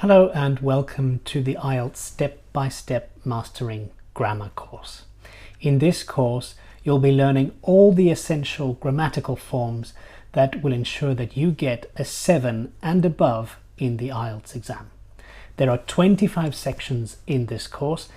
Hello and welcome to the IELTS Step-by-Step Mastering Grammar course. In this course, you'll be learning all the essential grammatical forms that will ensure that you get a 7 and above in the IELTS exam. There are 25 sections in this course.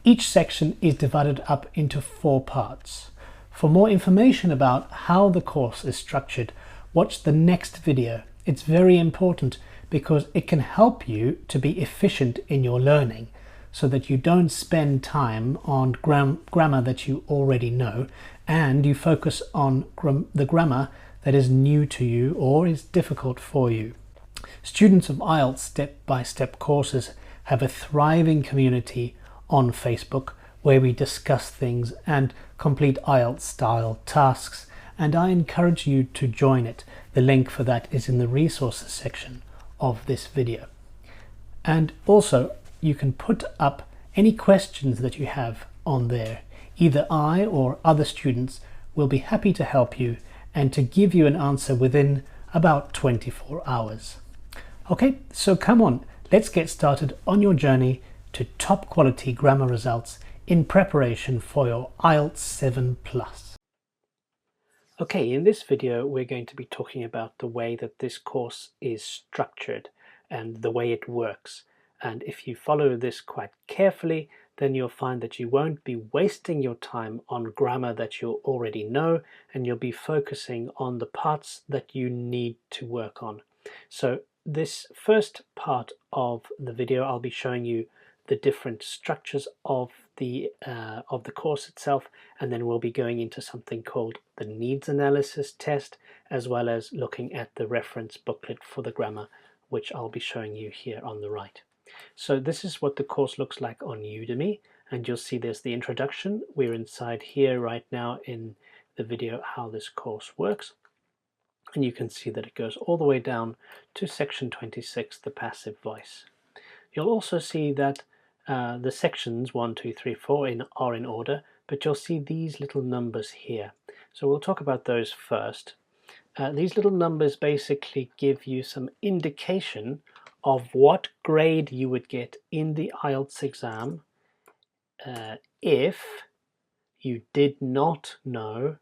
Each section is divided up into 4 parts. For more information about how the course is structured, watch the next video. It's very important because it can help you to be efficient in your learning so that you don't spend time on grammar that you already know and you focus on the grammar that is new to you or is difficult for you. Students of IELTS step-by-step courses have a thriving community on Facebook where we discuss things and complete IELTS style tasks, and I encourage you to join it. The link for that is in the resources section of this video. And also you can put up any questions that you have on there. Either I or other students will be happy to help you and to give you an answer within about 24 hours. Okay, so come on, let's get started on your journey to top quality grammar results in preparation for your IELTS 7+. Okay, in this video we're going to be talking about the way that this course is structured and the way it works. And if you follow this quite carefully, then you'll find that you won't be wasting your time on grammar that you already know, and you'll be focusing on the parts that you need to work on. So this first part of the video, I'll be showing you the different structures of the course itself, and then we'll be going into something called the needs analysis test, as well as looking at the reference booklet for the grammar, which I'll be showing you here on the right. So this is what the course looks like on Udemy, and you'll see there's the introduction. We're inside here right now in the video how this course works, and you can see that it goes all the way down to section 26, the passive voice. You'll also see that the sections 1, 2, 3, 4 are in order, but you'll see these little numbers here. So we'll talk about those first. These little numbers basically give you some indication of what grade you would get in the IELTS exam if you did not know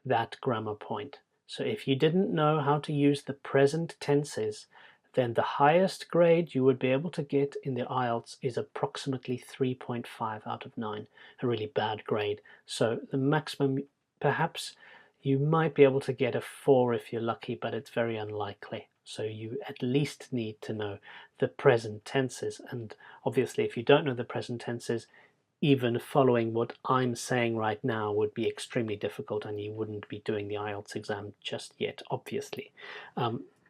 that grammar point. So if you didn't know how to use the present tenses, then the highest grade you would be able to get in the IELTS is approximately 3.5 out of 9, a really bad grade. So the maximum, perhaps you might be able to get a 4 if you're lucky, but it's very unlikely. So you at least need to know the present tenses, and obviously if you don't know the present tenses, even following what I'm saying right now would be extremely difficult, and you wouldn't be doing the IELTS exam just yet, obviously.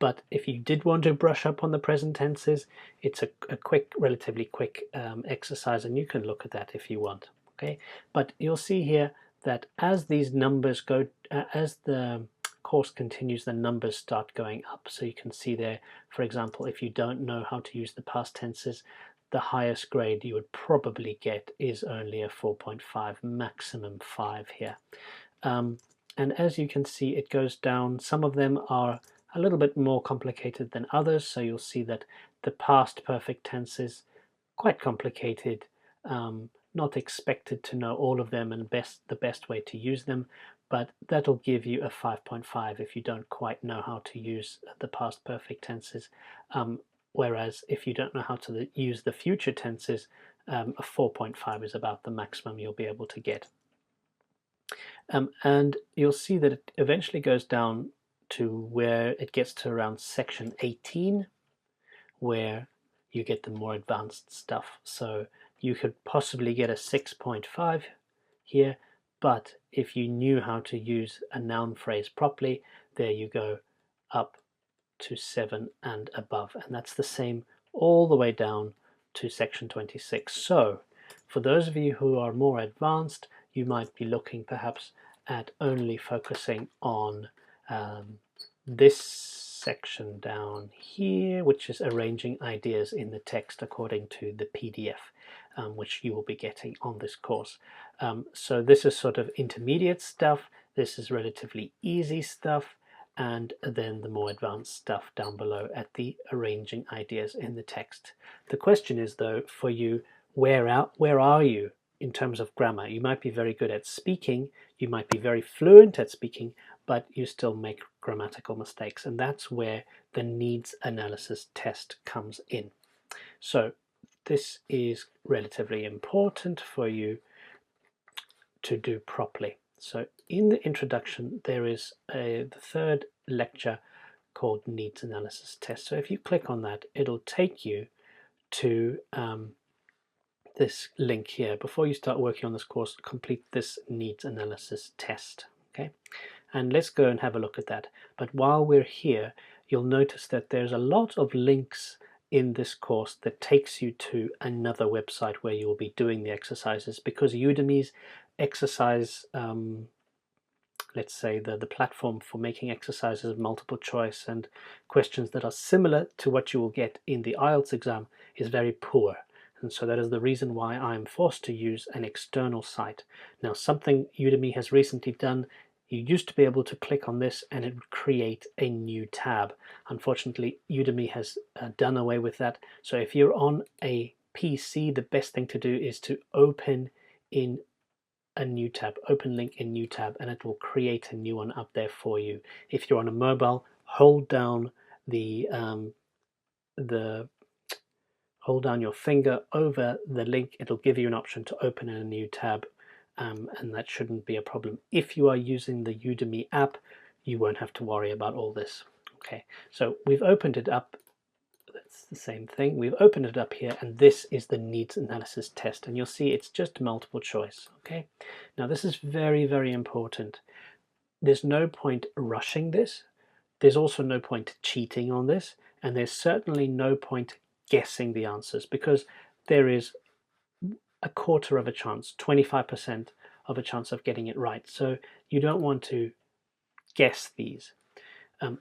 But if you did want to brush up on the present tenses, it's a quick, relatively quick exercise, and you can look at that if you want. Okay, but you'll see here that as these numbers go, as the course continues, the numbers start going up. So you can see there, for example, if you don't know how to use the past tenses, the highest grade you would probably get is only a 4.5, maximum 5 here. And as you can see, it goes down. Some of them are a little bit more complicated than others, so you'll see that the past perfect tenses, quite complicated, not expected to know all of them and the best way to use them, but that'll give you a 5.5 if you don't quite know how to use the past perfect tenses, whereas if you don't know how to use the future tenses, a 4.5 is about the maximum you'll be able to get. And you'll see that it eventually goes down to where it gets to around section 18, where you get the more advanced stuff. So you could possibly get a 6.5 here, but if you knew how to use a noun phrase properly, there you go up to 7 and above, and that's the same all the way down to section 26. So for those of you who are more advanced, you might be looking perhaps at only focusing on this section down here, which is arranging ideas in the text according to the PDF, which you will be getting on this course. So this is sort of intermediate stuff. This is relatively easy stuff, and then the more advanced stuff down below at the arranging ideas in the text. The question is, though, for you, where are you in terms of grammar? You might be very good at speaking, you might be very fluent at speaking, but you still make grammatical mistakes, and that's where the needs analysis test comes in. So this is relatively important for you to do properly. So in the introduction, there is the third lecture called Needs Analysis Test. So if you click on that, it'll take you to this link here. Before you start working on this course, complete this Needs Analysis Test. Okay, and let's go and have a look at that. But while we're here, you'll notice that there's a lot of links in this course that takes you to another website where you will be doing the exercises, because Udemy's exercise, let's say the platform for making exercises of multiple choice and questions that are similar to what you will get in the IELTS exam is very poor. And so that is the reason why I'm forced to use an external site. Now, something Udemy has recently done, you used to be able to click on this and it would create a new tab. Unfortunately, Udemy has done away with that. So if you're on a PC, the best thing to do is to open in a new tab, open link in new tab, and it will create a new one up there for you. If you're on a mobile, hold down hold down your finger over the link. It'll give you an option to open in a new tab, and that shouldn't be a problem. If you are using the Udemy app, you won't have to worry about all this. Okay, so we've opened it up. That's the same thing. We've opened it up here, and this is the needs analysis test, and you'll see it's just multiple choice. Okay, now this is very, very important. There's no point rushing this. There's also no point cheating on this, and there's certainly no point guessing the answers, because there is a quarter of a chance, 25% of a chance of getting it right. So you don't want to guess these.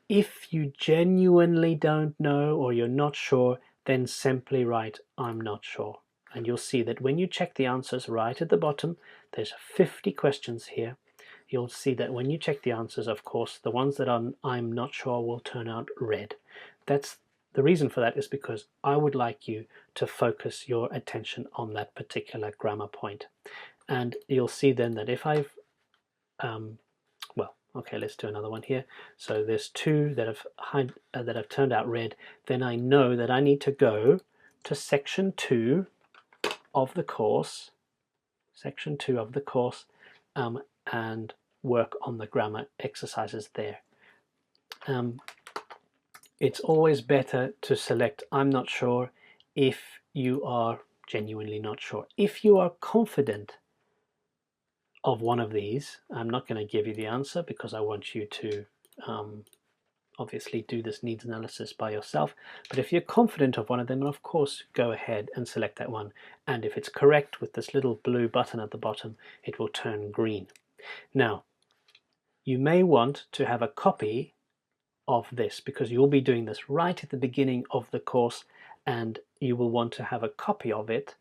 If you genuinely don't know or you're not sure, then simply write "I'm not sure." And you'll see that when you check the answers right at the bottom, there's 50 questions here. You'll see that when you check the answers, of course, the ones that are "I'm not sure" will turn out red. That's the reason for that is because I would like you to focus your attention on that particular grammar point. And you'll see then that if I've okay, let's do another one here. So there's two that have turned out red. Then I know that I need to go to section 2 of the course, and work on the grammar exercises there. It's always better to select "I'm not sure" if you are genuinely not sure. If you are confident of one of these, I'm not going to give you the answer because I want you to obviously do this needs analysis by yourself. But if you're confident of one of them, of course, go ahead and select that one. And if it's correct with this little blue button at the bottom, it will turn green. Now, you may want to have a copy of this because you'll be doing this right at the beginning of the course, and you will want to have a copy of it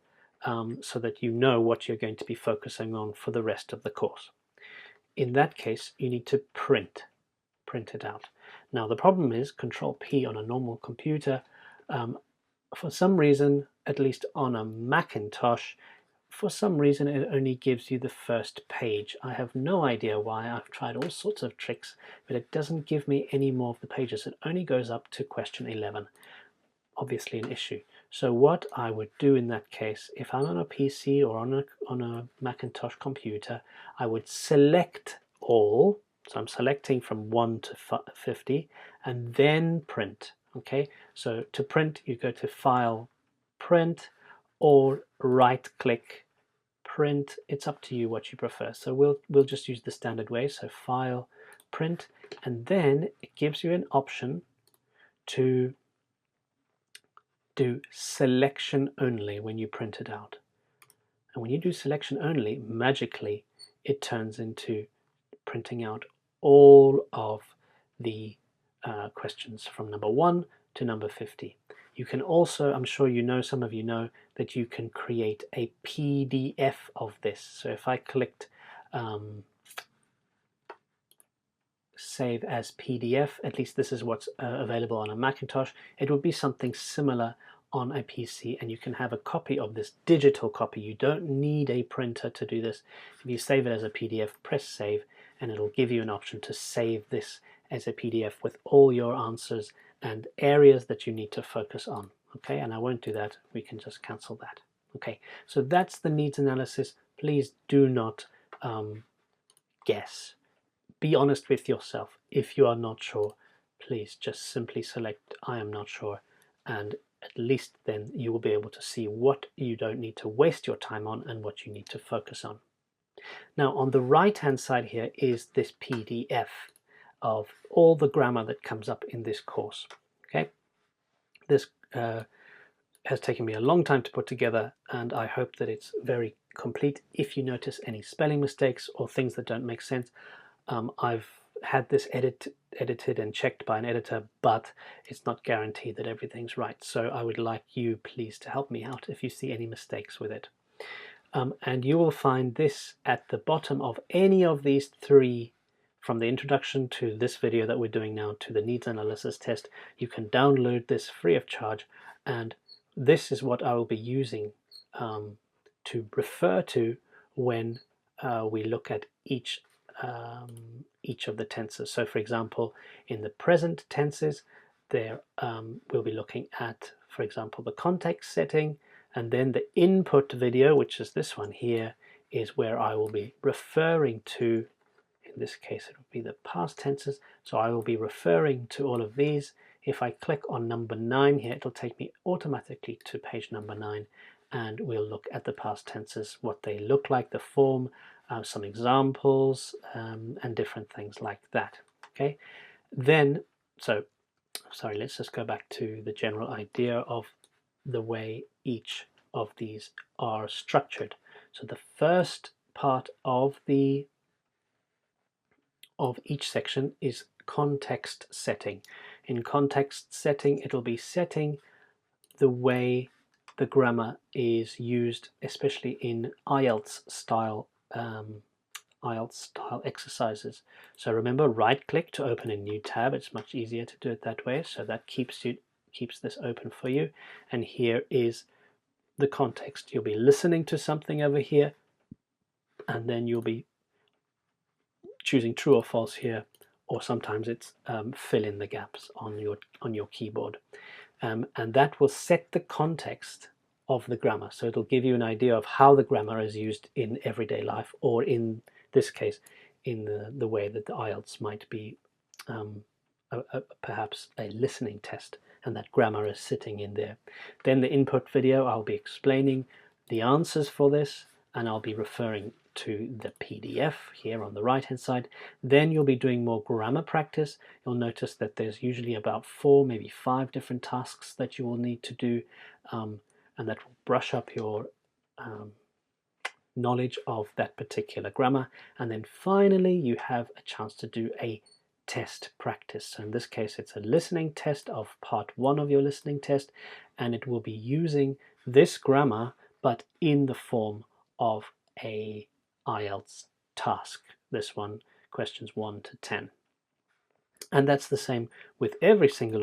so that you know what you're going to be focusing on for the rest of the course. In that case, you need to print it out. Now, the problem is Control-P on a normal computer, for some reason, at least on a Macintosh, for some reason it only gives you the first page. I have no idea why. I've tried all sorts of tricks, but it doesn't give me any more of the pages. It only goes up to question 11. Obviously an issue. So what I would do in that case, if I'm on a PC or on a Macintosh computer, I would select all. So I'm selecting from 1 to 50 and then print. Okay, so to print, you go to File, Print, or right click, Print. It's up to you what you prefer. So we'll just use the standard way. So File, Print, and then it gives you an option to do selection only when you print it out. And when you do selection only, magically it turns into printing out all of the questions from number 1 to number 50. You can also, I'm sure you know, some of you know, that you can create a PDF of this. So if I clicked save as PDF. At least this is what's available on a Macintosh. It would be something similar on a PC, and you can have a copy of this, digital copy. You don't need a printer to do this. If you save it as a PDF, press save, and it'll give you an option to save this as a PDF with all your answers and areas that you need to focus on. Okay, and I won't do that. We can just cancel that. Okay, so that's the needs analysis. Please do not guess. Be honest with yourself. If you are not sure, please just simply select I am not sure, and at least then you will be able to see what you don't need to waste your time on and what you need to focus on. Now on the right hand side here is this PDF of all the grammar that comes up in this course. Okay, this has taken me a long time to put together, and I hope that it's very complete. If you notice any spelling mistakes or things that don't make sense, I've had this edited and checked by an editor, but it's not guaranteed that everything's right. So I would like you please to help me out if you see any mistakes with it. And you will find this at the bottom of any of these three, from the introduction to this video that we're doing now to the needs analysis test. You can download this free of charge, and this is what I will be using to refer to when we look at each of the tenses. So for example, in the present tenses, there we'll be looking at, for example, the context setting, and then the input video, which is this one here, is where I will be referring to, in this case it will be the past tenses, so I will be referring to all of these. If I click on number 9 here, it'll take me automatically to page number 9, and we'll look at the past tenses, what they look like, the form, some examples, and different things like that. Okay, then, so sorry, let's just go back to the general idea of the way each of these are structured. So the first part of each section is context setting. In context setting, it'll be setting the way the grammar is used, especially in IELTS style exercises. So remember, right click to open a new tab. It's much easier to do it that way, so that keeps this open for you. And here is the context. You'll be listening to something over here, and then you'll be choosing true or false here, or sometimes it's fill in the gaps on your keyboard, and that will set the context of the grammar. So it'll give you an idea of how the grammar is used in everyday life, or in this case in the way that the IELTS might be perhaps a listening test, and that grammar is sitting in there. Then the input video, I'll be explaining the answers for this, and I'll be referring to the PDF here on the right hand side. Then you'll be doing more grammar practice. You'll notice that there's usually about 4, maybe 5 different tasks that you will need to do, and that will brush up your knowledge of that particular grammar. And then finally you have a chance to do a test practice. So in this case it's a listening test of part 1 of your listening test, and it will be using this grammar but in the form of a IELTS task. This one, questions 1 to 10. And that's the same with every single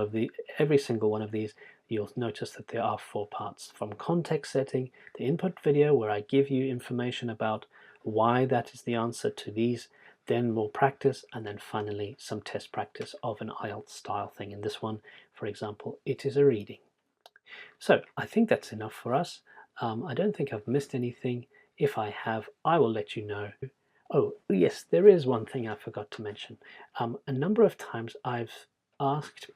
one of these. You'll notice that there are 4 parts, from context setting, the input video where I give you information about why that is the answer to these, then more practice, and then finally some test practice of an IELTS style thing. In this one, for example, it is a reading. So I think that's enough for us. I don't think I've missed anything. If I have, I will let you know. Oh yes, there is one thing I forgot to mention. A number of times I've asked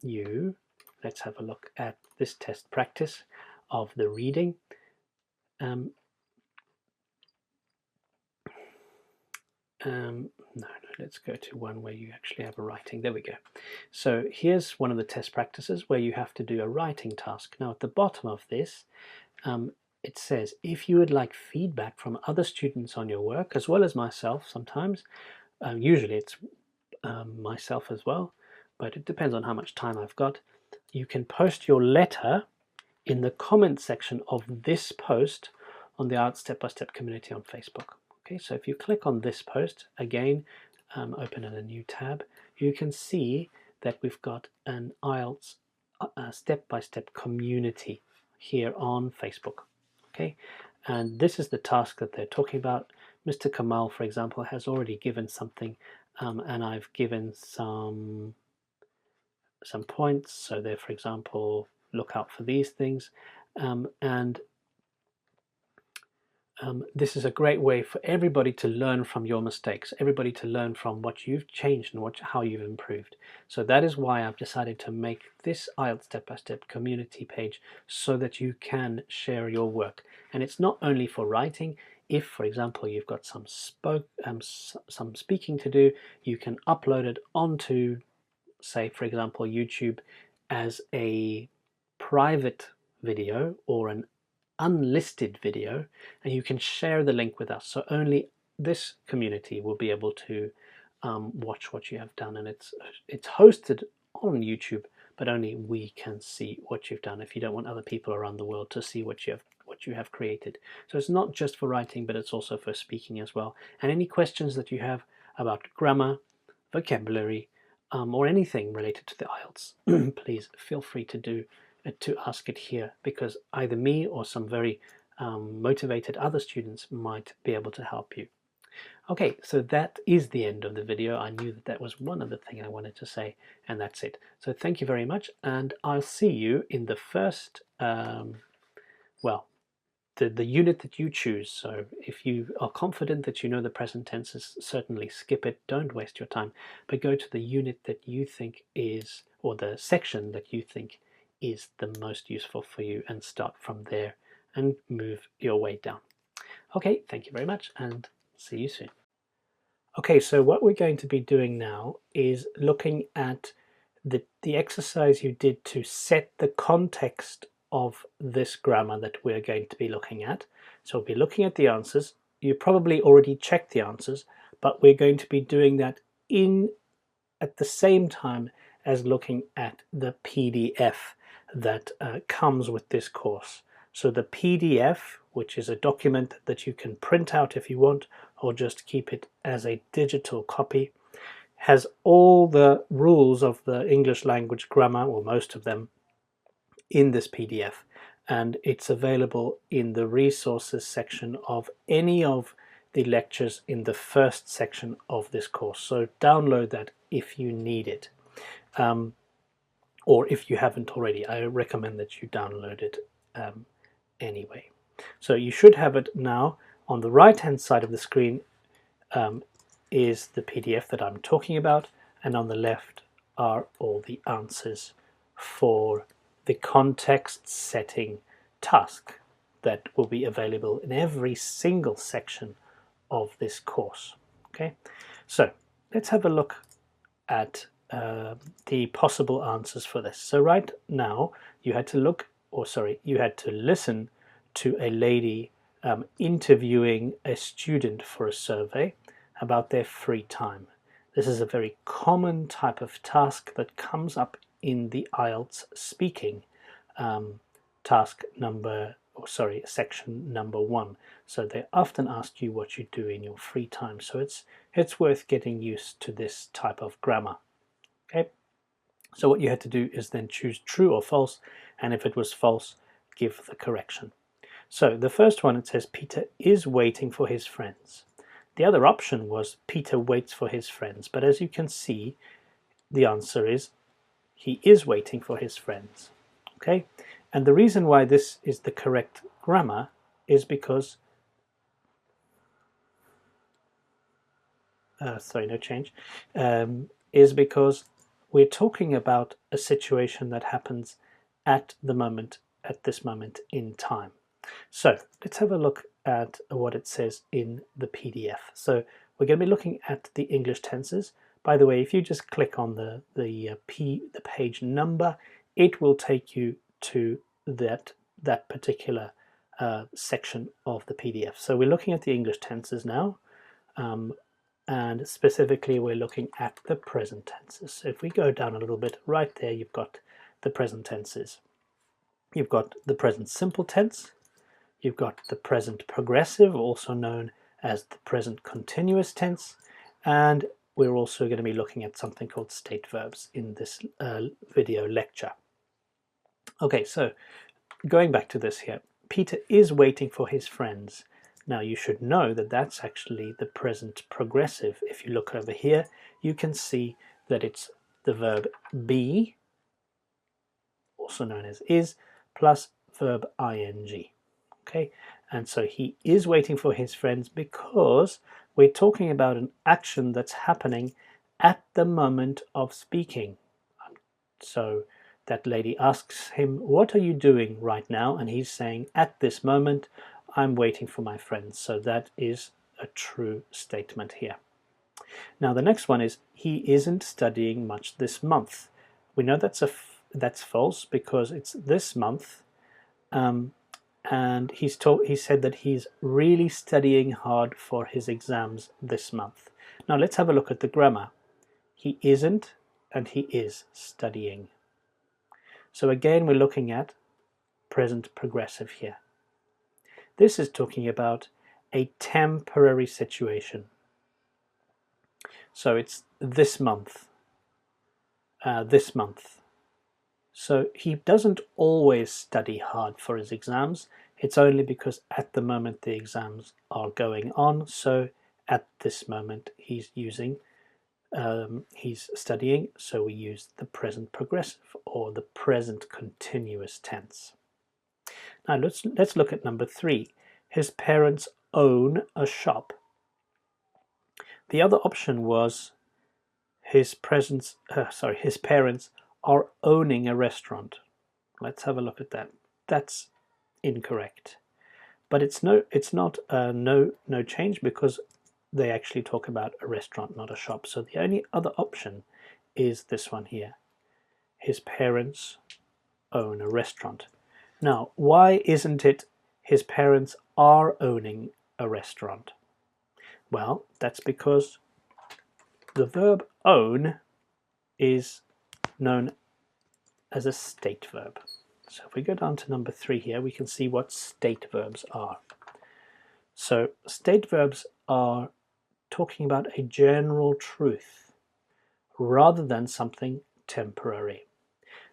you, let's have a look at this test practice of the reading. No, let's go to one where you actually have a writing. There we go. So here's one of the test practices where you have to do a writing task. Now at the bottom of this, it says, if you would like feedback from other students on your work, as well as myself sometimes, usually it's myself as well, but it depends on how much time I've got, you can post your letter in the comment section of this post on the IELTS Step-by-Step community on Facebook. Okay, so if you click on this post, again, open in a new tab, you can see that we've got an IELTS step-by-step community here on Facebook. Okay, and this is the task that they're talking about. Mr. Kamal, for example, has already given something, and I've given some points. So there, for example, look out for these things, and this is a great way for everybody to learn from your mistakes, everybody to learn from what you've changed and how you've improved. So that is why I've decided to make this IELTS step-by-step community page so that you can share your work. And it's not only for writing. If, for example, you've got some speaking to do, you can upload it onto, say, for example, YouTube as a private video or an unlisted video, and you can share the link with us. So only this community will be able to watch what you have done, and it's hosted on YouTube, but only we can see what you've done if you don't want other people around the world to see what you have created. So it's not just for writing, but it's also for speaking as well. And any questions that you have about grammar, vocabulary, or anything related to the IELTS, please feel free to ask it here, because either me or some very motivated other students might be able to help you. Okay, so that is the end of the video. I knew that was one other thing I wanted to say, and that's it. So thank you very much, and I'll see you in the first, the unit that you choose. So if you are confident that you know the present tenses, certainly skip it, don't waste your time, but go to the unit that you think is, or the section that you think is the most useful for you, and start from there and move your way down. Okay, thank you very much, and see you soon. Okay, so what we're going to be doing now is looking at the exercise you did to set the context of this grammar that we're going to be looking at. So we'll be looking at the answers. You probably already checked the answers, but we're going to be doing that at the same time as looking at the PDF that comes with this course. So the PDF, which is a document that you can print out if you want, or just keep it as a digital copy, has all the rules of the English language grammar, or most of them, in this PDF, and it's available in the resources section of any of the lectures in the first section of this course. So download that if you need it, or if you haven't already, I recommend that you download it anyway. So you should have it now. On the right hand side of the screen is the PDF that I'm talking about, and on the left are all the answers for the context setting task that will be available in every single section of this course. Okay, so let's have a look at the possible answers for this. So right now you had to listen to a lady interviewing a student for a survey about their free time. This is a very common type of task that comes up in the IELTS speaking section number 1. So they often ask you what you do in your free time. So it's worth getting used to this type of grammar. Okay. So what you had to do is then choose true or false, and if it was false, give the correction. So the first one, it says Peter is waiting for his friends. The other option was Peter waits for his friends, but as you can see, the answer is he is waiting for his friends. Okay, and the reason why this is the correct grammar is because is because we're talking about a situation that happens at this moment in time. So let's have a look at what it says in the PDF. So we're going to be looking at the English tenses. By the way, if you just click on the page number, it will take you to that particular section of the PDF. So we're looking at the English tenses now, and specifically we're looking at the present tenses. So if we go down a little bit, right there you've got the present tenses. You've got the present simple tense, you've got the present progressive, also known as the present continuous tense, and we're also going to be looking at something called state verbs in this video lecture. Okay, so going back to this here, Peter is waiting for his friends. Now you should know that that's actually the present progressive. If you look over here, you can see that it's the verb be, also known as is, plus verb ing. Okay, and so he is waiting for his friends because we're talking about an action that's happening at the moment of speaking. So that lady asks him, what are you doing right now? And he's saying, at this moment, I'm waiting for my friends. So that is a true statement here. Now the next one is, he isn't studying much this month. We know that's false because it's this month. And he said that he's really studying hard for his exams this month. Now let's have a look at the grammar. He isn't and he is studying. So again, we're looking at present progressive here. This is talking about a temporary situation. So it's this month, this month. So he doesn't always study hard for his exams. It's only because at the moment the exams are going on. So at this moment he's studying. So we use the present progressive or the present continuous tense. Now let's look at number 3. His parents own a shop. The other option was his parents are owning a restaurant. Let's have a look at that. That's incorrect. But it's not no change because they actually talk about a restaurant, not a shop. So the only other option is this one here. His parents own a restaurant. Now, why isn't it his parents are owning a restaurant? Well, that's because the verb own is known as a state verb. So if we go down to number 3 here, we can see what state verbs are. So state verbs are talking about a general truth rather than something temporary.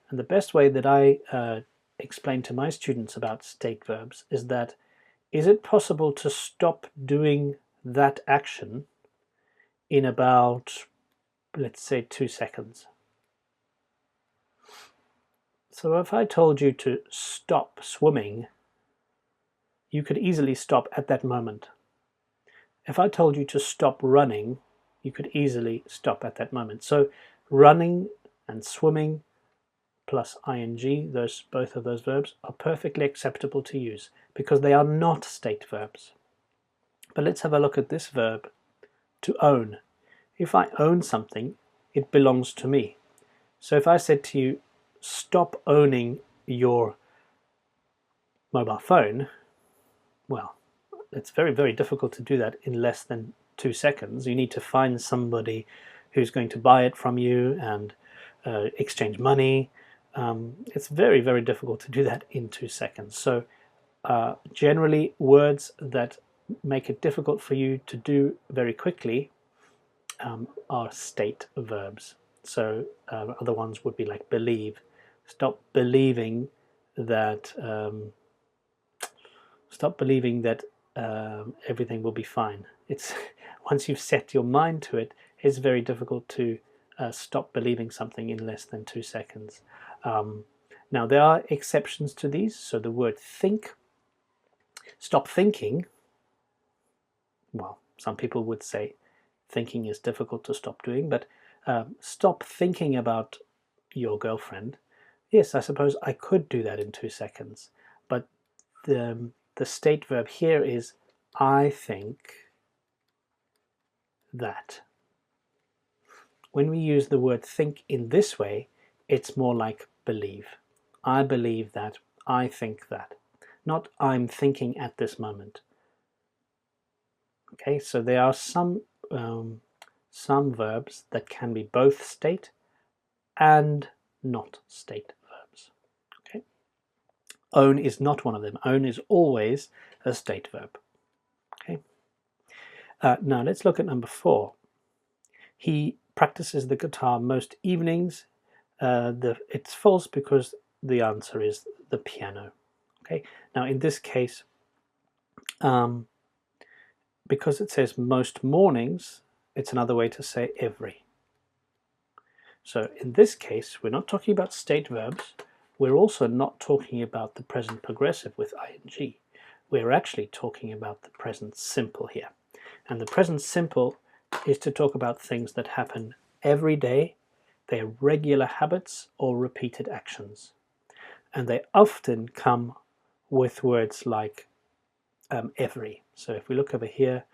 And the best way that I explain to my students about state verbs is that, is it possible to stop doing that action in about, let's say, 2 seconds? So if I told you to stop swimming, you could easily stop at that moment. If I told you to stop running, you could easily stop at that moment. So running and swimming plus ing, both of those verbs, are perfectly acceptable to use because they are not state verbs. But let's have a look at this verb, to own. If I own something, it belongs to me. So if I said to you, stop owning your mobile phone, well, it's very, very difficult to do that in less than 2 seconds. You need to find somebody who's going to buy it from you and exchange money. It's very, very difficult to do that in 2 seconds. So generally, words that make it difficult for you to do very quickly are state verbs. So other ones would be like believe. Stop believing that everything will be fine. It's once you've set your mind to it, it's very difficult to stop believing something in less than 2 seconds. Now there are exceptions to these. So the word think, stop thinking. Well, some people would say thinking is difficult to stop doing, but stop thinking about your girlfriend. Yes, I suppose I could do that in 2 seconds, but the state verb here is I think that. When we use the word think in this way, it's more like believe. I believe that, I think that, not I'm thinking at this moment. Okay, so there are some verbs that can be both state and not state verbs. Okay, own is not one of them. Own is always a state verb. Okay, now let's look at number 4. He practices the guitar most evenings. It's false because the answer is the piano. Okay. Now in this case, because it says most mornings, it's another way to say every. So in this case, we're not talking about state verbs. We're also not talking about the present progressive with ing. We're actually talking about the present simple here. And the present simple is to talk about things that happen every day. They're regular habits or repeated actions. And they often come with words like every. So if we look over here,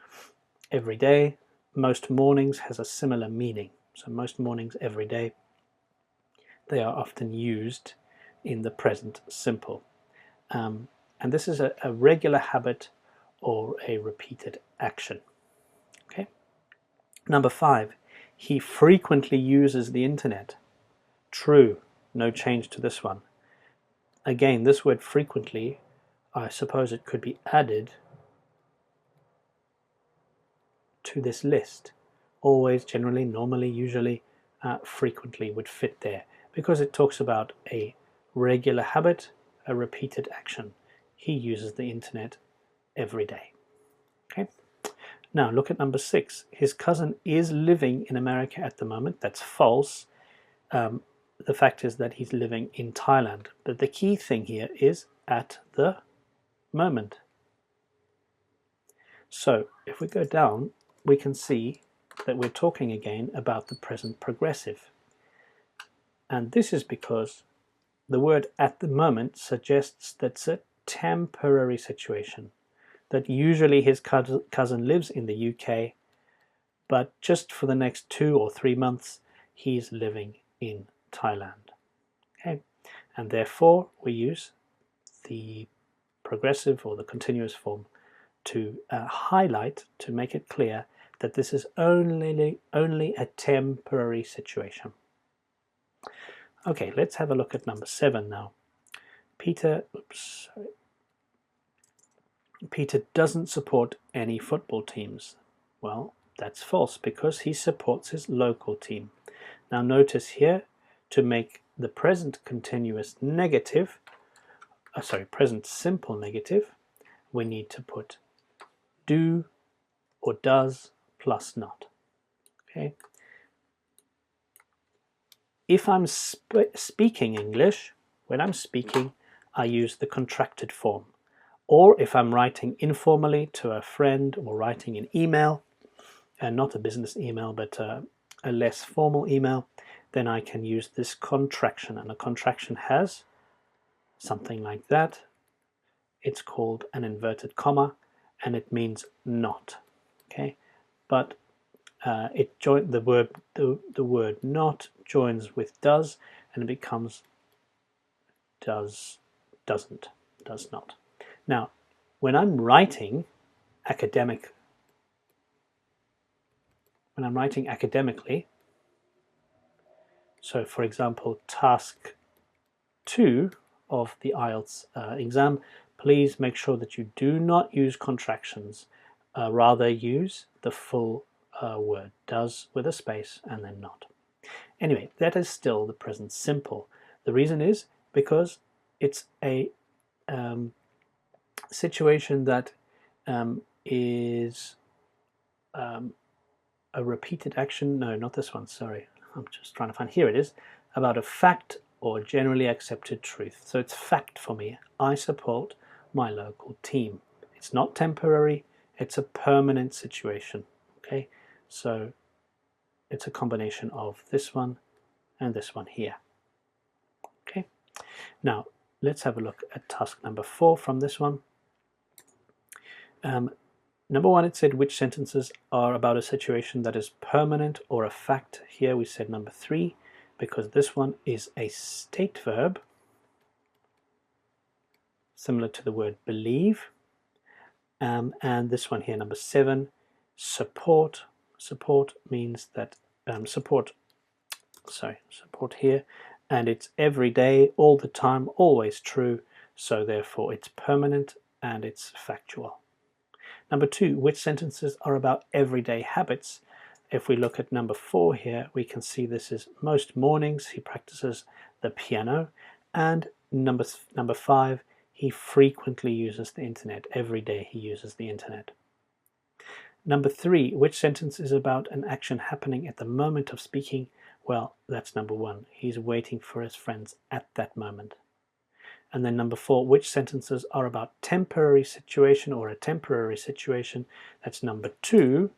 every day, most mornings has a similar meaning. So most mornings, every day, they are often used in the present simple. And this is a regular habit or a repeated action. Okay. Number 5, he frequently uses the internet. True, no change to this one. Again, this word frequently, I suppose it could be added to this list. Always, generally, normally, usually, frequently would fit there because it talks about a regular habit, a repeated action. He uses the internet every day. Okay. Now look at number 6. His cousin is living in America at the moment. That's false. The fact is that he's living in Thailand. But the key thing here is at the moment. So if we go down, we can see that we're talking again about the present progressive. And this is because the word at the moment suggests that it's a temporary situation, that usually his cousin lives in the UK, but just for the next 2 or 3 months, he's living in Thailand. Okay, and therefore we use the progressive or the continuous form to highlight, to make it clear that this is only a temporary situation. Okay, let's have a look at number 7 now. Peter doesn't support any football teams. Well, that's false because he supports his local team. Now notice here, to make the present continuous negative, present simple negative, we need to put do or does plus not. Okay. If I'm speaking English, when I'm speaking, I use the contracted form. Or if I'm writing informally to a friend or writing an email, and not a business email, but a less formal email, then I can use this contraction. And a contraction has something like that. It's called an inverted comma, and it means not. Okay, but the word not joins with does, and it becomes does, doesn't, does not. Now, when I'm writing academically, so for example, task 2 of the IELTS exam, please make sure that you do not use contractions, rather use the full word, does with a space and then not. Anyway, that is still the present simple. The reason is because it's a situation that is a repeated action. No, not this one, sorry. I'm just trying to find, here it is, about a fact or generally accepted truth. So it's fact for me. I support my local team. It's not temporary, it's a permanent situation. Okay, so it's a combination of this one and this one here. Okay, now let's have a look at task number 4 from this one. Number 1, it said which sentences are about a situation that is permanent or a fact. Here we said number 3 because this one is a state verb, similar to the word believe. And this one here, number 7, support. Support means that support here, and it's every day, all the time, always true, so therefore it's permanent and it's factual. Number 2, which sentences are about everyday habits? if we look at number 4 here, we can see this is most mornings he practices the piano, and number 5, he frequently uses the internet. Every day he uses the internet. Number 3, which sentence is about an action happening at the moment of speaking? Well, that's number 1. He's waiting for his friends at that moment. And then number 4, which sentences are about temporary situation or a temporary situation? That's number 2,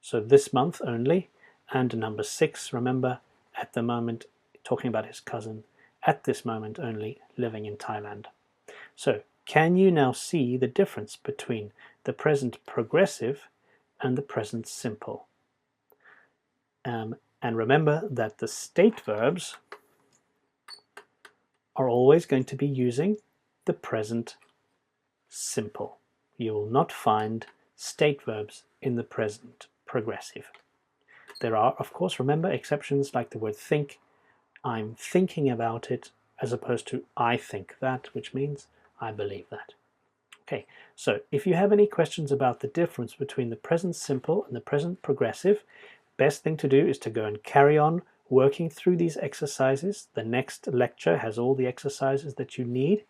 so this month only. And number 6, remember, at the moment, talking about his cousin, at this moment only, living in Thailand. So, can you now see the difference between the present progressive and the present simple? And remember that the state verbs are always going to be using the present simple. You will not find state verbs in the present progressive. There are, of course, remember, exceptions like the word think. I'm thinking about it, as opposed to I think that, which means I believe that. Okay, so if you have any questions about the difference between the present simple and the present progressive, best thing to do is to go and carry on working through these exercises. The next lecture has all the exercises that you need.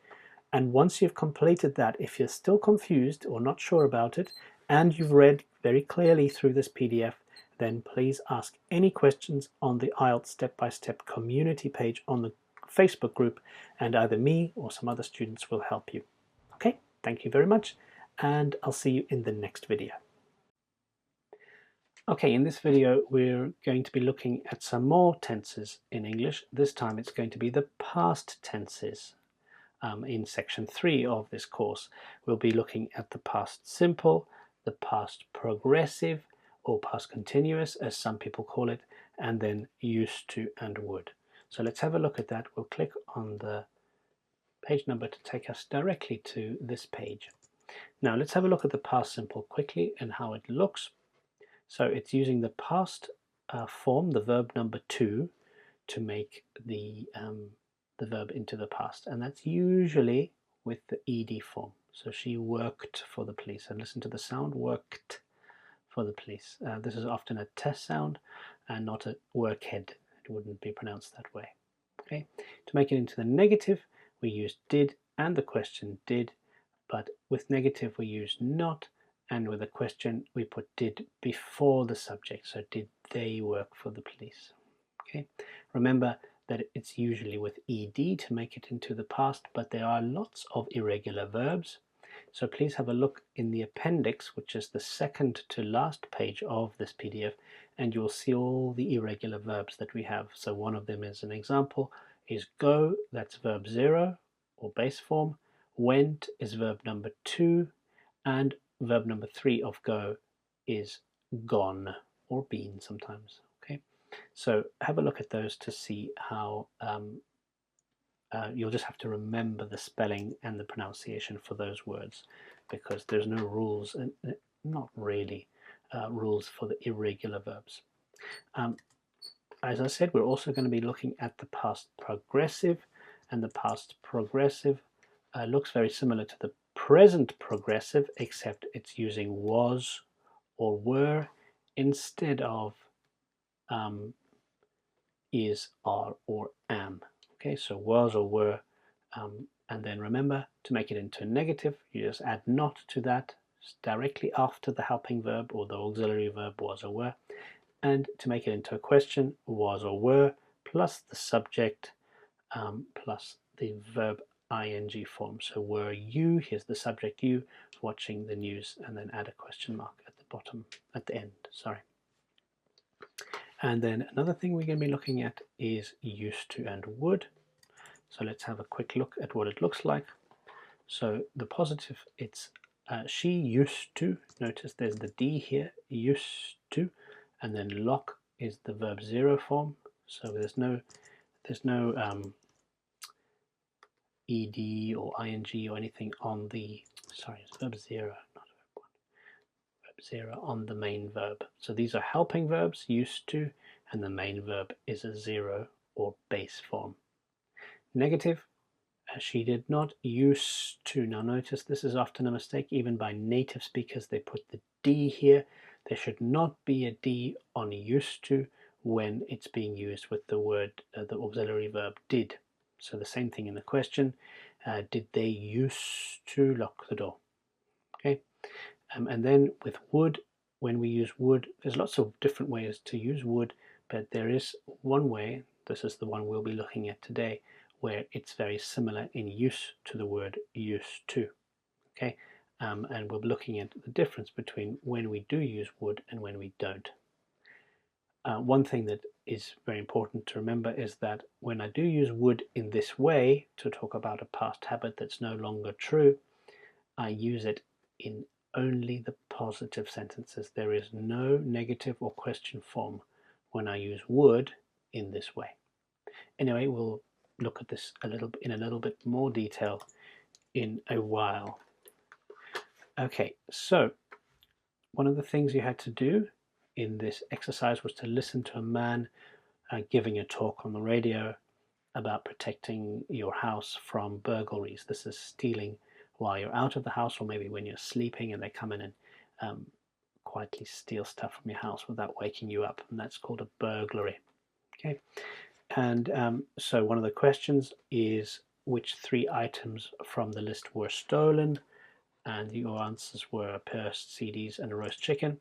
And once you've completed that, if you're still confused or not sure about it, and you've read very clearly through this PDF, then please ask any questions on the IELTS Step-by-Step community page on the Facebook group, and either me or some other students will help you. Okay, thank you very much, and I'll see you in the next video. Okay, in this video we're going to be looking at some more tenses in English. This time it's going to be the past tenses. In section 3 of this course, we'll be looking at the past simple, the past progressive, or past continuous, as some people call it, and then used to and would. So let's have a look at that. We'll click on the page number to take us directly to this page. Now let's have a look at the past simple quickly and how it looks. So it's using the past form, the verb number 2, to make the verb into the past, and that's usually with the ed form. So she worked for the police, and listen to the sound, worked for the police. This is often a test sound and not a workhead. It wouldn't be pronounced that way. Okay. To make it into the negative, we use did and the question did, but with negative we use not, and with a question we put did before the subject. So did they work for the police? Okay. Remember that it's usually with ed to make it into the past, but there are lots of irregular verbs. So please have a look in the appendix, which is the second to last page of this PDF, and you'll see all the irregular verbs that we have. So one of them, is an example, is go, that's verb 0 or base form. Went is verb number 2, and verb number 3 of go is gone or been sometimes. Okay, so have a look at those to see how you'll just have to remember the spelling and the pronunciation for those words, because there's no rules, and not really rules for the irregular verbs. As I said, we're also going to be looking at the past progressive, and the past progressive looks very similar to the present progressive, except it's using was or were instead of is, are, or am. Okay, so was or were, and then remember, to make it into a negative, you just add not to that directly after the helping verb or the auxiliary verb was or were, and to make it into a question, was or were plus the subject plus the verb ing form. So were you, here's the subject you, watching the news, and then add a question mark at the bottom, at the end, sorry. And then another thing we're going to be looking at is used to and would. So let's have a quick look at what it looks like. So the positive, it's she used to, notice there's the D here, used to, and then lock is the verb 0 form. So there's no ed or ing or anything on the, sorry, it's verb 0, not verb 1. Verb 0 on the main verb. So these are helping verbs, used to, and the main verb is a 0 or base form. Negative, she did not used to. Now notice this is often a mistake even by native speakers. They put the D here. there should not be a D on used to when it's being used with the word, the auxiliary verb did. So the same thing in the question, did they used to lock the door? Okay, and then with would, when we use would, there's lots of different ways to use would, but there is one way, this is the one we'll be looking at today, where it's very similar in use to the word used to. Okay, and we'll be looking at the difference between when we do use would and when we don't. One thing that is very important to remember is that when I do use would in this way to talk about a past habit that's no longer true, I use it in only the positive sentences. There is no negative or question form when I use would in this way. Anyway, we'll look at this in a little bit more detail in a while. Okay, so one of the things you had to do in this exercise was to listen to a man giving a talk on the radio about protecting your house from burglaries. This is stealing while you're out of the house, or maybe when you're sleeping and they come in and quietly steal stuff from your house without waking you up, and that's called a burglary. Okay, and so one of the questions is which 3 items from the list were stolen, and your answers were a purse, CDs, and a roast chicken.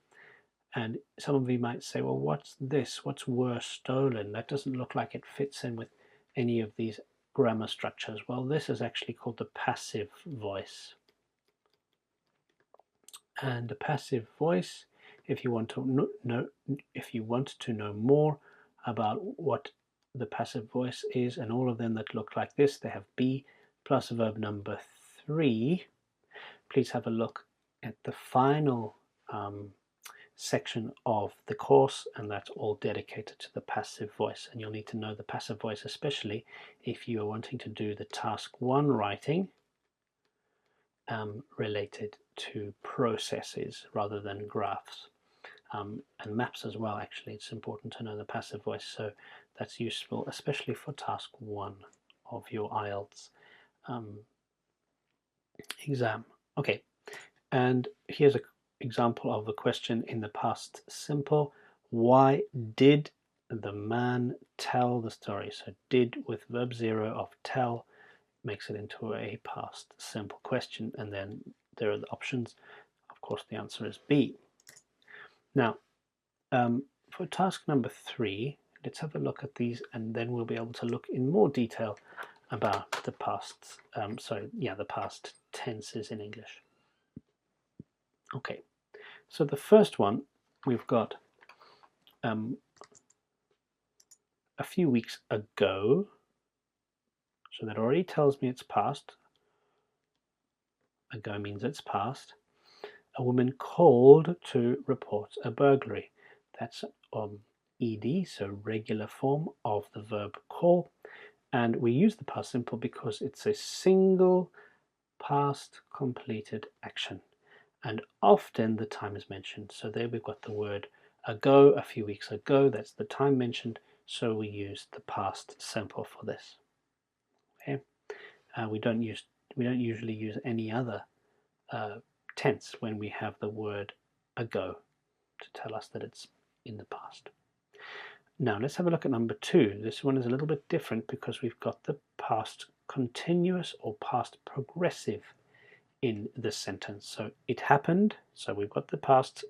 And some of you might say, well, what's this? What's were stolen? That doesn't look like it fits in with any of these grammar structures. Well, this is actually called the passive voice. And the passive voice, if you want to know more about what the passive voice is, and all of them that look like this, they have be plus verb number 3. Please have a look at the final section of the course, and that's all dedicated to the passive voice. And you'll need to know the passive voice, especially if you are wanting to do the task 1 writing related to processes rather than graphs, and maps as well. Actually, it's important to know the passive voice, so that's useful especially for task 1 of your IELTS exam. Okay, and here's an example of a question in the past simple. Why did the man tell the story? So did with verb 0 of tell makes it into a past simple question, and then there are the options. Of course, the answer is B. Now, for task number 3, let's have a look at these, and then we'll be able to look in more detail about the past, the past tenses in English. Okay, so the first one, we've got a few weeks ago, so that already tells me it's past. Ago means it's past. A woman called to report a burglary. That's ed, so regular form of the verb call, and we use the past simple because it's a single past completed action, and often the time is mentioned. So there we've got the word ago, a few weeks ago, that's the time mentioned, so we use the past simple for this. Okay, we don't usually use any other tense when we have the word ago to tell us that it's in the past. Now let's have a look at number 2. This one is a little bit different because we've got the past continuous or past progressive in this sentence. So it happened, so we've got the past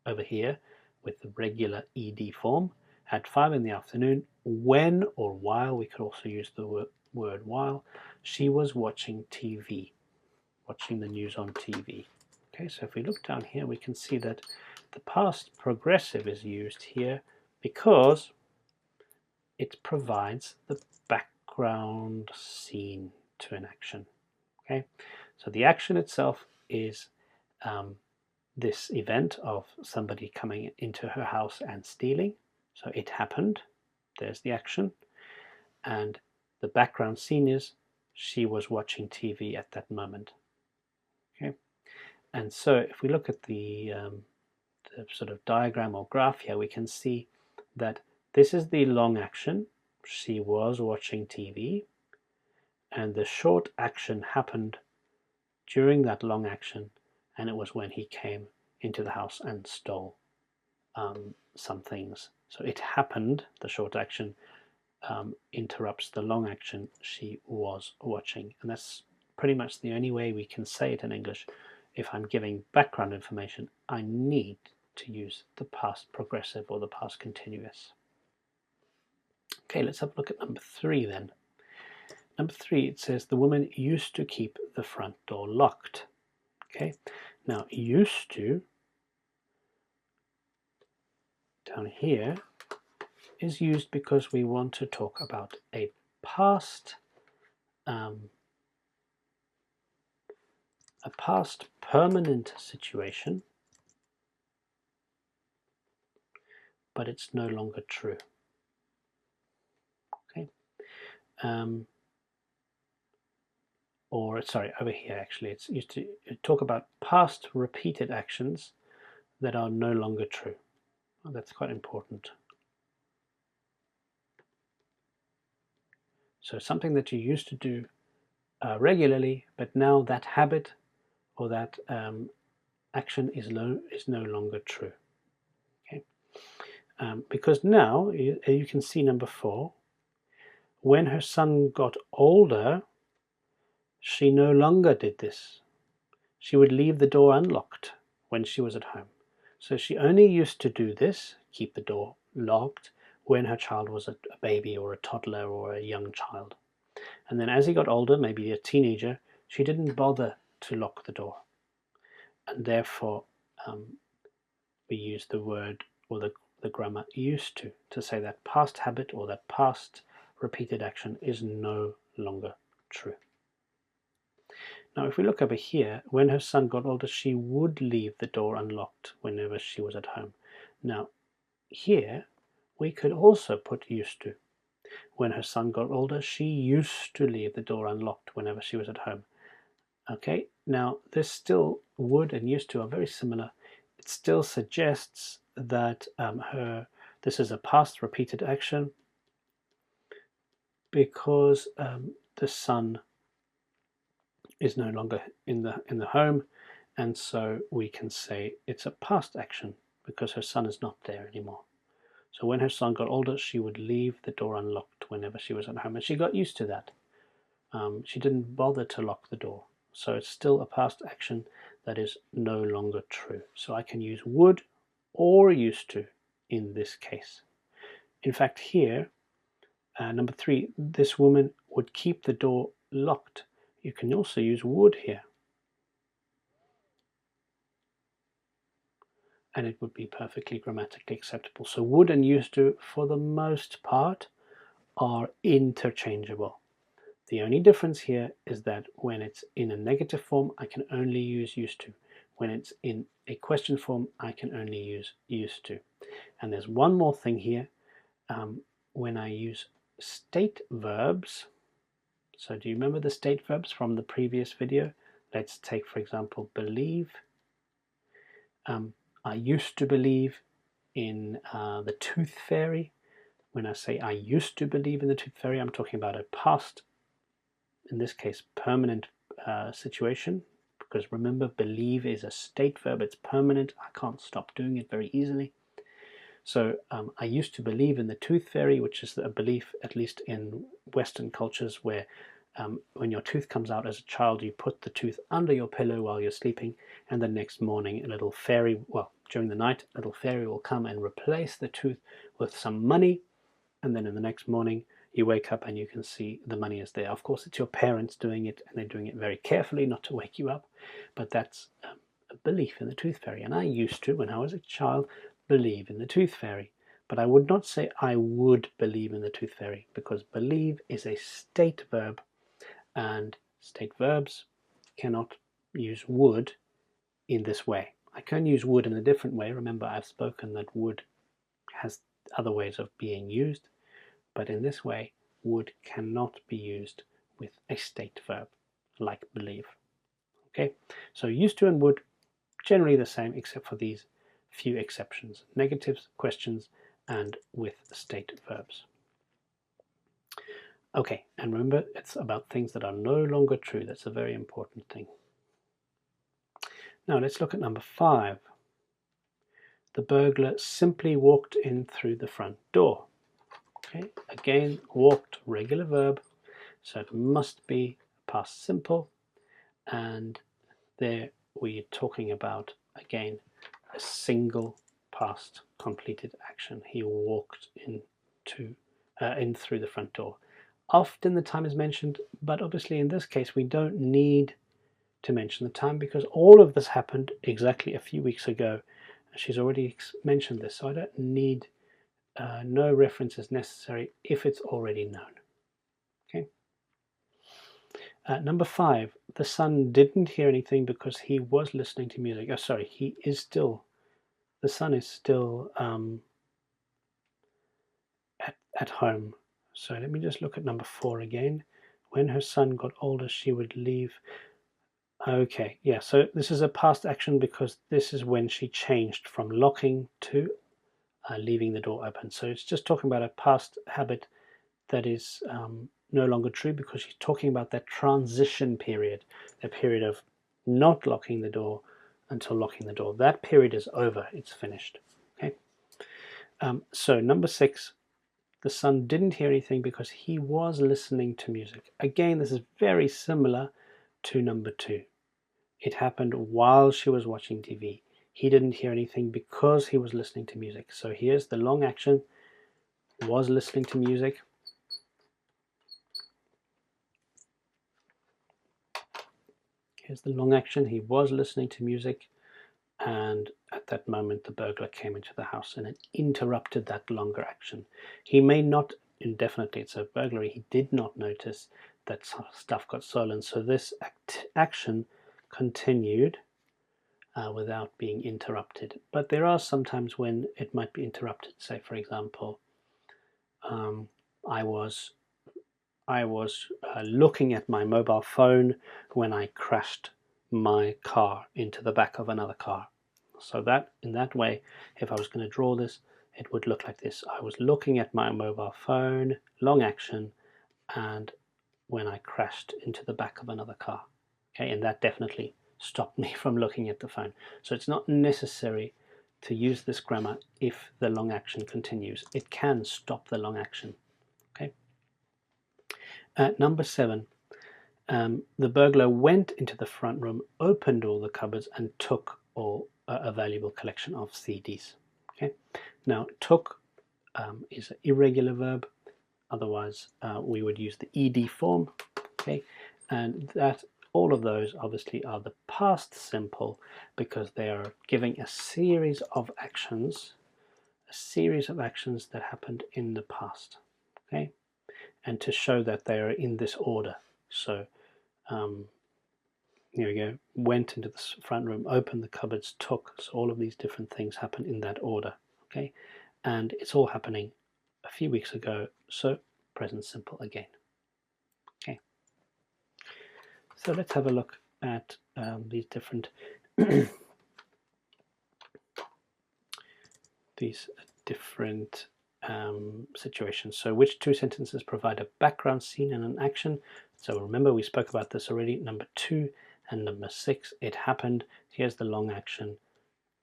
over here with the regular ed form at 5 in the afternoon, when or while, we could also use the word while, she was watching TV, watching the news on TV. Okay, so if we look down here, we can see that the past progressive is used here because it provides the background scene to an action. Okay, so the action itself is this event of somebody coming into her house and stealing. So it happened, there's the action, and the background scene is she was watching TV at that moment. Okay, and so if we look at the sort of diagram or graph here, we can see that this is the long action, she was watching TV, and the short action happened during that long action, and it was when he came into the house and stole some things. So it happened, the short action, interrupts the long action, she was watching. And that's pretty much the only way we can say it in English. If I'm giving background information, I need to use the past progressive or the past continuous. Okay, let's have a look at number 3 then. Number 3, it says the woman used to keep the front door locked. Okay, now used to, down here, is used because we want to talk about a past permanent situation, but it's no longer true. Okay, or sorry, over here actually, it's used to talk about past repeated actions that are no longer true. Well, that's quite important. So something that you used to do regularly, but now that habit or that action is no longer true. Okay, because now you can see number 4. When her son got older, she no longer did this. She would leave the door unlocked when she was at home. So she only used to do this, keep the door locked, when her child was a baby or a toddler or a young child. And then as he got older, maybe a teenager, she didn't bother to lock the door. And therefore, we use the word or the grammar used to say that past habit or that past repeated action is no longer true. Now, if we look over here, when her son got older, she would leave the door unlocked whenever she was at home. Now, here, we could also put used to. When her son got older, she used to leave the door unlocked whenever she was at home. Okay, now this still would and used to are very similar. It still suggests that this is a past repeated action because the son is no longer in the home, and so we can say it's a past action because her son is not there anymore. So when her son got older, she would leave the door unlocked whenever she was at home, and she got used to that. She didn't bother to lock the door. So it's still a past action that is no longer true. So I can use would or used to in this case. In fact, here, number 3, this woman would keep the door locked. You can also use would here. And it would be perfectly grammatically acceptable. So would and used to, for the most part, are interchangeable. The only difference here is that when it's in a negative form, I can only use used to. When it's in a question form, I can only use used to. And there's one more thing here. When I use state verbs, so do you remember the state verbs from the previous video? Let's take, for example, believe. I used to believe in the tooth fairy. When I say I used to believe in the tooth fairy, I'm talking about a past, in this case, permanent situation. Because remember, believe is a state verb. It's permanent. I can't stop doing it very easily. So I used to believe in the tooth fairy, which is a belief, at least in Western cultures, where when your tooth comes out as a child, you put the tooth under your pillow while you're sleeping, and the next morning a little fairy, well, during the night, a little fairy will come and replace the tooth with some money, and then in the next morning you wake up and you can see the money is there. Of course, it's your parents doing it, and they're doing it very carefully not to wake you up, but that's a belief in the tooth fairy. And I used to, when I was a child, believe in the tooth fairy. But I would not say I would believe in the tooth fairy, because believe is a state verb, and state verbs cannot use would in this way. I can use would in a different way. Remember, I've spoken that would has other ways of being used, but in this way, would cannot be used with a state verb like believe. Okay, so used to and would, generally the same, except for these few exceptions: negatives, questions, and with state verbs. Okay, and remember, it's about things that are no longer true. That's a very important thing. Now let's look at number 5. the burglar simply walked in through the front door. Okay, again, walked, regular verb, so it must be past simple, and there we're talking about, again, a single past completed action. He walked in through the front door. Often the time is mentioned, but obviously in this case we don't need to mention the time because all of this happened exactly a few weeks ago. She's already mentioned this, so I don't need no reference is necessary if it's already known. Okay. Number 5, the son didn't hear anything because he was listening to music. Oh, sorry, the son is still at home. So let me just look at number 4 again. When her son got older, she would leave. Okay, yeah, so this is a past action because this is when she changed from locking to leaving the door open. So it's just talking about a past habit that is no longer true because she's talking about that transition period, the period of not locking the door until locking the door. That period is over, it's finished. Okay. So number 6, the son didn't hear anything because he was listening to music. Again, this is very similar to number 2. It happened while she was watching TV. He didn't hear anything because he was listening to music. So here's the long action, was listening to music. Here's the long action, he was listening to music, and at that moment the burglar came into the house and it interrupted that longer action. He may not, indefinitely it's a burglary, he did not notice that stuff got stolen, so this action continued without being interrupted. But there are some times when it might be interrupted. Say, for example, I was looking at my mobile phone when I crashed my car into the back of another car. So that in that way, if I was going to draw this, it would look like this. I was looking at my mobile phone, long action, and when I crashed into the back of another car. Okay, and that definitely stopped me from looking at the phone. So it's not necessary to use this grammar if the long action continues. It can stop the long action. Okay. Number 7, the burglar went into the front room, opened all the cupboards, and took a valuable collection of CDs. Okay. Now, took is an irregular verb. Otherwise, we would use the ed form. Okay, and that all of those obviously are the past simple because they are giving a series of actions that happened in the past. Okay, and to show that they are in this order. So here we go. Went into the front room, opened the cupboards, took. So all of these different things happen in that order. Okay, and it's all happening a few weeks ago. So present simple again. Okay. So let's have a look at these different situations. So which 2 sentences provide a background scene and an action? So remember we spoke about this already. Number 2 and number 6, it happened. Here's the long action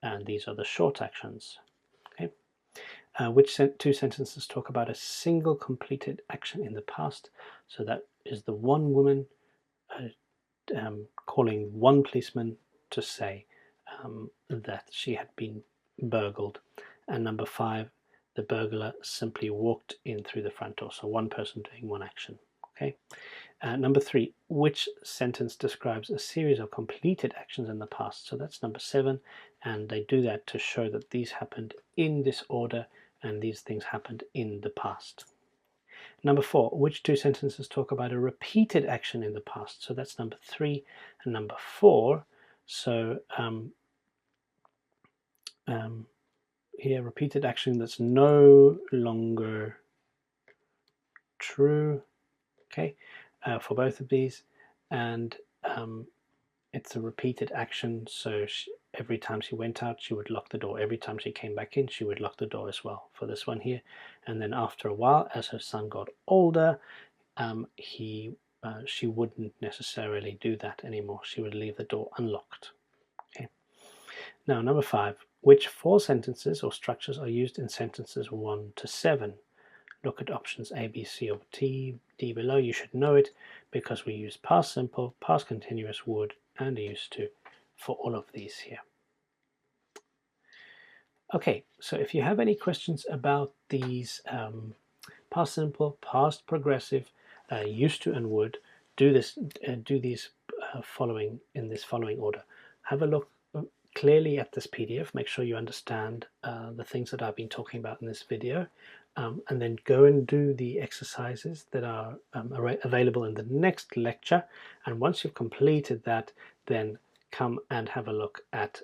and these are the short actions. Okay. Which 2 sentences talk about a single completed action in the past? So that is the one woman calling one policeman to say that she had been burgled. And number 5, the burglar simply walked in through the front door. So one person doing one action. Okay. Number 3, which sentence describes a series of completed actions in the past? So that's number 7, and they do that to show that these happened in this order and these things happened in the past. Number 4, which 2 sentences talk about a repeated action in the past? So that's number 3 and number 4. So here, repeated action that's no longer true. Okay, for both of these, and it's a repeated action. So every time she went out, she would lock the door. Every time she came back in, she would lock the door as well for this one here. And then after a while, as her son got older, she wouldn't necessarily do that anymore. She would leave the door unlocked. Okay. Now, number 5, Which 4 sentences or structures are used in sentences 1 to 7? Look at options A, B, C, or D below. You should know it because we use past simple, past continuous, would, and used to for all of these here. Okay, so if you have any questions about these past simple, past progressive, used to, and would, do these following in this following order. Have a look clearly at this PDF. Make sure you understand the things that I've been talking about in this video, and then go and do the exercises that are available in the next lecture. And once you've completed that, then come and have a look at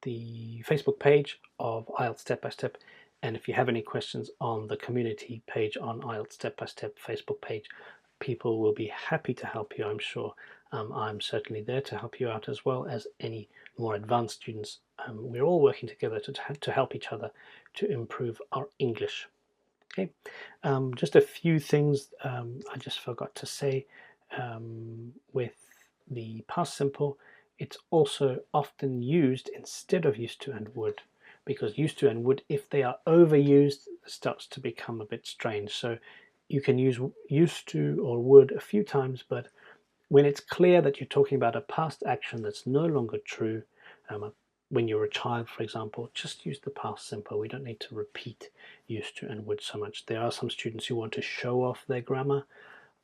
the Facebook page of IELTS Step-by-Step. And if you have any questions on the community page on IELTS Step-by-Step Facebook page, people will be happy to help you, I'm sure. I'm certainly there to help you out, as well as any more advanced students. We're all working together to help each other to improve our English. Okay, just a few things I just forgot to say with the past simple. It's also often used instead of used to and would, because used to and would, if they are overused, starts to become a bit strange. So you can use used to or would a few times, but when it's clear that you're talking about a past action that's no longer true, when you're a child, for example, just use the past simple. We don't need to repeat used to and would so much. There are some students who want to show off their grammar,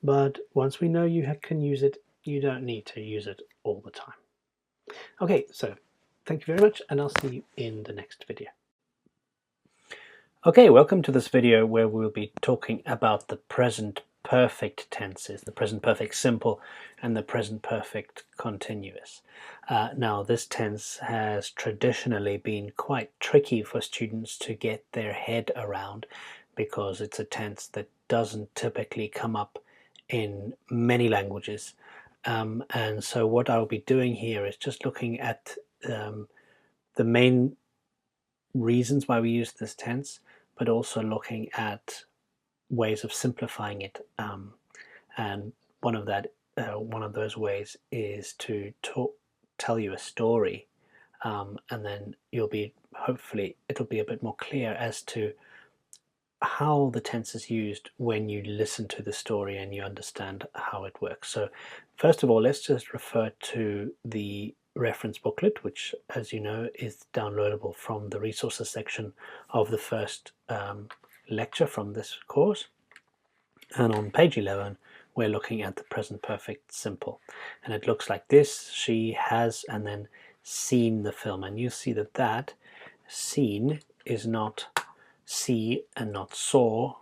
but once we know you can use it, you don't need to use it all the time. Okay, so thank you very much, and I'll see you in the next video. Okay, welcome to this video where we'll be talking about the present perfect tenses, the present perfect simple and the present perfect continuous. Now, this tense has traditionally been quite tricky for students to get their head around because it's a tense that doesn't typically come up in many languages. And so what I'll be doing here is just looking at the main reasons why we use this tense, but also looking at ways of simplifying it. And one of those ways is to tell you a story, and then hopefully it'll be a bit more clear as to how the tense is used when you listen to the story and you understand how it works. So first of all, let's just refer to the reference booklet, which, as you know, is downloadable from the resources section of the first lecture from this course. And on page 11, we're looking at the present perfect simple. And it looks like this: she has, and then seen the film. And you see that seen is not see and not saw,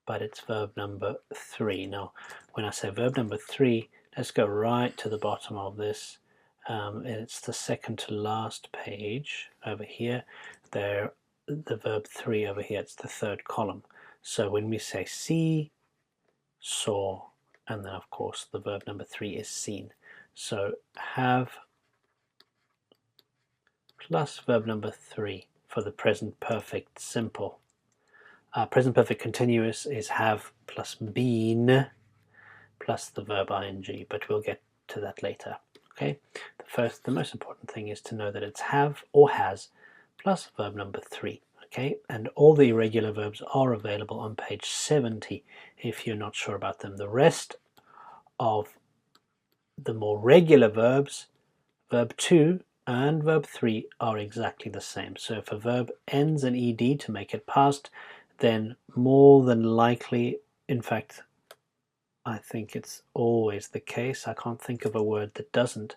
but it's verb number 3. Now, when I say verb number 3, let's go right to the bottom of this. It's the second to last page over here. There, the verb 3 over here, it's the third column. So when we say see, saw, and then of course the verb number 3 is seen. So have plus verb number 3 for the present perfect simple. Present perfect continuous is have plus been plus the verb ing, but we'll get to that later. Okay, the most important thing is to know that it's have or has plus verb number 3. Okay, and all the irregular verbs are available on page 70 if you're not sure about them. The rest of the more regular verbs, verb 2 and verb 3, are exactly the same. So if a verb ends in ed to make it past, then more than likely, in fact, I think it's always the case, I can't think of a word that doesn't,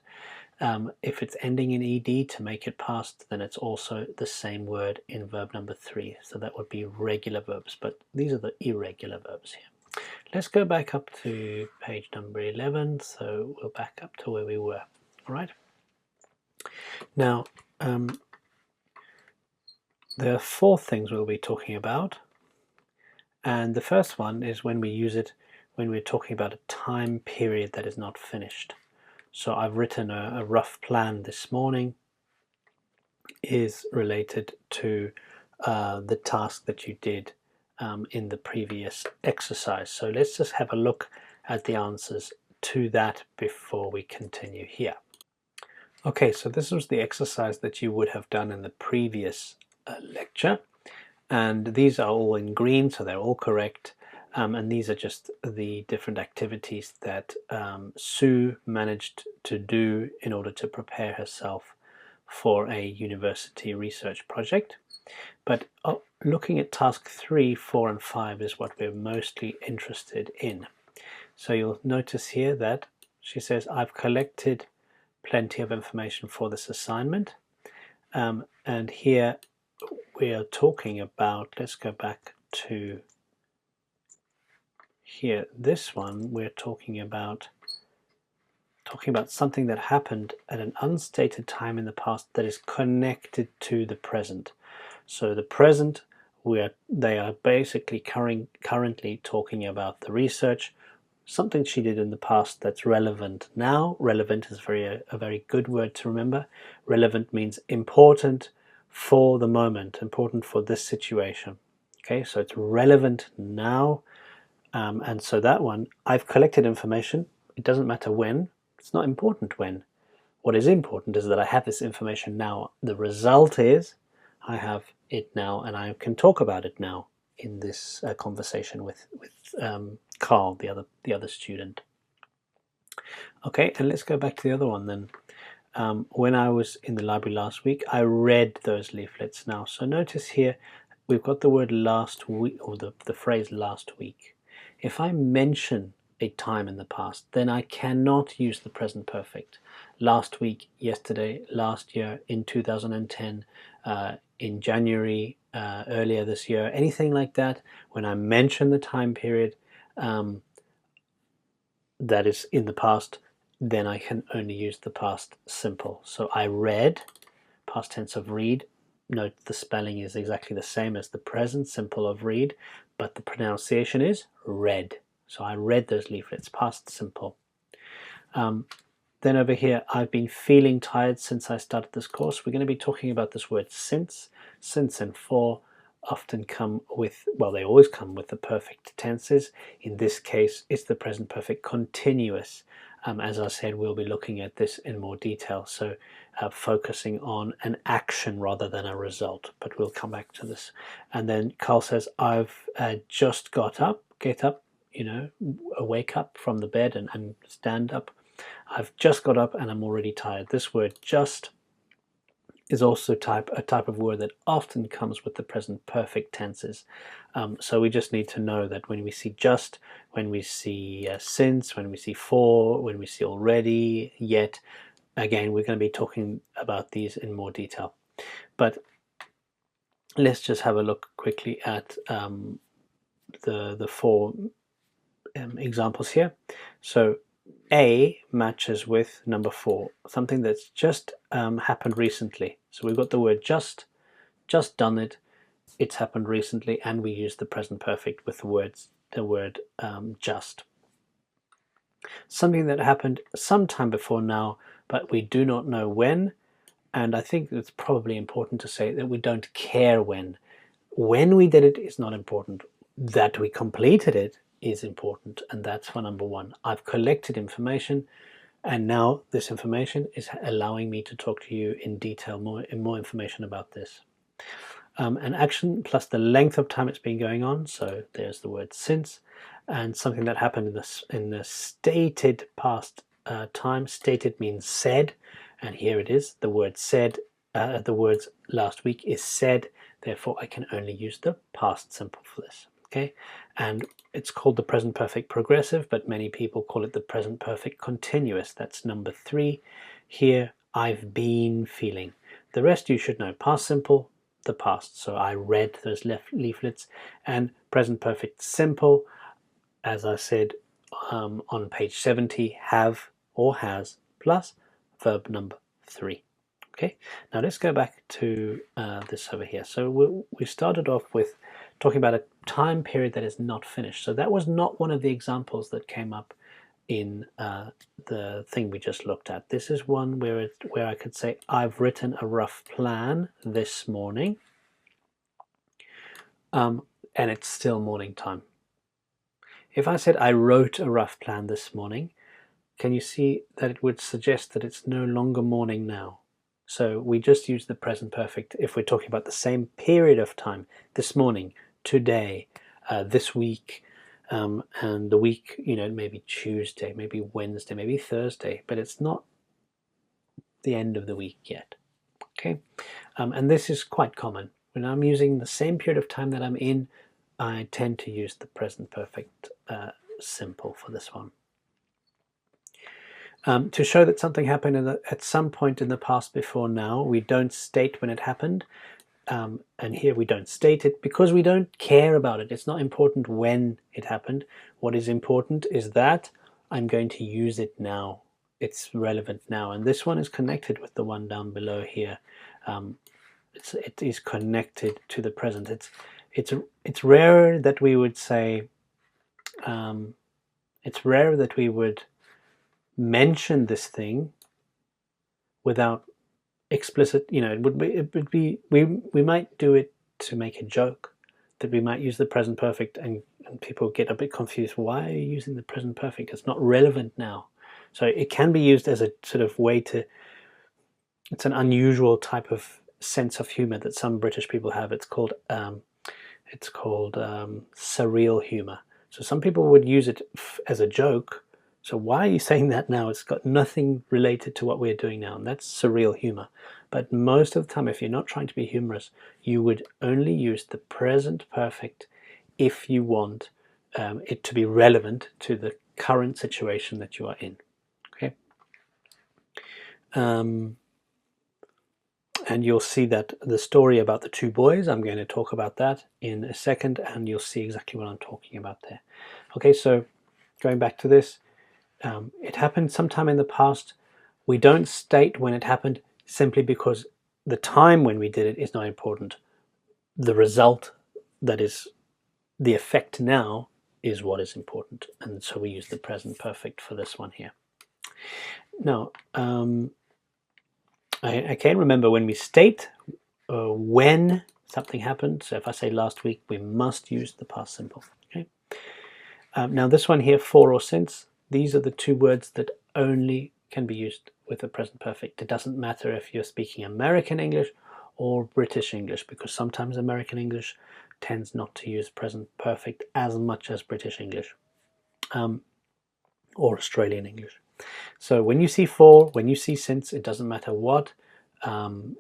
if it's ending in ed to make it past, then it's also the same word in verb number 3. So that would be regular verbs, but these are the irregular verbs here. Let's go back up to page number 11, so we'll back up to where we were. All right. Now, there are 4 things we'll be talking about, and the first one is when we use it when we're talking about a time period that is not finished. So I've written a rough plan this morning, is related to the task that you did in the previous exercise. So let's just have a look at the answers to that before we continue here. Okay, so this was the exercise that you would have done in the previous lecture, and these are all in green, so they're all correct. And these are just the different activities that Sue managed to do in order to prepare herself for a university research project. But looking at task 3, 4, and 5 is what we're mostly interested in. So you'll notice here that she says, I've collected plenty of information for this assignment. And here we are talking about, let's go back to here, this one, we're talking about something that happened at an unstated time in the past that is connected to the present. So the present, they are basically currently talking about the research, something she did in the past that's relevant now. Relevant is a very good word to remember. Relevant means important for the moment, important for this situation. Okay, so it's relevant now. And so that one, I've collected information. It doesn't matter when. It's not important when. What is important is that I have this information now. The result is I have it now, and I can talk about it now in this conversation with Carl, the other student. Okay, and let's go back to the other one then. When I was in the library last week, I read those leaflets now. So notice here, we've got the word last week, or the phrase last week. If I mention a time in the past, then I cannot use the present perfect. Last week, yesterday, last year, in 2010, in January, earlier this year, anything like that. When I mention the time period that is in the past, then I can only use the past simple. So I read, past tense of read. Note the spelling is exactly the same as the present simple of read, but the pronunciation is read. So I read those leaflets, past simple. Then over here, I've been feeling tired since I started this course. We're going to be talking about this word since. Since and for often come with, well, they always come with the perfect tenses. In this case, it's the present perfect continuous. As I said, we'll be looking at this in more detail, so focusing on an action rather than a result, but we'll come back to this. And then Carl says, I've just got up, get up, wake up from the bed and stand up. I've just got up and I'm already tired. This word just is also a type of word that often comes with the present perfect tenses. So we just need to know that when we see just, when we see since, when we see for, when we see already, yet, again, we're going to be talking about these in more detail. But let's just have a look quickly at the four examples here. So A matches with number 4, something that's just happened recently. So we've got the word just done it, it's happened recently, and we use the present perfect with the word just. Something that happened sometime before now, but we do not know when, and I think it's probably important to say that we don't care when. When we did it is not important. That we completed it is important, and that's for number 1. I've collected information, and now this information is allowing me to talk to you in detail, more information about this. An action plus the length of time it's been going on, so there's the word since, and something that happened in the stated past time. Stated means said, and here it is, the word said, the words last week is said, therefore I can only use the past simple for this. Okay, and it's called the present perfect progressive, but many people call it the present perfect continuous. That's number 3. Here, I've been feeling. The rest you should know. Past simple, the past. So I read those leaflets, and present perfect simple, as I said on page 70, have or has plus verb number 3. Okay, now let's go back to this over here. So we started off with talking about a time period that is not finished. So that was not one of the examples that came up in the thing we just looked at. This is one where I could say, I've written a rough plan this morning, and it's still morning time. If I said I wrote a rough plan this morning, can you see that it would suggest that it's no longer morning now? So we just use the present perfect if we're talking about the same period of time, this morning, today, this week, and the week, maybe Tuesday, maybe Wednesday, maybe Thursday, but it's not the end of the week yet. Okay, and this is quite common. When I'm using the same period of time that I'm in, I tend to use the present perfect simple for this one. To show that something happened at some point in the past before now, we don't state when it happened. And here we don't state it because we don't care about it. It's not important when it happened. What is important is that I'm going to use it now. It's relevant now. And this one is connected with the one down below here. It is connected to the present. It's rare that we would say, it's rare that we would mention this thing without explicit, it would be we might do it to make a joke, that we might use the present perfect, and people get a bit confused. Why are you using the present perfect? It's not relevant now. So it can be used as a sort of way to, it's an unusual type of sense of humor that some British people have. It's called surreal humor. So some people would use it as a joke. So why are you saying that now? It's got nothing related to what we're doing now, and that's surreal humor. But most of the time, if you're not trying to be humorous, you would only use the present perfect if you want it to be relevant to the current situation that you are in. Okay. And you'll see that the story about the two boys, I'm going to talk about that in a second, and you'll see exactly what I'm talking about there. Okay, so going back to this, it happened sometime in the past. We don't state when it happened simply because the time when we did it is not important. The result, that is the effect now, is what is important. And so we use the present perfect for this one here. Now, I can't remember when we state when something happened. So if I say last week, we must use the past simple. Okay. Now this one here, for or since, these are the two words that only can be used with the present perfect. It doesn't matter if you're speaking American English or British English, because sometimes American English tends not to use present perfect as much as British English or Australian English. So when you see for, when you see since, it doesn't matter what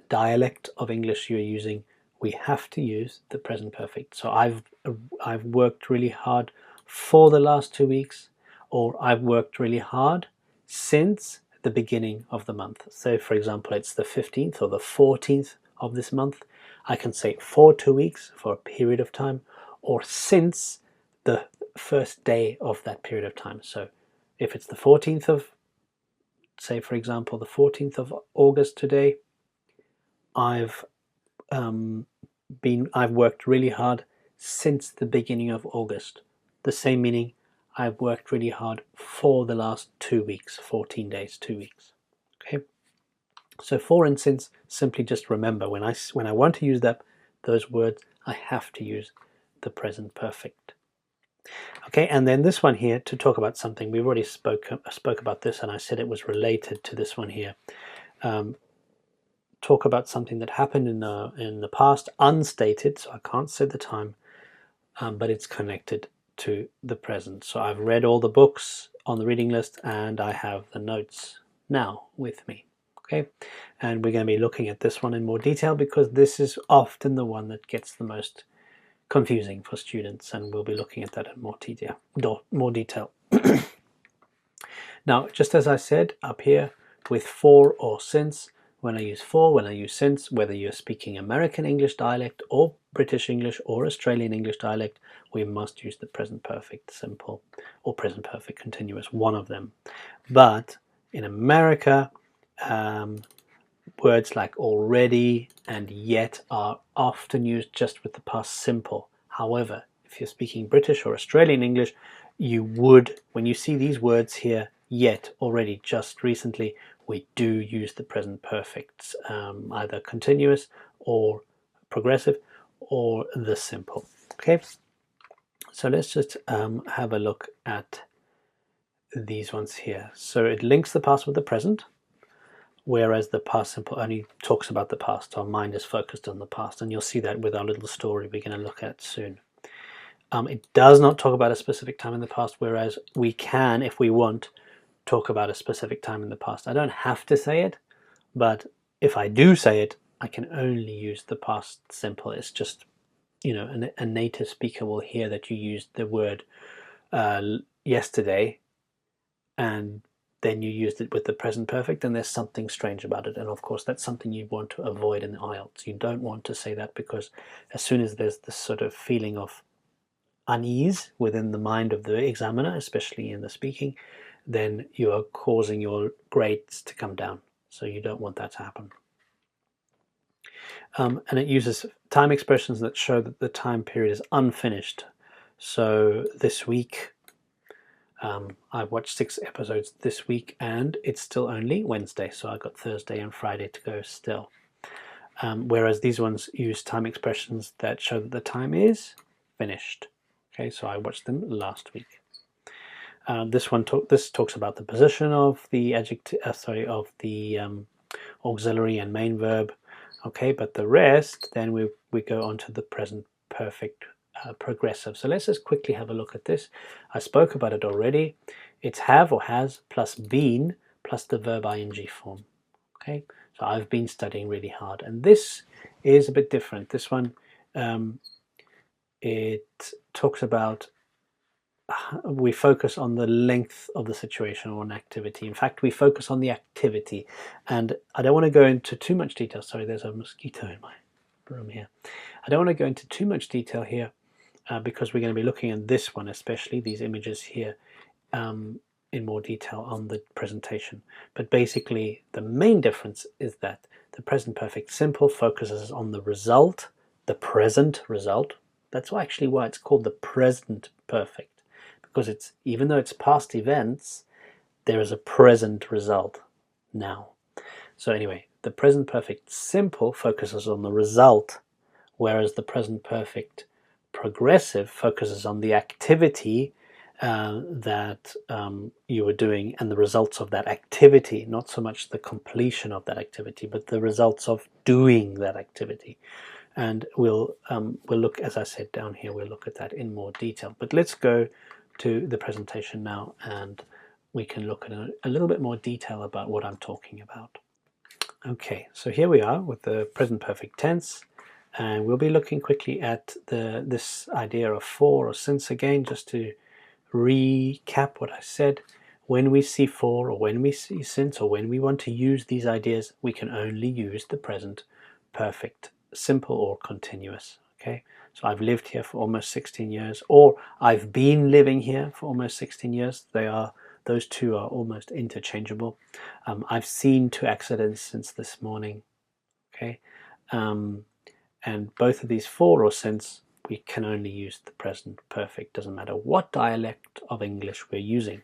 dialect of English you're using, we have to use the present perfect. So I've worked really hard for the last 2 weeks, or I've worked really hard since the beginning of the month. So for example, it's the 15th or the 14th of this month. I can say for 2 weeks, for a period of time, or since the first day of that period of time. So if it's the 14th of, say for example, the 14th of August today, I've worked really hard since the beginning of August. The same meaning, I've worked really hard for the last 2 weeks, 14 days, 2 weeks. Okay. So for and since, simply just remember when I want to use those words, I have to use the present perfect. Okay, and then this one here, to talk about something, we've already spoke about this, and I said it was related to this one here. Talk about something that happened in the past, unstated, so I can't say the time, but it's connected to the present. So I've read all the books on the reading list, and I have the notes now with me. Okay, and we're going to be looking at this one in more detail, because this is often the one that gets the most confusing for students, and we'll be looking at that in more detail. Now, just as I said up here, with for or since, when I use for, when I use since, whether you're speaking American English dialect or British English or Australian English dialect, we must use the present perfect simple or present perfect continuous, one of them. But in America, words like already and yet are often used just with the past simple. However, if you're speaking British or Australian English, you would, when you see these words here, yet, already, just, recently, we do use the present perfects, either continuous or progressive or the simple. Okay, so let's just have a look at these ones here. So it links the past with the present, whereas the past simple only talks about the past. Our mind is focused on the past, and you'll see that with our little story we're going to look at soon. It does not talk about a specific time in the past, whereas we can, if we want, talk about a specific time in the past. I don't have to say it, but if I do say it, I can only use the past simple. It's just, you know, a native speaker will hear that you used the word yesterday, and then you used it with the present perfect, and there's something strange about it. And of course, that's something you want to avoid in the IELTS. You don't want to say that, because as soon as there's this sort of feeling of unease within the mind of the examiner, especially in the speaking, then you are causing your grades to come down. So you don't want that to happen. And it uses time expressions that show that the time period is unfinished. So this week, I've watched 6 episodes this week, and it's still only Wednesday, so I've got Thursday and Friday to go still. Whereas these ones use time expressions that show that the time is finished. Okay, so I watched them last week. This talks about the position of the adjective, of the auxiliary and main verb. Okay, but the rest, then we go on to the present perfect progressive. So let's just quickly have a look at this. I spoke about it already. It's have or has plus been plus the verb ing form. Okay, so I've been studying really hard, and this is a bit different. This one, it talks about we focus on the length of the situation or an activity. In fact, we focus on the activity, and I don't want to go into too much detail. Sorry, there's a mosquito in my room here. I don't want to go into too much detail here because we're going to be looking at this one, especially these images here, in more detail on the presentation. But basically, the main difference is that the present perfect simple focuses on the result, the present result. That's actually why it's called the present perfect, because it's, even though it's past events, there is a present result now. So anyway, the present perfect simple focuses on the result, whereas the present perfect progressive focuses on the activity that you were doing and the results of that activity, not so much the completion of that activity, but the results of doing that activity. And we'll look, as I said down here, we'll look at that in more detail. But let's go to the presentation now, and we can look at a little bit more detail about what I'm talking about. Okay, so here we are with the present perfect tense, and we'll be looking quickly at this idea of for or since again, just to recap what I said. When we see for, or when we see since, or when we want to use these ideas, we can only use the present perfect simple or continuous. Okay, so I've lived here for almost 16 years, or I've been living here for almost 16 years. Those two are almost interchangeable. I've seen 2 accidents since this morning. Okay, and both of these for or since, we can only use the present perfect. Doesn't matter what dialect of English we're using.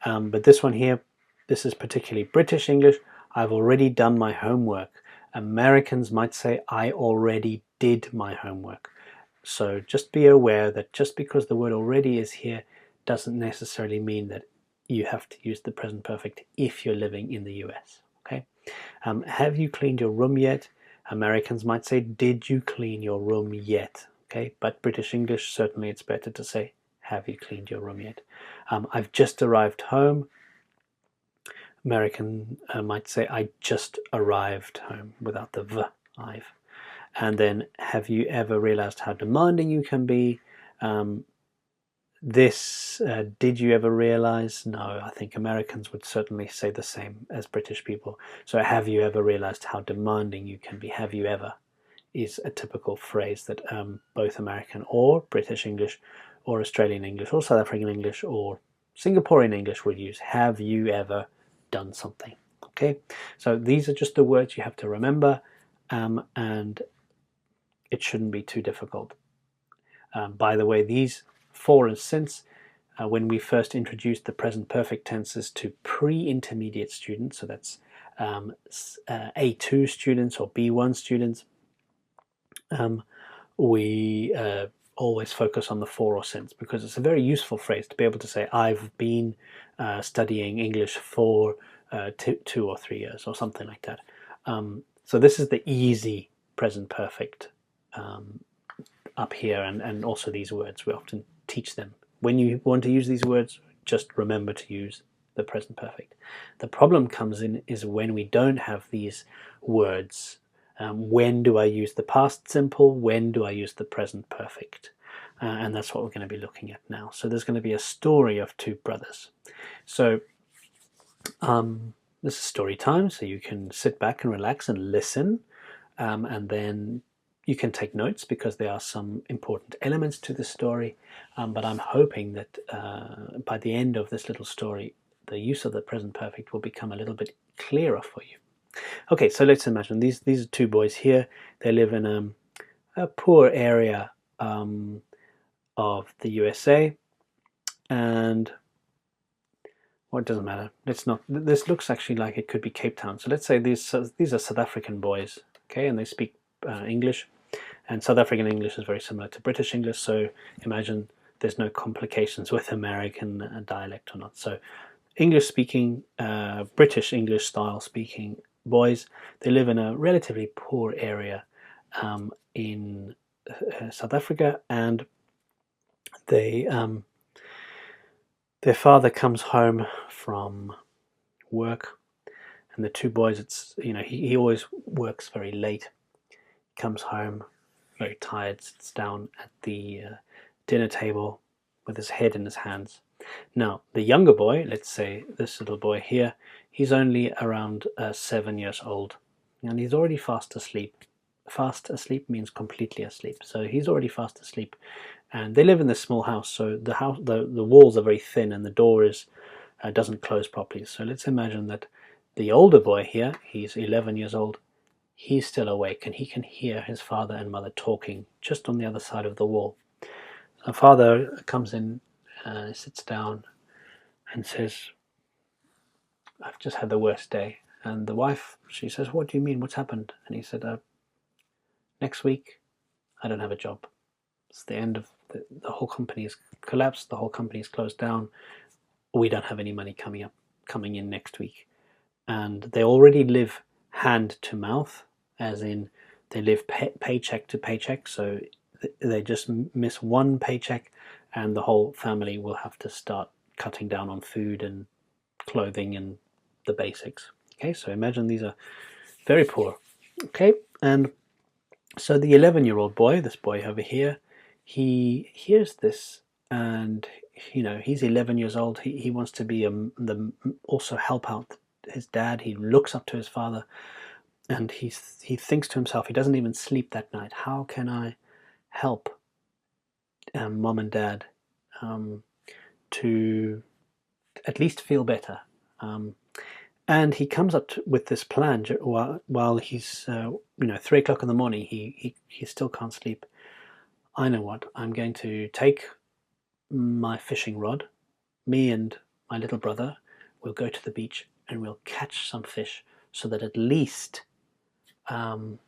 But this one here, this is particularly British English. I've already done my homework. Americans might say, I already did my homework. So just be aware that just because the word already is here doesn't necessarily mean that you have to use the present perfect if you're living in the US. Okay. Have you cleaned your room yet? Americans might say, did you clean your room yet? Okay, but British English, certainly it's better to say, have you cleaned your room yet? I've just arrived home. American might say, I just arrived home, without the v, I've. And then, have you ever realized how demanding you can be? Did you ever realize? No, I think Americans would certainly say the same as British people. So have you ever realized how demanding you can be? Have you ever is a typical phrase that both American or British English or Australian English or South African English or Singaporean English would use. Have you ever done something? Okay, so these are just the words you have to remember, and it shouldn't be too difficult. By the way, these for and since, when we first introduced the present perfect tenses to pre-intermediate students, so that's A2 students or B1 students, we always focus on the for or since, because it's a very useful phrase to be able to say, I've been studying English for 2 or 3 years or something like that. So this is the easy present perfect up here, and also these words. We often teach them. When you want to use these words, just remember to use the present perfect. The problem comes in is when we don't have these words. When do I use the past simple? When do I use the present perfect? And that's what we're going to be looking at now. So there's going to be a story of two brothers. So this is story time, so you can sit back and relax and listen, and then you can take notes because there are some important elements to the story, but I'm hoping that by the end of this little story, the use of the present perfect will become a little bit clearer for you. Okay, so let's imagine these are two boys here. They live in a poor area of the USA, and well, it doesn't matter. Let's not. This looks actually like it could be Cape Town. So let's say these are South African boys, okay, and they speak English, and South African English is very similar to British English. So imagine there's no complications with American dialect or not. So English-speaking, British English style speaking boys. They live in a relatively poor area in South Africa, and their father comes home from work, and the two boys, he always works very late. He comes home very tired, sits down at the dinner table with his head in his hands. Now, the younger boy, let's say this little boy here, he's only around 7 years old, and he's already fast asleep. Fast asleep means completely asleep, so he's already fast asleep. And they live in this small house, so the walls are very thin, and the door doesn't close properly. So let's imagine that the older boy here, he's 11 years old, he's still awake, and he can hear his father and mother talking just on the other side of the wall. The father comes in, sits down, and says, "I've just had the worst day." And the wife, she says, "What do you mean? What's happened?" And he said, "Next week, I don't have a job. It's the end of the whole company is collapsed. The whole company is closed down. We don't have any money coming in next week." And they already live hand to mouth, as in they live paycheck to paycheck. So they just miss one paycheck, and the whole family will have to start cutting down on food and clothing and the basics. Okay, so imagine these are very poor. Okay, and so the 11-year-old boy, this boy over here, he hears this, and he's 11 years old. He wants to be also help out his dad. He looks up to his father, and he thinks to himself, he doesn't even sleep that night. How can I help mom and dad to at least feel better? And he comes up with this plan while he's 3 o'clock in the morning. He still can't sleep. I know what, I'm going to take my fishing rod. Me and my little brother will go to the beach and we'll catch some fish, so that at least there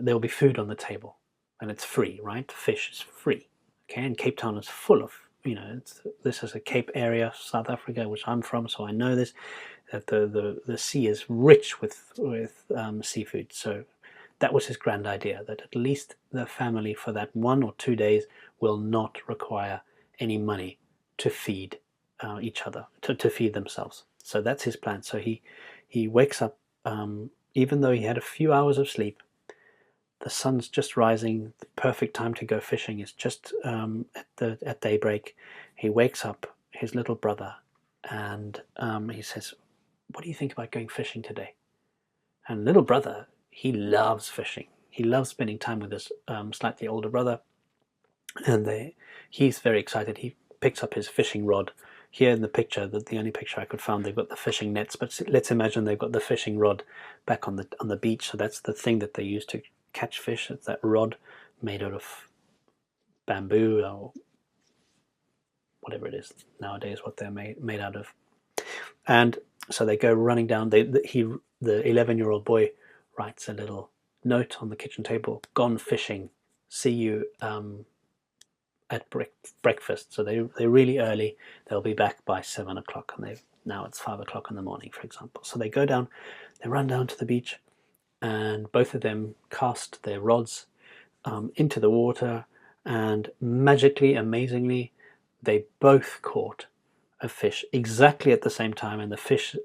will be food on the table, and it's free, right? Fish is free. Okay, and Cape Town is full of, this is a Cape area, South Africa, which I'm from, so I know this, that the sea is rich with seafood. So that was his grand idea, that at least the family for that 1 or 2 days will not require any money to feed each other, to feed themselves. So that's his plan. So he wakes up, even though he had a few hours of sleep. The sun's just rising. The perfect time to go fishing is just at daybreak. He wakes up his little brother, and he says, "What do you think about going fishing today?" And little brother, he loves fishing. He loves spending time with his slightly older brother, and he's very excited. He picks up his fishing rod. Here in the picture, the only picture I could find, they've got the fishing nets, but let's imagine they've got the fishing rod back on the beach. So that's the thing that they use to catch fish. It's that rod made out of bamboo or whatever it is nowadays, what they're made out of. And so they go running down. The 11-year-old boy writes a little note on the kitchen table: "Gone fishing see you at breakfast. So they're really early. They'll be back by 7 o'clock, and now it's 5 o'clock in the morning, for example. So they run down to the beach, and both of them cast their rods into the water, and magically, amazingly, they both caught a fish exactly at the same time, and the fish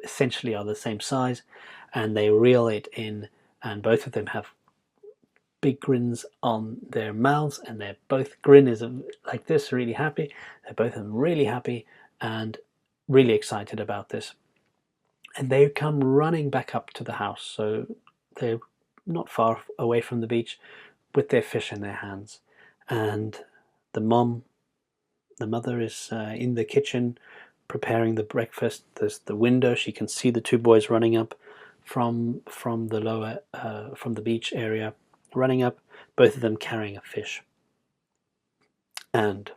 essentially are the same size, and they reel it in, and both of them have big grins on their mouths, and they're both grin is like this, really happy. They're both really happy and really excited about this, and they come running back up to the house. So they're not far away from the beach with their fish in their hands, and the mother is in the kitchen preparing the breakfast. There's the window. She can see the two boys running up from the beach area, running up, both of them carrying a fish. And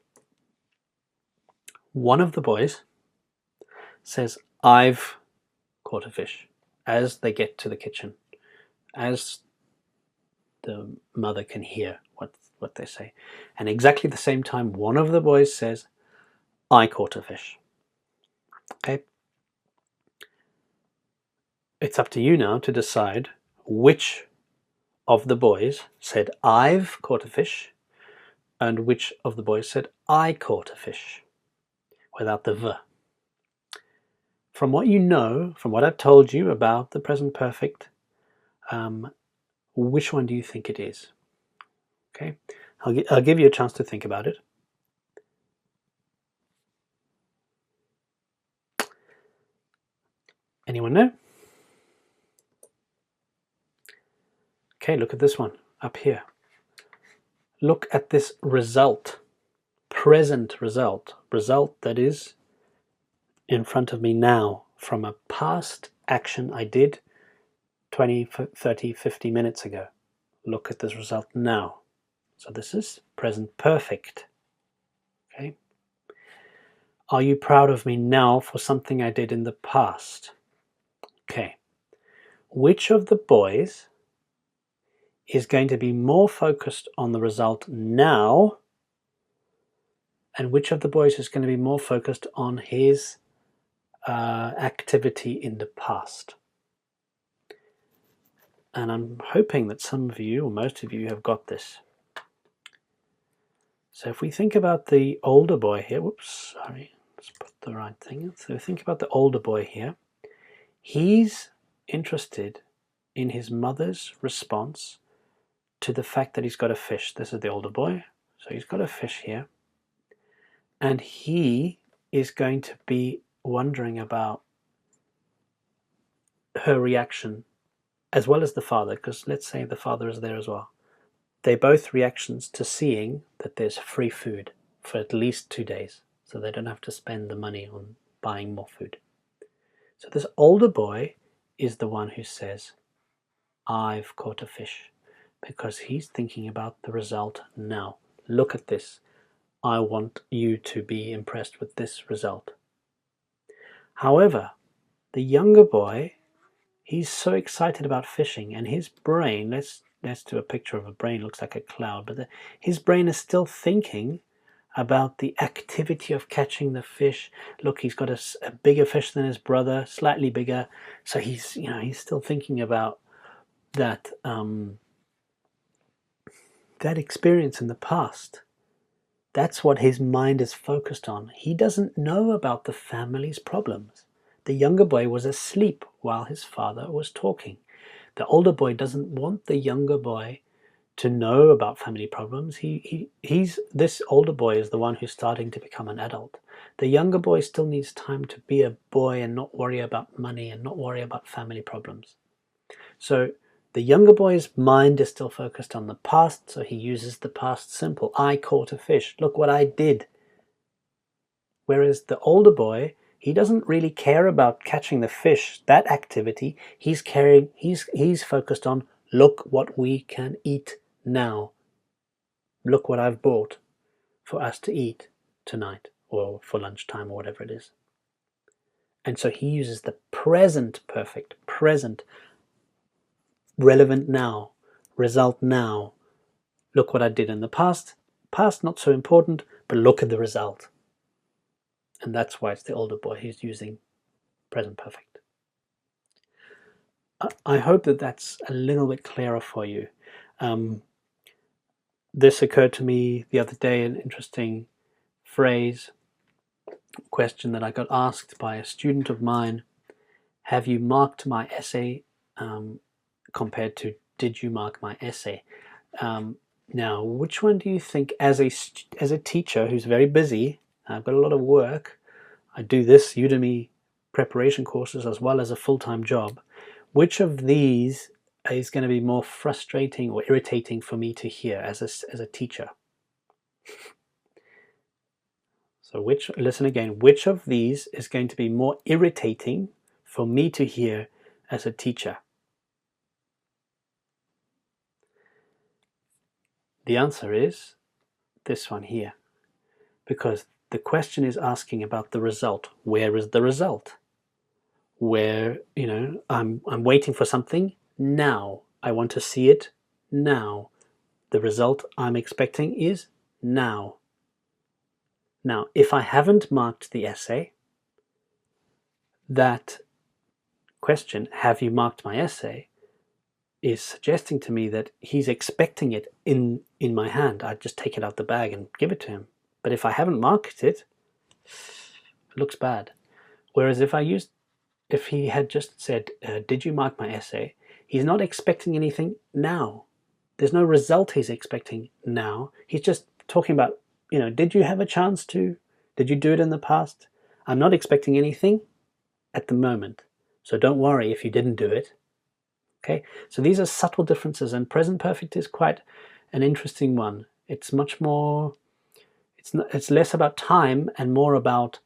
one of the boys says, "I've caught a fish," as they get to the kitchen, as the mother can hear what they say. And exactly the same time, one of the boys says, "I caught a fish." Okay? It's up to you now to decide which of the boys said, "I've caught a fish," and which of the boys said, "I caught a fish," without the "v." From what you know, from what I've told you about the present perfect, which one do you think it is? Okay, I'll give you a chance to think about it. Anyone know? Okay, look at this one up here. Look at this result, present result that is in front of me now from a past action I did 20, 30, 50 minutes ago. Look at this result now. So this is present perfect. Okay. Are you proud of me now for something I did in the past? Okay. Which of the boys is going to be more focused on the result now, and which of the boys is going to be more focused on his activity in the past? And I'm hoping that some of you, or most of you, have got this. So if we think about the older boy here, whoops, sorry, let's put the right thing. So think about the older boy here. He's interested in his mother's response to the fact that he's got a fish. This is the older boy. So he's got a fish here. And he is going to be wondering about her reaction, as well as the father, because let's say the father is there as well. They're both reactions to seeing that there's free food for at least 2 days, so they don't have to spend the money on buying more food. So this older boy is the one who says, "I've caught a fish," because he's thinking about the result now. Look at this. I want you to be impressed with this result. However, the younger boy, he's so excited about fishing, and his brain, let's do a picture of a brain, looks like a cloud, but his brain is still thinking about the activity of catching the fish. Look, he's got a bigger fish than his brother, slightly bigger. So he's still thinking about that that experience in the past. That's what his mind is focused on. He doesn't know about the family's problems. The younger boy was asleep while his father was talking. The older boy doesn't want the younger boy to know about family problems. This older boy is the one who's starting to become an adult. The younger boy still needs time to be a boy and not worry about money and not worry about family problems. So the younger boy's mind is still focused on the past, so he uses the past simple. I caught a fish. Look what I did. Whereas the older boy, he doesn't really care about catching the fish, that activity. He's focused on, look what we can eat now. Look what I've bought for us to eat tonight, or for lunchtime, or whatever it is. And so he uses the present perfect, present, relevant now, result now, Look what I did in the past. Past, not so important, but look at the result. And that's why it's the older boy who's using present perfect. I hope that that's a little bit clearer for you. This occurred to me the other day, an interesting question that I got asked by a student of mine. Have you marked my essay? Compared to did you mark my essay? Now, which one do you think, as a teacher who's very busy, I've got a lot of work, I do this Udemy preparation courses as well as a full-time job, which of these is going to be more frustrating or irritating for me to hear as a teacher? So listen again, which of these is going to be more irritating for me to hear as a teacher? The answer is this one here, because the question is asking about the result. Where is the result? Where, I'm waiting for something now. I want to see it now. The result I'm expecting is now. Now, if I haven't marked the essay, that question, have you marked my essay, is suggesting to me that he's expecting it in my hand. I just take it out the bag and give it to him. But if I haven't marked it, it looks bad. Whereas if he had just said, did you mark my essay? He's not expecting anything now. There's no result he's expecting now. He's just talking about, did you have a chance to? Did you do it in the past? I'm not expecting anything at the moment. So don't worry if you didn't do it. Okay, so these are subtle differences, and present perfect is quite an interesting one. It's much more, it's less about time and more about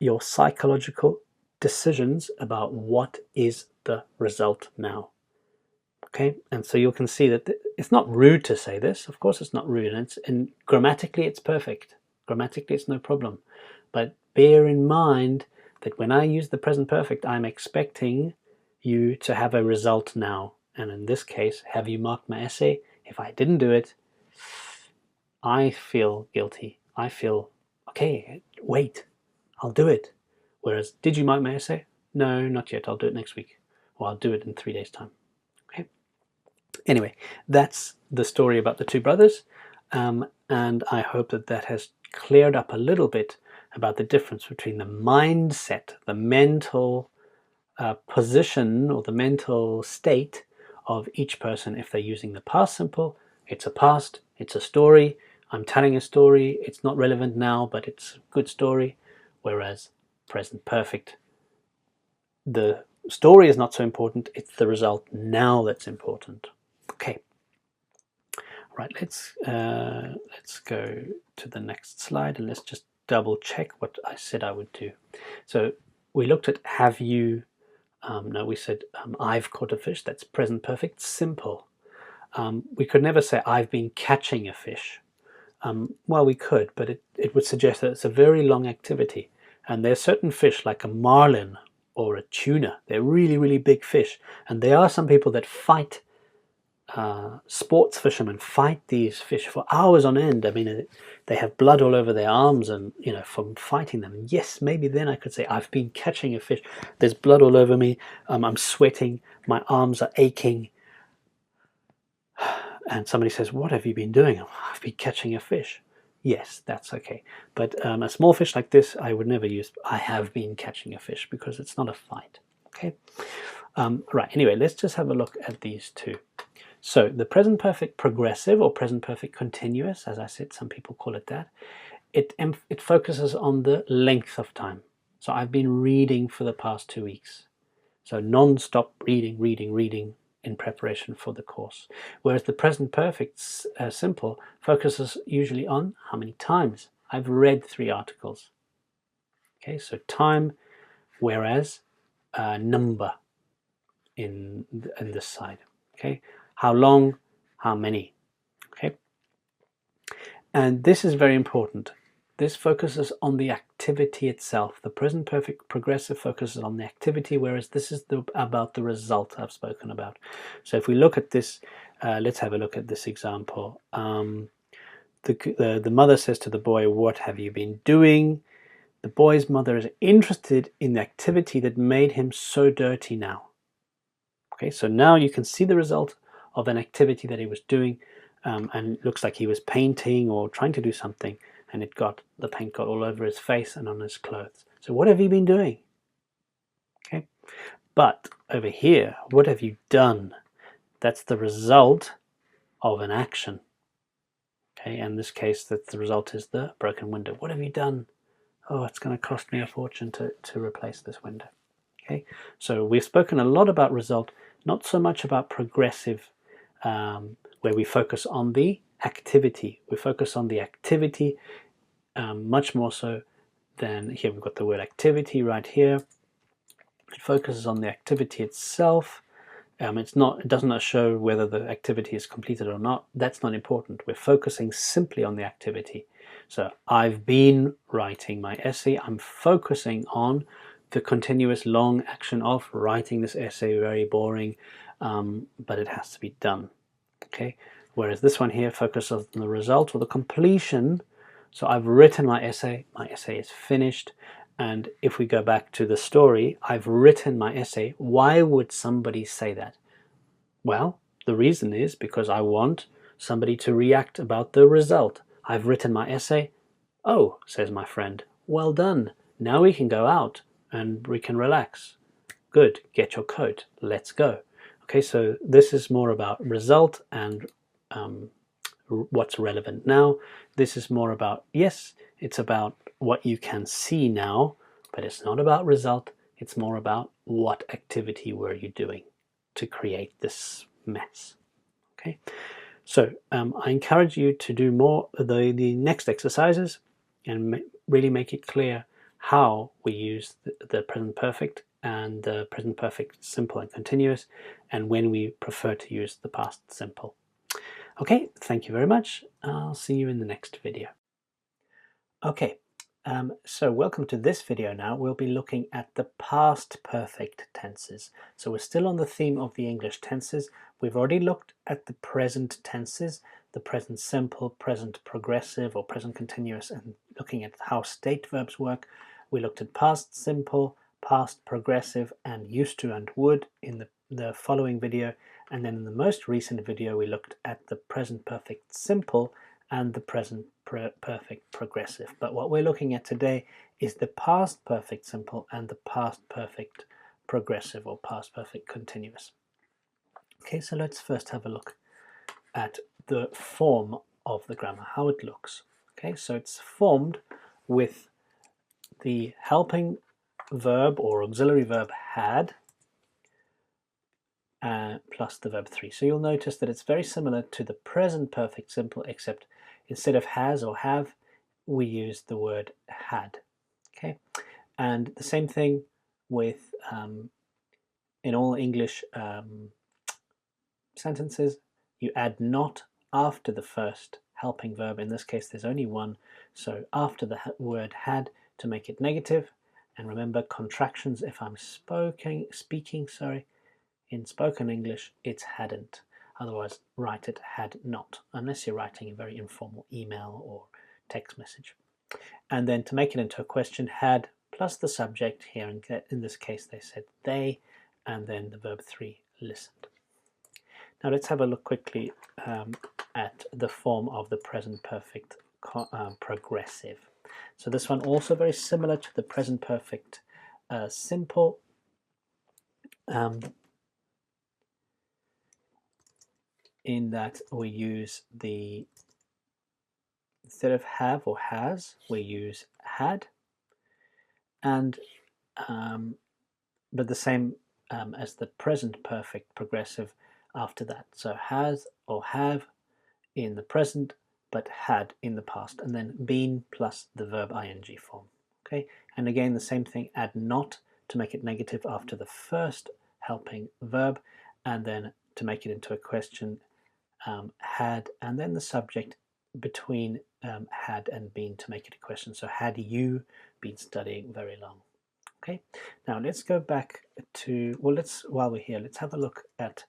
your psychological decisions about what is the result now. Okay, and so you can see that it's not rude to say this. Of course it's not rude, and grammatically it's perfect. Grammatically it's no problem. But bear in mind that when I use the present perfect, I'm expecting you to have a result now. And in this case, have you marked my essay? If I didn't do it, I feel guilty. I feel, okay, wait, I'll do it. Whereas, did you mark my essay? No, not yet. I'll do it next week. Or I'll do it in 3 days' time. Okay. Anyway, that's the story about the two brothers. And I hope that has cleared up a little bit about the difference between the mindset, the mental position or the mental state of each person. If they're using the past simple, it's a past, it's a story, I'm telling a story, it's not relevant now, but it's a good story. Whereas present perfect, the story is not so important, it's the result now that's important. Okay, right, let's go to the next slide and let's just double check what I said I would do. So we looked at have you. No, we said I've caught a fish. That's present perfect, simple. We could never say I've been catching a fish. Well, we could, but it would suggest that it's a very long activity. And there are certain fish like a marlin or a tuna. They're really, really big fish. And there are some people that fight, sports fishermen fight these fish for hours on end. I mean, they have blood all over their arms and, from fighting them. Yes, maybe then I could say I've been catching a fish. There's blood all over me. I'm sweating. My arms are aching. And somebody says, what have you been doing? I've been catching a fish. Yes, that's okay. But a small fish like this, I would never use I have been catching a fish, because it's not a fight. Okay. Right. Anyway, let's just have a look at these two. So the present perfect progressive or present perfect continuous, as I said, some people call it that, it focuses on the length of time. So I've been reading for the past 2 weeks. So non-stop reading in preparation for the course. Whereas the present perfect simple focuses usually on how many times. I've read 3 articles. Okay, so time, whereas number in this side. Okay, how long, how many. Okay, and this is very important. This focuses on the activity itself. The present perfect progressive focuses on the activity, whereas this is about the result I've spoken about. So if we look at this let's have a look at this example. The mother says to the boy, "What have you been doing?" The boy's mother is interested in the activity that made him so dirty now. Okay, so now you can see the result of an activity that he was doing, and it looks like he was painting or trying to do something, and the paint got all over his face and on his clothes. So what have you been doing? Okay, but over here, what have you done? That's the result of an action. Okay, in this case, that the result is the broken window. What have you done? Oh, it's going to cost me a fortune to replace this window. Okay, so we've spoken a lot about result, not so much about progressive, where we focus on the activity. We focus on the activity much more so than here. We've got the word activity right here. It focuses on the activity itself. It does not show whether the activity is completed or not. That's not important. We're focusing simply on the activity. So I've been writing my essay. I'm focusing on the continuous long action of writing this essay. Very boring, but it has to be done. Okay. Whereas this one here focuses on the result or the completion. So I've written my essay. My essay is finished. And if we go back to the story, I've written my essay. Why would somebody say that? Well, the reason is because I want somebody to react about the result. I've written my essay. Oh, says my friend, well done. Now we can go out and we can relax. Good, get your coat. Let's go. Okay, so this is more about result and what's relevant now. This is more about, yes, it's about what you can see now, but it's not about result. It's more about what activity were you doing to create this mess. Okay, so I encourage you to do more the next exercises and really make it clear how we use the present perfect and the present perfect simple and continuous, and when we prefer to use the past simple. Okay, thank you very much. I'll see you in the next video. Okay, so welcome to this video now. We'll be looking at the past perfect tenses. So we're still on the theme of the English tenses. We've already looked at the present tenses, the present simple, present progressive or present continuous, and looking at how state verbs work. We looked at past simple, past progressive, and used to and would in the following video. And then in the most recent video, we looked at the present perfect simple and the present perfect progressive. But what we're looking at today is the past perfect simple and the past perfect progressive or past perfect continuous. Okay, so let's first have a look at the form of the grammar, how it looks. Okay, so it's formed with the helping verb or auxiliary verb had plus the verb 3. So you'll notice that it's very similar to the present perfect simple, except instead of has or have, we use the word had. Okay, and the same thing with in all English sentences, you add not after the first helping verb. In this case, there's only one, so after the word had to make it negative. And remember, contractions, if I'm speaking, in spoken English, it's hadn't. Otherwise, write it had not, unless you're writing a very informal email or text message. And then to make it into a question, had plus the subject. Here in this case, they said they, and then the verb 3, listened. Now let's have a look quickly at the form of the present perfect progressive. So this one also very similar to the present perfect simple. In that we use instead of have or has, we use had, and but the same as the present perfect progressive after that. So has or have in the present, but had in the past, and then been plus the verb ing form. Okay, and again the same thing, add not to make it negative after the first helping verb, and then to make it into a question, had, and then the subject between had and been to make it a question. So had you been studying very long? Okay, now let's go back to, well, while we're here, let's have a look at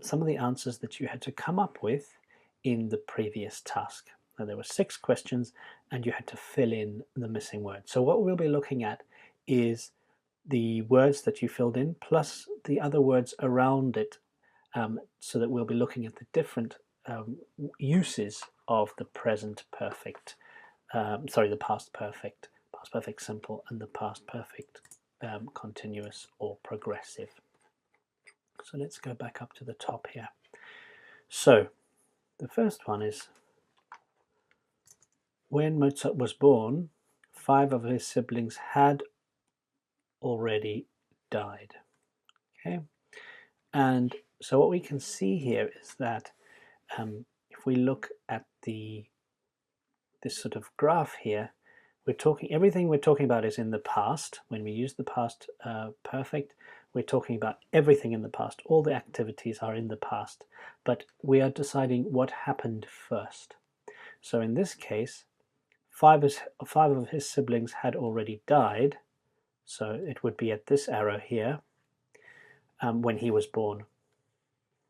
some of the answers that you had to come up with in the previous task. Now, there were 6 questions and you had to fill in the missing words. So what we'll be looking at is the words that you filled in plus the other words around it, so that we'll be looking at the different uses of the present perfect, the past perfect simple, and the past perfect continuous or progressive. So let's go back up to the top here. So the first one is, when Mozart was born, 5 of his siblings had already died. Okay, and so what we can see here is that if we look at this sort of graph here, everything we're talking about is in the past. When we use the past perfect, we're talking about everything in the past. All the activities are in the past, but we are deciding what happened first. So in this case, 5 of his siblings had already died, so it would be at this arrow here, when he was born,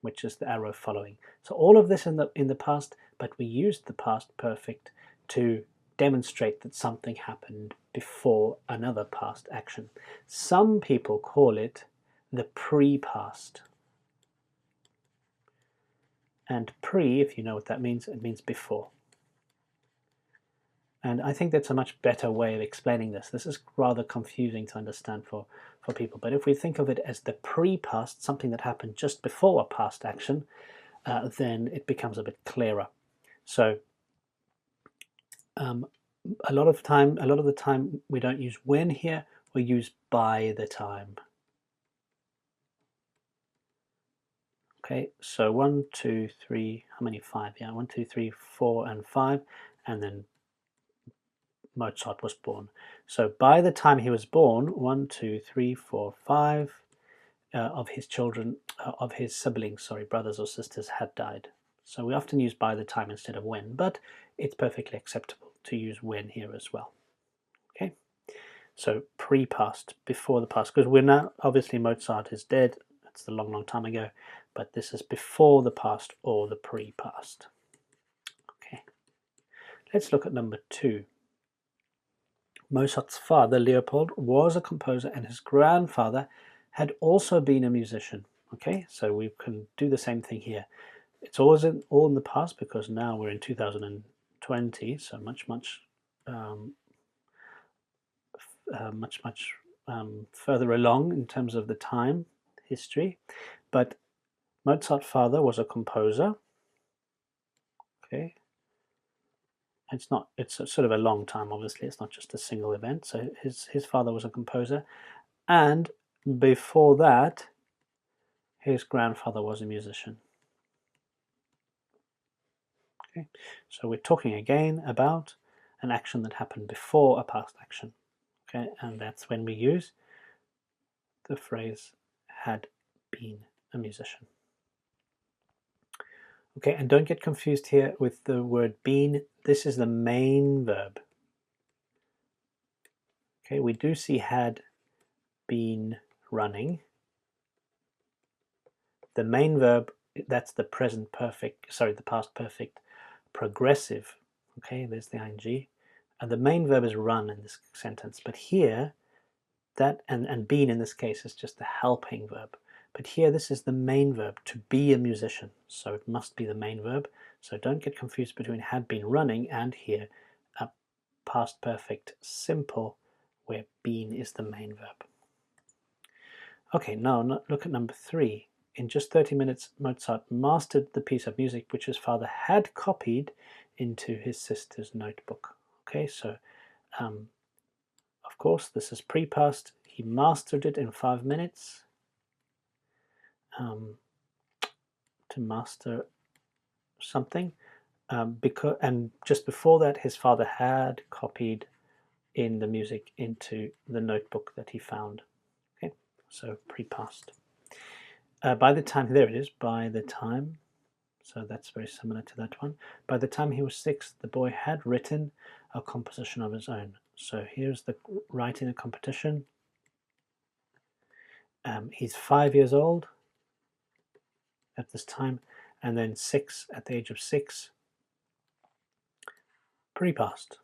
which is the arrow following. So all of this in the past, but we used the past perfect to demonstrate that something happened before another past action. Some people call it the pre-past. And pre, if you know what that means, it means before. And I think that's a much better way of explaining this. This is rather confusing to understand for people. But if we think of it as the pre-past, something that happened just before a past action, then it becomes a bit clearer. So a lot of the time we don't use when here, we use by the time. Okay, so 1, 2, 3, how many? 5, yeah, 1, 2, 3, 4, and 5, and then Mozart was born. So by the time he was born, 1, 2, 3, 4, 5 of his children, of his siblings, brothers or sisters, had died. So we often use by the time instead of when, but it's perfectly acceptable to use when here as well. Okay, so pre-past, before the past, because we're now, obviously Mozart is dead, it's a long, long time ago, but this is before the past or the pre-past. Okay, let's look at number 2. Mozart's father, Leopold, was a composer and his grandfather had also been a musician. Okay, so we can do the same thing here. It's always all in the past because now we're in 2020, so much further along in terms of the time history. But Mozart's father was a composer. Okay, it's a sort of a long time, obviously. It's not just a single event. So his father was a composer, and before that, his grandfather was a musician. Okay, so we're talking again about an action that happened before a past action. Okay, and that's when we use the phrase had been a musician. Okay, and don't get confused here with the word been. This is the main verb. Okay, we do see had been running. The main verb, that's the present perfect, the past perfect progressive. Okay, there's the ing. And the main verb is run in this sentence. But here, that and been in this case is just the helping verb. But here, this is the main verb, to be a musician. So it must be the main verb. So don't get confused between had been running and here a past perfect simple where been is the main verb. Okay, now look at number 3. In just 30 minutes, Mozart mastered the piece of music which his father had copied into his sister's notebook. Okay, so of course this is pre-past. He mastered it in 5 minutes. To master something, and just before that his father had copied in the music into the notebook that he found. Okay, so pre-past. By the time, there it is, by the time, so that's very similar to that one. By the time he was 6, the boy had written a composition of his own. So here's the writing a competition. He's 5 years old. at this time, and then 6 at the age of 6, pre-past,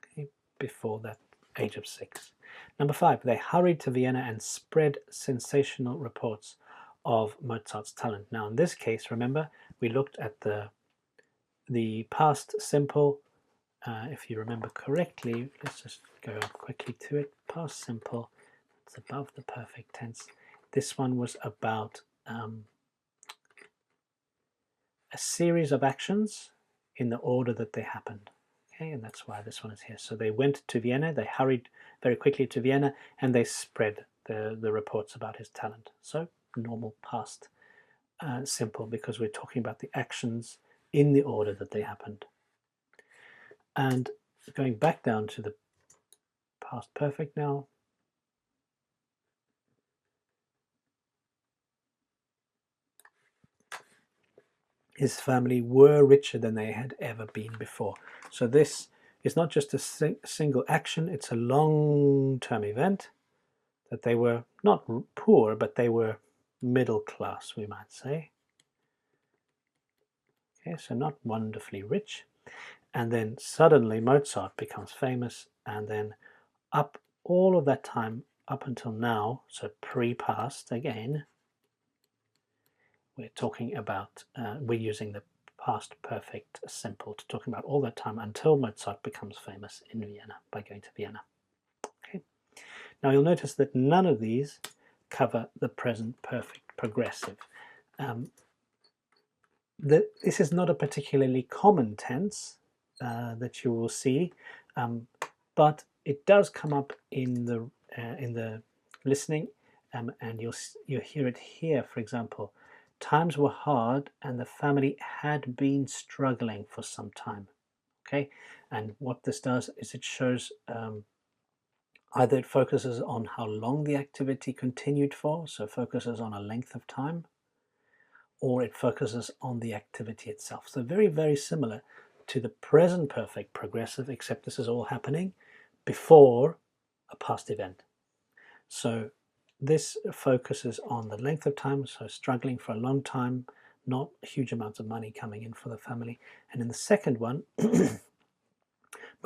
okay, before that age of 6. Number 5, they hurried to Vienna and spread sensational reports of Mozart's talent. Now in this case, remember, we looked at the past simple. If you remember correctly, let's just go quickly to it. Past simple, it's above the perfect tense. This one was about a series of actions in the order that they happened. Okay, and that's why this one is here. So they went to Vienna, they hurried very quickly to Vienna, and they spread the reports about his talent. So normal past simple, because we're talking about the actions in the order that they happened. And going back down to the past perfect now. His family were richer than they had ever been before. So this is not just a single action, it's a long-term event, that they were not poor, but they were middle class, we might say. Okay, so not wonderfully rich. And then suddenly Mozart becomes famous, and then up all of that time up until now, so pre-past again, we're talking about, we're using the past perfect simple to talking about all that time until Mozart becomes famous in Vienna, by going to Vienna. Okay. Now you'll notice that none of these cover the present perfect progressive. This is not a particularly common tense that you will see, but it does come up in the listening, and you'll hear it here. For example, times were hard and the family had been struggling for some time. Okay, and what this does is it shows either it focuses on how long the activity continued for, so focuses on a length of time, or it focuses on the activity itself. So very, very similar to the present perfect progressive, except this is all happening before a past event. So this focuses on the length of time, so struggling for a long time, not huge amounts of money coming in for the family. And in the second one,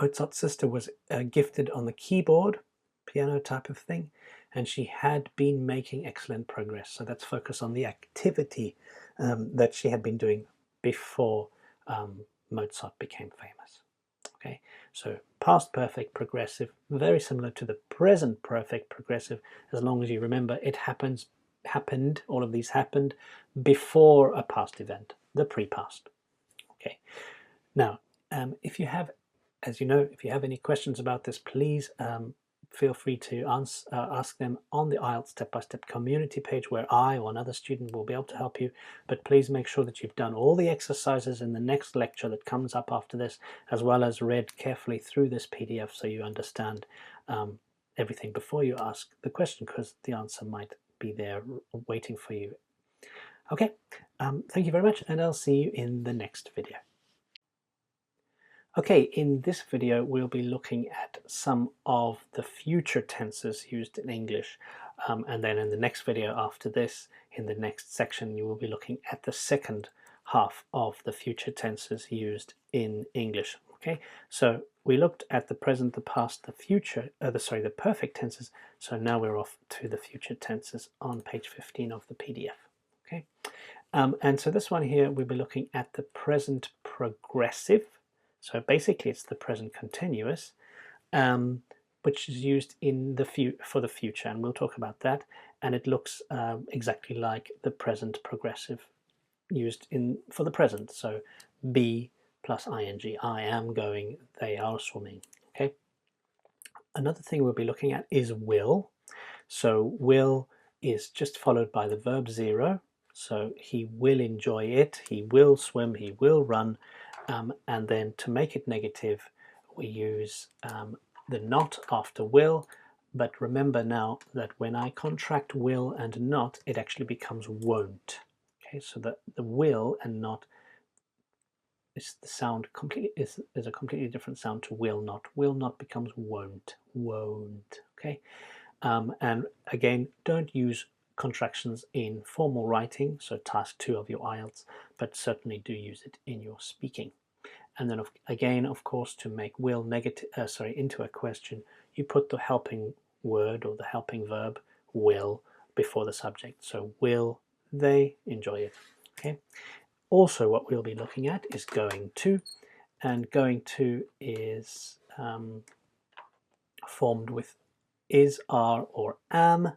Mozart's sister was gifted on the keyboard, piano type of thing, and she had been making excellent progress. So that's focus on the activity that she had been doing before Mozart became famous. Okay, so past perfect progressive, very similar to the present perfect progressive, as long as you remember it happened, all of these happened before a past event, the pre-past. Okay, now if you have, as you know, if you have any questions about this, please feel free to ask them on the IELTS Step-by-Step community page, where I or another student will be able to help you. But please make sure that you've done all the exercises in the next lecture that comes up after this, as well as read carefully through this PDF so you understand everything before you ask the question, because the answer might be there waiting for you. Okay, thank you very much, and I'll see you in the next video. Okay, in this video we'll be looking at some of the future tenses used in English, and then in the next video after this, in the next section, you will be looking at the second half of the future tenses used in English. Okay, so we looked at the present, the past, the future, the perfect tenses, so now we're off to the future tenses on page 15 of the PDF. Okay, and so this one here, we'll be looking at the present progressive. So basically it's the present continuous, which is used in for the future, and we'll talk about that. And it looks exactly like the present progressive used for the present. So be plus ing, I am going, they are swimming. Okay. Another thing we'll be looking at is will. So will is just followed by the verb 0. So he will enjoy it, he will swim, he will run. And then to make it negative, we use the not after will. But remember now that when I contract will and not, it actually becomes won't. Okay, so the will and not is the sound is a completely different sound to will not. Will not becomes won't. Won't. Okay, and again, don't use contractions in formal writing, so task 2 of your IELTS, but certainly do use it in your speaking. And then again, of course, to make will into a question, you put the helping word or the helping verb will before the subject. So will they enjoy it? Okay. Also, what we'll be looking at is going to, and going to is formed with is, are, or am.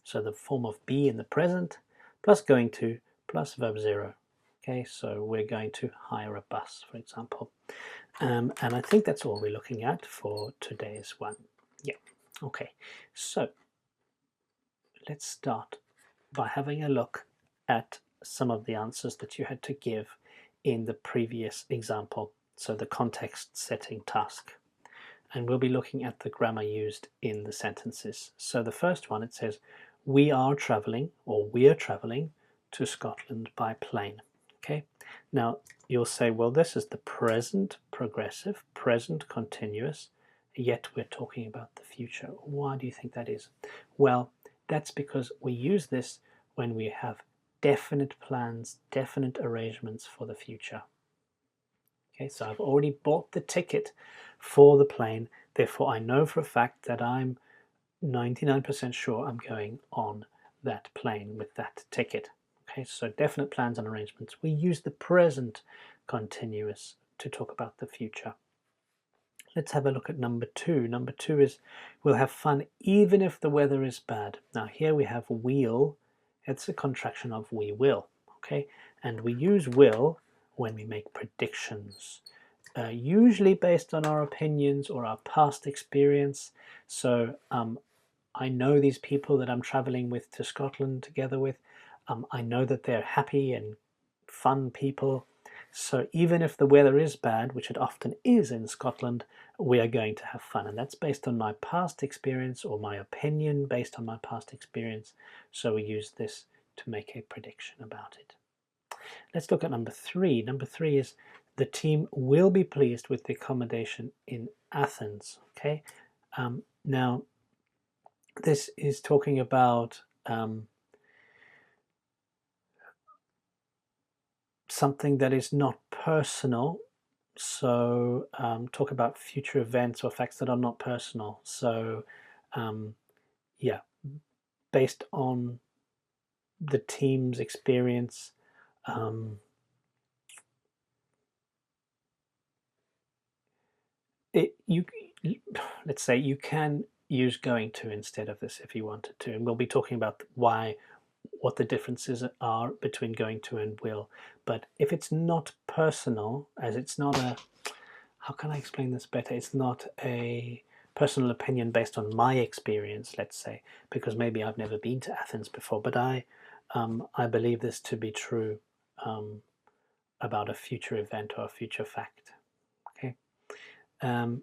So the form of be in the present, plus going to, plus verb 0. Okay, so we're going to hire a bus, for example. And I think that's all we're looking at for today's one. Yeah, okay. So let's start by having a look at some of the answers that you had to give in the previous example, so the context setting task. And we'll be looking at the grammar used in the sentences. So the first one, it says, we are traveling, or we're traveling to Scotland by plane. Okay, now you'll say, well, this is the present progressive, present continuous, yet we're talking about the future. Why do you think that is? Well, that's because we use this when we have definite plans, definite arrangements for the future. Okay, so I've already bought the ticket for the plane, therefore I know for a fact that I'm 99% sure I'm going on that plane with that ticket. Okay, so definite plans and arrangements. We use the present continuous to talk about the future. Let's have a look at number 2. Number 2 is we'll have fun even if the weather is bad. Now here we have we'll. It's a contraction of we will. Okay, and we use will when we make predictions, usually based on our opinions or our past experience. So I know these people that I'm traveling with to Scotland together with. I know that they're happy and fun people. So even if the weather is bad, which it often is in Scotland, we are going to have fun. And that's based on my past experience or my opinion based on my past experience. So we use this to make a prediction about it. Let's look at number 3. Number 3 is the team will be pleased with the accommodation in Athens. Okay. Now, this is talking about something that is not personal. So talk about future events or facts that are not personal. So yeah, based on the team's experience, let's say you can use going to instead of this if you wanted to, and we'll be talking about what the differences are between going to and will. But if it's not personal, as it's not a, how can I explain this better? It's not a personal opinion based on my experience, let's say, because maybe I've never been to Athens before, but I believe this to be true about a future event or a future fact. Okay, and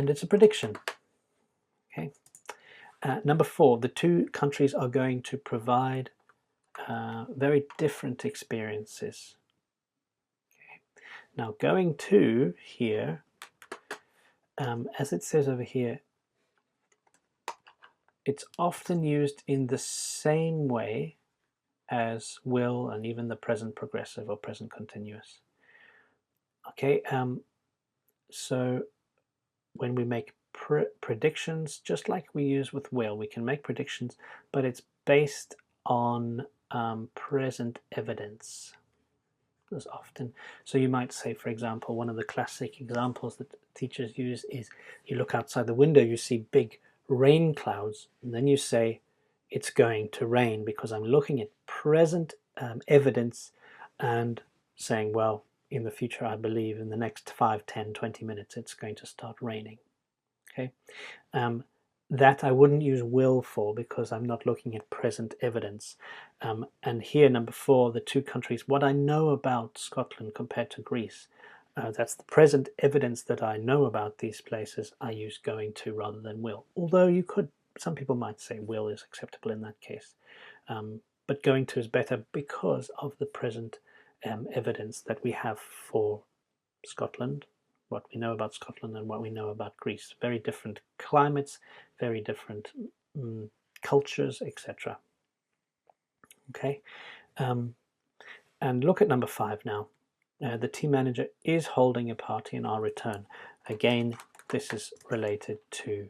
it's a prediction. Okay. Number 4, the two countries are going to provide very different experiences. Okay. Now, going to here, as it says over here, it's often used in the same way as will and even the present progressive or present continuous. Okay, so when we make predictions, just like we use with will, we can make predictions, but it's based on present evidence as often. So you might say, for example, one of the classic examples that teachers use is you look outside the window, you see big rain clouds, and then you say it's going to rain because I'm looking at present evidence and saying, well, in the future, I believe in the next 5, 10, 20 minutes, it's going to start raining. Okay, that I wouldn't use will for because I'm not looking at present evidence. And here, number 4, the two countries, what I know about Scotland compared to Greece, that's the present evidence that I know about these places. I use going to rather than will. Although some people might say will is acceptable in that case. But going to is better because of the present evidence that we have for Scotland, what we know about Scotland and what we know about Greece. Very different climates, very different cultures, etc. Okay, and look at number 5 now. The team manager is holding a party and I'll return. Again, this is related to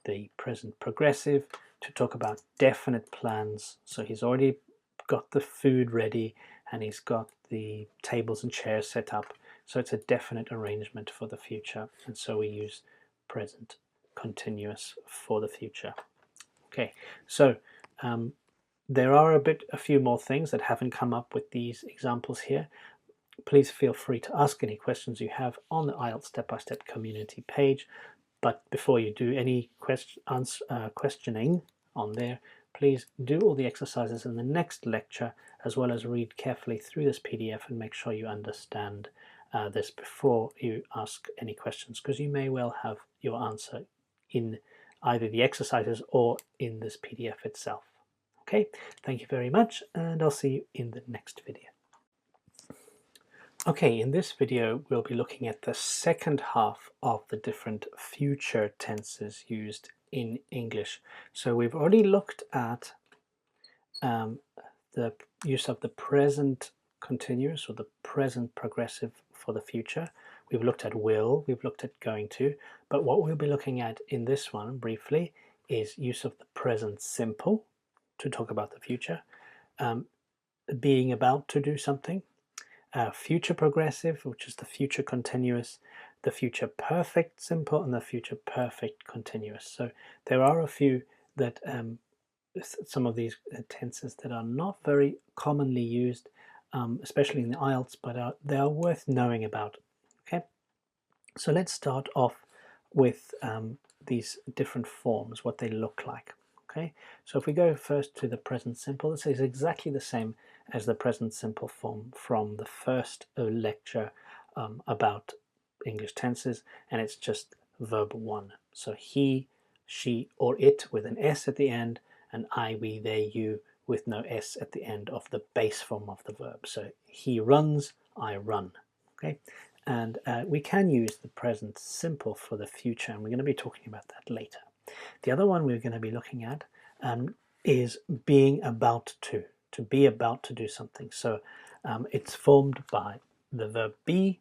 the present progressive to talk about definite plans. So he's already got the food ready and he's got the tables and chairs set up. So it's a definite arrangement for the future. And so we use present continuous for the future. Okay, so there are a few more things that haven't come up with these examples here. Please feel free to ask any questions you have on the IELTS Step-by-Step community page. But before you do any questioning on there, please do all the exercises in the next lecture, as well as read carefully through this PDF and make sure you understand this before you ask any questions, because you may well have your answer in either the exercises or in this PDF itself. Okay, thank you very much, and I'll see you in the next video. Okay, in this video we'll be looking at the second half of the different future tenses used in English. So we've already looked at the use of the present continuous or the present progressive for the future. We've looked at will, we've looked at going to, but what we'll be looking at in this one briefly is use of the present simple to talk about the future, being about to do something, future progressive, which is the future continuous, the future perfect simple, and the future perfect continuous. So there are a few that some of these tenses that are not very commonly used, especially in the IELTS, but they are worth knowing about. Okay, so let's start off with these different forms, what they look like. Okay, so if we go first to the present simple, this is exactly the same as the present simple form from the first lecture about English tenses, and it's just verb 1. So he, she, or it with an S at the end, and I, we, they, you with no S at the end of the base form of the verb. So he runs, I run. Okay, and we can use the present simple for the future, and we're going to be talking about that later. The other one we're going to be looking at is being about to be about to do something. So it's formed by the verb be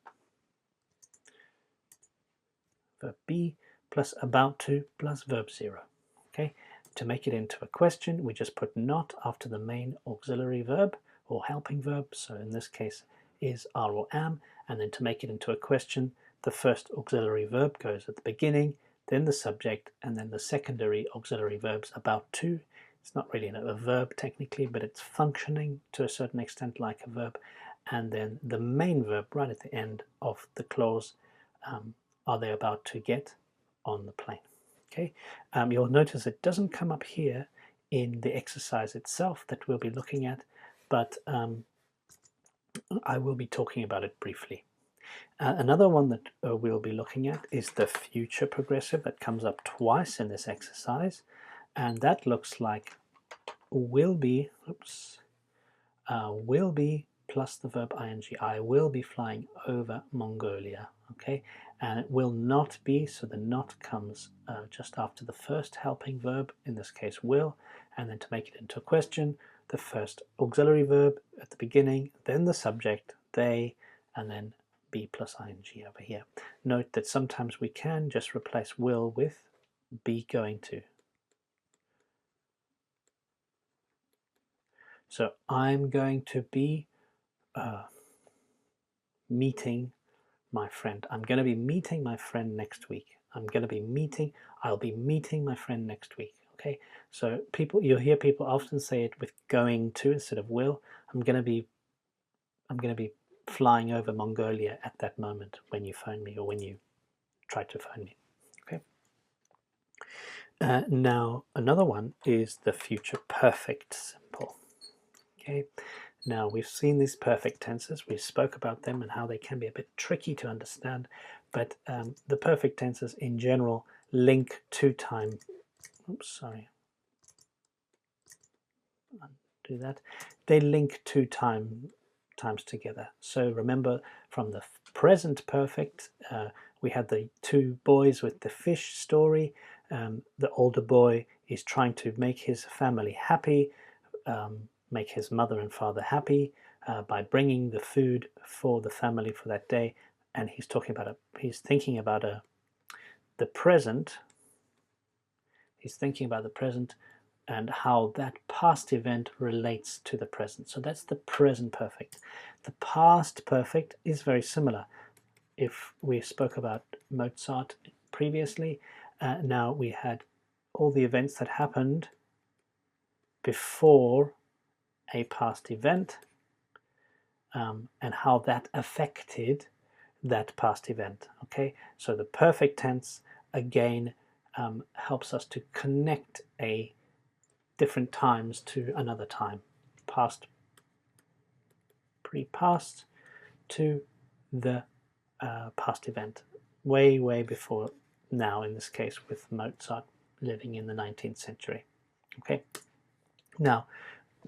plus about to plus verb 0. Okay, to make it into a question, we just put not after the main auxiliary verb or helping verb, so in this case is are or am, and then to make it into a question, the first auxiliary verb goes at the beginning, then the subject, and then the secondary auxiliary verbs about to. It's not really a verb technically, but it's functioning to a certain extent like a verb, and then the main verb right at the end of the clause, are they about to get on the plane? Okay, you'll notice it doesn't come up here in the exercise itself that we'll be looking at, but I will be talking about it briefly. Another one that we'll be looking at is the future progressive that comes up twice in this exercise, and that looks like will be, will be plus the verb ing. I will be flying over Mongolia. Okay, and it will not be, so the not comes just after the first helping verb, in this case will, and then to make it into a question, the first auxiliary verb at the beginning, then the subject, they, and then be plus ing over here. Note that sometimes we can just replace will with be going to. So I'm going to be meeting my friend. I'm going to be meeting my friend next week. I'll be meeting my friend next week. Okay, so you'll hear people often say it with going to instead of will. I'm going to be flying over Mongolia at that moment when you phone me or when you try to phone me. Okay. Now another one is the future perfect simple. Okay. Now we've seen these perfect tenses. We spoke about them and how they can be a bit tricky to understand, but the perfect tenses in general link to time. Oops, sorry. Undo that. They link to times together. So remember from the present perfect, we had the two boys with the fish story. The older boy is trying to make his family happy, make his mother and father happy by bringing the food for the family for that day. And he's thinking about the present. He's thinking about the present and how that past event relates to the present. So that's the present perfect. The past perfect is very similar. If we spoke about Mozart previously, now we had all the events that happened before a past event and how that affected that past event. Okay, so the perfect tense again helps us to connect a different times to another time, past, pre-past to the past event, way before now, in this case with Mozart living in the 19th century. Okay, now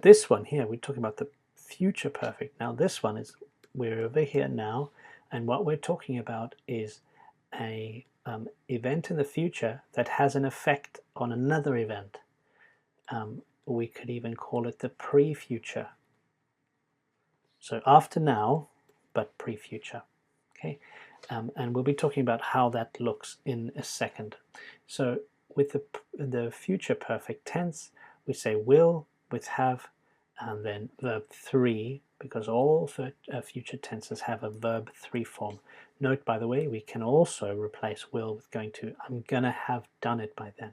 this one here, we're talking about the future perfect. Now this one is, we're over here now, and what we're talking about is a event in the future that has an effect on another event. We could even call it the pre-future. So after now, but pre-future. Okay, and we'll be talking about how that looks in a second. So with the future perfect tense, we say will with have, and then verb 3, because all future tenses have a verb 3 form. Note, by the way, we can also replace will with going to. I'm gonna have done it by then.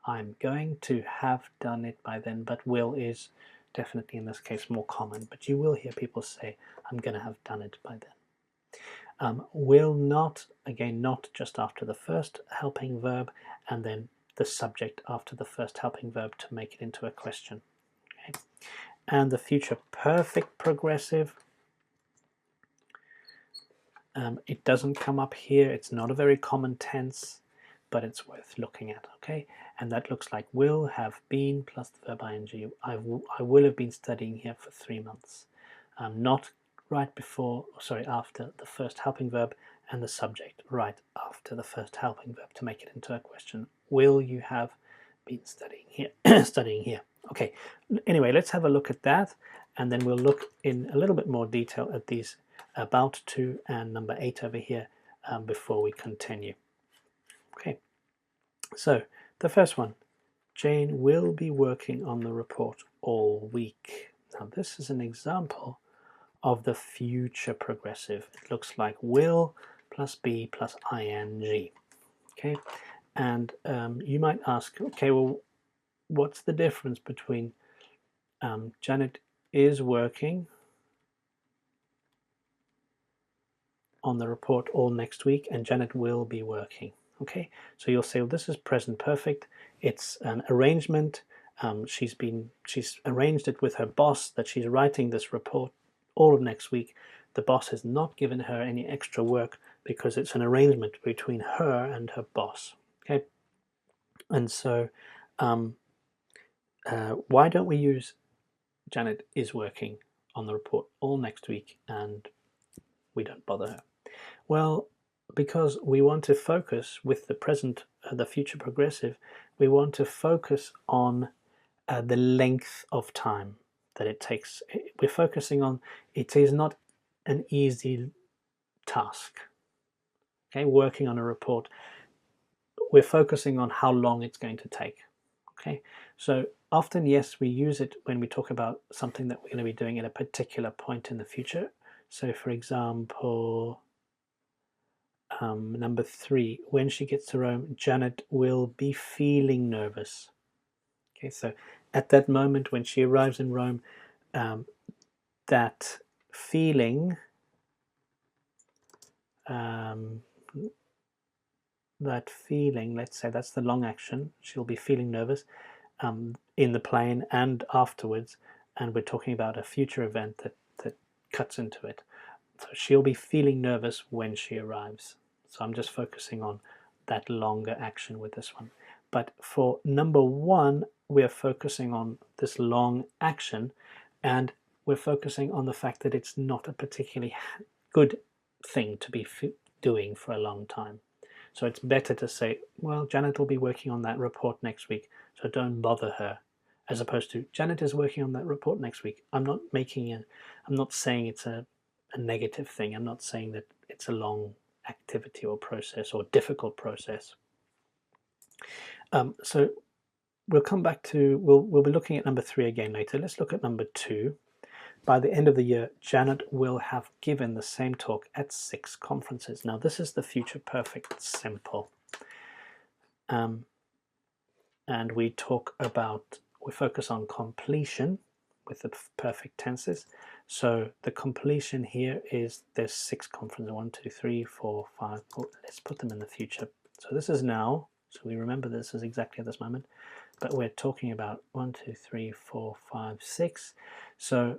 I'm going to have done it by then, but will is definitely in this case more common, but you will hear people say, I'm gonna have done it by then. Will not, again, not just after the first helping verb, and then the subject after the first helping verb to make it into a question. Okay. And the future perfect progressive, it doesn't come up here. It's not a very common tense, but it's worth looking at. Okay, and that looks like will have been plus the verb ing. I will have been studying here for 3 months. Not right before, sorry, after the first helping verb, and the subject right after the first helping verb to make it into a question. Will you have been studying here? Studying here. Okay, anyway, let's have a look at that, and then we'll look in a little bit more detail at these about to and number 8 over here before we continue. Okay, so the first one, Jane will be working on the report all week. Now this is an example of the future progressive. It looks like will plus be plus ing. Okay, and you might ask, okay, well, what's the difference between Janet is working on the report all next week and Janet will be working? Okay, so you'll say, well, this is present perfect. It's an arrangement. She's arranged it with her boss that she's writing this report all of next week. The boss has not given her any extra work because it's an arrangement between her and her boss. Okay, and so why don't we use Janet is working on the report all next week and we don't bother her? Well, because we want to focus with the present, the future progressive, we want to focus on the length of time that it takes. We're focusing on, it is not an easy task. Okay, working on a report, we're focusing on how long it's going to take. Okay, so often, yes, we use it when we talk about something that we're going to be doing at a particular point in the future. So for example, number 3, when she gets to Rome, Janet will be feeling nervous. Okay, so at that moment when she arrives in Rome, that feeling, let's say that's the long action, she'll be feeling nervous in the plane and afterwards, and we're talking about a future event that cuts into it. So she'll be feeling nervous when she arrives. So I'm just focusing on that longer action with this one. But for number 1, we're focusing on this long action, and we're focusing on the fact that it's not a particularly good thing to be doing for a long time. So it's better to say, well, Janet will be working on that report next week, so don't bother her, as opposed to Janet is working on that report next week. I'm not saying it's a negative thing. I'm not saying that it's a long activity or process or difficult process. So we'll come back to, we'll be looking at number 3 again later. Let's look at number 2. By the end of the year, Janet will have given the same talk at 6 conferences. Now, this is the future perfect simple. And we focus on completion with the perfect tenses. So the completion here is there's 6 conferences, 1, 2, 3, 4, 5. Let's put them in the future. So this is now, so we remember this is exactly at this moment, but we're talking about 1, 2, 3, 4, 5, 6. So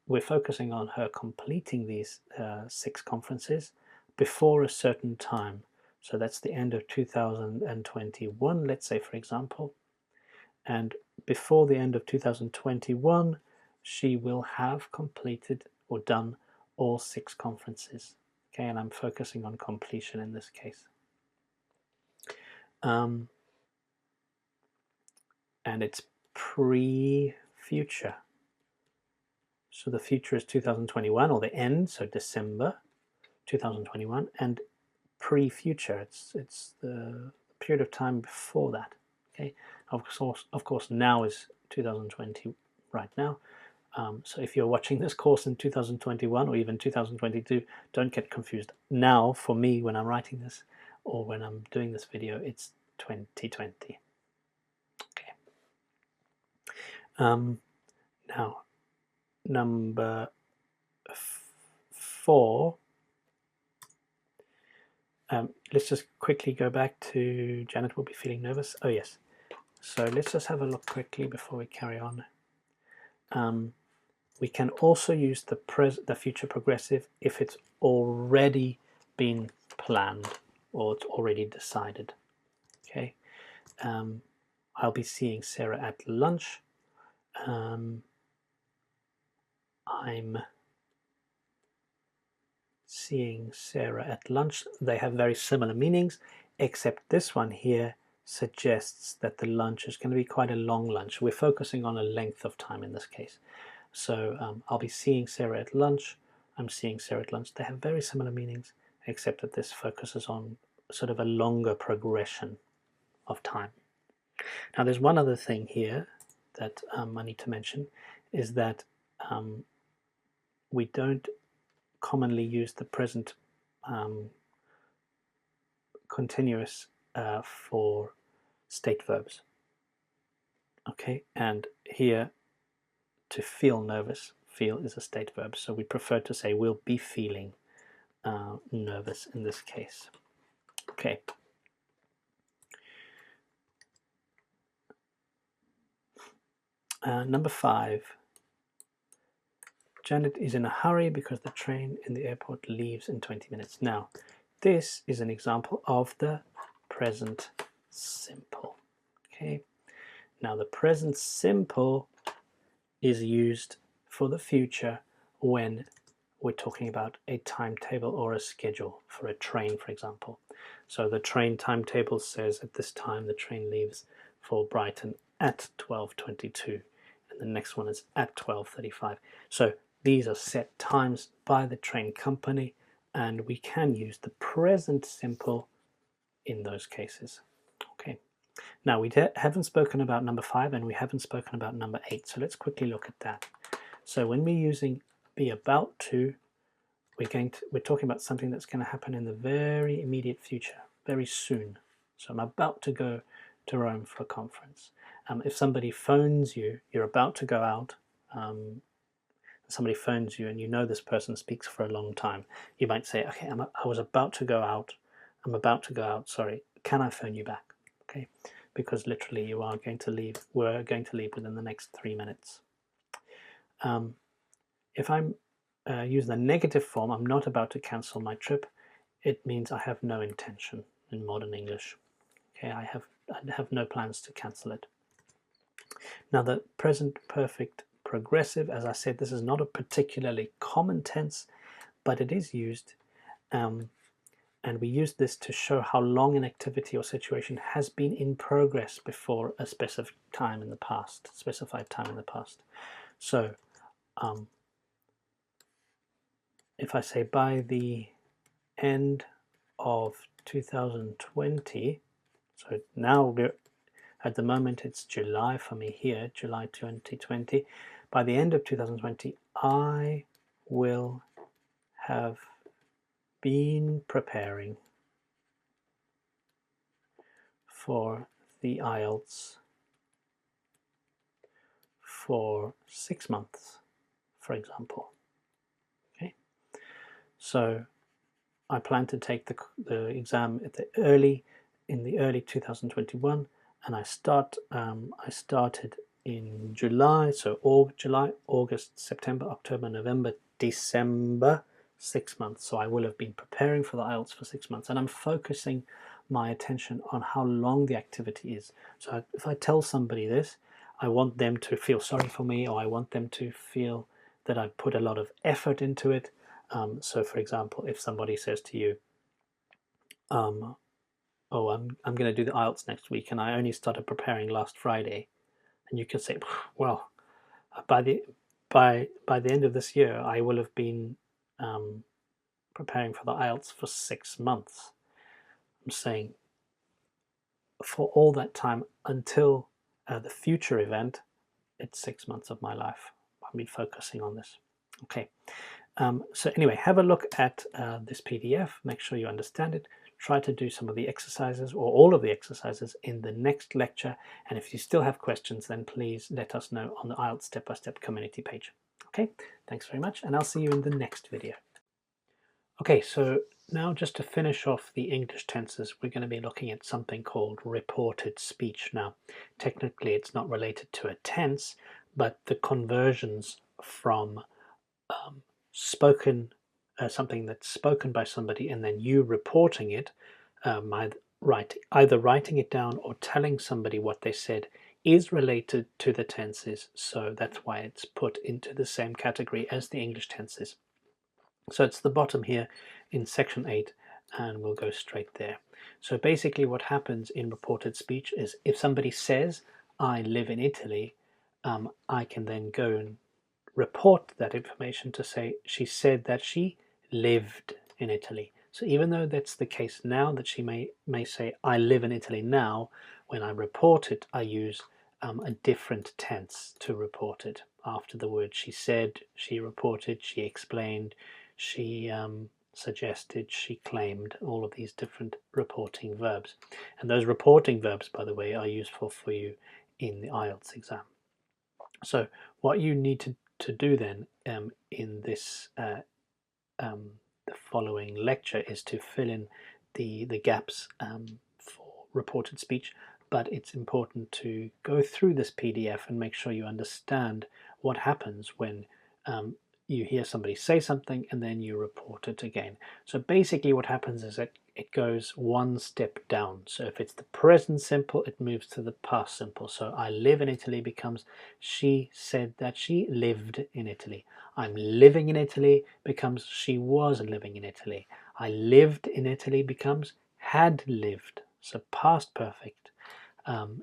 we're focusing on her completing these 6 conferences before a certain time. So that's the end of 2021, let's say, for example. And before the end of 2021, she will have completed or done all 6 conferences. Okay, and I'm focusing on completion in this case. And it's pre-future. So the future is 2021, or the end, so December 2021, and pre-future, it's the period of time before that. Okay, of course, now is 2020 right now. So if you're watching this course in 2021 or even 2022, don't get confused. Now, for me, when I'm writing this or when I'm doing this video, it's 2020. Okay. Now, number 4. Let's just quickly go back to Janet will be feeling nervous. Oh, yes. So let's just have a look quickly before we carry on. We can also use the future progressive if it's already been planned or it's already decided. Okay. I'll be seeing Sarah at lunch. I'm seeing Sarah at lunch. They have very similar meanings, except this one here suggests that the lunch is going to be quite a long lunch. We're focusing on a length of time in this case. So I'll be seeing Sarah at lunch. I'm seeing Sarah at lunch. They have very similar meanings, except that this focuses on sort of a longer progression of time. Now, there's one other thing here that I need to mention, is that we don't commonly use the present continuous for state verbs. Okay, and here to feel nervous, feel is a state verb, so we prefer to say we'll be feeling nervous in this case. Okay. Number 5. Janet is in a hurry because the train in the airport leaves in 20 minutes. Now, this is an example of the present simple. Okay. Now, the present simple is used for the future when we're talking about a timetable or a schedule for a train, for example. So the train timetable says at this time the train leaves for Brighton at 12:22, and the next one is at 12:35. So these are set times by the train company, and we can use the present simple in those cases. Okay. Now, we haven't spoken about number 5, and we haven't spoken about number 8, so let's quickly look at that. So when we're using be about to, we're talking about something that's going to happen in the very immediate future, very soon. So I'm about to go to Rome for a conference. If somebody phones you, you're about to go out, somebody phones you and you know this person speaks for a long time, you might say, okay, I was about to go out, I'm about to go out, sorry, can I phone you back? Okay, because literally you are going to leave, we're going to leave within the next 3 minutes. If I'm using the negative form, I'm not about to cancel my trip, it means I have no intention in modern English. Okay, I have no plans to cancel it. Now, the present perfect progressive, as I said, this is not a particularly common tense, but it is used and we use this to show how long an activity or situation has been in progress before a specific time in the past, specified time in the past. So if I say by the end of 2020, so now we're at the moment it's July for me here, July 2020. By the end of 2020, I will have been preparing for the IELTS for 6 months, for example. Okay, so I plan to take the exam at in the early 2021, and I started in July, so July, August, September, October, November, December, 6 months. So I will have been preparing for the IELTS for 6 months, and I'm focusing my attention on how long the activity is. So if I tell somebody this, I want them to feel sorry for me, or I want them to feel that I put a lot of effort into it. So for example, if somebody says to you, oh, I'm going to do the IELTS next week, and I only started preparing last Friday, and you can say, well, by the end of this year, I will have been preparing for the IELTS for 6 months. I'm saying for all that time until the future event, it's 6 months of my life. I'll be focusing on this. Okay. So anyway, have a look at this PDF. Make sure you understand it. Try to do some of the exercises or all of the exercises in the next lecture. And if you still have questions, then please let us know on the IELTS Step-by-Step community page. Okay, thanks very much, and I'll see you in the next video. Okay, so now just to finish off the English tenses, we're going to be looking at something called reported speech. Now, technically it's not related to a tense, but the conversions from spoken, something that's spoken by somebody and then you reporting it, either writing it down or telling somebody what they said, is related to the tenses. So that's why it's put into the same category as the English tenses. So it's the bottom here in section 8, and we'll go straight there. So basically what happens in reported speech is if somebody says, I live in Italy, I can then go and report that information to say she said that she lived in Italy. So even though that's the case now, that she may say I live in Italy now, when I report it I use a different tense to report it. After the word she said, she reported, she explained, she suggested, she claimed, all of these different reporting verbs. And those reporting verbs, by the way, are useful for you in the IELTS exam. So what you need to do then in this the following lecture is to fill in the gaps for reported speech, but it's important to go through this PDF and make sure you understand what happens when you hear somebody say something and then you report it again. So basically what happens is that it goes one step down. So if it's the present simple, it moves to the past simple. So I live in Italy becomes she said that she lived in Italy. I'm living in Italy becomes she was living in Italy. I lived in Italy becomes had lived. So past perfect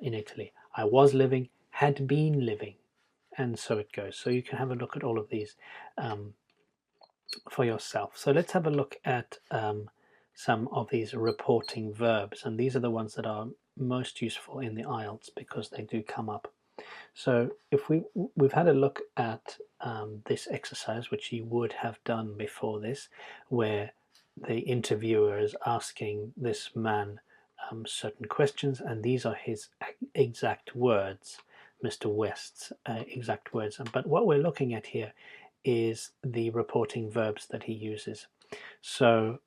in Italy. I was living, had been living. And so it goes. So you can have a look at all of these for yourself. So let's have a look at some of these reporting verbs. And these are the ones that are most useful in the IELTS because they do come up. So if we've had a look at this exercise, which you would have done before this, where the interviewer is asking this man certain questions, and these are his exact words, Mr. West's exact words. But what we're looking at here is the reporting verbs that he uses. So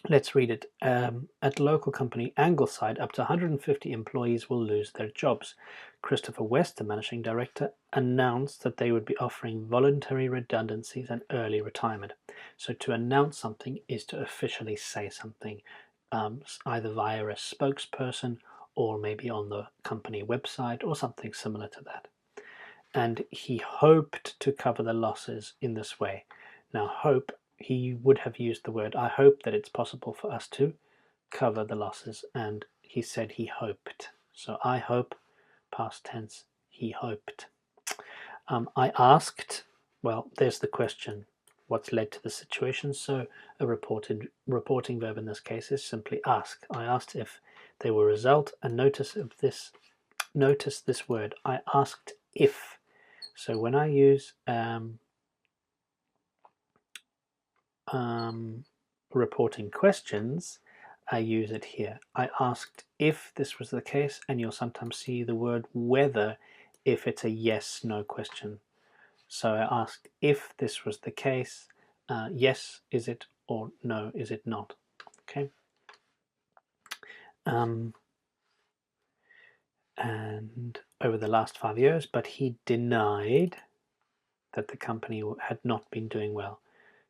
let's read it. At local company Angleside, up to 150 employees will lose their jobs. Christopher West, the managing director, announced that they would be offering voluntary redundancies and early retirement. So to announce something is to officially say something, either via a spokesperson or maybe on the company website or something similar to that. And he hoped to cover the losses in this way. Now, hope he would have used the word I hope that it's possible for us to cover the losses, and he said he hoped. So I hope, past tense, he hoped. I asked, well, there's the question, what's led to the situation? So a reporting verb in this case is simply ask. I asked if they will result, and notice this word. I asked if. So when I use reporting questions, I use it here. I asked if this was the case, and you'll sometimes see the word whether if it's a yes/no question. So I asked if this was the case, yes, is it, or no, is it not? Okay. And over the last 5 years, but he denied that the company had not been doing well.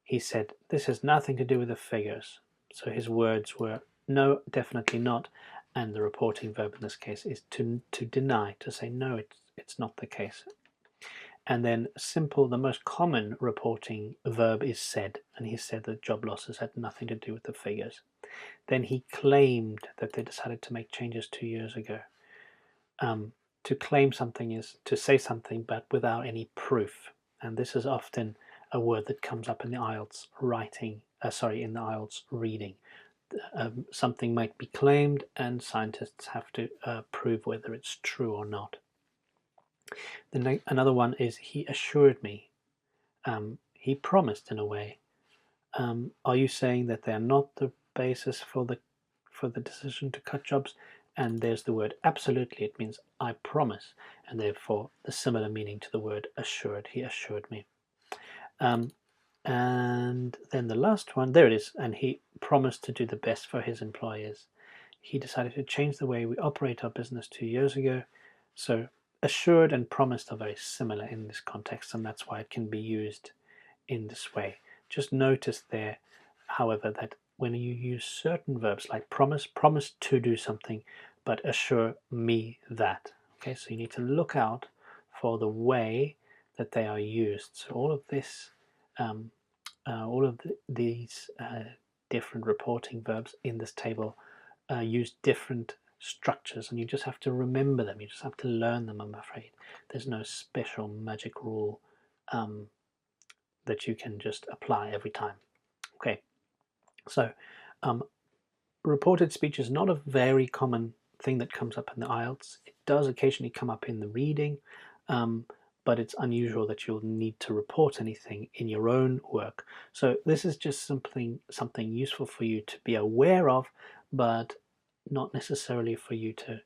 He said, this has nothing to do with the figures. So his words were, no, definitely not. And the reporting verb in this case is to deny, to say, no, it's not the case. And then simple, the most common reporting verb is said. And he said that job losses had nothing to do with the figures. Then he claimed that they decided to make changes 2 years ago. To claim something is to say something but without any proof. And this is often a word that comes up in the IELTS writing, in the IELTS reading. Something might be claimed and scientists have to prove whether it's true or not. Then another one is he assured me. He promised in a way. Are you saying that they're not the basis for the decision to cut jobs? And there's the word absolutely. It means I promise, and therefore the similar meaning to the word assured. He assured me. And then the last one, there it is, and he promised to do the best for his employers. He decided to change the way we operate our business 2 years ago. So assured and promised are very similar in this context, and that's why it can be used in this way. Just notice there, however, that when you use certain verbs like promise to do something, but assure me that. Okay, so you need to look out for the way that they are used. So all of this, these different reporting verbs in this table use different structures, and you just have to remember them. You just have to learn them, I'm afraid. There's no special magic rule that you can just apply every time. Okay, so reported speech is not a very common thing that comes up in the IELTS. It does occasionally come up in the reading, but it's unusual that you'll need to report anything in your own work. So this is just something useful for you to be aware of, but not necessarily for you to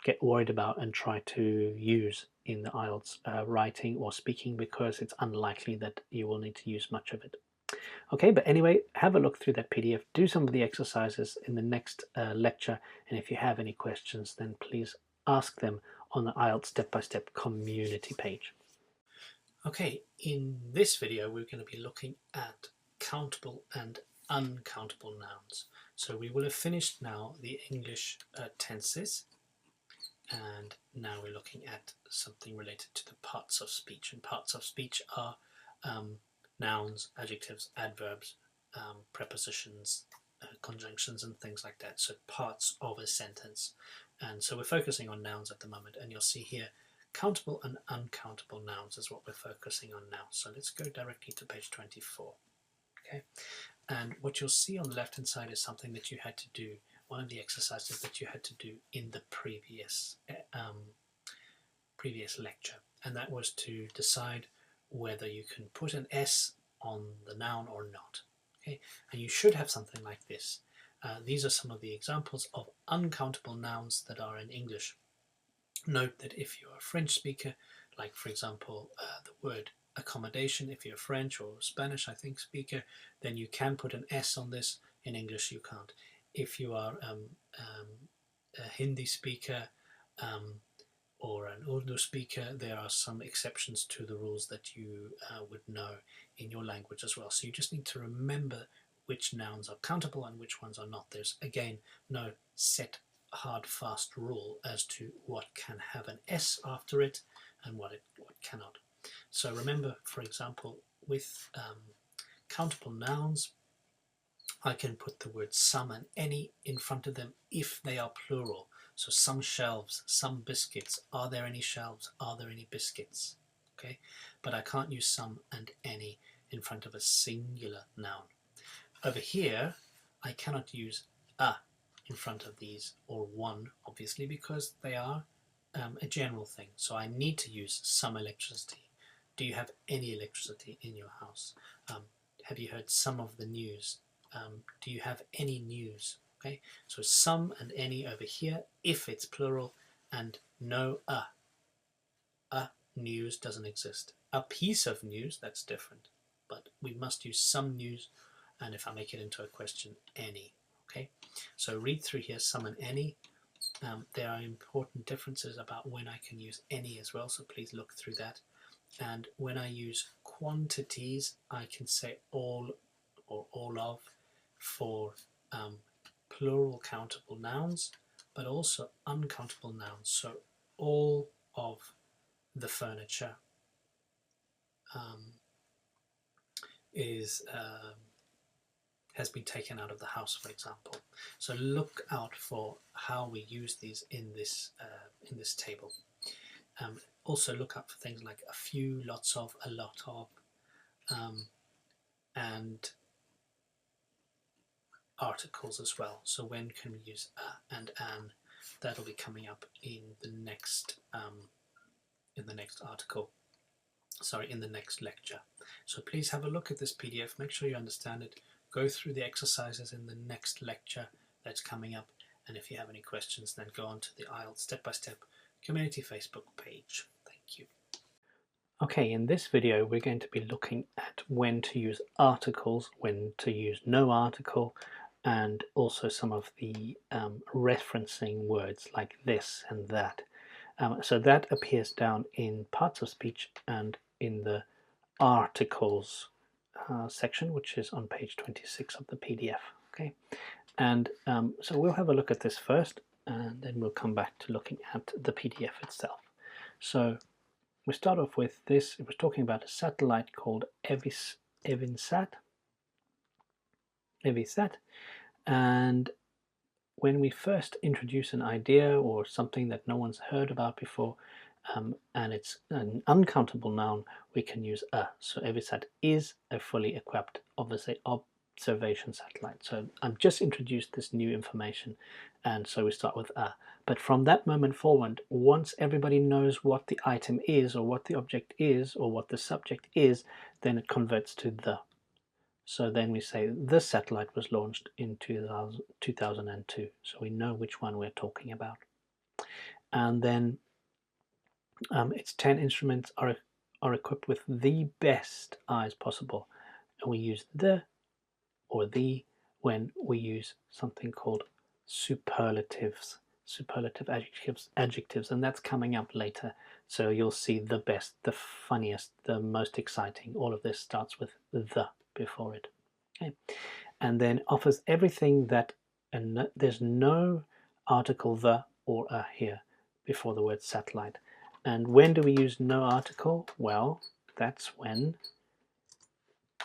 get worried about and try to use in the IELTS writing or speaking, because it's unlikely that you will need to use much of it. Okay, but anyway, have a look through that PDF, do some of the exercises in the next lecture, and if you have any questions, then please ask them on the IELTS Step-by-Step community page. Okay, in this video we're going to be looking at countable and uncountable nouns. So we will have finished now the English tenses, and now we're looking at something related to the parts of speech. And parts of speech are nouns, adjectives, adverbs, prepositions, conjunctions, and things like that. So parts of a sentence. And so we're focusing on nouns at the moment, and you'll see here countable and uncountable nouns is what we're focusing on now. So let's go directly to page 24. Okay, and what you'll see on the left hand side is something that you had to do, one of the exercises that you had to do in the previous lecture, and that was to decide whether you can put an S on the noun or not. Okay, and you should have something like this. These are some of the examples of uncountable nouns that are in English. Note that if you're a French speaker, like for example the word accommodation, if you're French or Spanish, I think, speaker, then you can put an S on this. In English you can't. If you are a Hindi speaker or an Urdu speaker, there are some exceptions to the rules that you would know in your language as well. So you just need to remember which nouns are countable and which ones are not. There's, again, no set hard fast rule as to what can have an S after it and what cannot. So remember, for example, with countable nouns, I can put the word some and any in front of them if they are plural. So some shelves, some biscuits. Are there any shelves? Are there any biscuits? Okay, but I can't use some and any in front of a singular noun. Over here, I cannot use a in front of these, or one, obviously, because they are a general thing. So I need to use some electricity. Do you have any electricity in your house? Have you heard some of the news? Do you have any news? Okay, so some and any over here if it's plural, and no a. A news doesn't exist. A piece of news, that's different, but we must use some news, and if I make it into a question, any. Okay, so read through here some and any. There are important differences about when I can use any as well, so please look through that. And when I use quantities, I can say all or all of for plural countable nouns, but also uncountable nouns. So all of the furniture has been taken out of the house, for example. So look out for how we use these in this table. Also look out for things like a few, lots of, a lot of, and articles as well. So when can we use a and an? That'll be coming up in the next article. Sorry, in the next lecture. So please have a look at this PDF, make sure you understand it, go through the exercises in the next lecture that's coming up, and if you have any questions, then go on to the IELTS Step-by-Step community Facebook page. Thank you. Okay, in this video we're going to be looking at when to use articles, when to use no article, and also some of the referencing words like this and that. So that appears down in parts of speech and in the articles section, which is on page 26 of the PDF. Okay, and so we'll have a look at this first, and then we'll come back to looking at the PDF itself. So we start off with this. It was talking about a satellite called Evisat, and when we first introduce an idea or something that no one's heard about before, and it's an uncountable noun, we can use a. So Evisat is a fully equipped, obviously, observation satellite. So I've just introduced this new information, and so we start with a. But from that moment forward, once everybody knows what the item is, or what the object is, or what the subject is, then it converts to the. So then we say this satellite was launched in 2002. So we know which one we're talking about. And then its 10 instruments are equipped with the best eyes possible. And we use the or the when we use something called superlative adjectives, and that's coming up later. So you'll see the best, the funniest, the most exciting. All of this starts with the before it. Okay, and then offers everything that, and there's no article the or a here before the word satellite. And when do we use no article? Well, that's when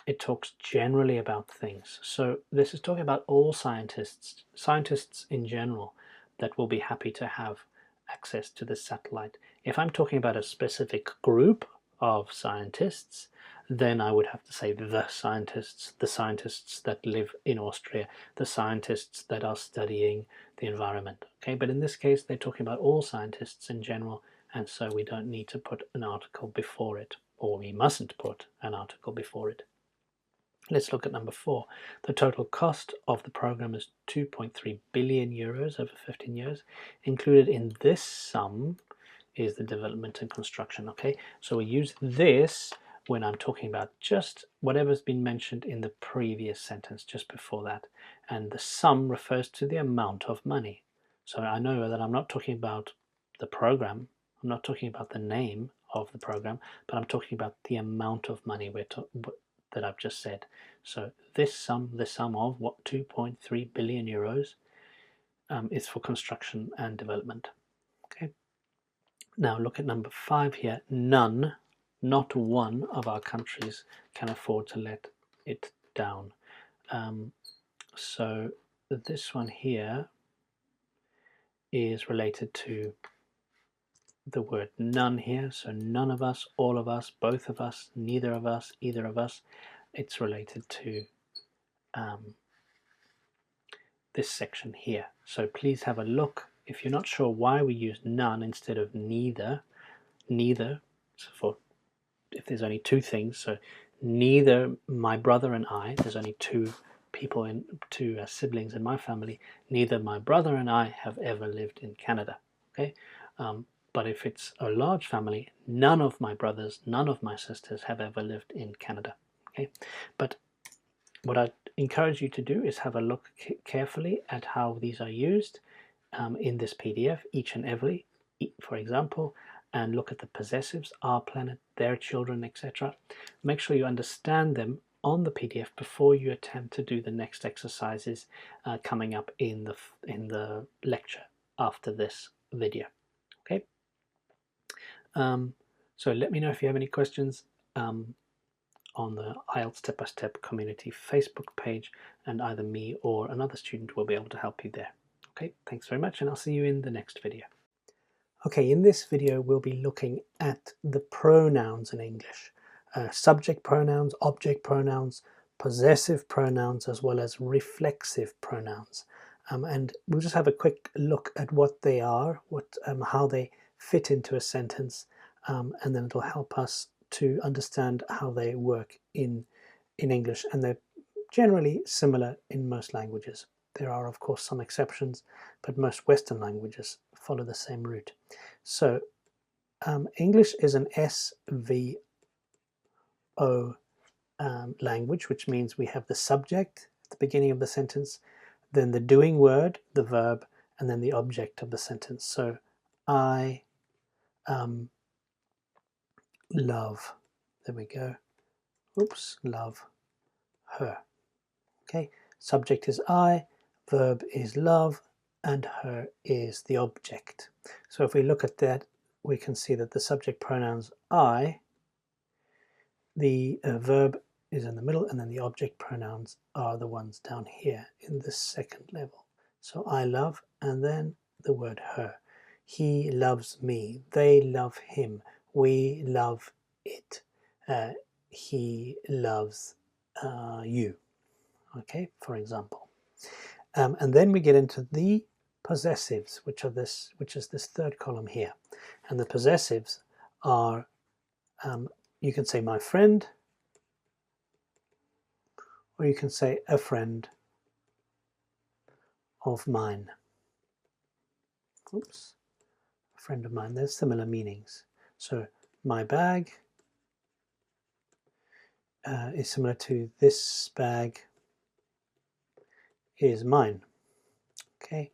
it talks generally about things. So this is talking about all scientists in general that will be happy to have access to the satellite. If I'm talking about a specific group of scientists, then I would have to say the scientists that live in Austria, the scientists that are studying the environment. Okay, but in this case, they're talking about all scientists in general, and so we don't need to put an article before it, or we mustn't put an article before it. Let's look at number 4. The total cost of the program is 2.3 billion euros over 15 years. Included in this sum is the development and construction. Okay, so we use this when I'm talking about just whatever's been mentioned in the previous sentence just before that. And the sum refers to the amount of money. So I know that I'm not talking about the program, I'm not talking about the name of the program, but I'm talking about the amount of money that I've just said. So this sum, the sum of what 2.3 billion euros is for construction and development. Okay. Now look at number 5 here. None, not one of our countries can afford to let it down. So this one here is related to the word none here. So none of us, all of us, both of us, neither of us, either of us. It's related to this section here. So please have a look. If you're not sure why we use none instead of neither, for if there's only two things, so neither my brother and I, there's only two siblings in my family, neither my brother and I have ever lived in Canada. Okay, but if it's a large family, none of my brothers, none of my sisters have ever lived in Canada. Okay, but what I encourage you to do is have a look carefully at how these are used in this PDF, each and every, for example, and look at the possessives, our planet, their children, etc. Make sure you understand them on the PDF before you attempt to do the next exercises coming up in the lecture after this video. Okay. So let me know if you have any questions on the IELTS Step-by-Step community Facebook page, and either me or another student will be able to help you there. Okay, thanks very much, and I'll see you in the next video. Okay, in this video we'll be looking at the pronouns in English. Subject pronouns, object pronouns, possessive pronouns, as well as reflexive pronouns. And we'll just have a quick look at what they are, how they fit into a sentence, and then it'll help us to understand how they work in English, and they're generally similar in most languages. There are, of course, some exceptions, but most Western languages follow the same route. So English is an SVO language, which means we have the subject at the beginning of the sentence, then the doing word, the verb, and then the object of the sentence. So I love, there we go, oops, love her. Okay, subject is I, verb is love, and her is the object. So if we look at that, we can see that the subject pronouns I, the verb is in the middle, and then the object pronouns are the ones down here in the second level. So I love, and then the word her. He loves me, they love him, we love it, he loves you. Okay, for example. And then we get into the possessives, which is this third column here. And the possessives are, you can say my friend, or you can say a friend of mine. Oops, a friend of mine. There's similar meanings. So my bag is similar to this bag is mine. Okay,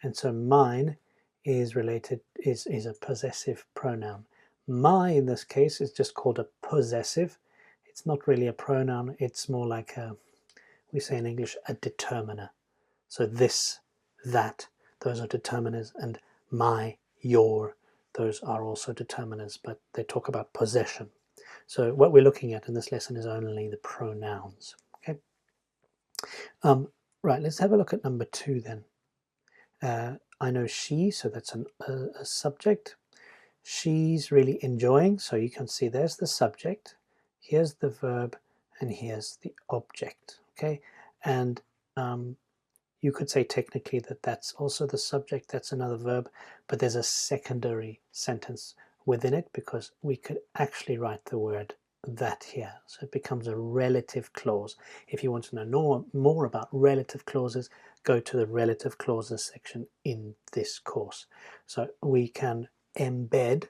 and so mine is related, is a possessive pronoun. My, in this case, is just called a possessive. It's not really a pronoun, it's more like we say in English, a determiner. So this, that, those are determiners, and my, your, those are also determiners, but they talk about possession. So what we're looking at in this lesson is only the pronouns. Okay. Right, let's have a look at number 2 then. I know she, so that's a subject. She's really enjoying, so you can see there's the subject, here's the verb, and here's the object. Okay, and you could say technically that that's also the subject, that's another verb, but there's a secondary sentence within it because we could actually write the word that here. So it becomes a relative clause. If you want to know more about relative clauses, go to the relative clauses section in this course. So we can embed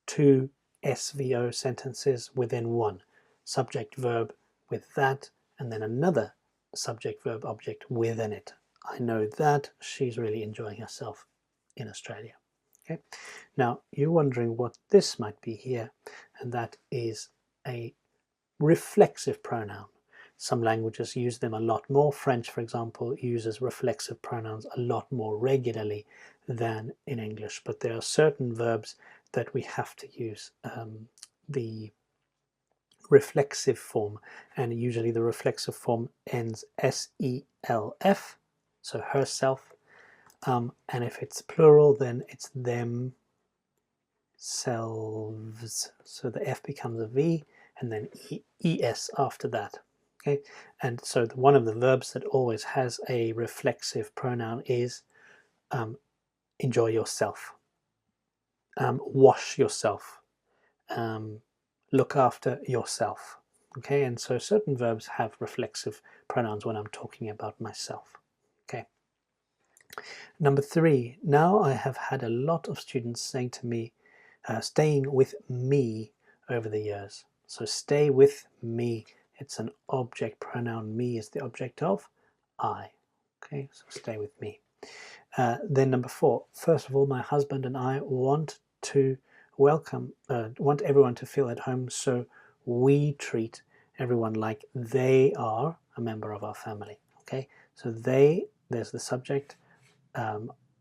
2 SVO sentences within one. Subject verb with that, and then another subject verb object within it. I know that she's really enjoying herself in Australia. Okay, now you're wondering what this might be here, and that is a reflexive pronoun. Some languages use them a lot more. French, for example, uses reflexive pronouns a lot more regularly than in English, but there are certain verbs that we have to use the reflexive form, and usually the reflexive form ends SELF, so herself, and if it's plural then it's them selves, so the F becomes a V and then ES after that. Okay, and so one of the verbs that always has a reflexive pronoun is enjoy yourself, wash yourself, look after yourself. Okay, and so certain verbs have reflexive pronouns when I'm talking about myself. Okay. Number 3, now I have had a lot of students saying to me, staying with me over the years. So stay with me, it's an object pronoun. Me is the object of I. Okay, so stay with me. Then number 4, first of all, my husband and I want to want everyone to feel at home, so we treat everyone like they are a member of our family. Okay, so they, there's the subject,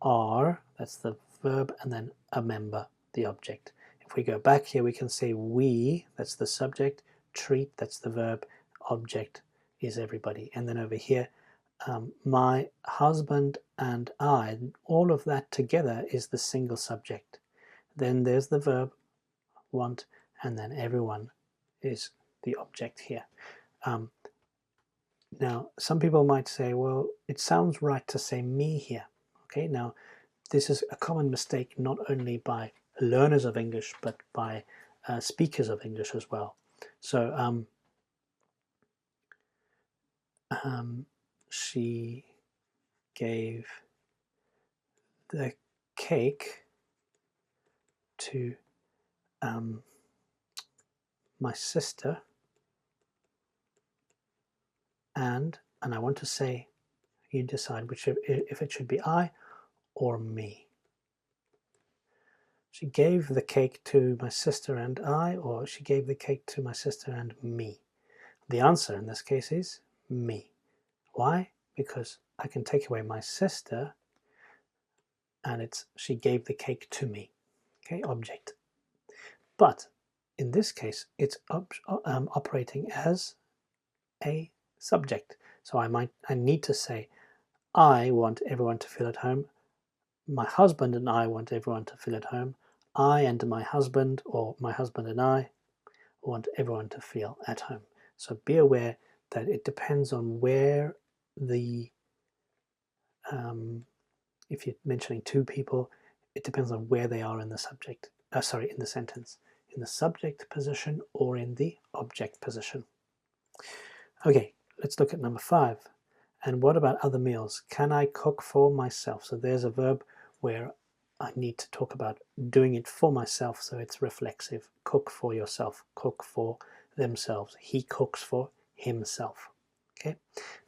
are, that's the verb, and then a member, the object. If we go back here, we can say we, that's the subject, treat, that's the verb, object is everybody. And then over here, my husband and I, all of that together is the single subject. Then there's the verb, want, and then everyone is the object here. Now, some people might say, well, it sounds right to say me here. Okay, now this is a common mistake not only by learners of English, but by speakers of English as well. So she gave the cake to my sister, and I want to say, you decide which, if it should be I or me. She gave the cake to my sister and I, or she gave the cake to my sister and me. The answer in this case is me. Why? Because I can take away my sister and it's she gave the cake to me. Okay, object. But in this case, it's operating as a subject. So I need to say, I want everyone to feel at home. My husband and I want everyone to feel at home. I and my husband, or my husband and I, want everyone to feel at home. So be aware that it depends on where the, if you're mentioning two people, it depends on where they are in the subject, in the sentence, in the subject position or in the object position. Okay, let's look at number 5. And what about other meals? Can I cook for myself? So there's a verb where I need to talk about doing it for myself, so it's reflexive. Cook for yourself, cook for themselves. He cooks for himself. Okay.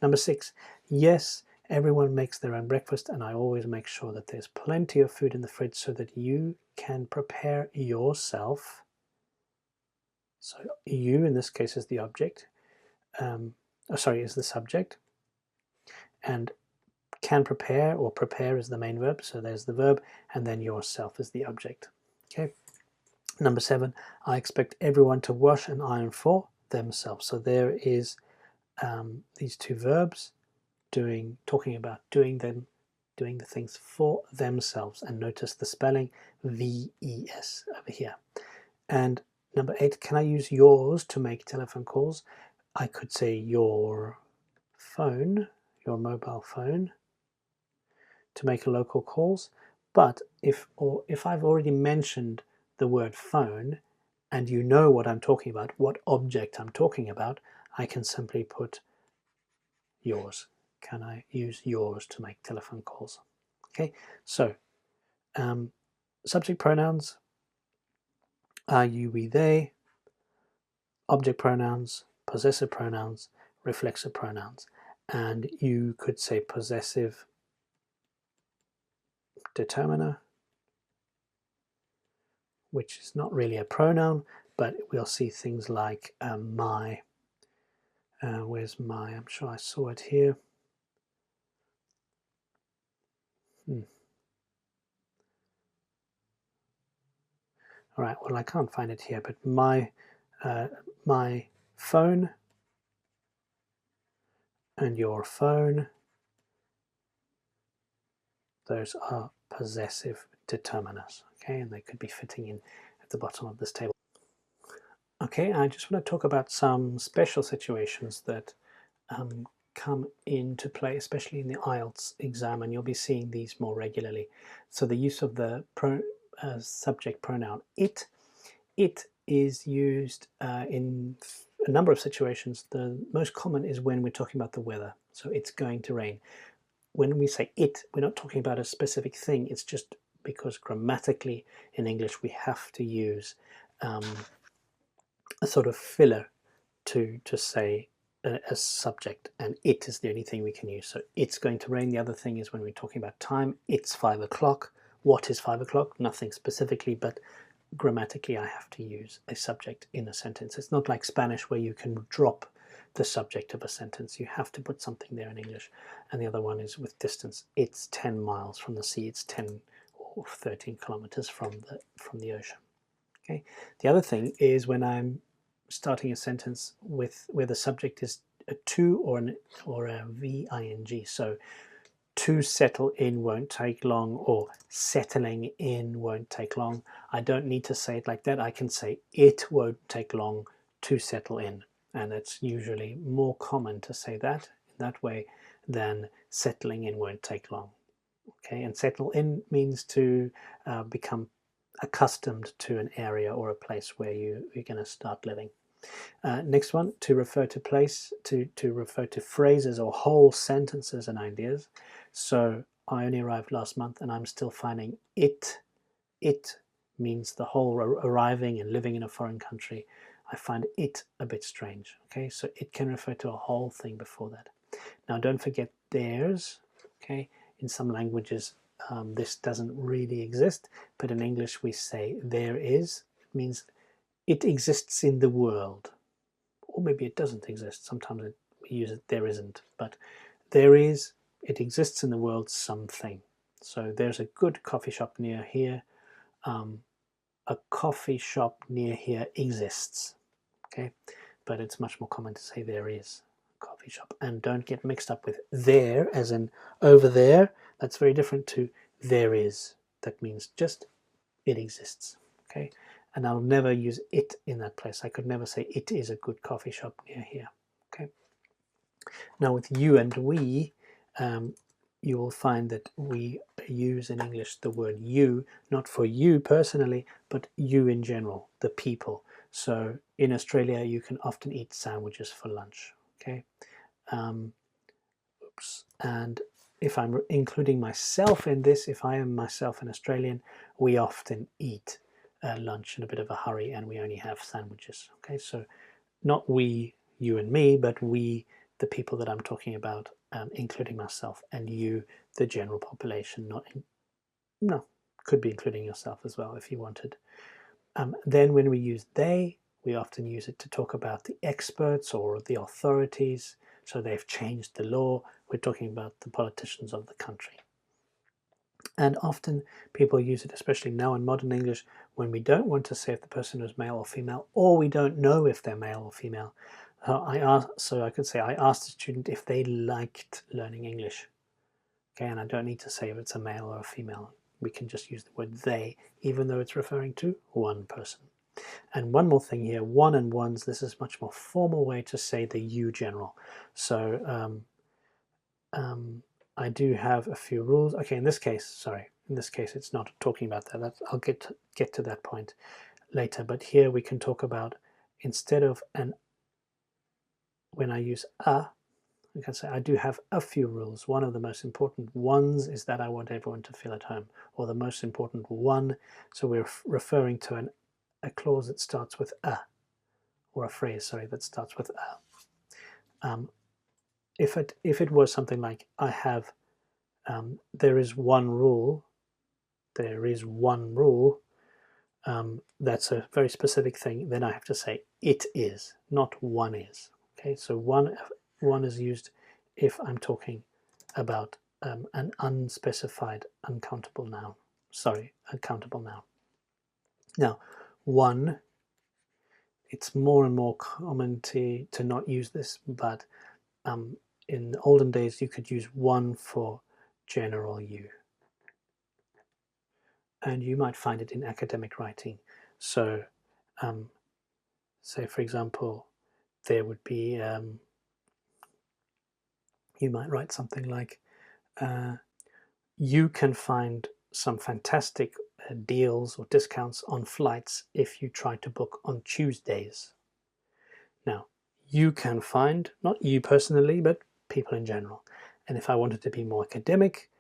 Number 6, yes, everyone makes their own breakfast, and I always make sure that there's plenty of food in the fridge so that you can prepare yourself. So you, in this case, is the object. Is the subject. And can prepare, or prepare is the main verb, so there's the verb, and then yourself is the object. Okay. Number 7, I expect everyone to wash and iron for themselves. So there is these two verbs, talking about doing the things for themselves, and notice the spelling VES over here. And number 8, can I use yours to make telephone calls? I could say your phone, your mobile phone, to make local calls. But if I've already mentioned the word phone and you know what I'm talking about, what object I'm talking about, I can simply put yours. Can I use yours to make telephone calls? Okay, so subject pronouns are you, we, they, object pronouns, possessive pronouns, reflexive pronouns. And you could say possessive determiner, which is not really a pronoun, but we'll see things like my. Where's my? I'm sure I saw it here. All right, well, I can't find it here, but my My phone and your phone, those are possessive determiners, okay, and they could be fitting in at the bottom of this table. Okay, I just want to talk about some special situations that come into play, especially in the IELTS exam, and you'll be seeing these more regularly. So the use of the subject pronoun it. It is used in a number of situations. The most common is when we're talking about the weather. So it's going to rain. When we say it, we're not talking about a specific thing. It's just because grammatically in English we have to use a sort of filler to say a subject, and it is the only thing we can use. So it's going to rain. The other thing is when we're talking about time, it's 5 o'clock. What is 5 o'clock? Nothing specifically, but grammatically I have to use a subject in a sentence. It's not like Spanish where you can drop the subject of a sentence. You have to put something there in English. And the other one is with distance. It's 10 miles from the sea. It's 10 or 13 kilometers from the ocean. Okay. The other thing is when I'm starting a sentence with where the subject is a to or a VING. So to settle in won't take long, or settling in won't take long. I don't need to say it like that. I can say it won't take long to settle in, and it's usually more common to say that in that way than settling in won't take long. Okay, and settle in means to become accustomed to an area or a place where you're going to start living. Next one, to refer to place, to refer to phrases or whole sentences and ideas. So I only arrived last month and I'm still finding it. It means the whole arriving and living in a foreign country. I find it a bit strange. Okay, so it can refer to a whole thing before that. Now don't forget theirs. Okay, in some languages this doesn't really exist, but in English we say there is. It means it exists in the world. Or maybe it doesn't exist. Sometimes we use it there isn't, but there is, it exists in the world, something. So there's a good coffee shop near here. A coffee shop near here exists. Okay, but it's much more common to say there is a coffee shop. And don't get mixed up with there as in over there. That's very different to there is. That means just it exists. Okay, and I'll never use it in that place. I could never say it is a good coffee shop near here. Okay. Now with you and we, you will find that we use in English the word you, not for you personally, but you in general, the people. So in Australia, you can often eat sandwiches for lunch. Okay. And if I'm including myself in this, if I am myself an Australian, we often eat lunch in a bit of a hurry and we only have sandwiches. Okay, so not we, you and me, but we, the people that I'm talking about, including myself, and you, the general population. No, could be including yourself as well if you wanted. Then when we use they, we often use it to talk about the experts or the authorities. So they've changed the law. We're talking about the politicians of the country. And often people use it, especially now in modern English, when we don't want to say if the person is male or female, or we don't know if they're male or female. So I could say, I asked the student if they liked learning English. Okay, and I don't need to say if it's a male or a female. We can just use the word they, even though it's referring to one person. And one more thing here, one and ones, this is a much more formal way to say the you general. So I do have a few rules. Okay, in this case it's not talking about that. I'll get to that point later. But here we can talk about, instead of an, when I use a, I can say I do have a few rules. One of the most important ones is that I want everyone to feel at home, or the most important one. So we're referring to a clause that starts with a, or a phrase, sorry, that starts with a. If it was something like I have, there is one rule, that's a very specific thing, then I have to say it is, not one is. Okay, so one is used if I'm talking about an unspecified uncountable noun. Now, one it's more and more common to not use this, but in the olden days you could use one for general you. And you might find it in academic writing. So, say for example, there would be, you might write something like, you can find some fantastic deals or discounts on flights if you try to book on Tuesdays. Now, you can find, not you personally, but people in general. And if I wanted to be more academic,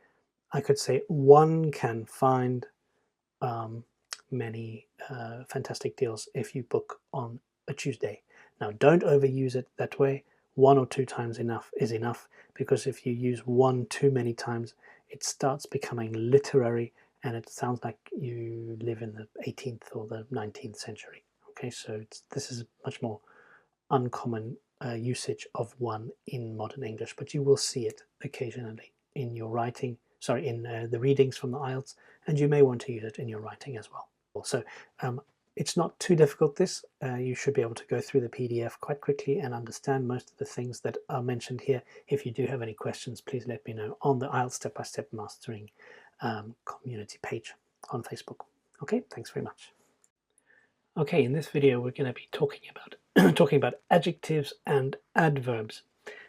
I could say one can find many fantastic deals if you book on a Tuesday. Now, don't overuse it that way. One or two times is enough, because if you use one too many times, it starts becoming literary and it sounds like you live in the 18th or the 19th century. Okay, so this is much more uncommon usage of one in modern English, but you will see it occasionally in your writing, sorry, in the readings from the IELTS, and you may want to use it in your writing as well. So it's not too difficult, this. You should be able to go through the PDF quite quickly and understand most of the things that are mentioned here. If you do have any questions, please let me know on the IELTS Step-by-Step Mastering community page on Facebook. Okay, thanks very much. Okay, in this video we're going to be talking about adjectives and adverbs,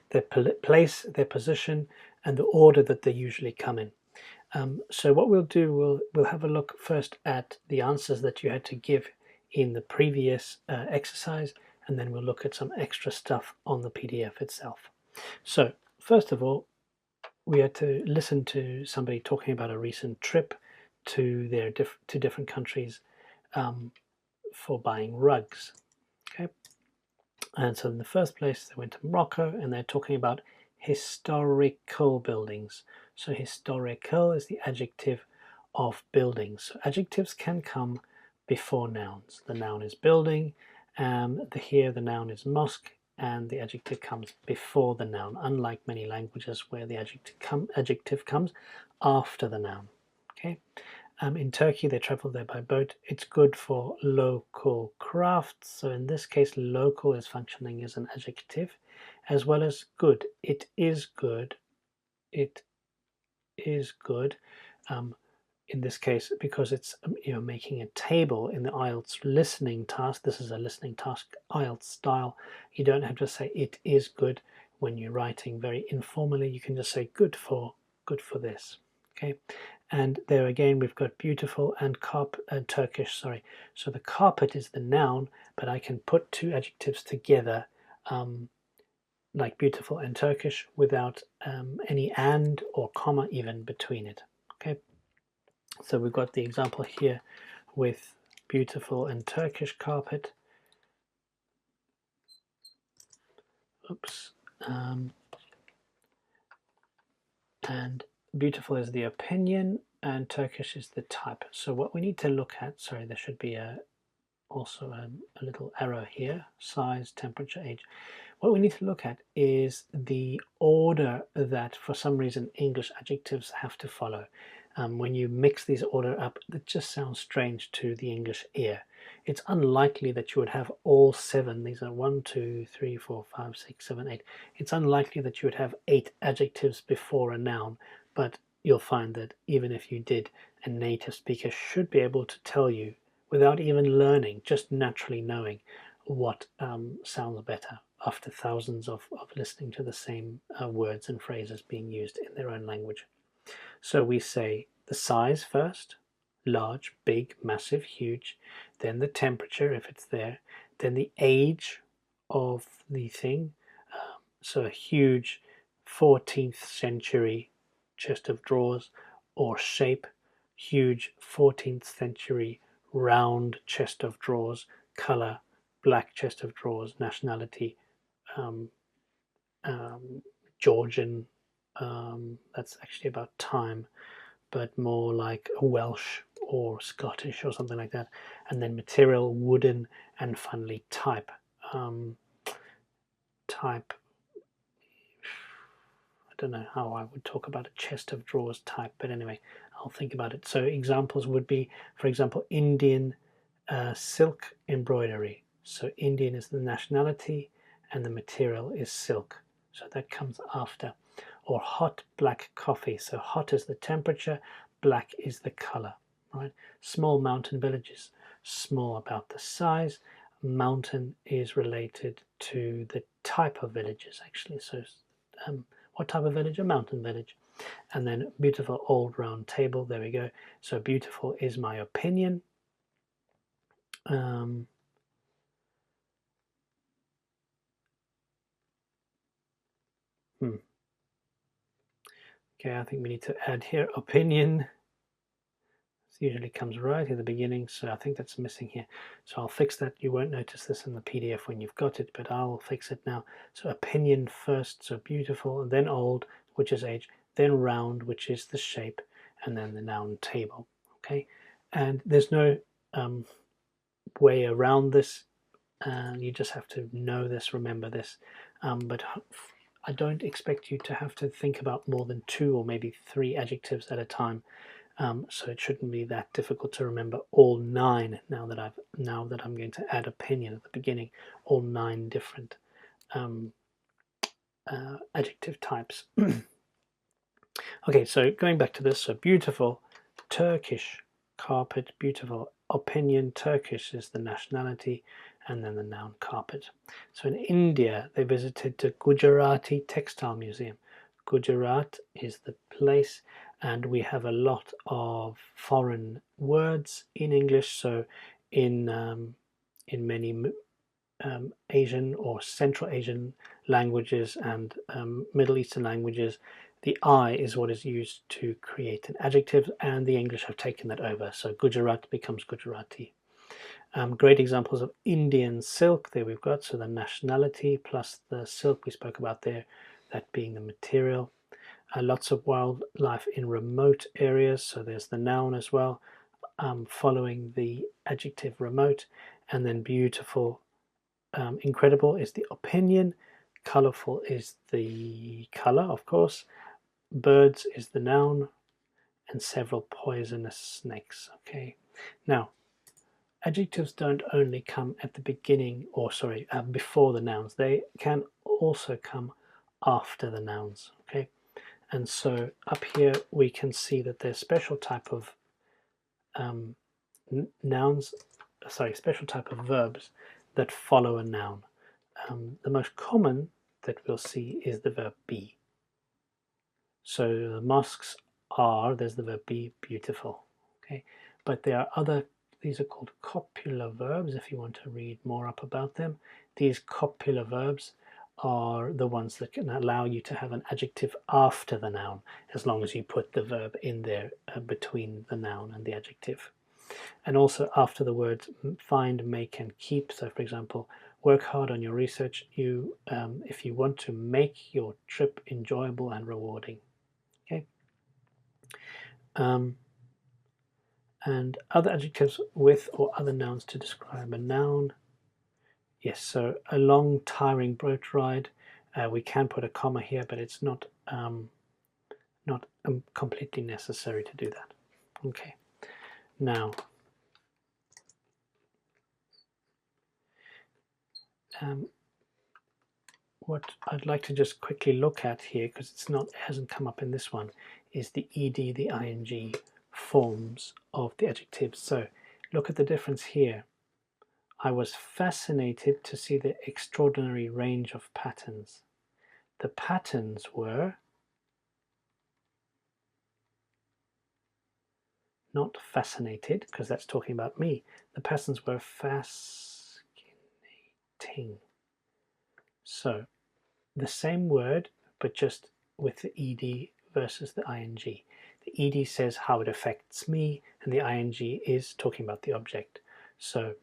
their place, their position, and the order that they usually come in. So what we'll do, we'll have a look first at the answers that you had to give in the previous exercise, and then we'll look at some extra stuff on the PDF itself. So first of all, we had to listen to somebody talking about a recent trip to their to different countries for buying rugs. Okay, and so in the first place they went to Morocco, and they're talking about historical buildings. So historical is the adjective of buildings. So adjectives can come before nouns. The noun is building, here the noun is mosque, and the adjective comes before the noun, unlike many languages where the adjective comes after the noun. Okay. In Turkey, they travel there by boat. It's good for local crafts. So in this case, local is functioning as an adjective, as well as good. It is good. It is good. In this case, because it's making a table in the IELTS listening task. This is a listening task, IELTS style. You don't have to say it is good when you're writing very informally. You can just say good for this. Okay. And there again, we've got beautiful and Turkish, sorry. So the carpet is the noun, but I can put two adjectives together, like beautiful and Turkish, without any and or comma even between it. Okay. So we've got the example here with beautiful and Turkish carpet. Oops. And beautiful is the opinion, and Turkish is the type. So what we need to look at, sorry, there should be also a little error here, size, temperature, age. What we need to look at is the order that, for some reason, English adjectives have to follow. When you mix these order up, it just sounds strange to the English ear. It's unlikely that you would have all 7. These are 1, 2, 3, 4, 5, 6, 7, 8. It's unlikely that you would have 8 adjectives before a noun, but you'll find that even if you did, a native speaker should be able to tell you, without even learning, just naturally knowing what sounds better after thousands of listening to the same words and phrases being used in their own language. So we say the size first, large, big, massive, huge, then the temperature if it's there, then the age of the thing, so a huge 14th century chest of drawers, or shape, huge 14th century round chest of drawers, color, black chest of drawers, nationality, Georgian, that's actually about time, but more like a Welsh or Scottish or something like that. And then material, wooden, and finally type. Type, I don't know how I would talk about a chest of drawers type, but anyway, I'll think about it. So examples would be, for example, Indian silk embroidery. So Indian is the nationality and the material is silk. So that comes after. Or hot black coffee. So hot is the temperature, black is the color, right? Small mountain villages, small about the size. Mountain is related to the type of villages, actually. So what type of village? A mountain village. And then beautiful old round table. There we go. So beautiful is my opinion. Okay, I think we need to add here opinion. This usually comes right at the beginning, so I think that's missing here. So I'll fix that. You won't notice this in the PDF when you've got it, but I'll fix it now. So opinion first, so beautiful, and then old, which is age, then round, which is the shape, and then the noun table. Okay, and there's no way around this, and you just have to know this, remember this. But I don't expect you to have to think about more than 2 or maybe 3 adjectives at a time. So it shouldn't be that difficult to remember all 9 now that I'm going to add opinion at the beginning, all 9 different adjective types. Okay, so going back to this, so beautiful, Turkish, carpet, beautiful, opinion, Turkish is the nationality, and then the noun carpet. So in India, they visited the Gujarati Textile Museum. Gujarat is the place, and we have a lot of foreign words in English. So in many Asian or Central Asian languages and Middle Eastern languages, the I is what is used to create an adjective, and the English have taken that over. So Gujarat becomes Gujarati. Great examples of Indian silk, there we've got, so the nationality plus the silk we spoke about there, that being the material. Lots of wildlife in remote areas, so there's the noun as well, following the adjective remote, and then beautiful, incredible is the opinion, colorful is the color, of course, birds is the noun, and several poisonous snakes. Okay, now adjectives don't only come at the beginning, or sorry, before the nouns. They can also come after the nouns. Okay, and so up here we can see that there's special type of special type of verbs that follow a noun. The most common that we'll see is the verb be. So the mosques are, there's the verb be, beautiful. Okay, but there are other, these are called copular verbs if you want to read more up about them. These copular verbs are the ones that can allow you to have an adjective after the noun, as long as you put the verb in there between the noun and the adjective. And also after the words find, make, and keep. So for example, work hard on your research if you want to make your trip enjoyable and rewarding. Okay. And other adjectives with or other nouns to describe a noun. Yes, so a long, tiring boat ride. We can put a comma here, but it's not completely necessary to do that. Okay. Now, what I'd like to just quickly look at here, because it hasn't come up in this one, is the ed, the ing forms of the adjectives. So look at the difference here. I was fascinated to see the extraordinary range of patterns. The patterns were not fascinated, because that's talking about me. The patterns were fascinating. So the same word, but just with the ed versus the ing. The ed says how it affects me, and the ing is talking about the object. So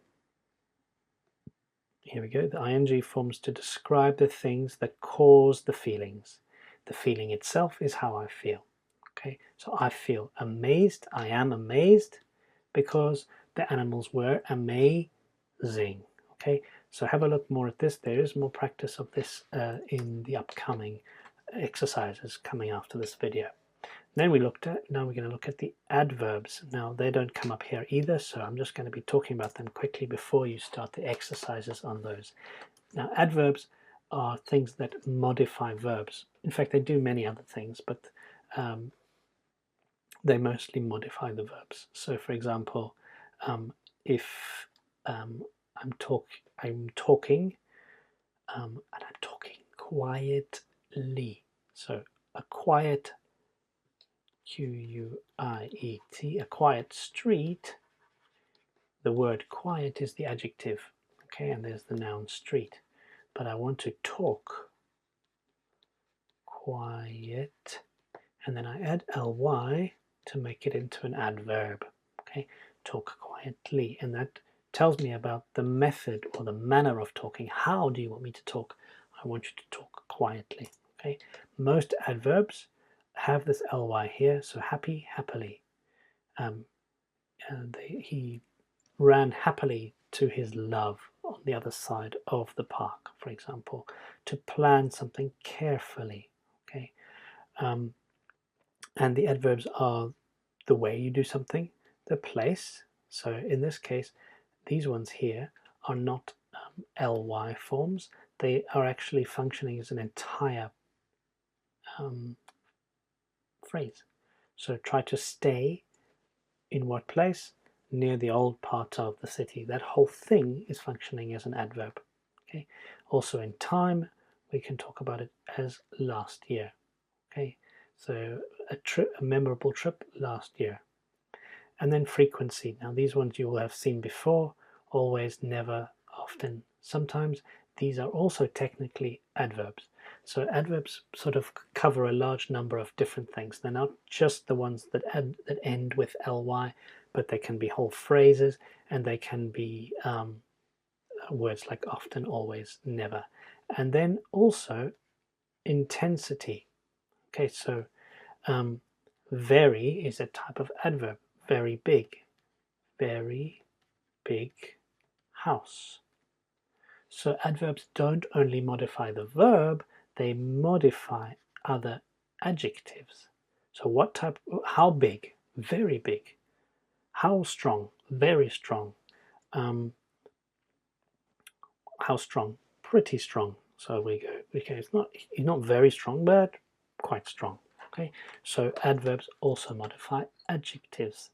here we go. The ing forms to describe the things that cause the feelings. The feeling itself is how I feel. Okay, so I feel amazed. I am amazed because the animals were amazing. Okay, so have a look more at this. There is more practice of this in the upcoming exercises coming after this video. Then now we're going to look at the adverbs. Now they don't come up here either, so I'm just going to be talking about them quickly before you start the exercises on those. Now adverbs are things that modify verbs. In fact, they do many other things, but they mostly modify the verbs. So for example, if I'm talking and I'm talking quietly. So a quiet, Q-U-I-E-T, a quiet street. The word quiet is the adjective, okay, and there's the noun street. But I want to talk quiet, and then I add ly to make it into an adverb. Okay, talk quietly, and that tells me about the method or the manner of talking. How do you want me to talk? I want you to talk quietly. Okay, most adverbs have this ly here, so happy, happily. And he ran happily to his love on the other side of the park, for example. To plan something carefully. Okay, and the adverbs are the way you do something, the place. So in this case, these ones here are not ly forms. They are actually functioning as an entire phrase. So try to stay in what place? Near the old part of the city. That whole thing is functioning as an adverb. Okay. Also in time, we can talk about it as last year. Okay. So a memorable trip last year. And then frequency. Now these ones you will have seen before. Always, never, often, sometimes. These are also technically adverbs. So adverbs sort of cover a large number of different things. They're not just the ones that end with ly, but they can be whole phrases, and they can be words like often, always, never. And then also intensity. Okay, so very is a type of adverb. Very big house. So adverbs don't only modify the verb, they modify other adjectives. So what type, how big? Very big. How strong? Very strong. How strong? Pretty strong. So we go, okay, he's not very strong, but quite strong. Okay, so adverbs also modify adjectives.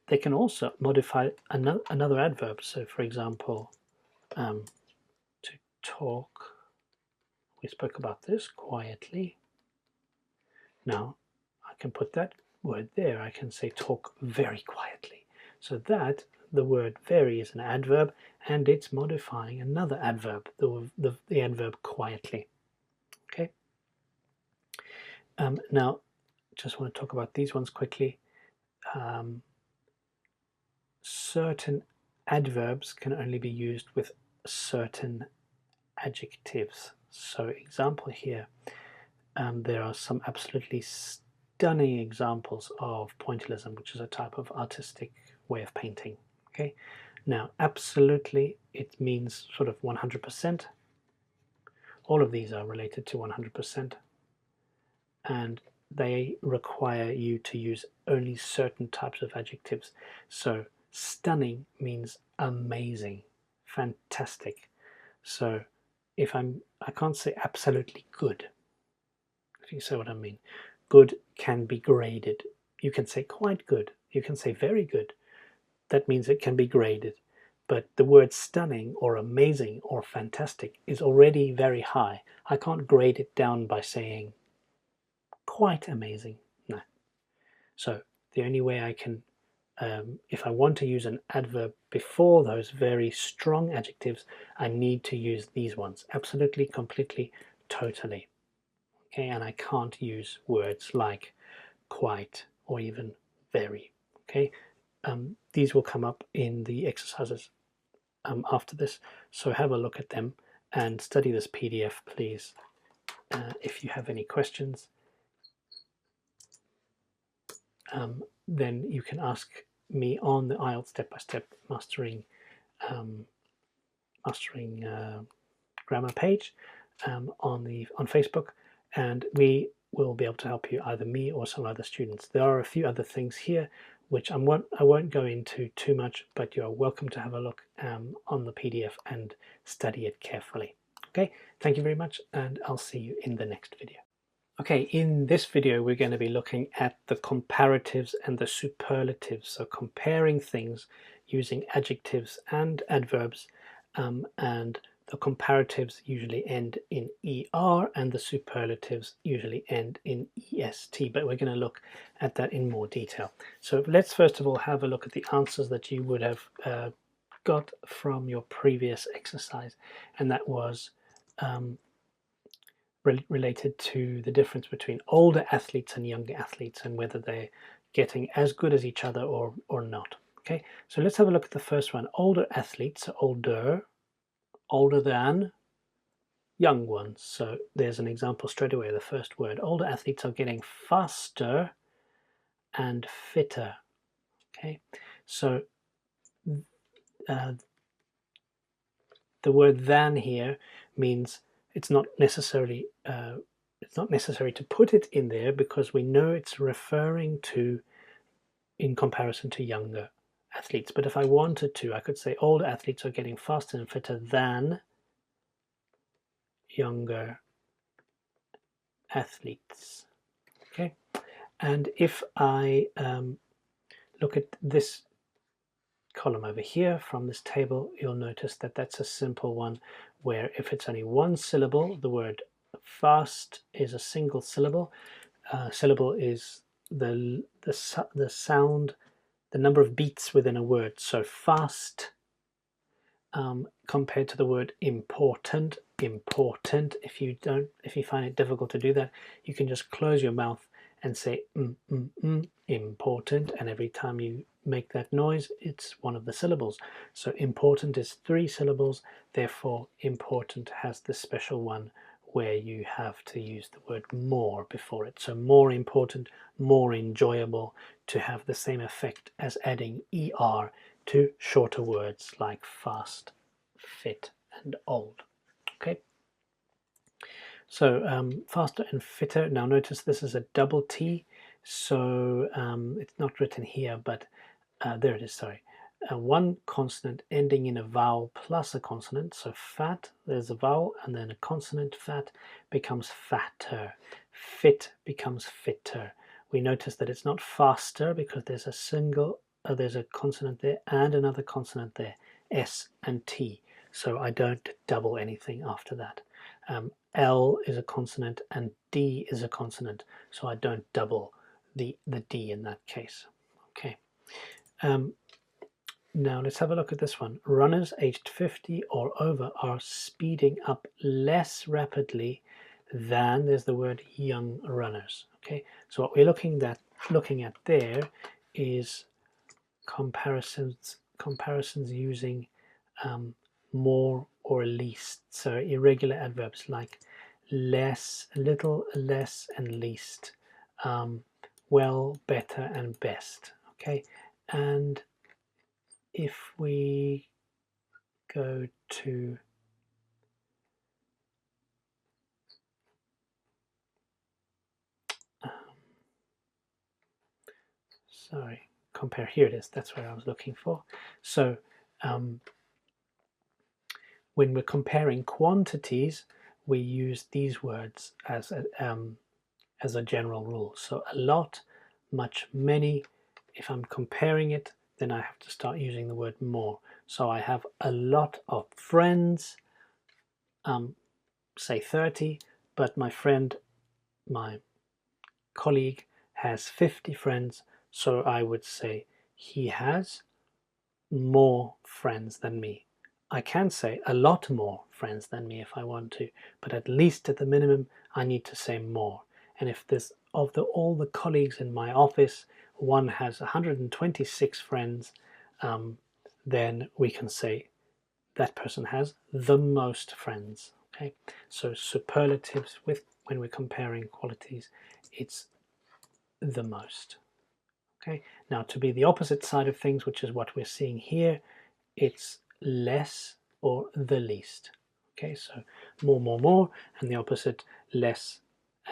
They can also modify another adverb. So for example, to talk, we spoke about this, quietly. Now I can put that word there. I can say talk very quietly. So that the word very is an adverb, and it's modifying another adverb, the adverb quietly. Okay. Now just want to talk about these ones quickly. Certain adverbs can only be used with certain adjectives. So example here, there are some absolutely stunning examples of pointillism, which is a type of artistic way of painting. Okay, now absolutely, it means sort of 100%. All of these are related to 100%, and they require you to use only certain types of adjectives. So stunning means amazing, fantastic. So if I can't say absolutely good, if you see what I mean. Good can be graded. You can say quite good. You can say very good. That means it can be graded. But the word stunning or amazing or fantastic is already very high. I can't grade it down by saying quite amazing. No. So the only way I can, if I want to use an adverb before those very strong adjectives, I need to use these ones. Absolutely, completely, totally. Okay, and I can't use words like quite or even very. Okay, these will come up in the exercises after this, so have a look at them and study this PDF, please. If you have any questions, then you can ask me on the IELTS Step-by-Step Mastering Grammar page on Facebook, and we will be able to help you, either me or some other students. There are a few other things here which I won't go into too much, but you're welcome to have a look on the PDF and study it carefully. Okay, thank you very much, and I'll see you in the next video. Okay, in this video we're going to be looking at the comparatives and the superlatives, so comparing things using adjectives and adverbs, and the comparatives usually end in ER and the superlatives usually end in EST, but we're going to look at that in more detail. So let's first of all have a look at the answers that you would have got from your previous exercise, and that was related to the difference between older athletes and younger athletes and whether they're getting as good as each other or not. Okay, so let's have a look at the first one. Older athletes, older than young ones. So there's an example straight away, the first word. Older athletes are getting faster and fitter. Okay, so the word than here means it's not necessary to put it in there, because we know it's referring to in comparison to younger athletes. But if I wanted to, I could say older athletes are getting faster and fitter than younger athletes. Okay, and if I look at this column over here from this table, you'll notice that that's a simple one, where if it's only one syllable, the word fast is a single syllable. Syllable is the sound, the number of beats within a word. So fast compared to the word important. If you find it difficult to do that, you can just close your mouth and say important, and every time you make that noise, it's one of the syllables. So important is 3 syllables, therefore important has this special one where you have to use the word more before it. So more important, more enjoyable, to have the same effect as adding ER to shorter words like fast, fit, and old. Okay. So faster and fitter. Now notice this is a double T, so it's not written here, but there it is, sorry. One consonant ending in a vowel plus a consonant, so fat, there's a vowel, and then a consonant, fat, becomes fatter. Fit becomes fitter. We notice that it's not faster because there's there's a consonant there and another consonant there, S and T, so I don't double anything after that. L is a consonant and D is a consonant, so I don't double the D in that case. Okay. Now let's have a look at this one. Runners aged 50 or over are speeding up less rapidly than, there's the word young runners. Okay, so what we're looking at there is comparisons using more or least. So irregular adverbs like less, little, less, and least. Well, better, and best. Okay, and if we go to compare, here it is, that's what I was looking for. So when we're comparing quantities, we use these words as a general rule. So a lot, much, many. If I'm comparing it, then I have to start using the word more. So I have a lot of friends, say 30, but my colleague has 50 friends, so I would say he has more friends than me. I can say a lot more friends than me if I want to, but at least at the minimum I need to say more. And if there's all the colleagues in my office, one has 126 friends, then we can say that person has the most friends. Okay, so superlatives, when we're comparing qualities, it's the most. Okay, now to be the opposite side of things, which is what we're seeing here, it's less or the least. Okay, so more, and the opposite, less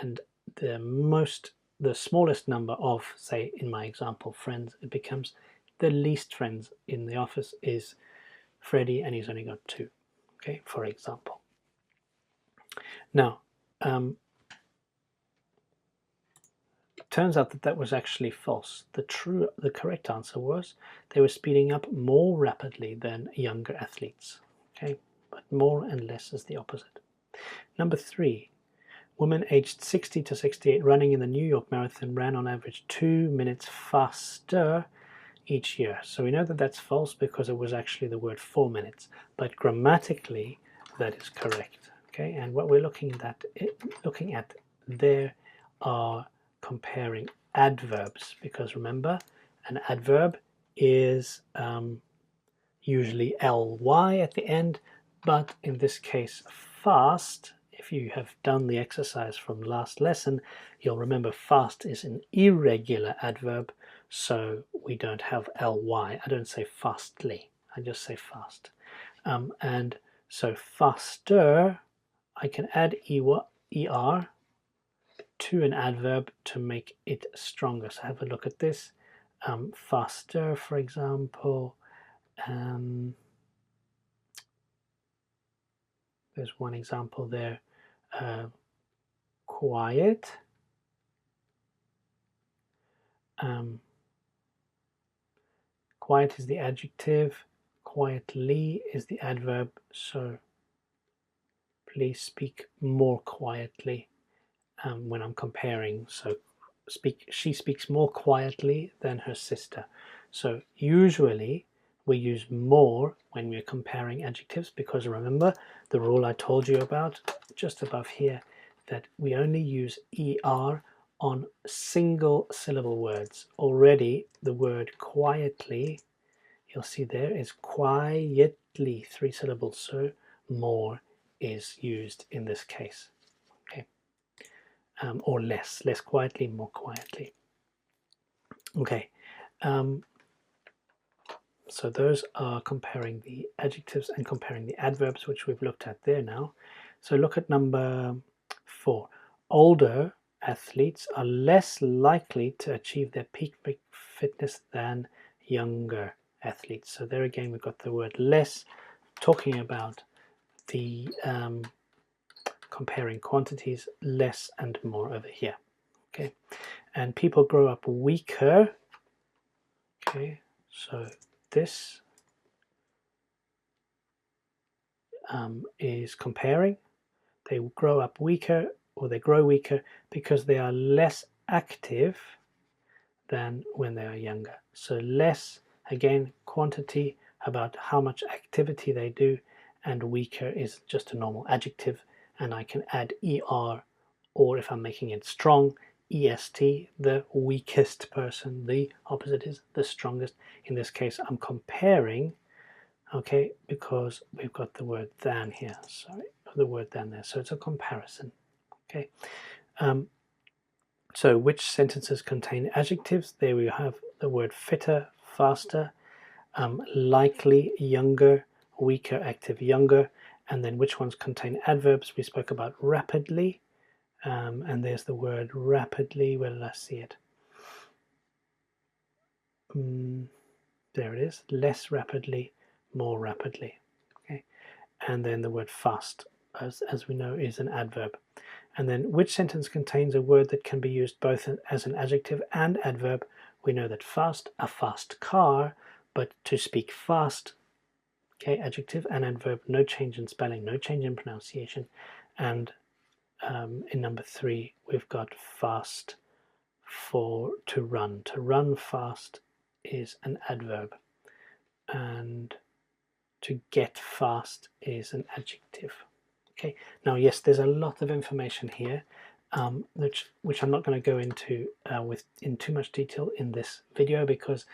and the smallest number of, say in my example, friends, it becomes the least friends in the office is Freddie, and he's only got 2. Okay, for example. Now, turns out that was actually false. The correct answer was they were speeding up more rapidly than younger athletes. Okay, but more and less is the opposite. Number 3, women aged 60 to 68 running in the New York Marathon ran on average 2 minutes faster each year. So we know that that's false because it was actually the word 4 minutes, but grammatically that is correct. Okay, and what we're looking at there are comparing adverbs, because remember, an adverb is usually ly at the end, but in this case fast, if you have done the exercise from last lesson, you'll remember fast is an irregular adverb, so we don't have ly. I don't say fastly, I just say fast. And so faster, I can add er to an adverb to make it stronger. So have a look at this. Faster, for example. There's one example there. Quiet. Quiet is the adjective. Quietly is the adverb. So please speak more quietly when I'm comparing. So she speaks more quietly than her sister. So usually we use more when we're comparing adjectives, because remember the rule I told you about just above here, that we only use er on single syllable words. Already the word quietly, you'll see there, is quietly 3 syllables, so more is used in this case. Okay, or less quietly, more quietly. Okay, so those are comparing the adjectives and comparing the adverbs, which we've looked at there now. So look at number 4. Older athletes are less likely to achieve their peak fitness than younger athletes. So there again we've got the word less, talking about the comparing quantities, less and more over here. Okay, and people grow up weaker. Okay, so this is comparing. They grow up weaker, or they grow weaker because they are less active than when they are younger. So less, again, quantity about how much activity they do, and weaker is just a normal adjective, and I can add er, or if I'm making it strong, est, the weakest person. The opposite is the strongest. In this case I'm comparing, okay, because we've got the word than here, sorry, the word than there, so it's a comparison. Okay, so which sentences contain adjectives? There we have the word fitter, faster, likely, younger, weaker, active, younger. And then which ones contain adverbs? We spoke about rapidly, and there's the word rapidly. Where did I see it? There it is. Less rapidly, more rapidly. Okay, and then the word fast, as we know, is an adverb. And then which sentence contains a word that can be used both as an adjective and adverb? We know that fast, a fast car, but to speak fast, okay, adjective and adverb, no change in spelling, no change in pronunciation. And in number 3, we've got fast for to run. To run fast is an adverb, and to get fast is an adjective. Okay, now yes, there's a lot of information here, which I'm not going to go into in too much detail in this video because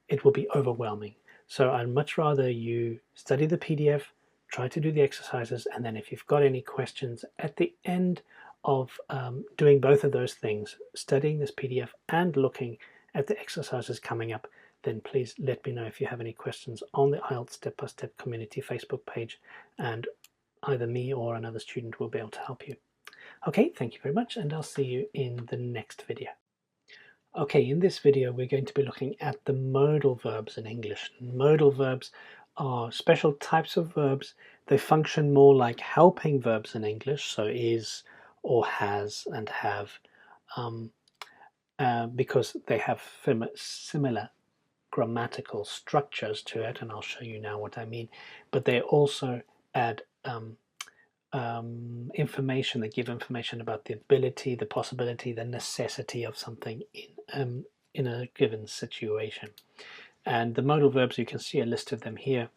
it will be overwhelming. So I'd much rather you study the PDF, try to do the exercises, and then if you've got any questions at the end of doing both of those things, studying this PDF and looking at the exercises coming up, then please let me know if you have any questions on the IELTS Step-by-Step community Facebook page, and either me or another student will be able to help you. Okay, thank you very much, and I'll see you in the next video. Okay, in this video we're going to be looking at the modal verbs in English. Modal verbs are special types of verbs. They function more like helping verbs in English, so is or has and have, because they have similar grammatical structures to it, and I'll show you now what I mean. But they also add information. They give information about the ability, the possibility, the necessity of something in a given situation. And the modal verbs, you can see a list of them here.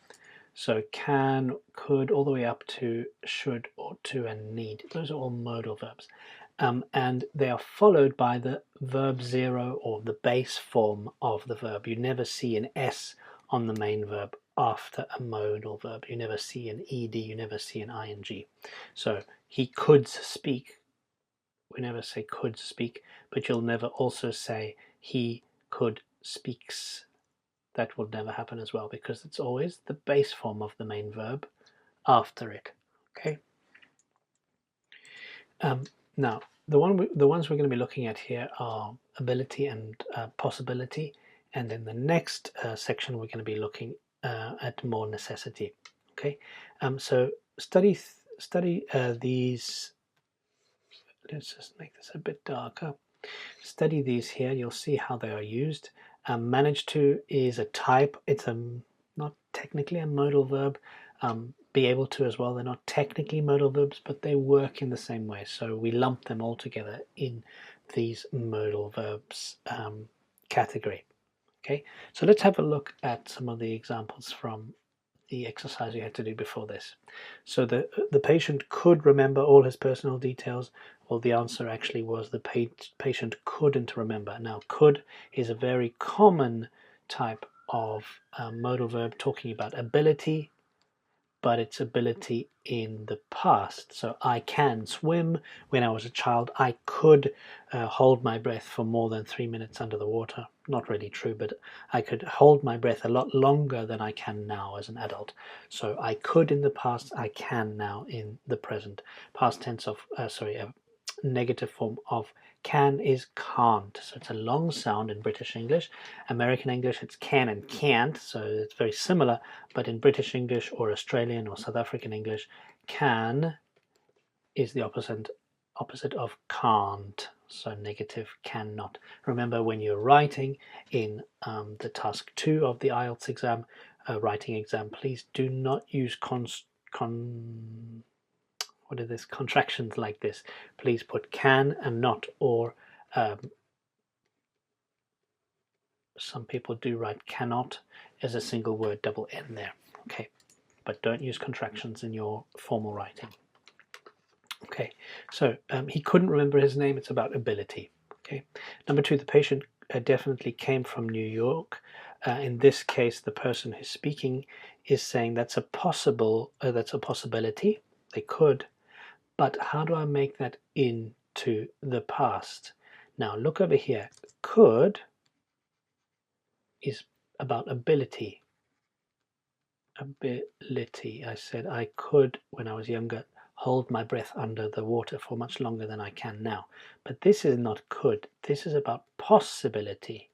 So can, could, all the way up to should, ought to, and need. Those are all modal verbs. And they are followed by the verb zero, or the base form of the verb. You never see an S on the main verb after a modal verb. You never see an ed, you never see an ing. So he could speak. We never say could speak, but you'll never also say he could speaks. That will never happen as well, because it's always the base form of the main verb after it. Okay. Now, the ones we're going to be looking at here are ability and possibility, and in the next section we're going to be looking at more necessity. Okay, so study these. Let's just make this a bit darker. Study these here. You'll see how they are used. Manage to is a type. It's not technically a modal verb. Be able to as well. They're not technically modal verbs, but they work in the same way. So we lump them all together in these modal verbs category. Okay, so let's have a look at some of the examples from the exercise we had to do before this. So the patient could remember all his personal details. Well, the answer actually was the patient couldn't remember. Now, could is a very common type of modal verb talking about ability, but it's ability in the past. So I can swim. When I was a child, I could hold my breath for more than 3 minutes under the water. Not really true, but I could hold my breath a lot longer than I can now as an adult. So I could in the past, I can now in the present. Past tense of, negative form of can is can't. So it's a long sound in British English. American English, it's can and can't, so it's very similar, but in British English or Australian or South African English, can is the opposite of can't. So negative cannot. Remember, when you're writing in the task 2 of the IELTS exam, writing exam, please do not use contractions like this. Please put can and not, or some people do write cannot as a single word, double N there. Okay, but don't use contractions in your formal writing. Okay, so he couldn't remember his name. It's about ability. Okay, number 2, the patient definitely came from New York. In this case, the person who's speaking is saying that's a possibility. They could. But how do I make that into the past? Now look over here. Could is about ability. Ability. I said I could, when I was younger, hold my breath under the water for much longer than I can now. But this is not could. This is about possibility.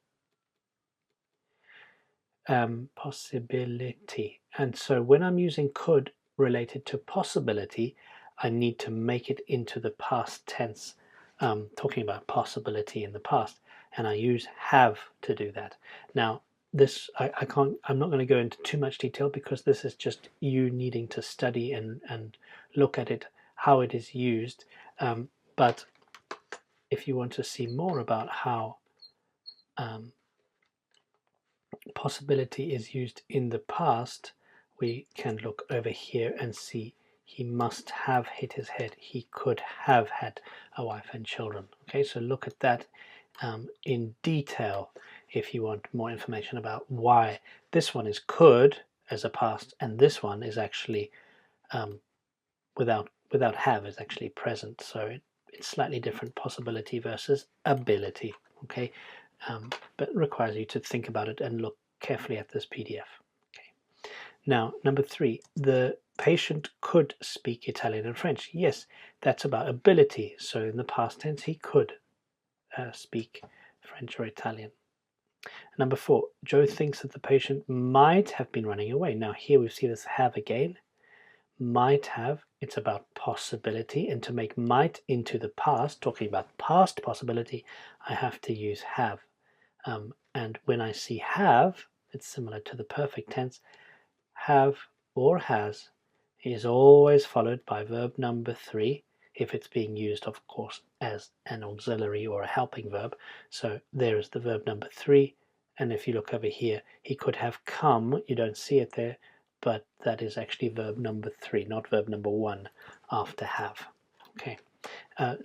Possibility. And so when I'm using could related to possibility, I need to make it into the past tense, talking about possibility in the past, and I use have to do that. Now, this I'm not going to go into too much detail, because this is just you needing to study and look at it, how it is used. But if you want to see more about how possibility is used in the past, we can look over here and see he must have hit his head. He could have had a wife and children. Okay, so look at that in detail if you want more information about why this one is could as a past, and this one is actually without have is actually present. So it's slightly different, possibility versus ability. Okay, but requires you to think about it and look carefully at this PDF. Okay. Now, number 3, the patient could speak Italian and French. Yes, that's about ability. So in the past tense, he could speak French or Italian. Number 4, Joe thinks that the patient might have been running away. Now here we see this have again. Might have, it's about possibility, and to make might into the past, talking about past possibility, I have to use have. And when I see have, it's similar to the perfect tense. Have or has is always followed by verb number 3, if it's being used, of course, as an auxiliary or a helping verb. So there is the verb number 3, and if you look over here, he could have come. You don't see it there, but that is actually verb number 3, not verb number 1 after have. Okay,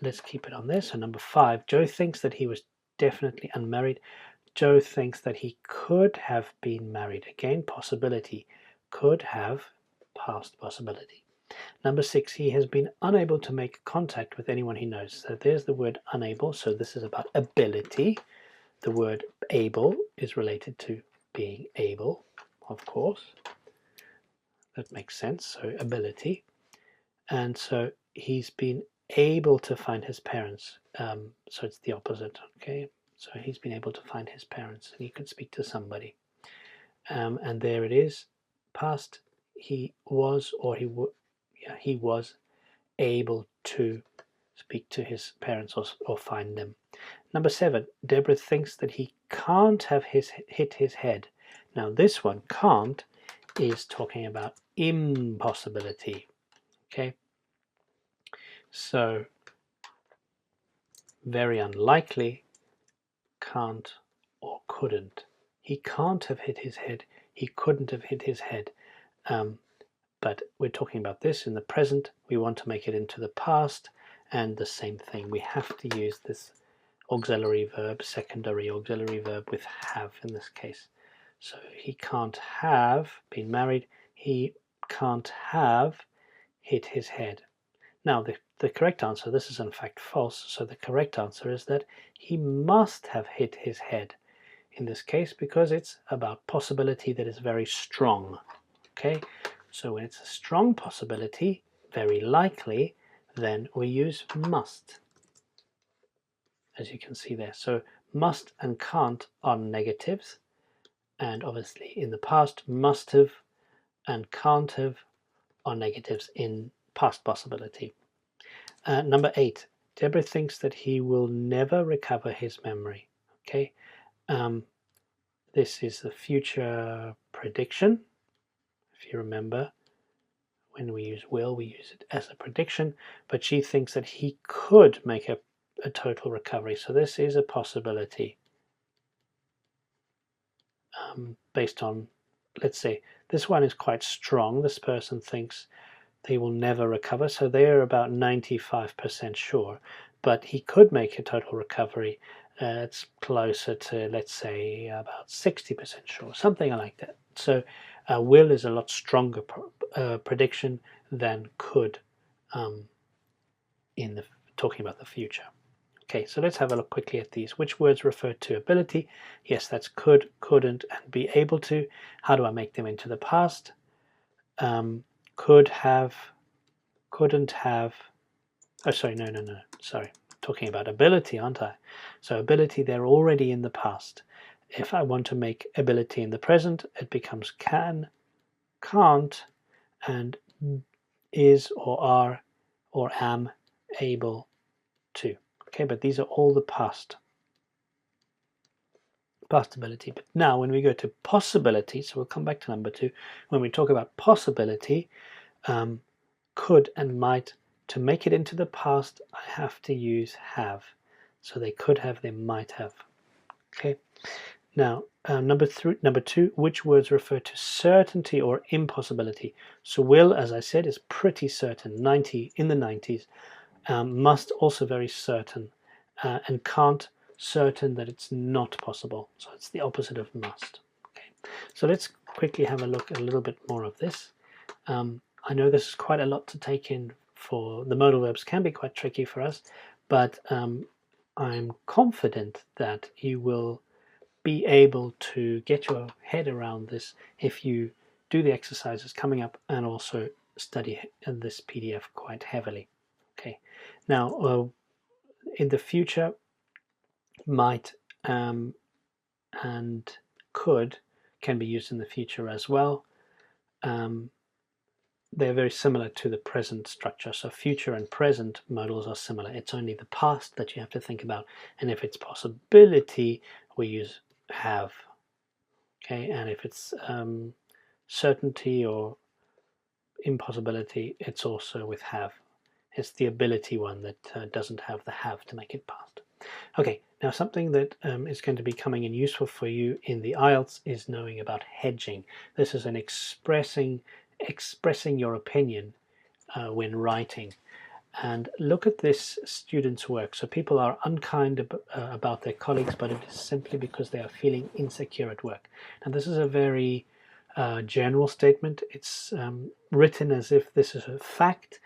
let's keep it on there. So number 5, Joe thinks that he was definitely unmarried. Joe thinks that he could have been married. Again, possibility. Could have, past possibility. Number 6, he has been unable to make contact with anyone he knows. So there's the word unable. So this is about ability. The word able is related to being able, of course. That makes sense. So ability. And so he's been able to find his parents. So it's the opposite. Okay. So he's been able to find his parents, and he could speak to somebody. And there it is. Past, he was, or he was able to speak to his parents or find them. Number 7, Deborah thinks that he can't have hit his head. Now this one, can't, is talking about impossibility. Okay, so very unlikely, can't or couldn't. He can't have hit his head. He couldn't have hit his head. But we're talking about this in the present. We want to make it into the past, and the same thing. We have to use this auxiliary verb, secondary auxiliary verb with have in this case. So he can't have been married. He can't have hit his head. Now the correct answer, this is in fact false, so the correct answer is that he must have hit his head in this case, because it's about possibility that is very strong. Okay, so when it's a strong possibility, very likely, then we use must, as you can see there. So must and can't are negatives, and obviously in the past, must have and can't have are negatives in past possibility. Number 8, Deborah thinks that he will never recover his memory. Okay, this is the future prediction. If you remember, when we use will, we use it as a prediction, but she thinks that he could make a total recovery. So this is a possibility based on, let's say, this one is quite strong. This person thinks they will never recover, so they're about 95% sure, but he could make a total recovery. It's closer to, let's say, about 60% sure, something like that. So will is a lot stronger prediction than could in the talking about the future. Okay, so let's have a look quickly at these. Which words refer to ability? Yes, that's could, couldn't, and be able to. How do I make them into the past? Could have, couldn't have. Oh, sorry, no. Sorry, talking about ability, aren't I? So ability, they're already in the past. If I want to make ability in the present, it becomes can, can't, and is or are or am able to. Okay, but these are all the past ability. But now when we go to possibility, so we'll come back to number 2, when we talk about possibility, could and might, to make it into the past, I have to use have. So they could have, they might have. Okay, now number 2, which words refer to certainty or impossibility? So will, as I said, is pretty certain, 90 in the 90s. Must, also very certain, and can't, certain that it's not possible. So it's the opposite of must. Okay, so let's quickly have a look at a little bit more of this. I know this is quite a lot to take in. For the modal verbs can be quite tricky for us, but I'm confident that you will be able to get your head around this if you do the exercises coming up and also study this PDF quite heavily. Okay, now in the future, might and could can be used in the future as well. They're very similar to the present structure. So future and present modals are similar. It's only the past that you have to think about. And if it's possibility, we use have. Okay, and if it's certainty or impossibility, it's also with have. It's the ability one that doesn't have the have to make it past. Okay, now something that is going to be coming in useful for you in the IELTS is knowing about hedging. This is an expressing your opinion when writing. And look at this student's work. So people are unkind about their colleagues, but it is simply because they are feeling insecure at work. And this is a very general statement. It's written as if this is a fact,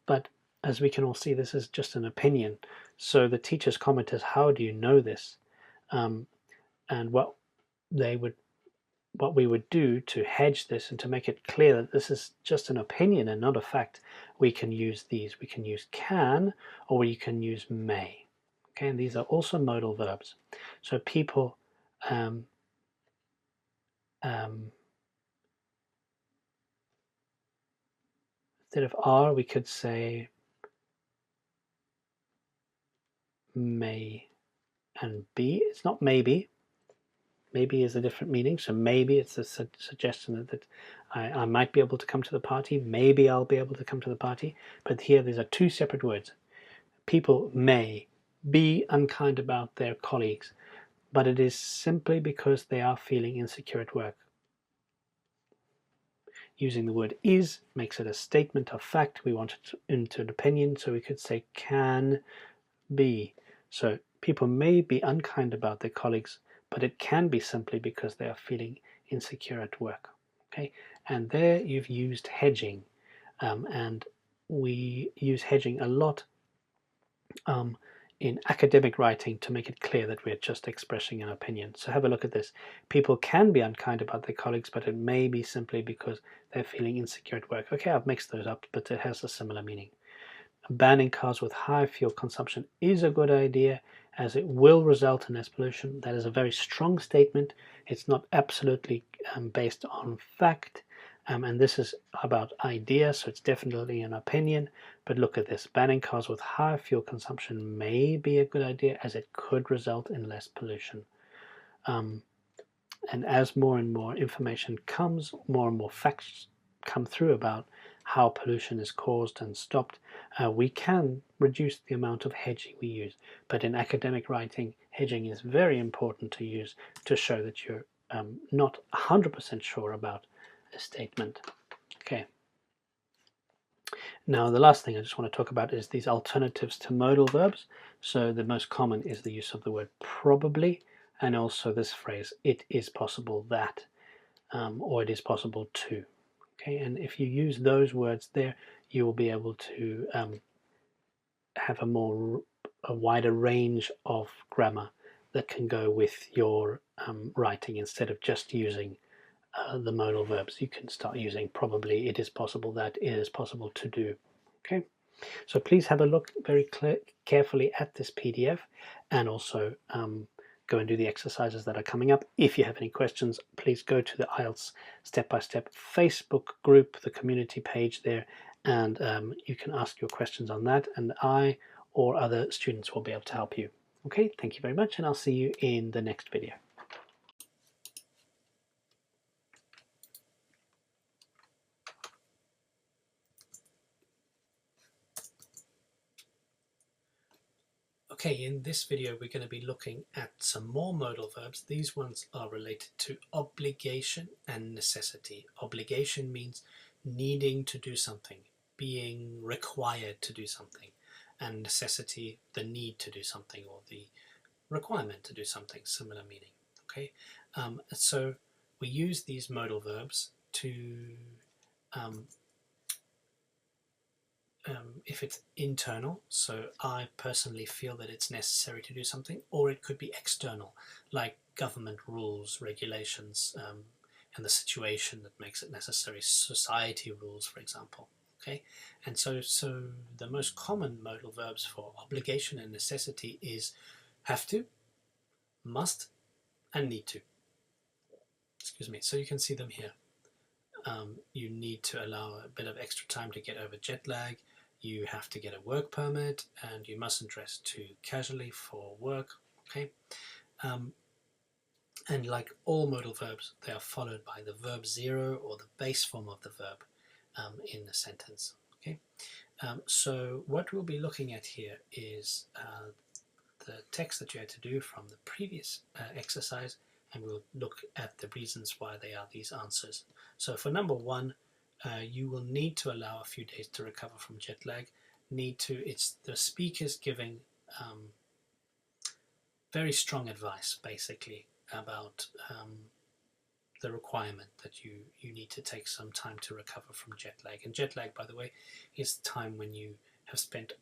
but as we can all see, this is just an opinion. So the teacher's comment is, how do you know this? And what we would do to hedge this and to make it clear that this is just an opinion and not a fact, we can use these. We can use can, or we can use may. Okay, and these are also modal verbs. So people instead of are, we could say may and be. It's not maybe. Maybe is a different meaning. So maybe it's a suggestion that I might be able to come to the party. Maybe I'll be able to come to the party. But here these are two separate words. People may be unkind about their colleagues, but it is simply because they are feeling insecure at work. Using the word is makes it a statement of fact. We want it into an opinion, so we could say can be. So people may be unkind about their colleagues, but it can be simply because they are feeling insecure at work. Okay, and there you've used hedging, and we use hedging a lot in academic writing to make it clear that we're just expressing an opinion. So have a look at this. People can be unkind about their colleagues, but it may be simply because they're feeling insecure at work. Okay, I've mixed those up, but it has a similar meaning. Banning cars with high fuel consumption is a good idea, as it will result in less pollution. That is a very strong statement. It's not absolutely based on fact, and this is about idea, so it's definitely an opinion. But look at this. Banning cars with high fuel consumption may be a good idea, as it could result in less pollution. And as more and more information comes, more and more facts come through about how pollution is caused and stopped, we can reduce the amount of hedging we use. But in academic writing, hedging is very important to use to show that you're not 100% sure about a statement. Okay. Now, the last thing I just want to talk about is these alternatives to modal verbs. So the most common is the use of the word probably, and also this phrase, it is possible that, or it is possible to. Okay, and if you use those words there, you will be able to have a wider range of grammar that can go with your writing. Instead of just using the modal verbs, you can start using probably, it is possible that, it is possible to do. Okay, so please have a look very carefully at this PDF, and also go and do the exercises that are coming up. If you have any questions, please go to the IELTS Step-by-Step Facebook group, the community page there, and you can ask your questions on that, and I or other students will be able to help you. Okay, thank you very much, and I'll see you in the next video. Okay, in this video we're going to be looking at some more modal verbs. These ones are related to obligation and necessity. Obligation means needing to do something, being required to do something, and necessity, the need to do something or the requirement to do something, similar meaning. Okay, so we use these modal verbs to if it's internal, so I personally feel that it's necessary to do something, or it could be external, like government rules, regulations, and the situation that makes it necessary, society rules, for example. Okay, and so the most common modal verbs for obligation and necessity is have to, must, and need to. Excuse me. So you can see them here. You need to allow a bit of extra time to get over jet lag. You have to get a work permit, and you mustn't dress too casually for work. Okay, and like all modal verbs, they are followed by the verb zero or the base form of the verb in the sentence. Okay, so what we'll be looking at here is the text that you had to do from the previous exercise, and we'll look at the reasons why they are these answers. So for number one, you will need to allow a few days to recover from jet lag. It's the speaker's giving very strong advice, basically, about the requirement that you need to take some time to recover from jet lag. And jet lag, by the way, is the time when you have spent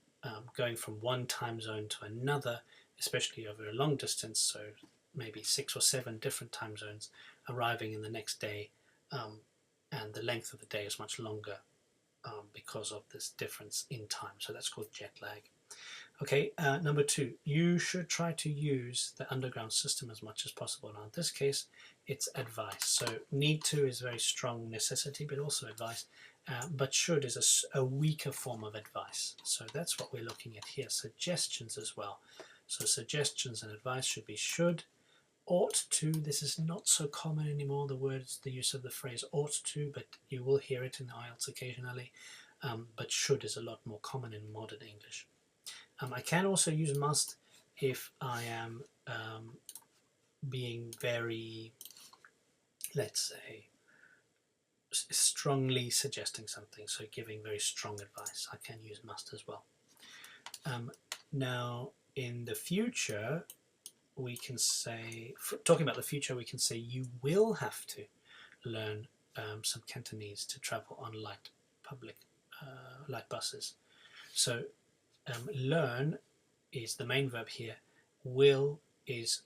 going from one time zone to another, especially over a long distance, so maybe 6 or 7 different time zones, arriving in the next day, and the length of the day is much longer because of this difference in time. So that's called jet lag. Okay, number two, you should try to use the underground system as much as possible. Now in this case, it's advice. So need to is very strong necessity, but also advice. But should is a weaker form of advice. So that's what we're looking at here. Suggestions as well. So suggestions and advice should be should. Ought to, this is not so common anymore, the use of the phrase ought to, but you will hear it in the IELTS occasionally. But should is a lot more common in modern English. I can also use must if I am being very, let's say, strongly suggesting something, so giving very strong advice. I can use must as well. Now, in the future, we can say, talking about the future, we can say you will have to learn some Cantonese to travel on light buses. So learn is the main verb here. Will is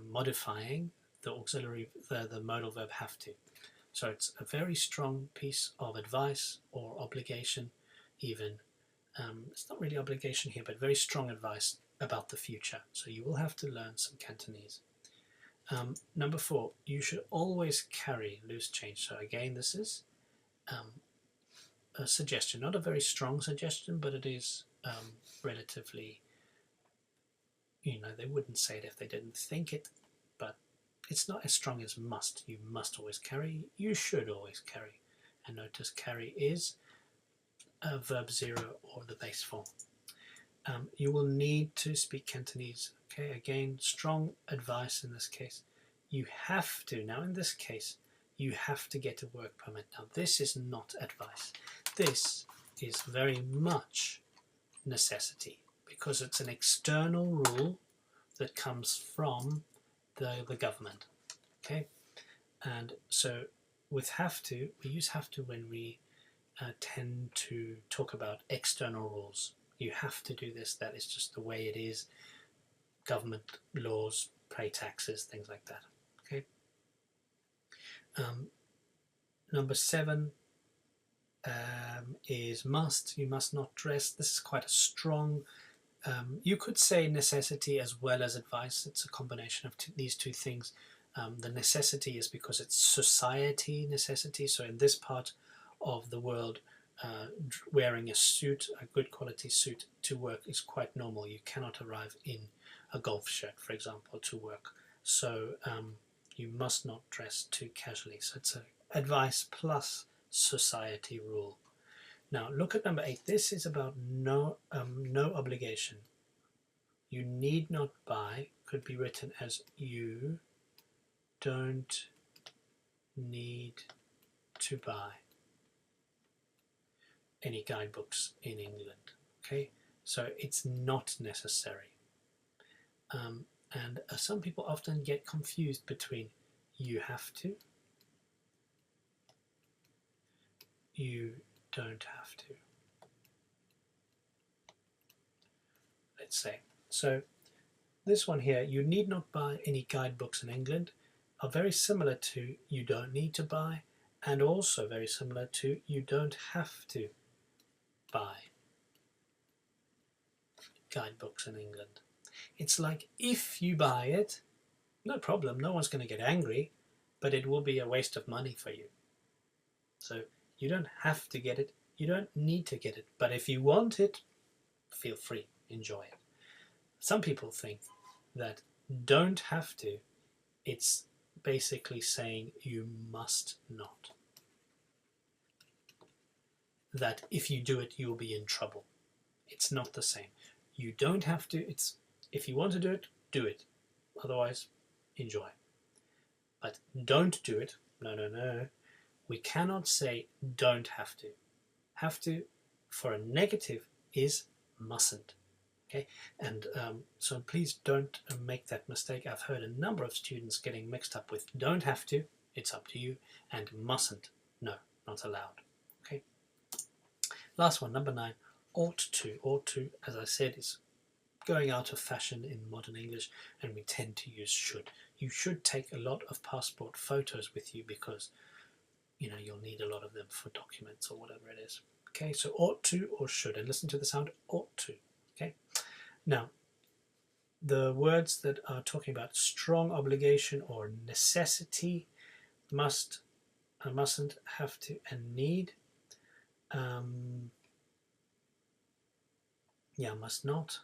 modifying the auxiliary, the modal verb have to. So it's a very strong piece of advice or obligation even. It's not really obligation here, but very strong advice about the future. So you will have to learn some Cantonese. Number 4, you should always carry loose change. So again, this is a suggestion, not a very strong suggestion, but it is relatively, they wouldn't say it if they didn't think it, but it's not as strong as must. You must always carry, you should always carry. And notice carry is a verb 0 or the base form. You will need to speak Cantonese. Okay, again, strong advice in this case. You have to, now in this case, you have to get a work permit. Now this is not advice. This is very much necessity because it's an external rule that comes from the government. Okay, and so with have to, we use have to when we tend to talk about external rules. You have to do this, that is just the way it is. Government laws, pay taxes, things like that. Okay. Number 7 is must. You must not dress. This is quite a strong, you could say necessity as well as advice. It's a combination of these two things. The necessity is because it's society necessity. So in this part of the world, wearing a suit, a good quality suit to work is quite normal. You cannot arrive in a golf shirt, for example, to work. So you must not dress too casually. So it's advice plus society rule. Now look at number 8. This is about no obligation. You need not buy could be written as you don't need to buy any guidebooks in England. Okay, so it's not necessary. And some people often get confused between you have to, you don't have to. Let's say. So this one here, you need not buy any guidebooks in England, are very similar to you don't need to buy, and also very similar to you don't have to. buy guidebooks in England. It's like, if you buy it, no problem, no one's going to get angry, but it will be a waste of money for you. So you don't have to get it, you don't need to get it, but if you want it, feel free, enjoy it. Some people think that don't have to, it's basically saying you must not. That if you do it, you'll be in trouble. It's not the same. You don't have to, it's if you want to do it, do it. Otherwise, enjoy. But don't do it, no, no, no. We cannot say don't have to. Have to for a negative is mustn't. Okay, and so please don't make that mistake. I've heard a number of students getting mixed up with don't have to, it's up to you, and mustn't, no, not allowed. Okay. Last one, number 9, ought to. Ought to, as I said, is going out of fashion in modern English, and we tend to use should. You should take a lot of passport photos with you because, you know, you'll need a lot of them for documents or whatever it is. Okay, so ought to or should, and listen to the sound ought to. Okay, now the words that are talking about strong obligation or necessity, must, mustn't, have to, and need. Yeah, must not.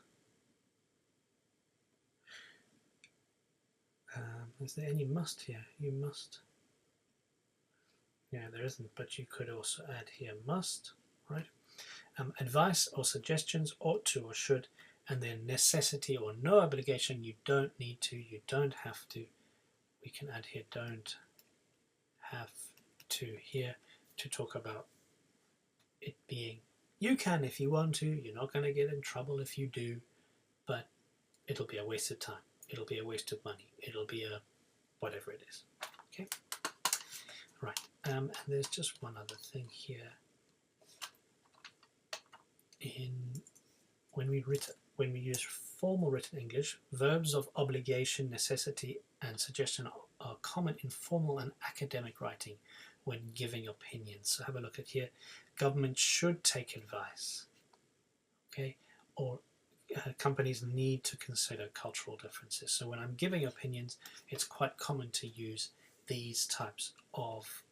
Is there any must here? You must. Yeah, there isn't, but you could also add here must, right? Advice or suggestions, ought to or should, and then necessity or no obligation, you don't need to, you don't have to. We can add here don't have to here to talk about it being, you can if you want to, you're not going to get in trouble if you do, but it'll be a waste of time, it'll be a waste of money, it'll be a whatever it is. Okay, right, and there's just one other thing here. When we use formal written English, verbs of obligation, necessity, and suggestion are common in formal and academic writing when giving opinions. So have a look at here. Government should take advice. Okay, or companies need to consider cultural differences. So when I'm giving opinions, it's quite common to use these types of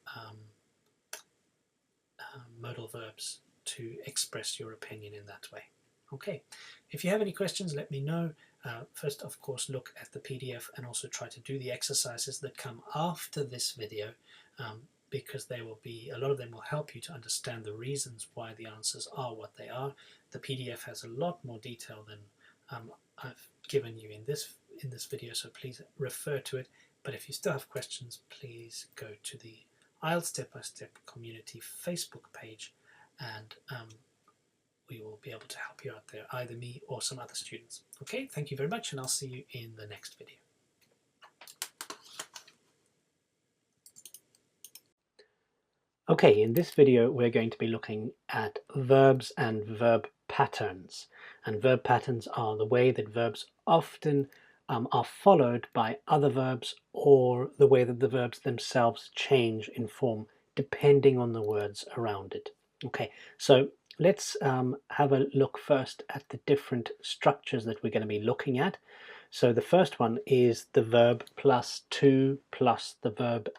modal verbs to express your opinion in that way. Okay, if you have any questions, let me know. First, of course, look at the PDF and also try to do the exercises that come after this video, because they will be, a lot of them will help you to understand the reasons why the answers are what they are. The PDF has a lot more detail than I've given you in this video, so please refer to it. But if you still have questions, please go to the IELTS Step-by-Step community Facebook page, and we will be able to help you out there, either me or some other students. Okay, thank you very much, and I'll see you in the next video. Okay, in this video we're going to be looking at verbs and verb patterns. And verb patterns are the way that verbs often are followed by other verbs, or the way that the verbs themselves change in form depending on the words around it. Okay, so let's have a look first at the different structures that we're going to be looking at. So the first one is the verb plus to plus the verb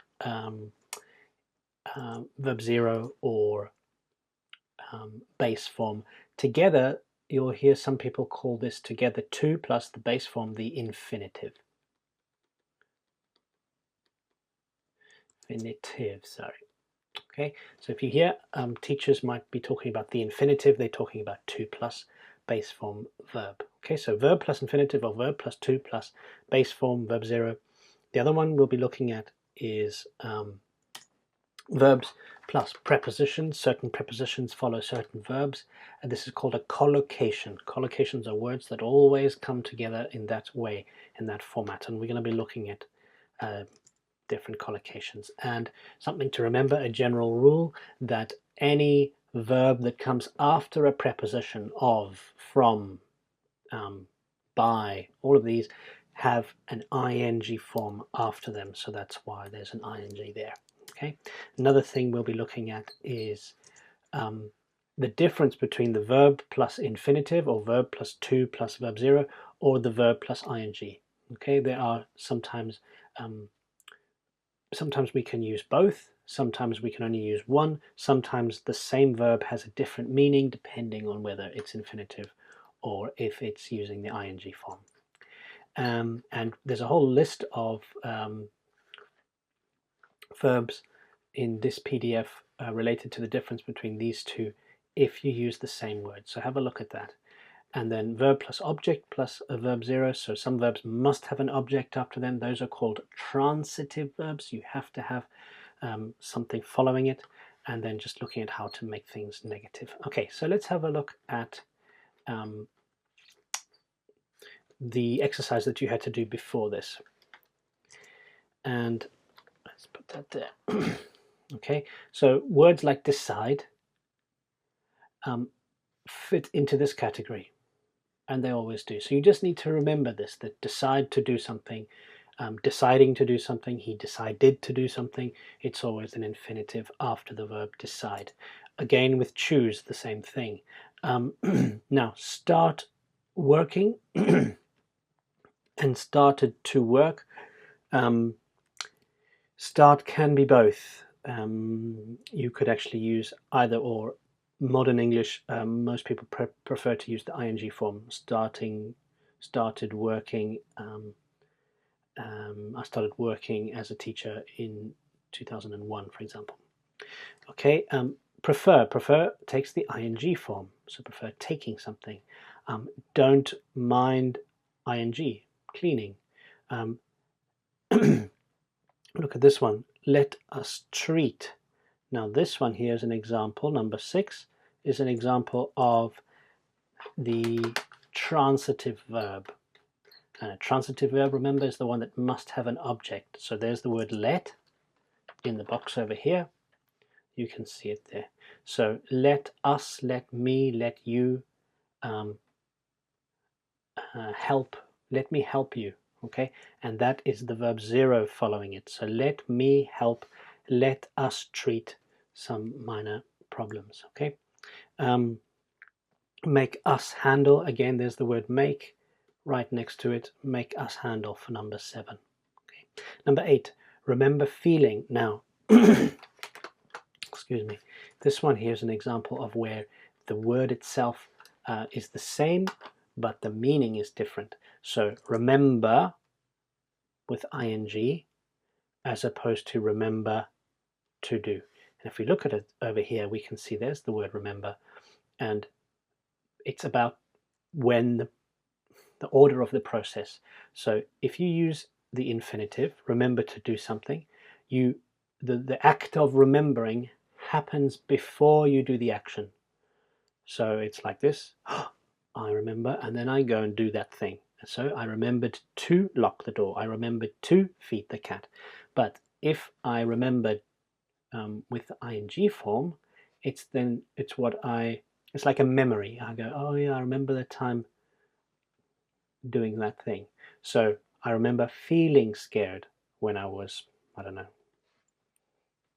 verb 0 or base form. Together, you'll hear some people call this together to plus the base form the infinitive. Sorry. Okay, so if you hear teachers might be talking about the infinitive, they're talking about to plus base form verb. Okay, so verb plus infinitive or verb plus to plus base form verb 0. The other one we'll be looking at is verbs plus prepositions. Certain prepositions follow certain verbs, and this is called a collocation. Collocations are words that always come together in that way, in that format, and we're going to be looking at different collocations. And something to remember, a general rule, that any verb that comes after a preposition of, from, by, all of these have an ing form after them, so that's why there's an ing there. Okay. Another thing we'll be looking at is the difference between the verb plus infinitive, or verb plus to plus verb 0, or the verb plus ing. Okay, there are sometimes we can use both, sometimes we can only use one, sometimes the same verb has a different meaning depending on whether it's infinitive or if it's using the ing form. And there's a whole list of verbs in this PDF related to the difference between these two if you use the same word. So have a look at that. And then verb plus object plus a verb 0. So some verbs must have an object after them. Those are called transitive verbs. You have to have something following it. And then just looking at how to make things negative. Okay, so let's have a look at the exercise that you had to do before this. And let's put that there. Okay, so words like decide fit into this category, and they always do. So you just need to remember this, that decide to do something, deciding to do something, he decided to do something, it's always an infinitive after the verb decide. Again, with choose, the same thing. Now, start working and started to work. Start can be both. You could actually use either or. Modern English, most people prefer to use the ing form. Started working. I started working as a teacher in 2001, for example. Okay, prefer takes the ing form, so prefer taking something. Don't mind ing, cleaning. Look at this one, let us treat. Now this one here is an example, number 6 is an example of the transitive verb. And a transitive verb, remember, is the one that must have an object. So there's the word let in the box over here. You can see it there. So let us, let me, let you, help, let me help you. Okay, and that is the verb 0 following it. So let me help, let us treat some minor problems. Okay, make us handle, again there's the word make right next to it, make us handle for number 7. Okay. Number 8, remember feeling. Now excuse me, this one here is an example of where the word itself is the same but the meaning is different. So remember with ing as opposed to remember to do. And if we look at it over here, we can see there's the word remember, and it's about when the order of the process. So if you use the infinitive, remember to do something, the act of remembering happens before you do the action. So it's like this, I remember, and then I go and do that thing. So I remembered to lock the door, I remembered to feed the cat. But if I remembered with the ing form, it's like a memory. I go, oh yeah, I remember the time doing that thing. So I remember feeling scared when I was, I don't know,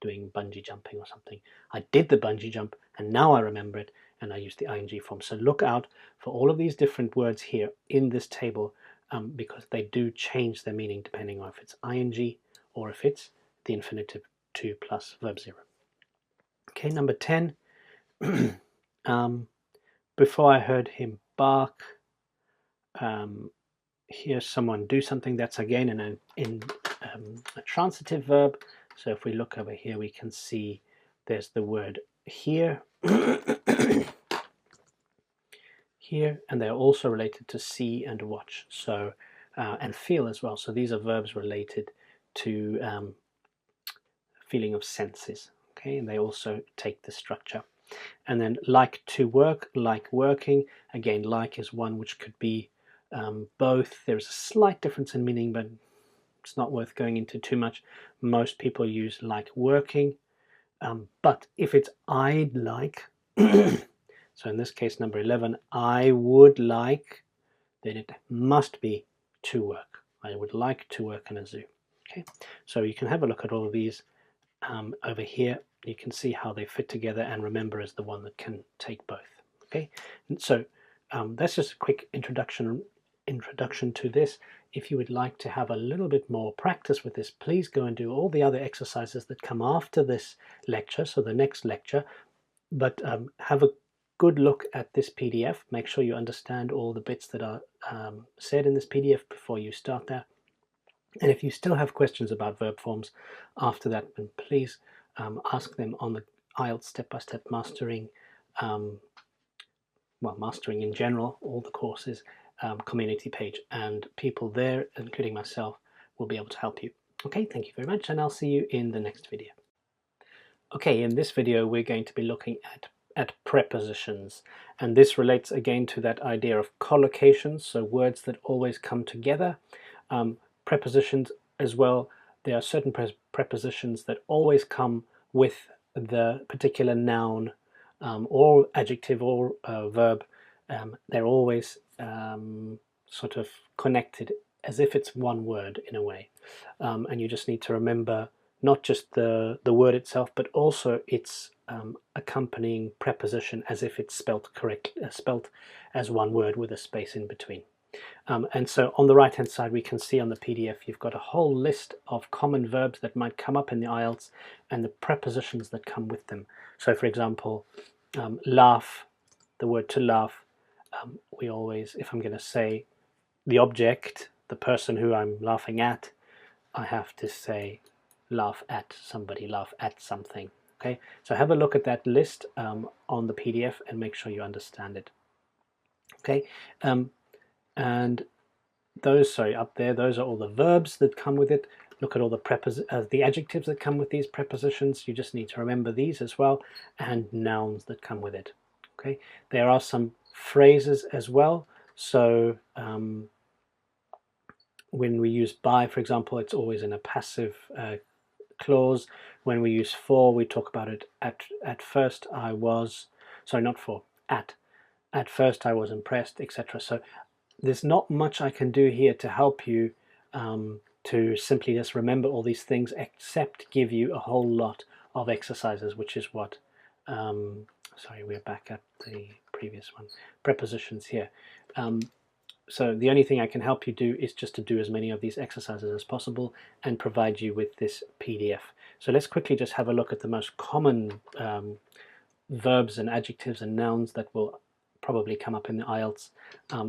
doing bungee jumping or something. I did the bungee jump and now I remember it, and I use the ing form. So look out for all of these different words here in this table because they do change their meaning depending on if it's ing or if it's the infinitive to plus verb 0. Okay, number 10. Before I heard him bark, hear someone do something. That's again in a transitive verb. So if we look over here, we can see there's the word hear, here, and they're also related to see and watch. So and feel as well. So these are verbs related to feeling of senses. Okay, and they also take the structure. And then like to work, like working. Again, like is one which could be both. There's a slight difference in meaning, but it's not worth going into too much. Most people use like working, but if it's I'd like, so in this case number 11, I would like, then it must be to work. I would like to work in a zoo. Okay, so you can have a look at all of these over here you can see how they fit together, and remember is the one that can take both. Okay, and so that's just a quick introduction to this. If you would like to have a little bit more practice with this, please go and do all the other exercises that come after this lecture, so the next lecture, but have a good look at this PDF. Make sure you understand all the bits that are said in this PDF before you start that. And if you still have questions about verb forms after that, then please ask them on the IELTS Step-by-Step Mastering, Mastering in general, all the courses, community page, and people there, including myself, will be able to help you. Okay, thank you very much, and I'll see you in the next video. Okay, in this video we're going to be looking at prepositions, and this relates again to that idea of collocations, so words that always come together. Prepositions as well, there are certain prepositions that always come with the particular noun or adjective or verb. They're always sort of connected as if it's one word in a way, and you just need to remember not just the word itself, but also its accompanying preposition as if it's spelt as one word with a space in between. And so on the right hand side we can see on the PDF you've got a whole list of common verbs that might come up in the IELTS and the prepositions that come with them. So for example, laugh, the word to laugh, we always, if I'm going to say the object, the person who I'm laughing at, I have to say laugh at somebody, laugh at something. Okay, so have a look at that list on the PDF and make sure you understand it. Okay, and those, sorry, up there, those are all the verbs that come with it. Look at all the adjectives that come with these prepositions. You just need to remember these as well, and nouns that come with it. Okay, there are some phrases as well. So when we use by, for example, it's always in a passive clause. When we use for, we talk about it at first I was, sorry, not for, at first I was impressed, etc. So there's not much I can do here to help you to simply just remember all these things, except give you a whole lot of exercises, which is what, sorry, we're back at the previous one, prepositions here. So the only thing I can help you do is just to do as many of these exercises as possible and provide you with this PDF. So let's quickly just have a look at the most common verbs and adjectives and nouns that will probably come up in the IELTS,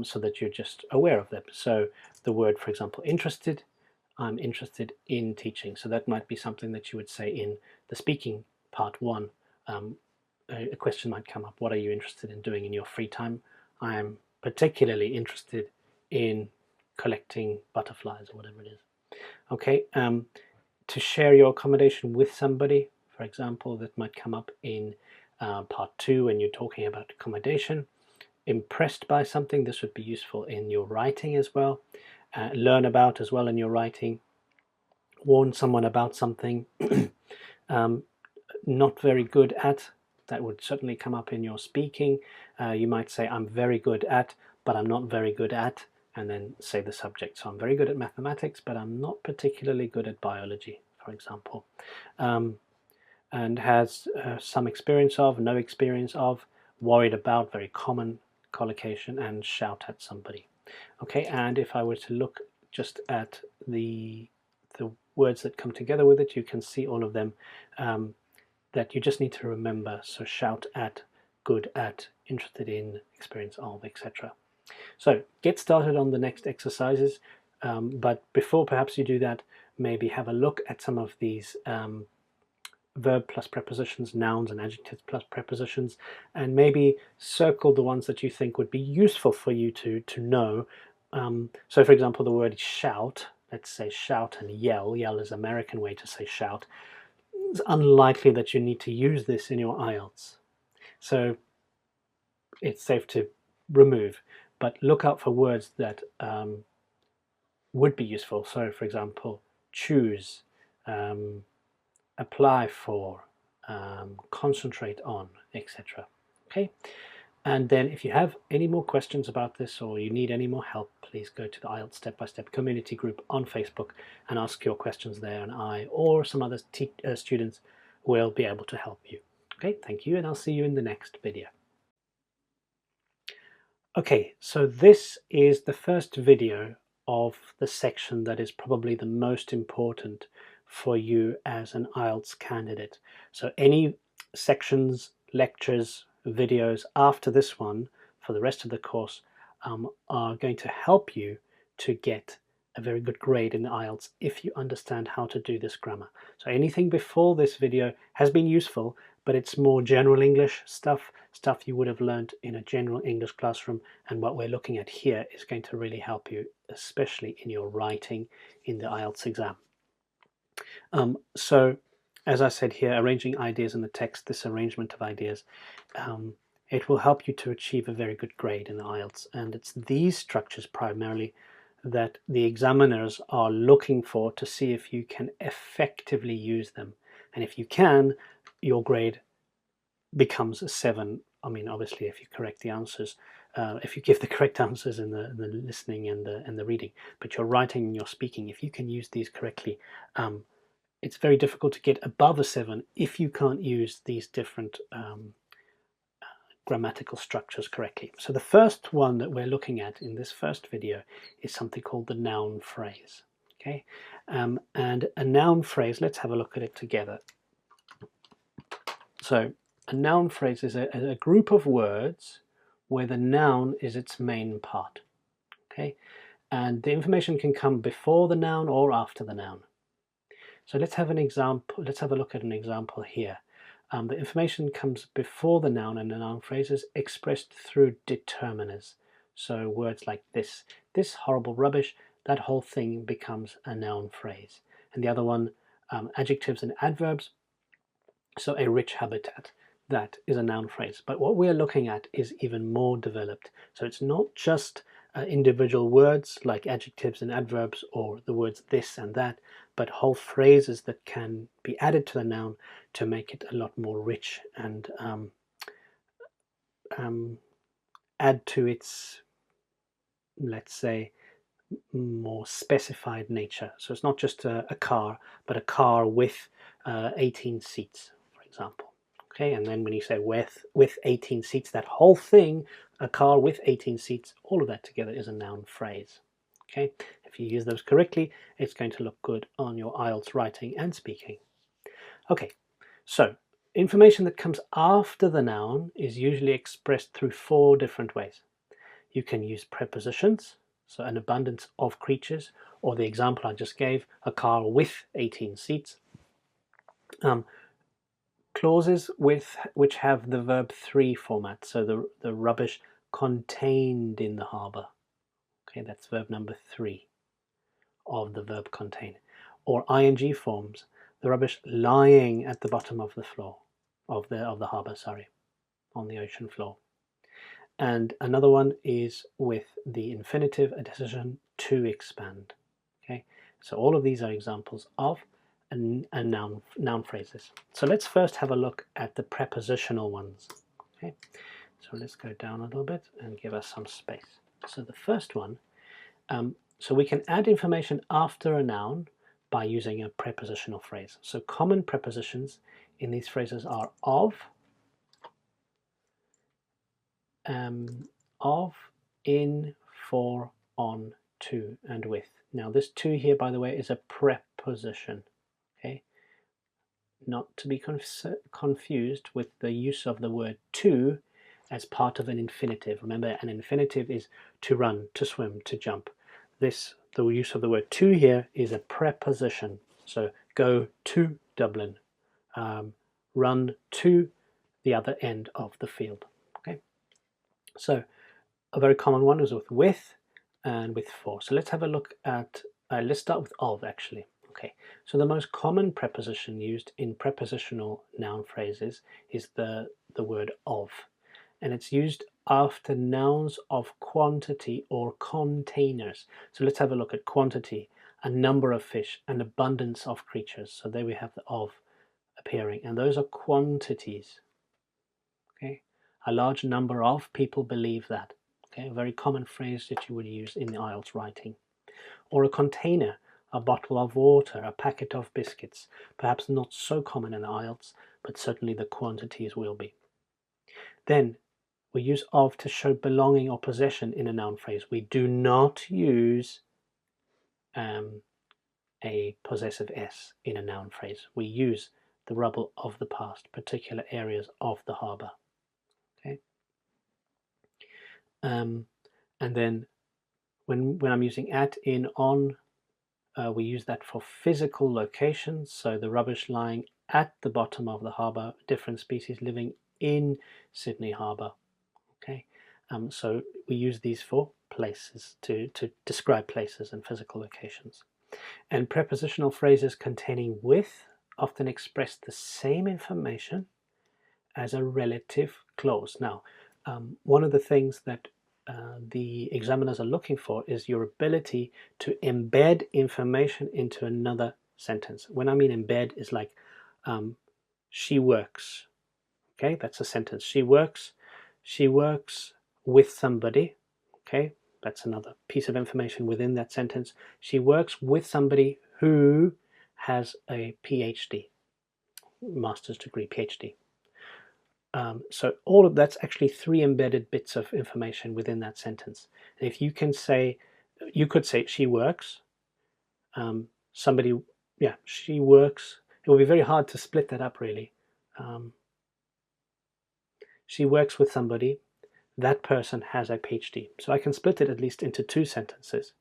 so that you're just aware of them. So the word, for example, interested, I'm interested in teaching. So that might be something that you would say in the speaking part one. A question might come up, what are you interested in doing in your free time? I am particularly interested in collecting butterflies, or whatever it is. Okay, to share your accommodation with somebody, for example, that might come up in part two when you're talking about accommodation. Impressed by something, this would be useful in your writing as well. Learn about as well in your writing. Warn someone about something. Not very good at, that would certainly come up in your speaking. You might say I'm very good at, but I'm not very good at, and then say the subject. So I'm very good at mathematics, but I'm not particularly good at biology, for example. And has some experience of, no experience of, worried about, very common collocation, and shout at somebody. Okay, and if I were to look just at the words that come together with it, you can see all of them that you just need to remember. So shout at, good at, interested in, experience of, etc. So get started on the next exercises, but before perhaps you do that, maybe have a look at some of these verb plus prepositions, nouns and adjectives plus prepositions, and maybe circle the ones that you think would be useful for you to know. So for example, the word shout, let's say shout and yell. Yell is an American way to say shout. It's unlikely that you need to use this in your IELTS. So it's safe to remove, but look out for words that would be useful. So for example, choose, apply for, concentrate on, etc. Okay, and then if you have any more questions about this or you need any more help, please go to the IELTS Step-by-Step community group on Facebook and ask your questions there, and I or some other students will be able to help you. Okay, thank you, and I'll see you in the next video. Okay, so this is the first video of the section that is probably the most important for you as an IELTS candidate. So any sections, lectures, videos after this one for the rest of the course are going to help you to get a very good grade in the IELTS if you understand how to do this grammar. So anything before this video has been useful, but it's more general English stuff you would have learned in a general English classroom, and what we're looking at here is going to really help you, especially in your writing in the IELTS exam. So as I said here, arranging ideas in the text, this arrangement of ideas, it will help you to achieve a very good grade in the IELTS, and it's these structures primarily that the examiners are looking for to see if you can effectively use them. And if you can, your grade becomes a 7. I mean, obviously, if you correct the answers, if you give the correct answers in the listening and the reading, but your writing and your speaking, if you can use these correctly, it's very difficult to get above a 7 if you can't use these different grammatical structures correctly. So the first one that we're looking at in this first video is something called the noun phrase. Okay, and a noun phrase, let's have a look at it together. So a noun phrase is a group of words where the noun is its main part. Okay, and the information can come before the noun or after the noun. So let's have an example. Let's have a look at an example here. The information comes before the noun, and the noun phrase is expressed through determiners. So words like this horrible rubbish, that whole thing becomes a noun phrase. And the other one, adjectives and adverbs. So a rich habitat, that is a noun phrase. But what we're looking at is even more developed. So it's not just individual words like adjectives and adverbs or the words this and that, but whole phrases that can be added to the noun to make it a lot more rich and add to its, let's say, more specified nature. So it's not just a car, but a car with 18 seats, for example. Okay, and then when you say with 18 seats, that whole thing, a car with 18 seats, all of that together is a noun phrase. Okay, if you use those correctly, it's going to look good on your IELTS writing and speaking. Okay, so information that comes after the noun is usually expressed through 4 different ways. You can use prepositions, so an abundance of creatures, or the example I just gave, a car with 18 seats. Clauses which have the verb 3 format, so the rubbish contained in the harbour. Okay, that's verb number 3 of the verb contain. Or ing forms, the rubbish lying at the bottom of the floor, of the harbour, sorry, on the ocean floor. And another one is with the infinitive, a decision to expand. Okay, so all of these are examples of noun phrases. So let's first have a look at the prepositional ones. Okay, so let's go down a little bit and give us some space. So the first one, so we can add information after a noun by using a prepositional phrase. So common prepositions in these phrases are of, in, for, on, to, and with. Now this to here, by the way, is a preposition. Okay, not to be confused with the use of the word to as part of an infinitive. Remember, an infinitive is to run, to swim, to jump. The use of the word to here is a preposition. So go to Dublin, run to the other end of the field. Okay, so a very common one is with and with for. So let's have a look at, let's start with of actually. Okay, so the most common preposition used in prepositional noun phrases is the word of, and it's used after nouns of quantity or containers. So let's have a look at quantity, a number of fish, an abundance of creatures. So there we have the of appearing, and those are quantities. Okay, a large number of people believe that. Okay, a very common phrase that you would use in the IELTS writing. Or a container, a bottle of water, a packet of biscuits. Perhaps not so common in IELTS, but certainly the quantities will be. Then we use of to show belonging or possession in a noun phrase. We do not use a possessive s in a noun phrase. We use the rubble of the past, particular areas of the harbour. Okay. And then when I'm using at, in, on, we use that for physical locations. So the rubbish lying at the bottom of the harbour, different species living in Sydney Harbour. Okay. So we use these for places, to describe places and physical locations. And prepositional phrases containing with often express the same information as a relative clause. Now, one of the things that the examiners are looking for is your ability to embed information into another sentence. When I mean embed, is like she works. Okay, that's a sentence. She works with somebody. Okay, that's another piece of information within that sentence. She works with somebody who has a PhD, master's degree, PhD. So all of that's actually 3 embedded bits of information within that sentence. And if you can say, you could say she works, somebody, yeah, she works. It will be very hard to split that up really. She works with somebody, that person has a PhD. So I can split it at least into 2 sentences.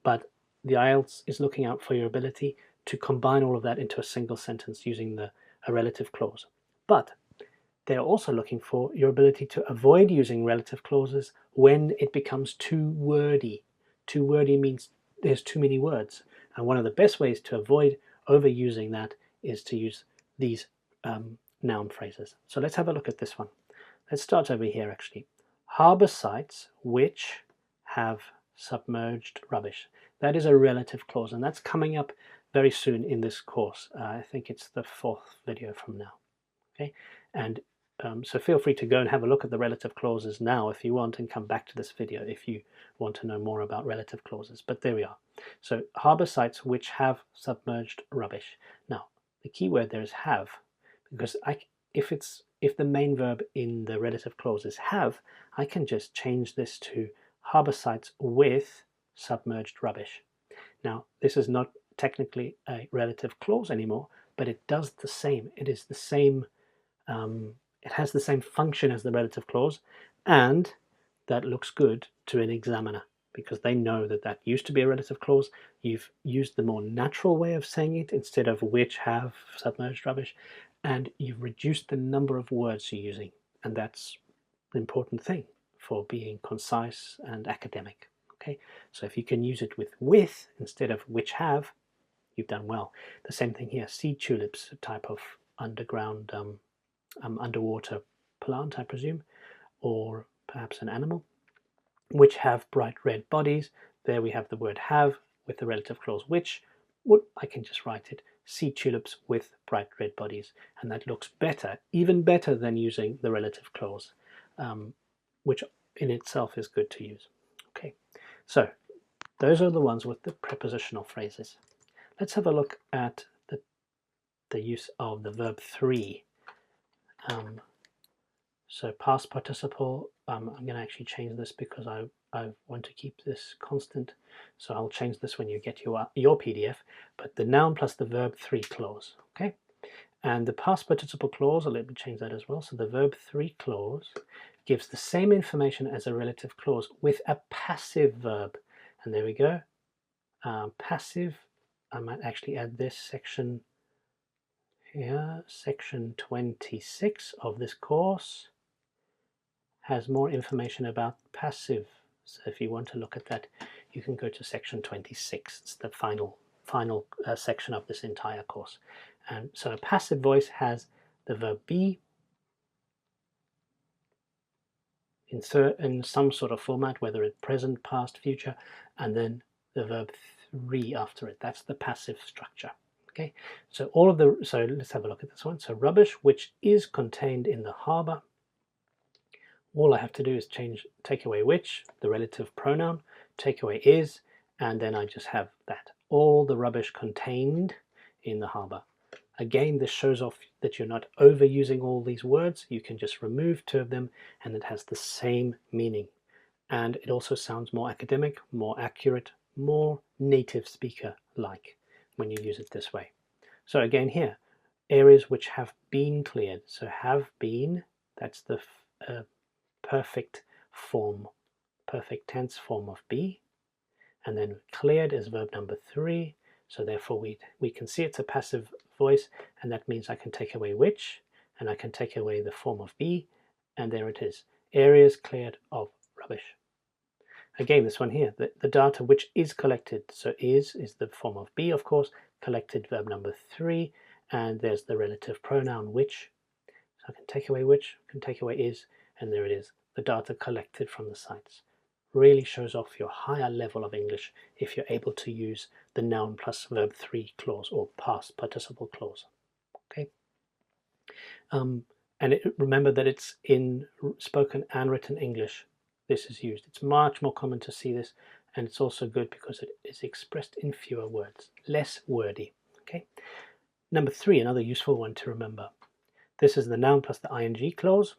But the IELTS is looking out for your ability to combine all of that into a single sentence using a relative clause. But they're also looking for your ability to avoid using relative clauses when it becomes too wordy. Too wordy means there's too many words. And one of the best ways to avoid overusing that is to use these noun phrases. So let's have a look at this one. Let's start over here actually. Harbour sites which have submerged rubbish. That is a relative clause, and that's coming up very soon in this course. I think it's the 4th video from now. Okay, and so feel free to go and have a look at the relative clauses now if you want, and come back to this video if you want to know more about relative clauses. But there we are. So harbour sites which have submerged rubbish. Now the key word there is have, because if the main verb in the relative clause is have, I can just change this to harbour sites with submerged rubbish. Now this is not technically a relative clause anymore, but it does the same. It is the same. It has the same function as the relative clause, and that looks good to an examiner because they know that that used to be a relative clause. You've used the more natural way of saying it instead of which have submerged rubbish, and you've reduced the number of words you're using, and that's the important thing for being concise and academic. Okay, so if you can use it with instead of which have, you've done well. The same thing here. Sea tulips, a type of underground underwater plant, I presume, or perhaps an animal, which have bright red bodies. There we have the word have with the relative clause which. I can just write it, sea tulips with bright red bodies, and that looks better, even better than using the relative clause, which in itself is good to use. Okay, so those are the ones with the prepositional phrases. Let's have a look at the use of the verb 3. So past participle, I'm going to actually change this because I want to keep this constant. So I'll change this when you get your PDF, but the noun plus the verb 3 clause, okay? And the past participle clause, let me change that as well. So the verb 3 clause gives the same information as a relative clause with a passive verb. And there we go. Passive, I might actually add this section here, section 26 of this course has more information about passive. So if you want to look at that, you can go to section 26. It's the final section of this entire course. And so a passive voice has the verb be in some sort of format, whether it's present, past, future, and then the verb 3 after it. That's the passive structure. Okay, so let's have a look at this one. So rubbish which is contained in the harbour. All I have to do is take away which, the relative pronoun, take away is, and then I just have that. All the rubbish contained in the harbour. Again, this shows off that you're not overusing all these words. You can just remove two of them and it has the same meaning. And it also sounds more academic, more accurate, more native speaker-like when you use it this way. So again here, areas which have been cleared. So have been, that's the perfect form, perfect tense form of be. And then cleared is verb number 3. So therefore we can see it's a passive voice, and that means I can take away which, and I can take away the form of be, and there it is. Areas cleared of rubbish. Again, this one here, the data which is collected. So is the form of be, of course, collected verb number 3, and there's the relative pronoun which. So I can take away which, can take away is, and there it is, the data collected from the sites. Really shows off your higher level of English if you're able to use the noun plus verb 3 clause or past participle clause. Okay, remember that it's in spoken and written English this is used. It's much more common to see this, and it's also good because it is expressed in fewer words, less wordy. Okay, number 3, another useful one to remember. This is the noun plus the ing clause.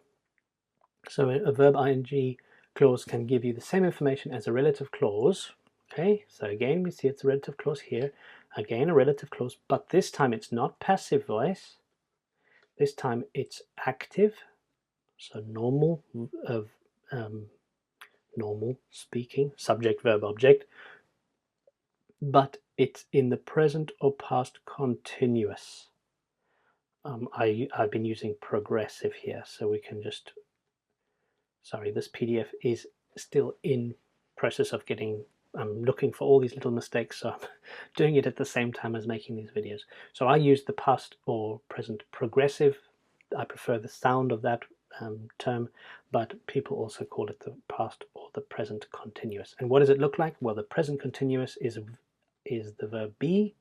So a verb ing clause can give you the same information as a relative clause. Okay, so again we see it's a relative clause here, again a relative clause, but this time it's not passive voice, this time it's active, so normal normal speaking, subject verb object, but it's in the present or past continuous. I've been using progressive here, so we can just, sorry, this PDF is still in process of getting, I'm looking for all these little mistakes, so I'm doing it at the same time as making these videos. So I use the past or present progressive. I prefer the sound of that term, but people also call it the past or the present continuous. And what does it look like? Well, the present continuous is the verb be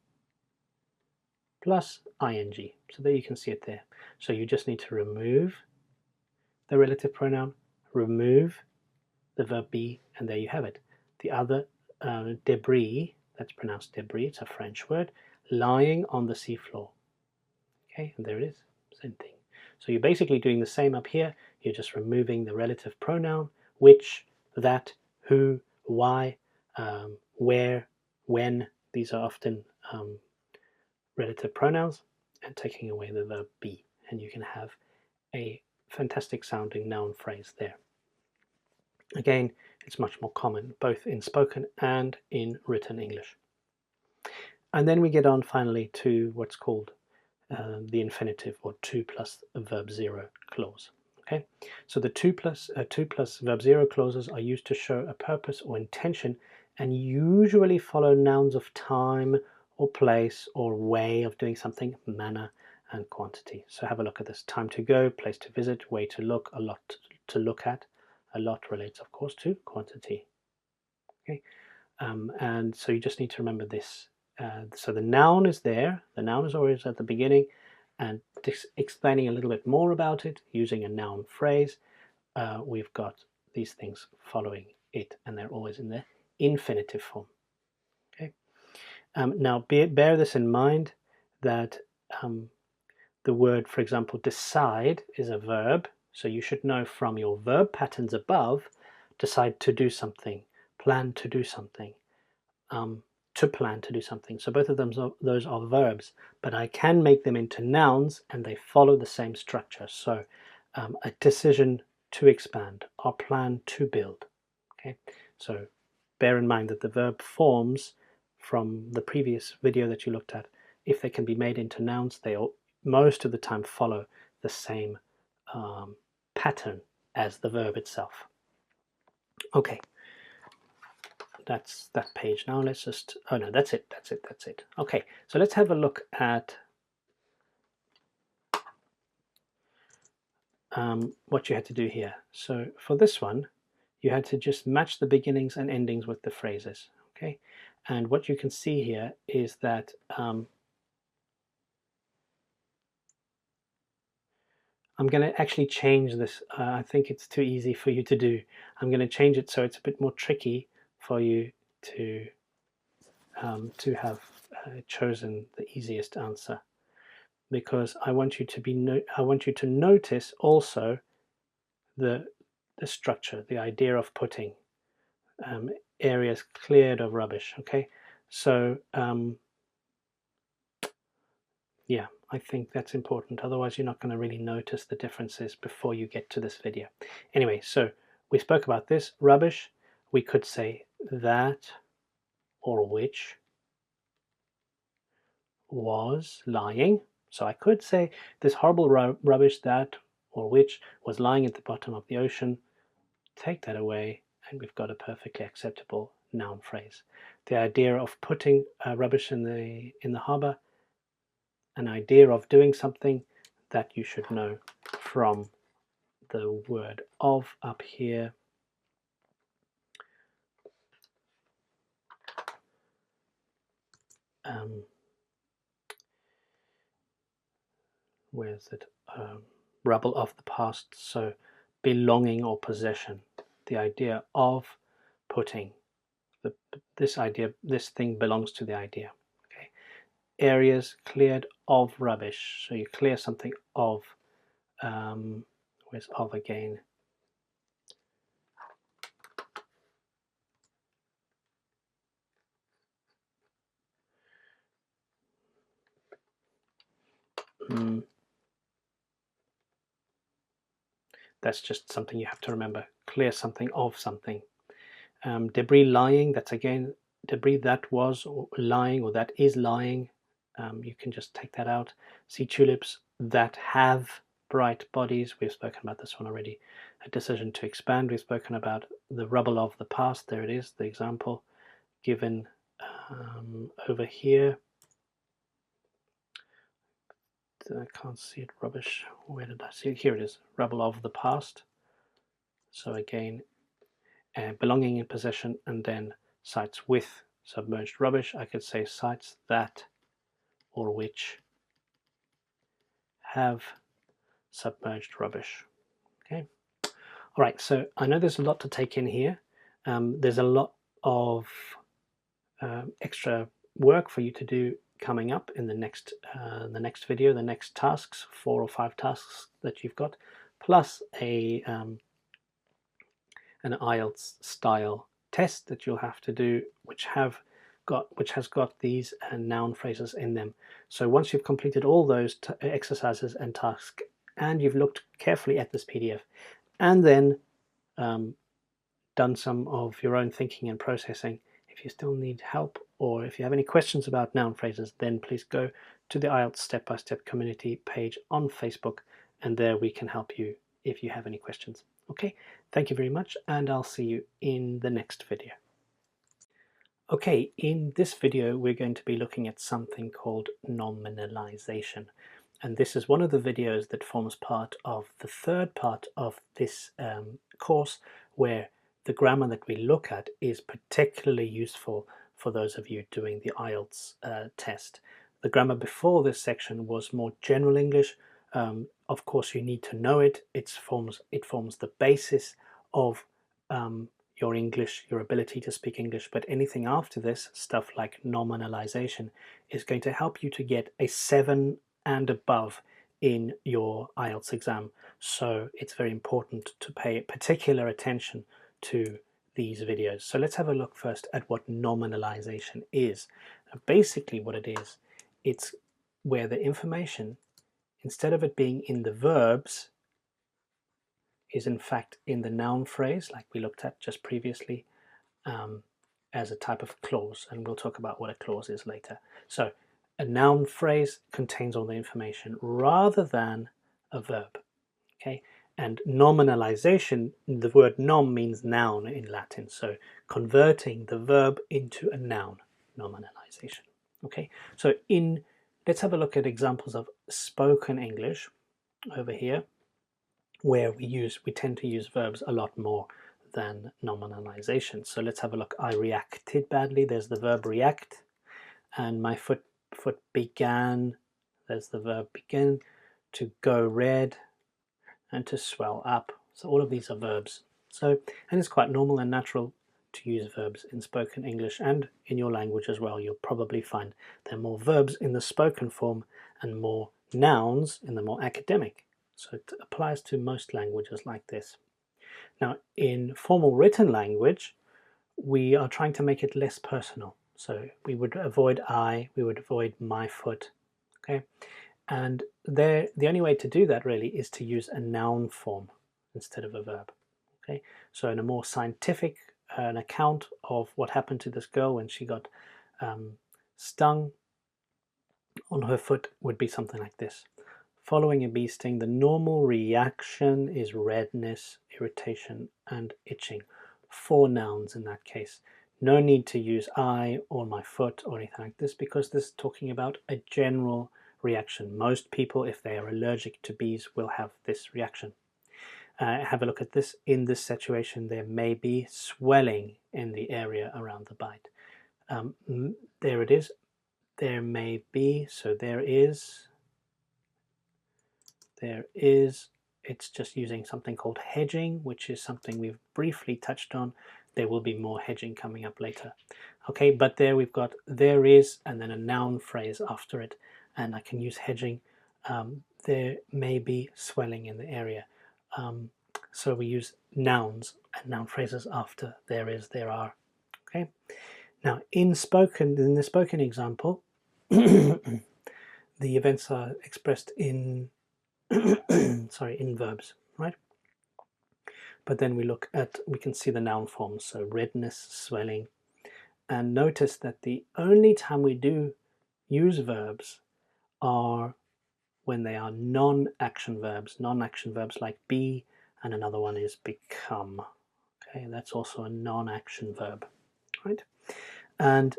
plus ing. So there you can see it there. So you just need to remove the relative pronoun, remove the verb be, and there you have it. The other debris, that's pronounced debris, it's a French word, lying on the seafloor. Okay, and there it is, same thing. So you're basically doing the same up here. You're just removing the relative pronoun, which, that, who, why, where, when. These are often relative pronouns, and taking away the verb be. And you can have a fantastic sounding noun phrase there. Again, it's much more common, both in spoken and in written English. And then we get on finally to what's called the infinitive or 2 plus verb 0 clause. Okay, so the 2 plus verb 0 clauses are used to show a purpose or intention and usually follow nouns of time or place or way of doing something, manner and quantity. So have a look at this. Time to go, place to visit, way to look, a lot to look at. A lot relates, of course, to quantity. Okay, and so you just need to remember this. So the noun is there. The noun is always at the beginning, and explaining a little bit more about it using a noun phrase. We've got these things following it, and they're always in the infinitive form. Okay. Now bear this in mind that the word, for example, decide is a verb. So you should know from your verb patterns above, decide to do something, plan to do something, to plan to do something. So both of them, those are verbs, but I can make them into nouns and they follow the same structure. So a decision to expand, or plan to build. Okay, so bear in mind that the verb forms from the previous video that you looked at, if they can be made into nouns, they all, most of the time follow the same pattern as the verb itself. Okay, that's that page. Now let's just, oh no, that's it. Okay, so let's have a look at what you had to do here. So for this one, you had to just match the beginnings and endings with the phrases. Okay, and what you can see here is that I'm going to actually change this. I think it's too easy for you to do. I'm going to change it so it's a bit more tricky for you to to have chosen the easiest answer, because I want you to notice also the structure, the idea of putting areas cleared of rubbish. Okay, so yeah, I think that's important. Otherwise, you're not going to really notice the differences before you get to this video. Anyway, so we spoke about this rubbish. We could say that or which was lying. So I could say this horrible rubbish that or which was lying at the bottom of the ocean. Take that away, and we've got a perfectly acceptable noun phrase. The idea of putting rubbish in the harbor, an idea of doing something that you should know from the word of up here. Where's it? Rubble of the past, so belonging or possession. The idea of putting this thing belongs to the idea. Okay. Areas cleared of rubbish, so you clear something of. Where's of again? That's just something you have to remember. Clear something of something. Debris lying, that's again debris that was lying or that is lying. You can just take that out. Sea tulips that have bright bodies. We've spoken about this one already. A decision to expand. We've spoken about the rubble of the past. There it is, the example given over here. I can't see it. Rubbish. Where did I see it? Here it is. Rubble of the past. So again, belonging in possession, and then sites with submerged rubbish. I could say sites that or which have submerged rubbish. Okay. All right. So I know there's a lot to take in here. There's a lot of extra work for you to do coming up in the next video, the next tasks, 4 or 5 tasks that you've got, plus an IELTS style test that you'll have to do, which has got these noun phrases in them. So once you've completed all those exercises and tasks, and you've looked carefully at this PDF, and then done some of your own thinking and processing, if you still need help or if you have any questions about noun phrases, then please go to the IELTS Step-by-Step community page on Facebook, and there we can help you if you have any questions. Okay, thank you very much, and I'll see you in the next video. Okay, in this video we're going to be looking at something called nominalisation, and this is one of the videos that forms part of the third part of this course, where the grammar that we look at is particularly useful for those of you doing the IELTS test. The grammar before this section was more general English. Of course, you need to know it. It forms the basis of your English, your ability to speak English. But anything after this, stuff like nominalisation, is going to help you to get a 7 and above in your IELTS exam. So it's very important to pay particular attention to these videos. So let's have a look first at what nominalisation is. Basically what it is, it's where the information, instead of it being in the verbs, is in fact in the noun phrase, like we looked at just previously, as a type of clause, and we'll talk about what a clause is later. So a noun phrase contains all the information rather than a verb. Okay, and nominalisation, the word nom means noun in Latin, so converting the verb into a noun, nominalisation. Okay, so let's have a look at examples of spoken English over here, where we tend to use verbs a lot more than nominalisation. So let's have a look. I reacted badly. There's the verb react. And my foot began. There's the verb begin. To go red and to swell up. So all of these are verbs. So, and it's quite normal and natural to use verbs in spoken English and in your language as well. You'll probably find there are more verbs in the spoken form and more nouns in the more academic. So it applies to most languages like this. Now, in formal written language, we are trying to make it less personal. So we would avoid I, we would avoid my foot, okay? And the only way to do that really is to use a noun form instead of a verb, okay? So in a more scientific, an account of what happened to this girl when she got stung on her foot would be something like this. Following a bee sting, the normal reaction is redness, irritation, and itching. 4 nouns in that case. No need to use I or my foot or anything like this because this is talking about a general reaction. Most people, if they are allergic to bees, will have this reaction. Have a look at this. In this situation, there may be swelling in the area around the bite. There it is. There may be, so there is, it's just using something called hedging, which is something we've briefly touched on. There will be more hedging coming up later. Okay, but there we've got there is and then a noun phrase after it, and I can use hedging. There may be swelling in the area. So we use nouns and noun phrases after there is, there are. Okay. Now in the spoken example, the events are expressed in in verbs, right? But then we can see the noun forms, so redness, swelling, and notice that the only time we do use verbs are when they are non-action verbs like be, and another one is become. Okay, that's also a non-action verb, right? And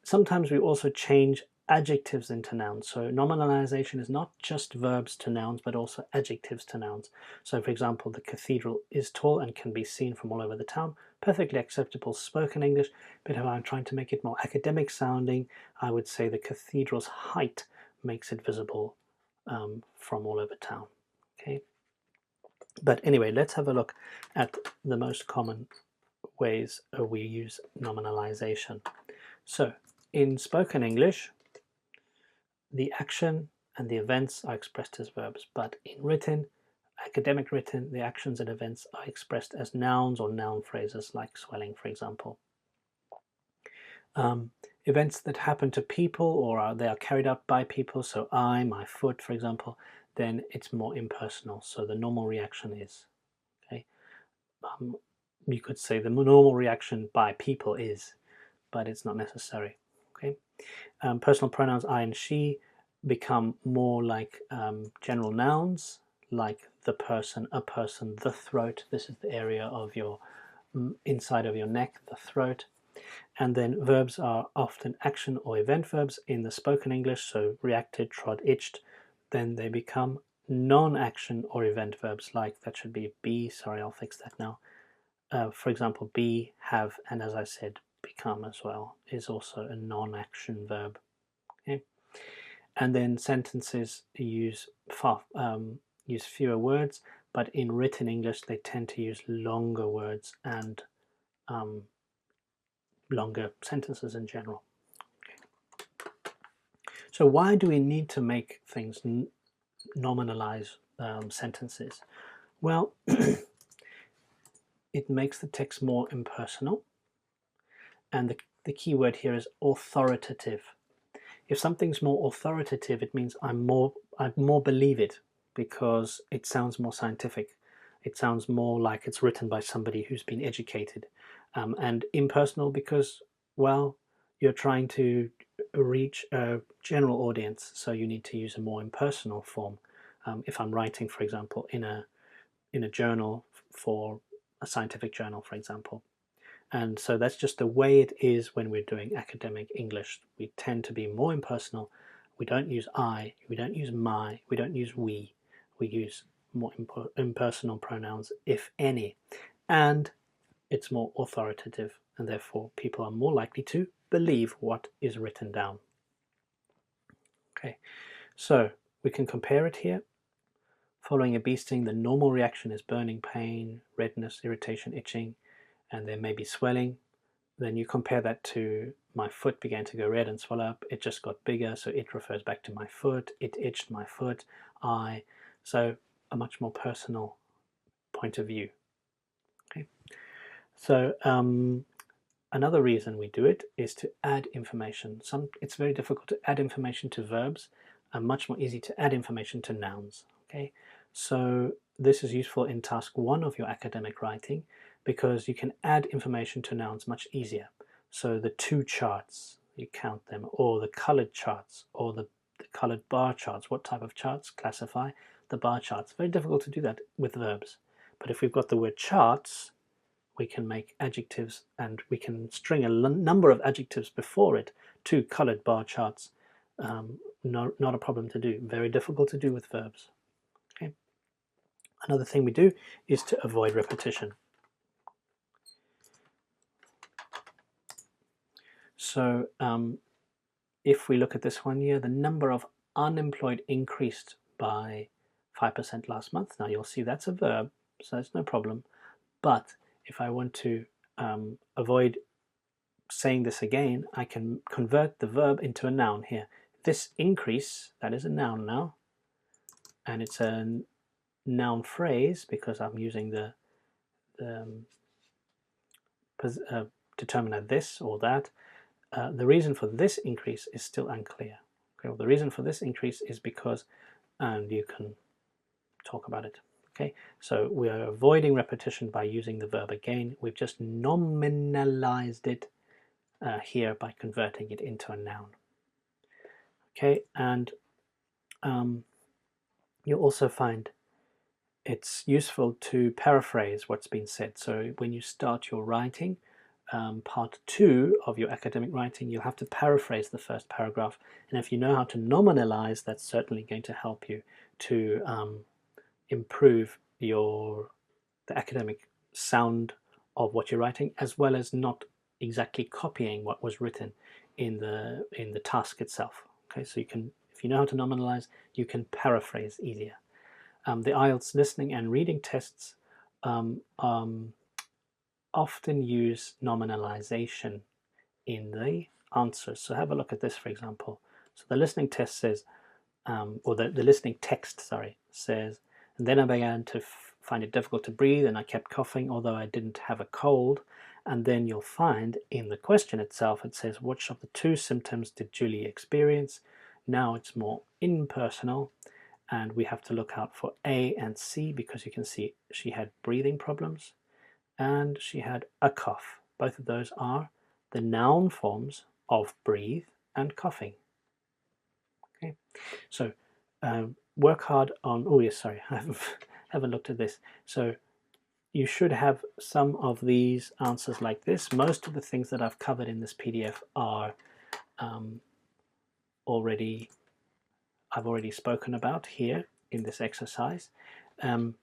sometimes we also change adjectives into nouns. So nominalisation is not just verbs to nouns, but also adjectives to nouns. So for example, the cathedral is tall and can be seen from all over the town. Perfectly acceptable spoken English, but if I'm trying to make it more academic sounding, I would say the cathedral's height makes it visible from all over town. Okay. But anyway, let's have a look at the most common ways we use nominalisation. So in spoken English, the action and the events are expressed as verbs, but in written, academic written, the actions and events are expressed as nouns or noun phrases like swelling, for example. Events that happen to people or they are carried out by people, so I, my foot, for example, then it's more impersonal. So the normal reaction is, okay, you could say the normal reaction by people is, but it's not necessary. Okay, personal pronouns I and she become more like general nouns, like the person, a person, the throat. This is the area of your inside of your neck, the throat. And then verbs are often action or event verbs in the spoken English, so reacted, trod, itched. Then they become non-action or event verbs, like that should be be, sorry, I'll fix that now. For example, be, have, and as I said, become as well is also a non-action verb. Okay? And then sentences use fewer words, but in written English they tend to use longer words and longer sentences in general. Okay. So why do we need to make things nominalize sentences? Well, it makes the text more impersonal, and the key word here is authoritative. If something's more authoritative, it means I more believe it because it sounds more scientific. It sounds more like it's written by somebody who's been educated. And impersonal because, well, you're trying to reach a general audience, so you need to use a more impersonal form. If I'm writing, for example, in a journal for a scientific journal, for example. And so that's just the way it is when we're doing academic English. We tend to be more impersonal. We don't use I, we don't use my, we don't use we. We use more impersonal pronouns, if any. And it's more authoritative, and therefore people are more likely to believe what is written down. Okay, so we can compare it here. Following a bee sting, the normal reaction is burning, pain, redness, irritation, itching, and there may be swelling. then you compare that to my foot began to go red and swell up. It just got bigger, so it refers back to my foot. It itched my foot. So a much more personal point of view. Okay. So another reason we do it is to add information. It's very difficult to add information to verbs, and much more easy to add information to nouns. Okay. So this is useful in task 1 of your academic writing, because you can add information to nouns much easier. So the 2 charts, you count them, or the colored charts, or the colored bar charts. What type of charts? Classify the bar charts. Very difficult to do that with verbs. But if we've got the word charts, we can make adjectives, and we can string a number of adjectives before it to colored bar charts. Not a problem to do. Very difficult to do with verbs. Okay. Another thing we do is to avoid repetition. So if we look at this one here, the number of unemployed increased by 5% last month. Now you'll see that's a verb, so that's no problem. But if I want to avoid saying this again, I can convert the verb into a noun here. This increase, that is a noun now, and it's a noun phrase because I'm using the determiner this or that. The reason for this increase is still unclear. Okay, well, the reason for this increase is because, and you can talk about it. Okay, so we are avoiding repetition by using the verb again. We've just nominalized it here by converting it into a noun. Okay, and you'll also find it's useful to paraphrase what's been said. So when you start your writing, part 2 of your academic writing, you'll have to paraphrase the first paragraph. And if you know how to nominalize, that's certainly going to help you to improve the academic sound of what you're writing, as well as not exactly copying what was written in the task itself. Okay, so you can, if you know how to nominalize, you can paraphrase easier. The IELTS listening and reading tests often use nominalization in the answers. So have a look at this, for example. So the listening test says, or the listening text, sorry, says, and then I began to find it difficult to breathe, and I kept coughing, although I didn't have a cold. And then you'll find in the question itself, it says, which of the 2 symptoms did Julie experience? Now it's more impersonal, and we have to look out for A and C, because you can see she had breathing problems and she had a cough. Both of those are the noun forms of breathe and coughing. Okay, so work hard on, oh yes, sorry, I haven't looked at this. So you should have some of these answers like this. Most of the things that I've covered in this PDF are I've already spoken about here in this exercise. Sorry,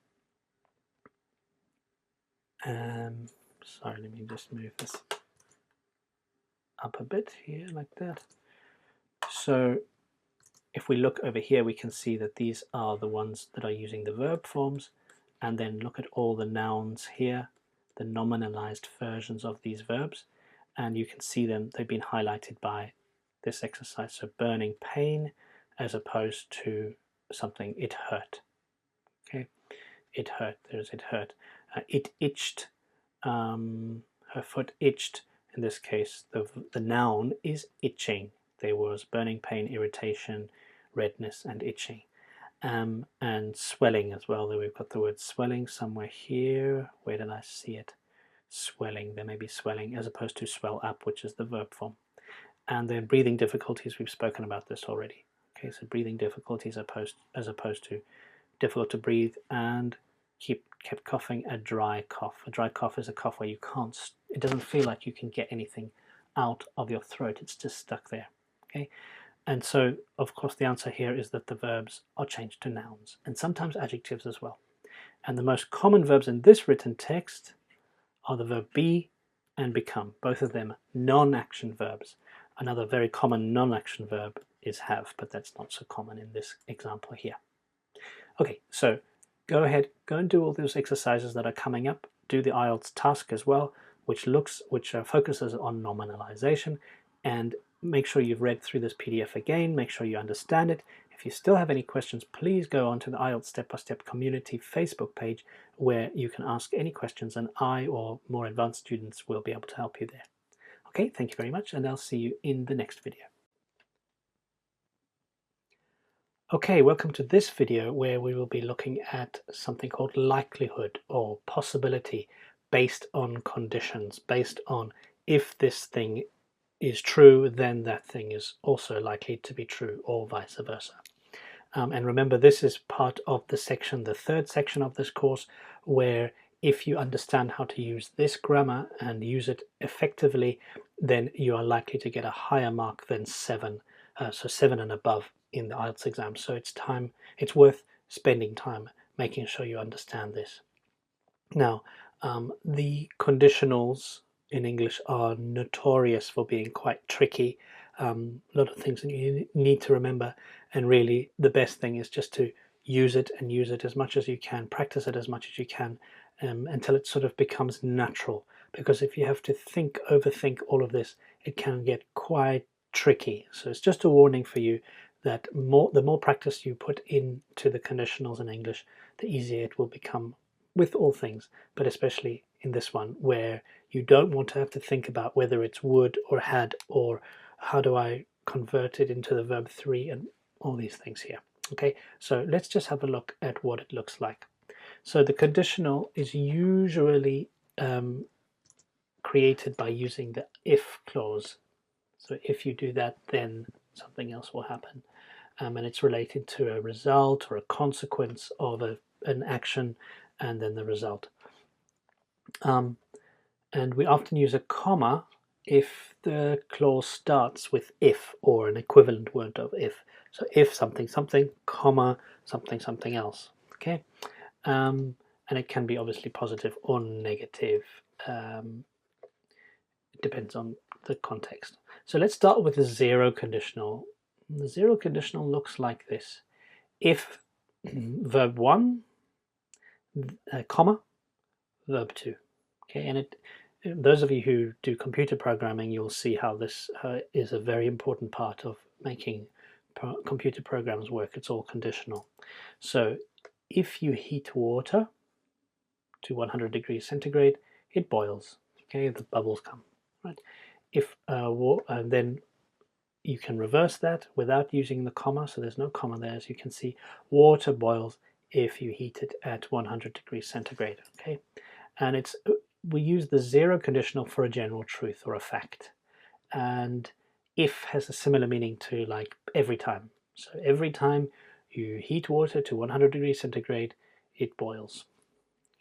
let me just move this up a bit here like that. So if we look over here, we can see that these are the ones that are using the verb forms, and then look at all the nouns here, the nominalized versions of these verbs, and you can see them, they've been highlighted by this exercise. So burning pain as opposed to something, it hurt. Okay, it hurt, there's it hurt. It itched, her foot itched. In this case, the noun is itching. There was burning pain, irritation, redness, and itching. And swelling as well. There we've got the word swelling somewhere here. Where did I see it? Swelling. There may be swelling as opposed to swell up, which is the verb form. And then breathing difficulties, we've spoken about this already. Okay, so breathing difficulties as opposed to difficult to breathe, and kept coughing, a dry cough. A dry cough is a cough where you can't, it doesn't feel like you can get anything out of your throat. It's just stuck there. Okay. And so, of course, the answer here is that the verbs are changed to nouns, and sometimes adjectives as well. And the most common verbs in this written text are the verb be and become, both of them non-action verbs. Another very common non-action verb is have, but that's not so common in this example here. Okay, so go ahead, go and do all those exercises that are coming up. Do the IELTS task as well. which focuses on nominalisation. And make sure you've read through this PDF again, make sure you understand it. If you still have any questions, please go on to the IELTS Step-by-Step community Facebook page, where you can ask any questions and I or more advanced students will be able to help you there. Okay, thank you very much, and I'll see you in the next video. Okay, welcome to this video where we will be looking at something called likelihood or possibility based on conditions, based on if this thing is true, then that thing is also likely to be true, or vice versa. And remember, this is part of the section, the third section of this course, where if you understand how to use this grammar and use it effectively, then you are likely to get a higher mark than 7, so 7 and above in the IELTS exam. So it's worth spending time making sure you understand this. Now, the conditionals in English are notorious for being quite tricky. A lot of things that you need to remember, and really the best thing is just to use it and use it as much as you can, practice it as much as you can, until it sort of becomes natural. Because if you have to overthink all of this, it can get quite tricky. So it's just a warning for you that the more practice you put into the conditionals in English, the easier it will become with all things, but especially in this one, where you don't want to have to think about whether it's would or had, or how do I convert it into the verb 3 and all these things here. Okay, so let's just have a look at what it looks like. So the conditional is usually created by using the if clause. So if you do that, then something else will happen. And it's related to a result or a consequence of an action, and then the result. And we often use a comma if the clause starts with if, or an equivalent word of if. So if something something, comma something something else. Okay, and it can be obviously positive or negative. It depends on the context. So let's start with the zero conditional. The zero conditional looks like this: if verb 1, comma, verb 2. Okay, and those of you who do computer programming, you'll see how this is a very important part of making computer programs work. It's all conditional. So if you heat water to 100 degrees centigrade, it boils. Okay, the bubbles come. Right. If and then you can reverse that without using the comma, so there's no comma there, as you can see. Water boils if you heat it at 100 degrees centigrade. Okay, and we use the zero conditional for a general truth or a fact, and if has a similar meaning to like every time. So every time you heat water to 100 degrees centigrade, it boils.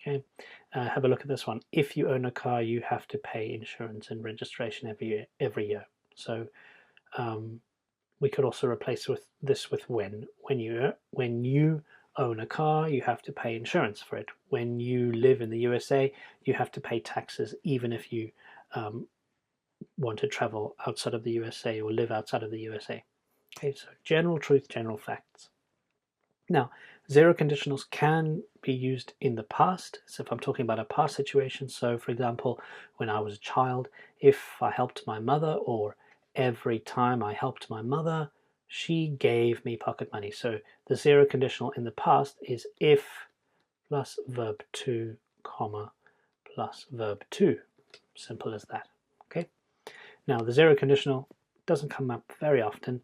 Okay, have a look at this one. If you own a car, you have to pay insurance and registration every year. So we could also replace this with when. When you own a car, you have to pay insurance for it. When you live in the USA, you have to pay taxes, even if you want to travel outside of the USA or live outside of the USA. Okay, so general truth, general facts. Now, zero conditionals can be used in the past. So if I'm talking about a past situation, so for example, when I was a child, if I helped my mother, or every time I helped my mother, she gave me pocket money. So the zero conditional in the past is if plus verb 2, comma, plus verb 2. Simple as that. Okay. Now the zero conditional doesn't come up very often.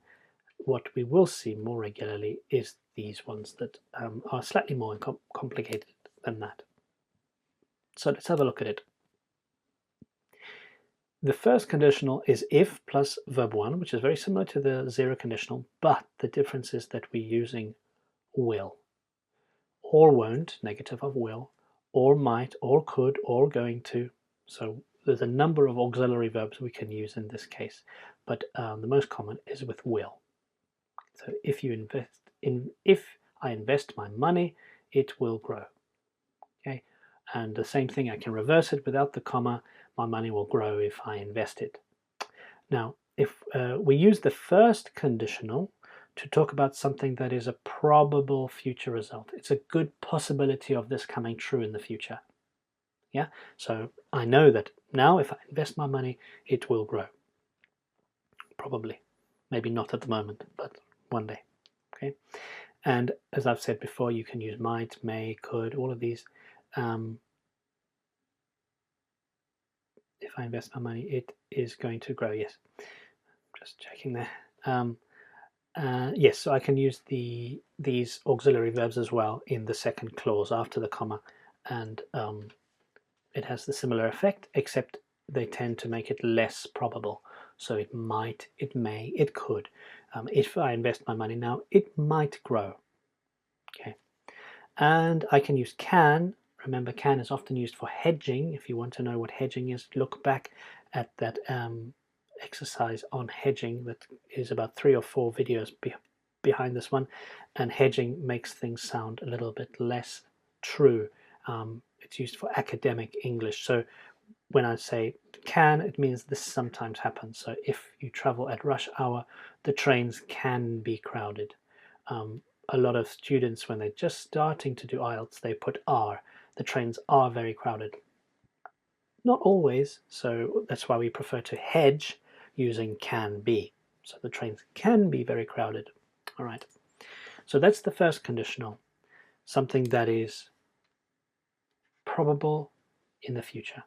What we will see more regularly is these ones that are slightly more complicated than that. So let's have a look at it. The first conditional is if plus verb 1, which is very similar to the zero conditional, but the difference is that we're using will, or won't, negative of will, or might, or could, or going to. So there's a number of auxiliary verbs we can use in this case, but the most common is with will. So if I invest my money, it will grow. Okay, and the same thing, I can reverse it without the comma. My money will grow if I invest it. Now, if we use the first conditional to talk about something that is a probable future result, it's a good possibility of this coming true in the future. Yeah, so I know that now if I invest my money, it will grow. Probably. Maybe not at the moment, but one day. Okay. And as I've said before, you can use might, may, could, all of these. If I invest my money, it is going to grow. Yes. Just checking there. Yes, so I can use these auxiliary verbs as well in the second clause after the comma, and it has the similar effect, except they tend to make it less probable. So it might, it may, it could. If I invest my money now, it might grow. Okay, and I can use can. Remember, can is often used for hedging. If you want to know what hedging is, look back at that exercise on hedging that is about 3 or 4 videos behind this one, and hedging makes things sound a little bit less true. It's used for academic English. So when I say can, it means this sometimes happens. So if you travel at rush hour, the trains can be crowded. A lot of students, when they're just starting to do IELTS, they put are. The trains are very crowded. Not always, so that's why we prefer to hedge using can be. So the trains can be very crowded. All right. So that's the first conditional, something that is probable in the future.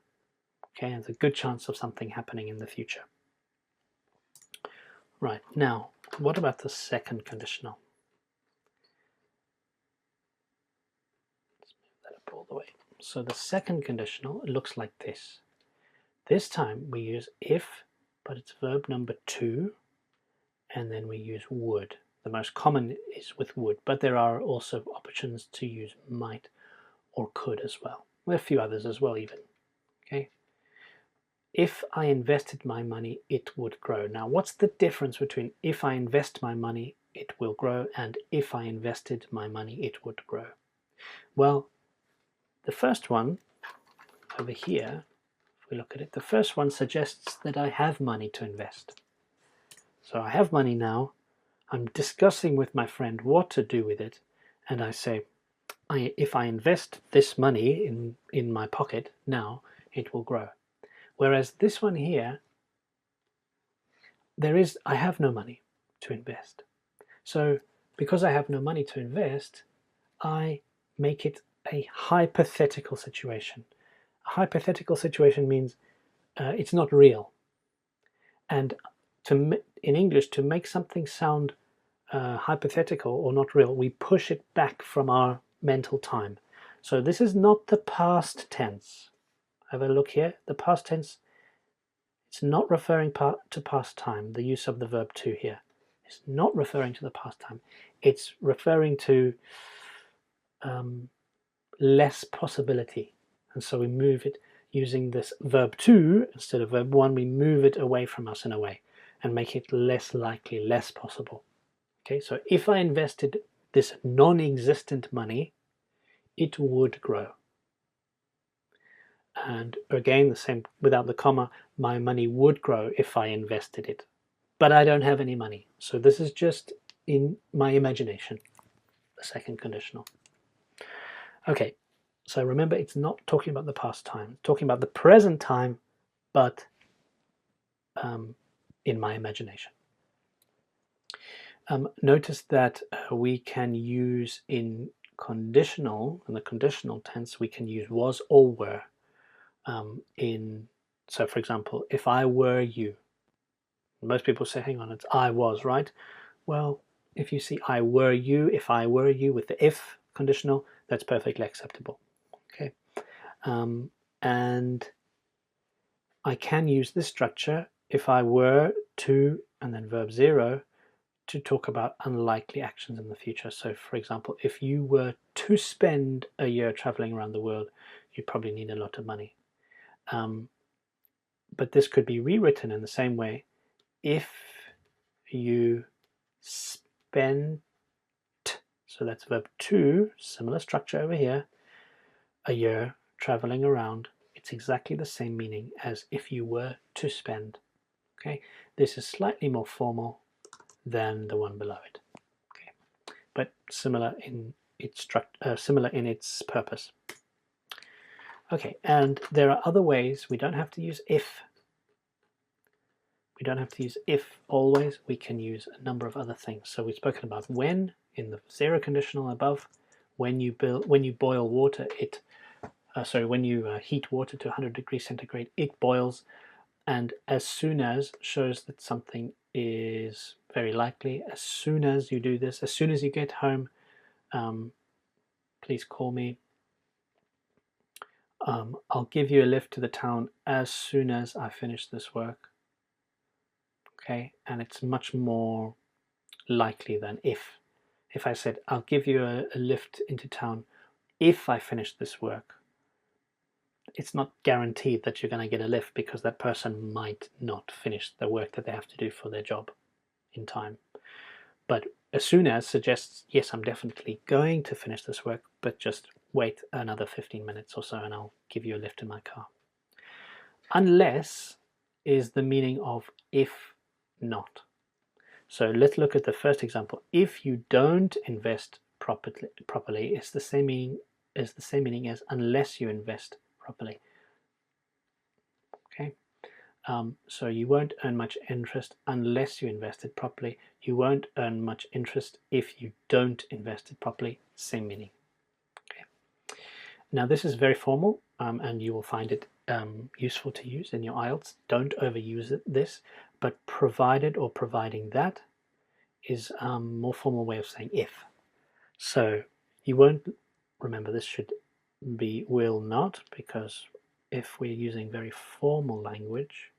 Okay, and there's a good chance of something happening in the future. Right, now, what about the second conditional? Let's move that up all the way. So the second conditional, it looks like this. This time we use if, but it's verb number 2, and then we use would. The most common is with would, but there are also options to use might or could as well. There are a few others as well even. Okay. If I invested my money, it would grow. Now, what's the difference between if I invest my money, it will grow, and if I invested my money, it would grow? Well, the first one over here, if we look at it, the first one suggests that I have money to invest. So I have money now. I'm discussing with my friend what to do with it, and I say, if I invest this money in my pocket now, it will grow. Whereas this one here, I have no money to invest. So because I have no money to invest, I make it a hypothetical situation. A hypothetical situation means it's not real. And in English, to make something sound hypothetical or not real, we push it back from our mental time. So this is not the past tense. Have a look here. The past tense, it's not referring to past time. The use of the verb to here is not referring to the past time. It's referring to less possibility. And so we move it using this verb to instead of verb 1. We move it away from us in a way and make it less likely, less possible. Okay, so if I invested this non-existent money, it would grow. And again, the same without the comma, my money would grow if I invested it. But I don't have any money. So this is just in my imagination, the second conditional. Okay, so remember, it's not talking about the past time. It's talking about the present time, but in my imagination. Notice that we can use in the conditional tense, we can use was or were. So for example, if I were you, most people say, hang on, it's I was, right? Well, if you see I were you, if I were you with the if conditional, that's perfectly acceptable. Okay, and I can use this structure if I were to, and then verb 0, to talk about unlikely actions in the future. So for example, if you were to spend a year traveling around the world, you probably need a lot of money. But this could be rewritten in the same way. If you spent, so that's verb 2, similar structure over here, a year traveling around, it's exactly the same meaning as if you were to spend. Okay, this is slightly more formal than the one below it. Okay, but similar in its purpose. Okay, and there are other ways. We don't have to use if. We don't have to use if always. We can use a number of other things. So we've spoken about when in the zero conditional above. When you boil water, when you heat water to 100 degrees centigrade, it boils. And as soon as shows that something is very likely. As soon as you do this, as soon as you get home, please call me. I'll give you a lift to the town as soon as I finish this work. Okay, and it's much more likely than if. If I said, I'll give you a lift into town if I finish this work, it's not guaranteed that you're going to get a lift because that person might not finish the work that they have to do for their job in time. But as soon as suggests, yes, I'm definitely going to finish this work, but just wait another 15 minutes or so and I'll give you a lift in my car. Unless is the meaning of if not. So let's look at the first example. If you don't invest properly, it's the same meaning as unless you invest properly. Okay, so you won't earn much interest unless you invest it properly. You won't earn much interest if you don't invest it properly. Same meaning. Okay. Now this is very formal, and you will find it useful to use in your IELTS. Don't overuse this, but provided or providing that is a more formal way of saying if. So you won't, remember this should be will not, because if we're using very formal language,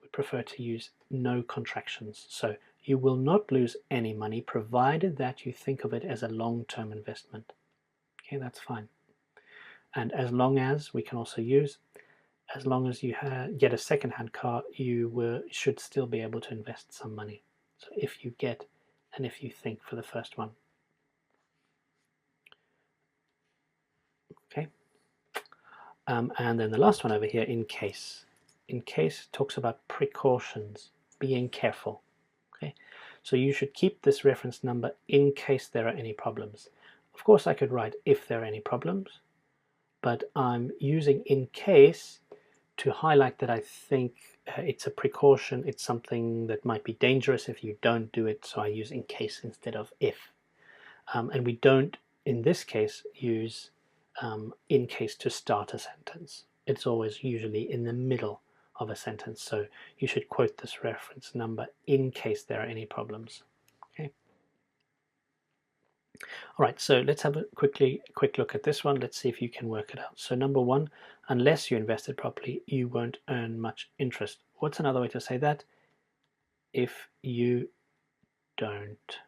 we prefer to use no contractions. So you will not lose any money provided that you think of it as a long-term investment. Okay, that's fine. And as long as, we can also use, as long as you get a second-hand car, you should still be able to invest some money. So if you get and if you think for the first one. Okay. And then the last one over here, in case. In case talks about precautions, being careful. Okay, so you should keep this reference number in case there are any problems. Of course, I could write if there are any problems, but I'm using in case to highlight that I think it's a precaution. It's something that might be dangerous if you don't do it. So I use in case instead of if. And we don't, in this case, use in case to start a sentence. It's always usually in the middle of a sentence, so you should quote this reference number in case there are any problems. Okay. All right, so let's have a quick look at this one. Let's see if you can work it out. So number one, unless you invested properly, you won't earn much interest. What's another way to say that? If you don't.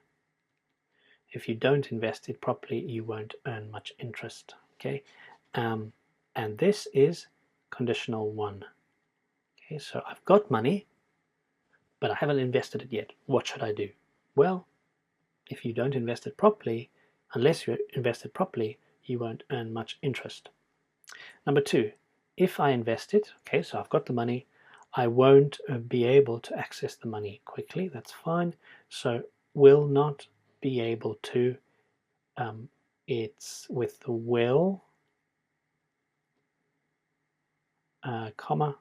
If you don't invest it properly, you won't earn much interest. Okay, and this is conditional one. Okay, so I've got money, but I haven't invested it yet. What should I do? Well, if you don't invest it properly, unless you invest it properly, you won't earn much interest. Number two, if I invest it, okay, so I've got the money, I won't be able to access the money quickly. That's fine. So will not be able to, it's with the will, comma,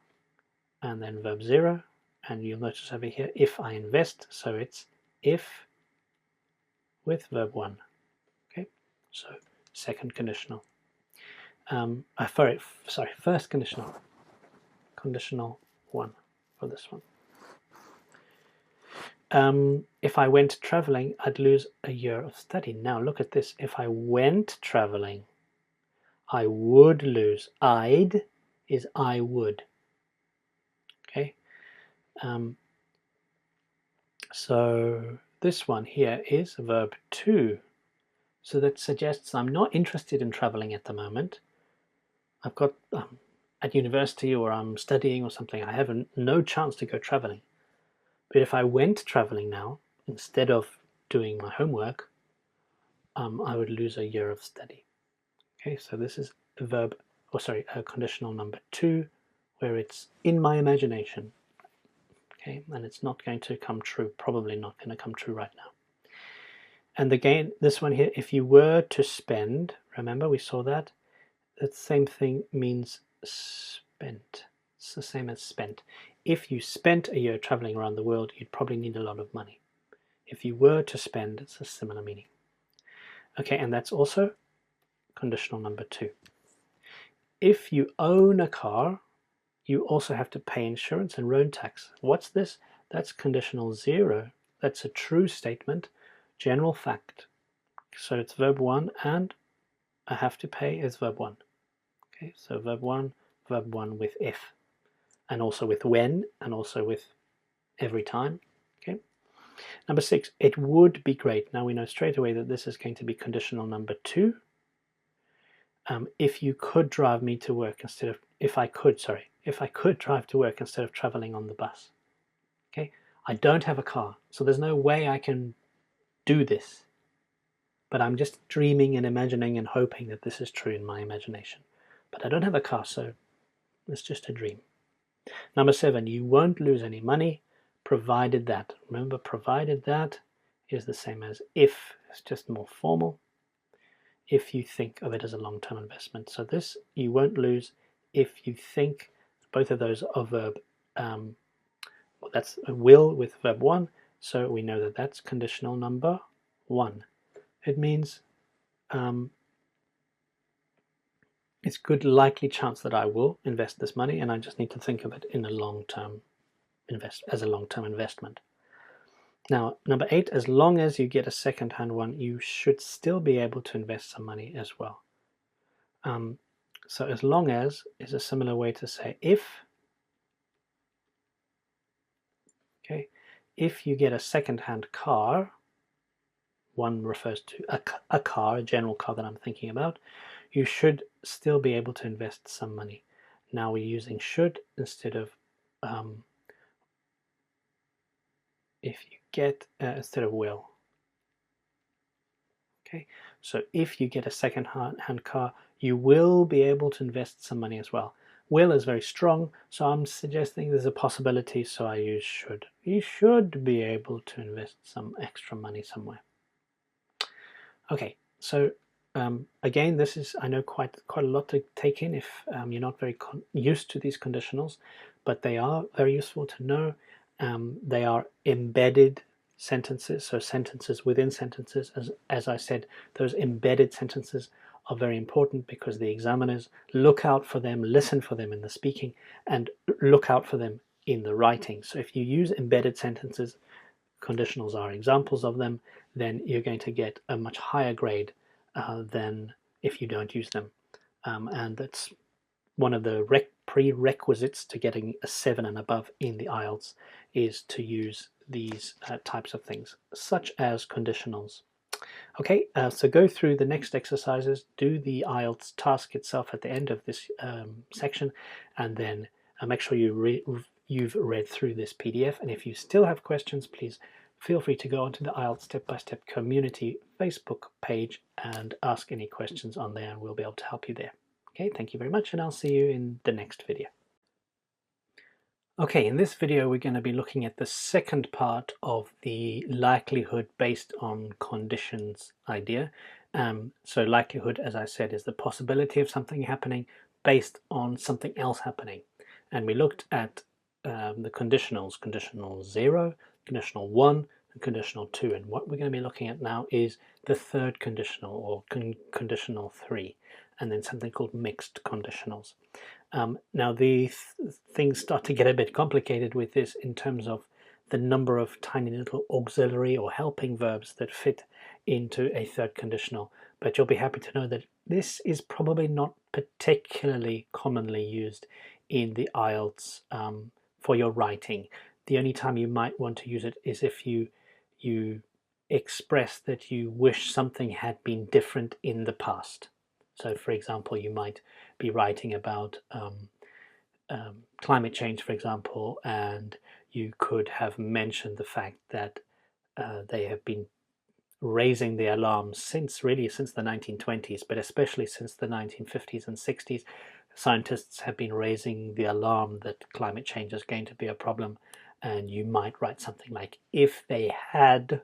and then verb 0, and you'll notice over here if I invest, so it's if with verb 1. Okay, so second conditional. First conditional. Conditional 1 for this one. If I went traveling, I'd lose a year of study. Now look at this. If I went traveling, I would lose. I'd is I would. Okay. So this one here is verb 2. So that suggests I'm not interested in traveling at the moment. I've got at university, or I'm studying or something. I have no chance to go traveling. But if I went traveling now, instead of doing my homework, I would lose a year of study. Okay, so this is a conditional number 2, where it's in my imagination. Okay, and it's not going to come true, probably not going to come true right now. And again, this one here, if you were to spend, Remember, we saw that? That same thing means spent. It's the same as spent. If you spent a year traveling around the world, you'd probably need a lot of money. If you were to spend, it's a similar meaning. Okay, and that's also conditional number 2. If you own a car, you also have to pay insurance and road tax. What's this? That's conditional 0. That's a true statement, general fact. So it's verb 1, and I have to pay is verb 1. Okay, so verb 1 with if, and also with when, and also with every time. Okay. Number 6, it would be great. Now we know straight away that this is going to be conditional number 2. If you could drive me to work instead of, if I could drive to work instead of traveling on the bus. Okay, I don't have a car, so there's no way I can do this. But I'm just dreaming and imagining and hoping that this is true in my imagination. But I don't have a car, so it's just a dream. Number 7, you won't lose any money, provided that. Remember, provided that is the same as if. It's just more formal. If you think of it as a long-term investment. So this, you won't lose if you think. Both of those are verb. Well, that's a will with verb 1. So we know that that's conditional number 1. It means it's good likely chance that I will invest this money, and I just need to think of it in a long-term as a long-term investment. Now, number 8, as long as you get a second-hand one, you should still be able to invest some money as well. So as long as is a similar way to say if. Okay, if you get a second-hand car, one refers to a car, a general car that I'm thinking about, you should still be able to invest some money. Now we're using should instead of if you get instead of will. Okay, so if you get a second-hand car, you will be able to invest some money as well. Will is very strong, so I'm suggesting there's a possibility, so I use should. You should be able to invest some extra money somewhere. Okay, so again, this is, I know, quite a lot to take in if you're not very used to these conditionals, but they are very useful to know. They are embedded sentences, so sentences within sentences. As I said, those embedded sentences are very important because the examiners look out for them, listen for them in the speaking, and look out for them in the writing. So if you use embedded sentences, conditionals are examples of them, then you're going to get a much higher grade than if you don't use them. And that's one of the prerequisites to getting a 7 and above in the IELTS, is to use these types of things, such as conditionals. Okay, so go through the next exercises, do the IELTS task itself at the end of this section, and then make sure you've read through this PDF. And if you still have questions, please feel free to go onto the IELTS Step-by-Step community Facebook page and ask any questions on there, and we'll be able to help you there. Okay, thank you very much, and I'll see you in the next video. Okay, in this video we're going to be looking at the second part of the likelihood based on conditions idea. So likelihood, as I said, is the possibility of something happening based on something else happening. And we looked at the conditionals, conditional 0, conditional 1, and conditional 2. And what we're going to be looking at now is the third conditional, or conditional 3, and then something called mixed conditionals. Now things start to get a bit complicated with this in terms of the number of tiny little auxiliary or helping verbs that fit into a third conditional, but you'll be happy to know that this is probably not particularly commonly used in the IELTS for your writing. The only time you might want to use it is if you express that you wish something had been different in the past. So, for example, you might be writing about climate change, for example, and you could have mentioned the fact that they have been raising the alarm since the 1920s, but especially since the 1950s and 60s. Scientists have been raising the alarm that climate change is going to be a problem, and you might write something like, if they had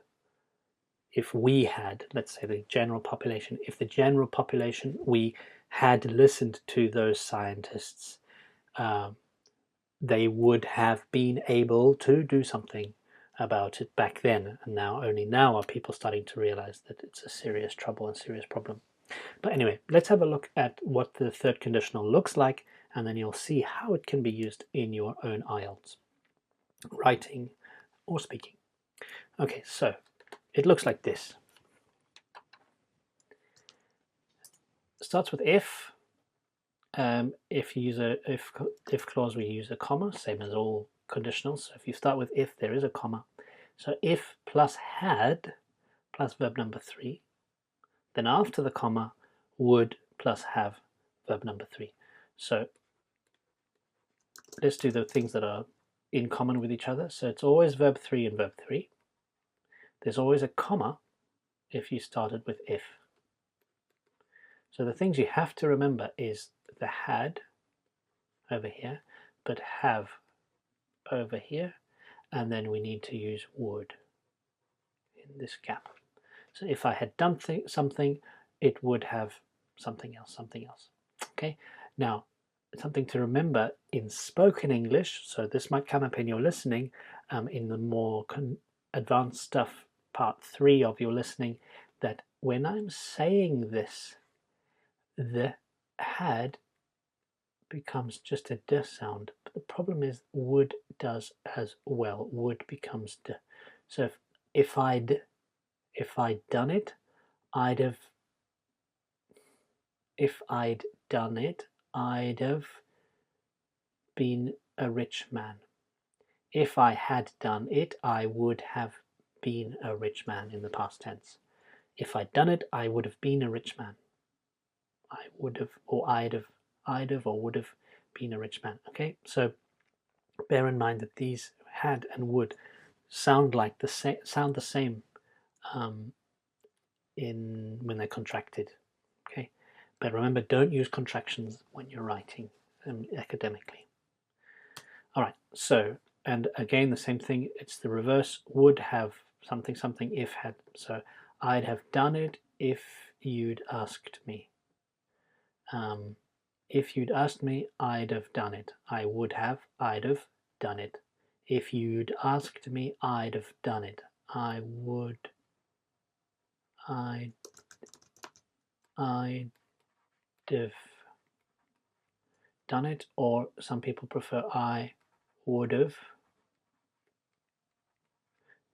if we had, let's say the general population, if the general population, we had listened to those scientists, they would have been able to do something about it back then. And now, only now are people starting to realize that it's a serious trouble and serious problem. But anyway, let's have a look at what the third conditional looks like, and then you'll see how it can be used in your own IELTS, writing or speaking. Okay, so it looks like this. It starts with if. If you use a if clause, we use a comma, same as all conditionals. So if you start with if, there is a comma. So if plus had plus verb number 3, then after the comma, would plus have verb number 3. So let's do the things that are in common with each other. So it's always verb 3 and verb 3. There's always a comma if you started with if. So the things you have to remember is the had over here, but have over here, and then we need to use would in this gap. So if I had done something, it would have something else, something else. Okay, now something to remember in spoken English, so this might come up in your listening, in the more advanced stuff, part 3 of your listening, that when I'm saying this, the had becomes just a d sound, but the problem is would does as well. Would becomes d. So if I'd done it, I'd have. If I'd done it, I'd have been a rich man. If I had done it, I would have been a rich man in the past tense. If I'd done it, I would have been a rich man. I would have, or I'd have, or would have been a rich man. Okay, so bear in mind that these had and would sound like the same when they're contracted. Okay, but remember, don't use contractions when you're writing academically. All right, so, and again the same thing, it's the reverse. Would have something something if had. So I'd have done it if you'd asked me. If you'd asked me, I'd have done it. I would have, I'd have done it. If you'd asked me, I'd have done it. I would, I'd have done it, or some people prefer I would have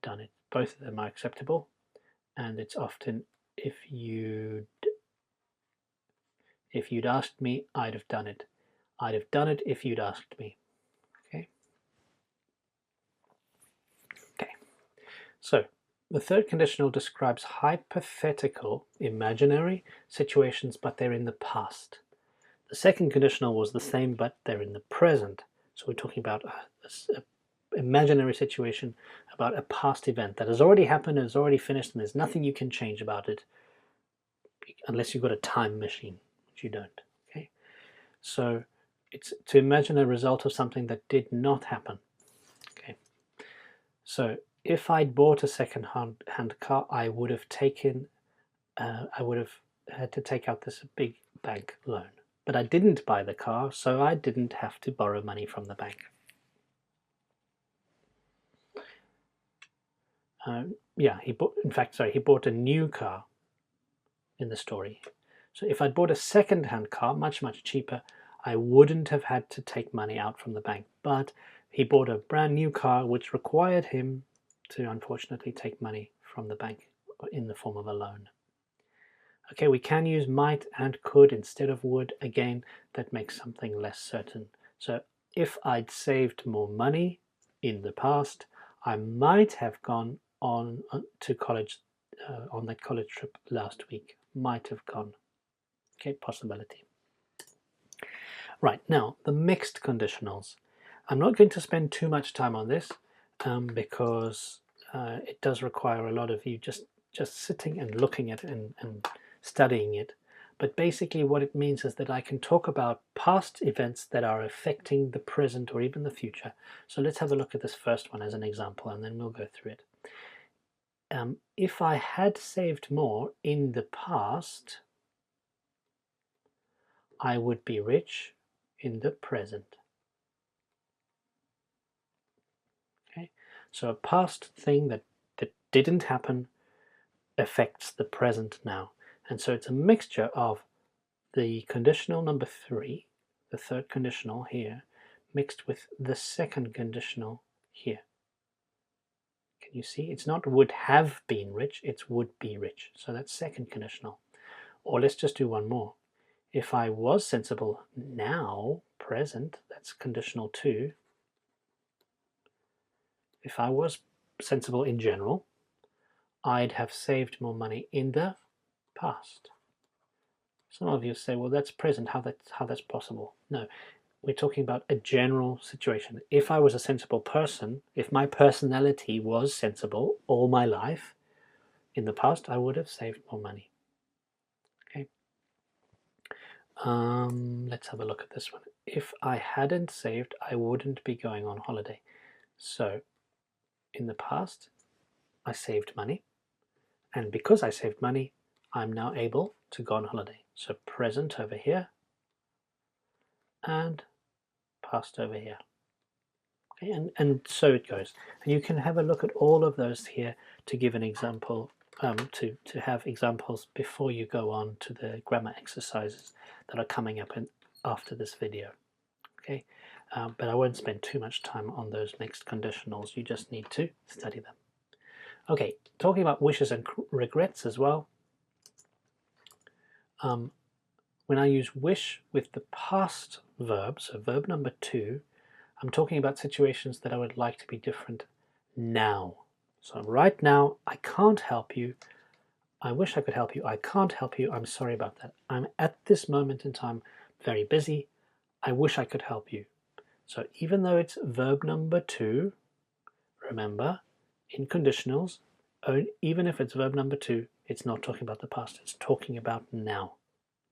done it. Both of them are acceptable, and it's often if you'd asked me, I'd have done it. I'd have done it if you'd asked me. Okay. Okay. So the third conditional describes hypothetical, imaginary situations, but they're in the past. The second conditional was the same, but they're in the present. So we're talking about an imaginary situation, about a past event that has already happened, has already finished, and there's nothing you can change about it unless you've got a time machine, which you don't. Okay, so it's to imagine a result of something that did not happen. Okay, so if I'd bought a second-hand car, I would have had to take out this big bank loan. But I didn't buy the car, so I didn't have to borrow money from the bank. He bought a new car in the story. So if I'd bought a second-hand car, much, much cheaper, I wouldn't have had to take money out from the bank. But he bought a brand new car, which required him to unfortunately take money from the bank in the form of a loan. Okay, we can use might and could instead of would. Again, that makes something less certain. So if I'd saved more money in the past, I might have gone on to college on that college trip last week. Might have gone. Okay, possibility. Right, now the mixed conditionals. I'm not going to spend too much time on this because it does require a lot of you just sitting and looking at it and studying it. But basically what it means is that I can talk about past events that are affecting the present or even the future. So let's have a look at this first one as an example, and then we'll go through it. if I had saved more in the past, I would be rich in the present. Okay, so a past thing that didn't happen affects the present now. And so it's a mixture of the conditional number 3, the third conditional here, mixed with the second conditional here. Can you see? It's not would have been rich, it's would be rich. So that's second conditional. Or let's just do one more. If I was sensible now, present, that's conditional 2. If I was sensible in general, I'd have saved more money in the past. Some of you say, well, that's present, how that's possible? No, we're talking about a general situation. If I was a sensible person, if my personality was sensible all my life in the past, I would have saved more money. Okay. Let's have a look at this one. If I hadn't saved, I wouldn't be going on holiday. So in the past, I saved money. And because I saved money, I'm now able to go on holiday. So present over here and past over here. Okay, and so it goes. And you can have a look at all of those here to give an example, to have examples before you go on to the grammar exercises that are coming up after this video. Okay, but I won't spend too much time on those next conditionals. You just need to study them. Okay, talking about wishes and regrets as well. When I use wish with the past verb, so verb number 2, I'm talking about situations that I would like to be different now. So right now, I can't help you. I wish I could help you. I can't help you. I'm sorry about that. I'm at this moment in time very busy. I wish I could help you. So even though it's verb number 2, remember, in conditionals, even if it's verb number 2, it's not talking about the past. It's talking about now,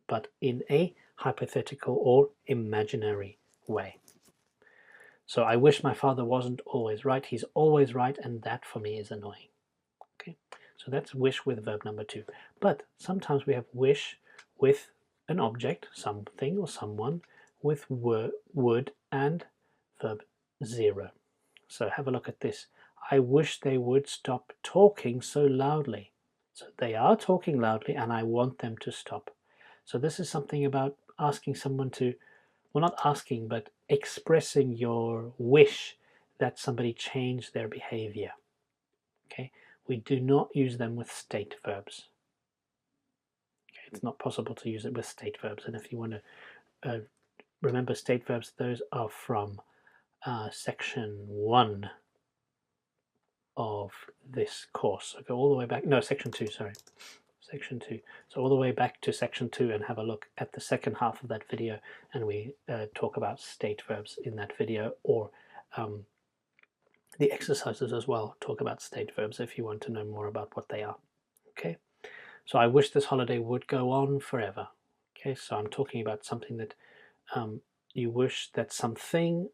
but in a hypothetical or imaginary way. So I wish my father wasn't always right. He's always right, and that for me is annoying. Okay, so that's wish with verb number 2. But sometimes we have wish with an object, something or someone, with would and verb 0. So have a look at this. I wish they would stop talking so loudly. So they are talking loudly and I want them to stop. So this is something about asking someone to, well, not asking, but expressing your wish that somebody change their behavior. Okay, we do not use them with state verbs. Okay, it's not possible to use it with state verbs. And if you want to remember state verbs, those are from section 1 of this course. So go all the way back, no, section 2, sorry. Section 2. So all the way back to section 2 and have a look at the second half of that video, and we talk about state verbs in that video, or the exercises as well talk about state verbs if you want to know more about what they are. Okay, so I wish this holiday would go on forever. Okay, so I'm talking about something that you wish that something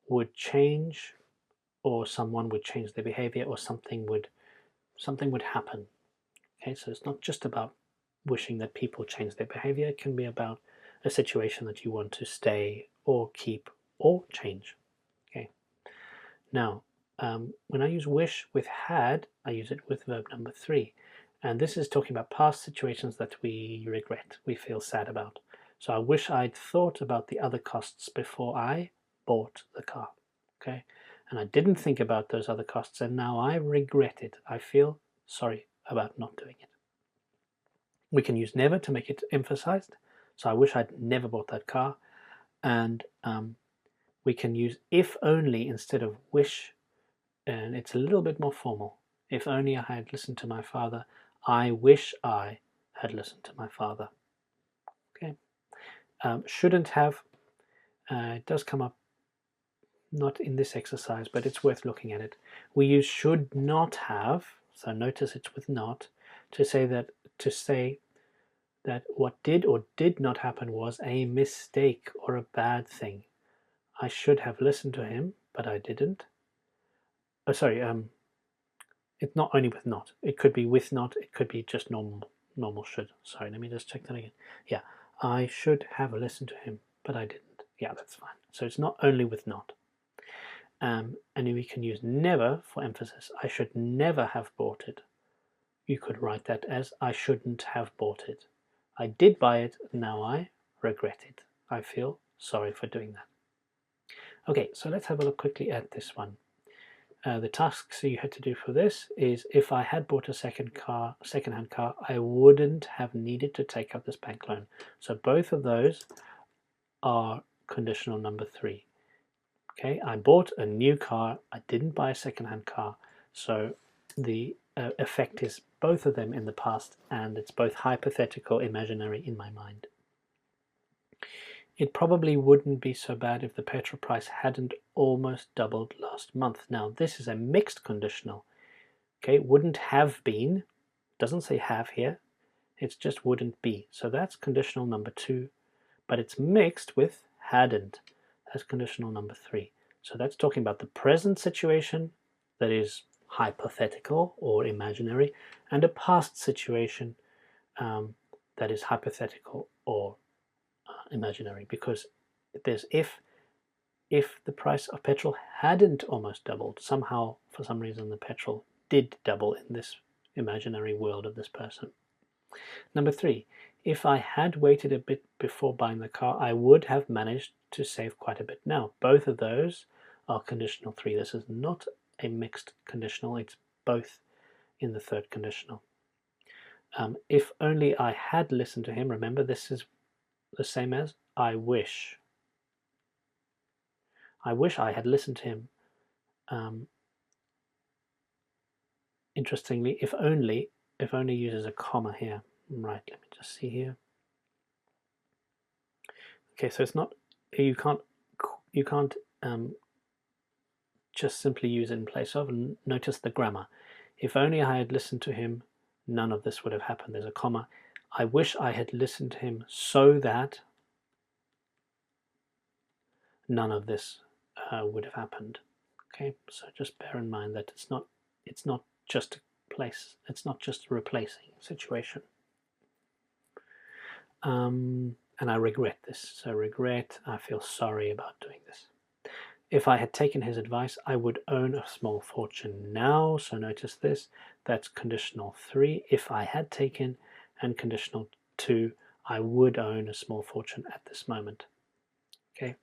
would change, or someone would change their behavior, or something would happen. Okay, so it's not just about wishing that people change their behavior. It can be about a situation that you want to stay or keep or change. Okay. Now, when I use wish with had, I use it with verb number 3. And this is talking about past situations that we regret, we feel sad about. So I wish I'd thought about the other costs before I bought the car. Okay. And I didn't think about those other costs, and now I regret it. I feel sorry about not doing it. We can use never to make it emphasized. So I wish I'd never bought that car. And we can use if only instead of wish, and it's a little bit more formal. If only I had listened to my father. I wish I had listened to my father. Okay. Shouldn't have. It does come up, not in this exercise, but it's worth looking at it. We use should not have. So notice it's with not, to say that what did or did not happen was a mistake or a bad thing. I should have listened to him, but I didn't. Oh, sorry. It's not only with not. It could be with not. It could be just normal should. Sorry, let me just check that again. Yeah, I should have listened to him, but I didn't. Yeah, that's fine. So it's not only with not. And we can use never for emphasis. I should never have bought it. You could write that as I shouldn't have bought it. I did buy it, now I regret it. I feel sorry for doing that. Okay, so let's have a look quickly at this one. The tasks you had to do for this is if I had bought a second-hand car, I wouldn't have needed to take up this bank loan. So both of those are conditional number 3. Okay, I bought a new car. I didn't buy a second-hand car. So the effect is both of them in the past, and it's both hypothetical, imaginary in my mind. It probably wouldn't be so bad if the petrol price hadn't almost doubled last month. Now, this is a mixed conditional. Okay, wouldn't have been, doesn't say have here, it's just wouldn't be. So that's conditional number 2, but it's mixed with hadn't. That's conditional number 3. So that's talking about the present situation that is hypothetical or imaginary, and a past situation that is hypothetical or imaginary, because there's if the price of petrol hadn't almost doubled, somehow for some reason the petrol did double in this imaginary world of this person. Number 3, if I had waited a bit before buying the car, I would have managed to save quite a bit. Now, both of those are conditional 3. This is not a mixed conditional, it's both in the third conditional. If only I had listened to him, remember this is the same as I wish. I wish I had listened to him. Interestingly, if only uses a comma here. Right, let me just see here. Okay, so it's not, you can't just simply use it in place of, and notice the grammar. If only I had listened to him, none of this would have happened. There's a comma. I wish I had listened to him so that none of this would have happened. Okay, so just bear in mind that it's not just a place. It's not just a replacing situation. And I regret this. So regret, I feel sorry about doing this. If I had taken his advice, I would own a small fortune now. So notice this, that's conditional 3. If I had taken, and conditional 2, I would own a small fortune at this moment. Okay.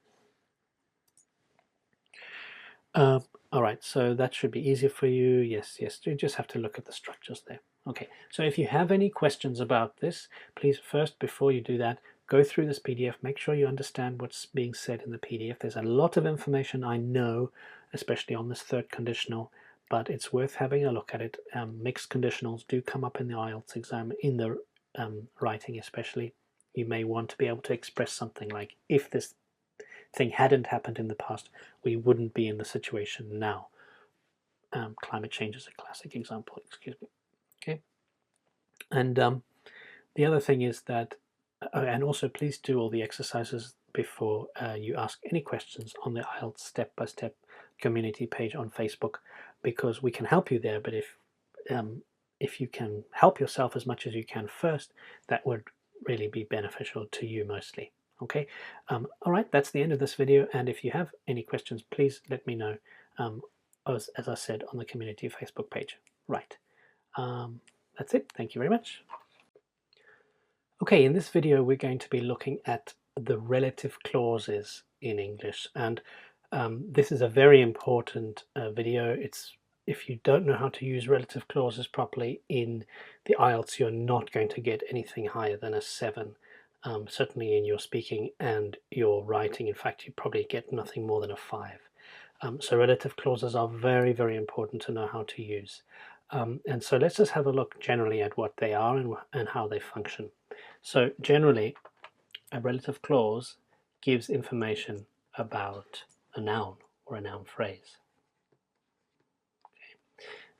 All right, so that should be easier for you. Yes, you just have to look at the structures there. Okay, so if you have any questions about this, please first, before you do that, go through this PDF, make sure you understand what's being said in the PDF. There's a lot of information, I know, especially on this third conditional, but it's worth having a look at it. Mixed conditionals do come up in the IELTS exam, in the writing especially. You may want to be able to express something like, if this thing hadn't happened in the past, we wouldn't be in the situation now. Climate change is a classic example, excuse me. Okay, and the other thing is that, and also please do all the exercises before you ask any questions on the IELTS step-by-step community page on Facebook, because we can help you there, but if you can help yourself as much as you can first, that would really be beneficial to you mostly. Okay, all right, that's the end of this video, and if you have any questions, please let me know, as I said, on the community Facebook page. Right, that's it. Thank you very much. Okay, in this video we're going to be looking at the relative clauses in English, and this is a very important video. If you don't know how to use relative clauses properly in the IELTS, you're not going to get anything higher than a 7. Certainly in your speaking and your writing. In fact, you probably get nothing more than a 5. So relative clauses are very, very important to know how to use. And so let's just have a look generally at what they are and how they function. So generally, a relative clause gives information about a noun or a noun phrase.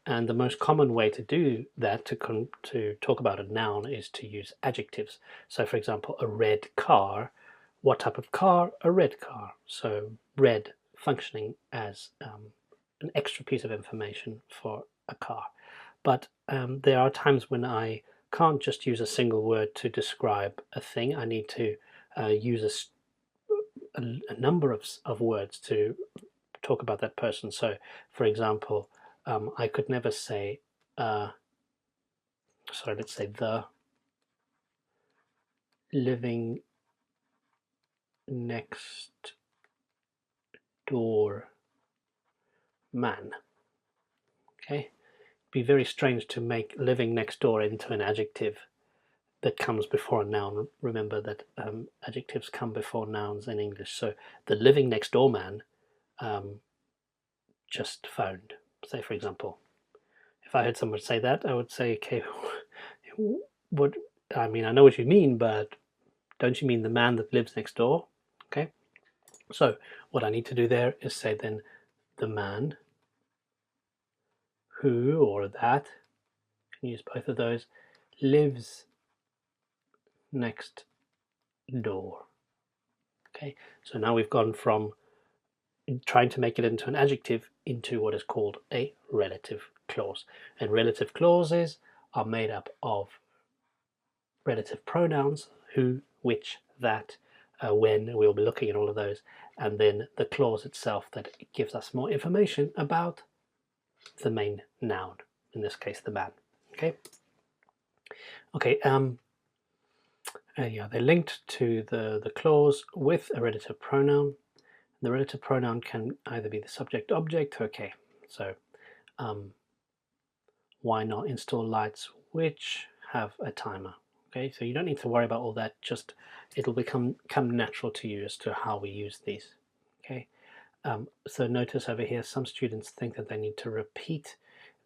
And the most common way to do that, to talk about a noun, is to use adjectives. So for example, a red car. What type of car? A red car. So red functioning as an extra piece of information for a car. but there are times when I can't just use a single word to describe a thing. I need to use a number of words to talk about that person. So, for example, I could never say, let's say the living next door man. Okay, it'd be very strange to make living next door into an adjective that comes before a noun. Remember that adjectives come before nouns in English. So the living next door man just phoned. Say, for example, if I heard someone say that, I would say, okay, what? I mean, I know what you mean, but don't you mean the man that lives next door? Okay. So what I need to do there is say then the man who or that, you can use both of those, lives next door. Okay, so now we've gone from trying to make it into an adjective into what is called a relative clause. And relative clauses are made up of relative pronouns, who, which, that, when. We'll be looking at all of those, and then the clause itself that gives us more information about the main noun, in this case the man. Okay, yeah, they're linked to the clause with a relative pronoun. The relative pronoun can either be the subject object. Okay, so why not install lights which have a timer? Okay, so you don't need to worry about all that, just it'll come natural to you as to how we use these. Okay, so notice over here some students think that they need to repeat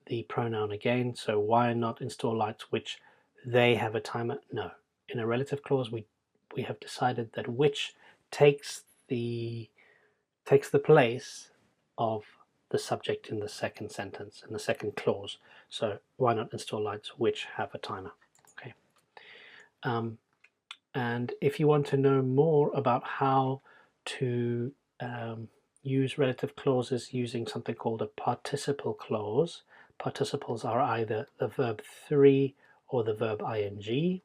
the pronoun again. So why not install lights which they have a timer? No, in a relative clause we have decided that which takes the place of the subject in the second sentence, in the second clause. So why not install lights which have a timer? Okay. And if you want to know more about how to use relative clauses using something called a participle clause, participles are either the verb 3 or the verb ing.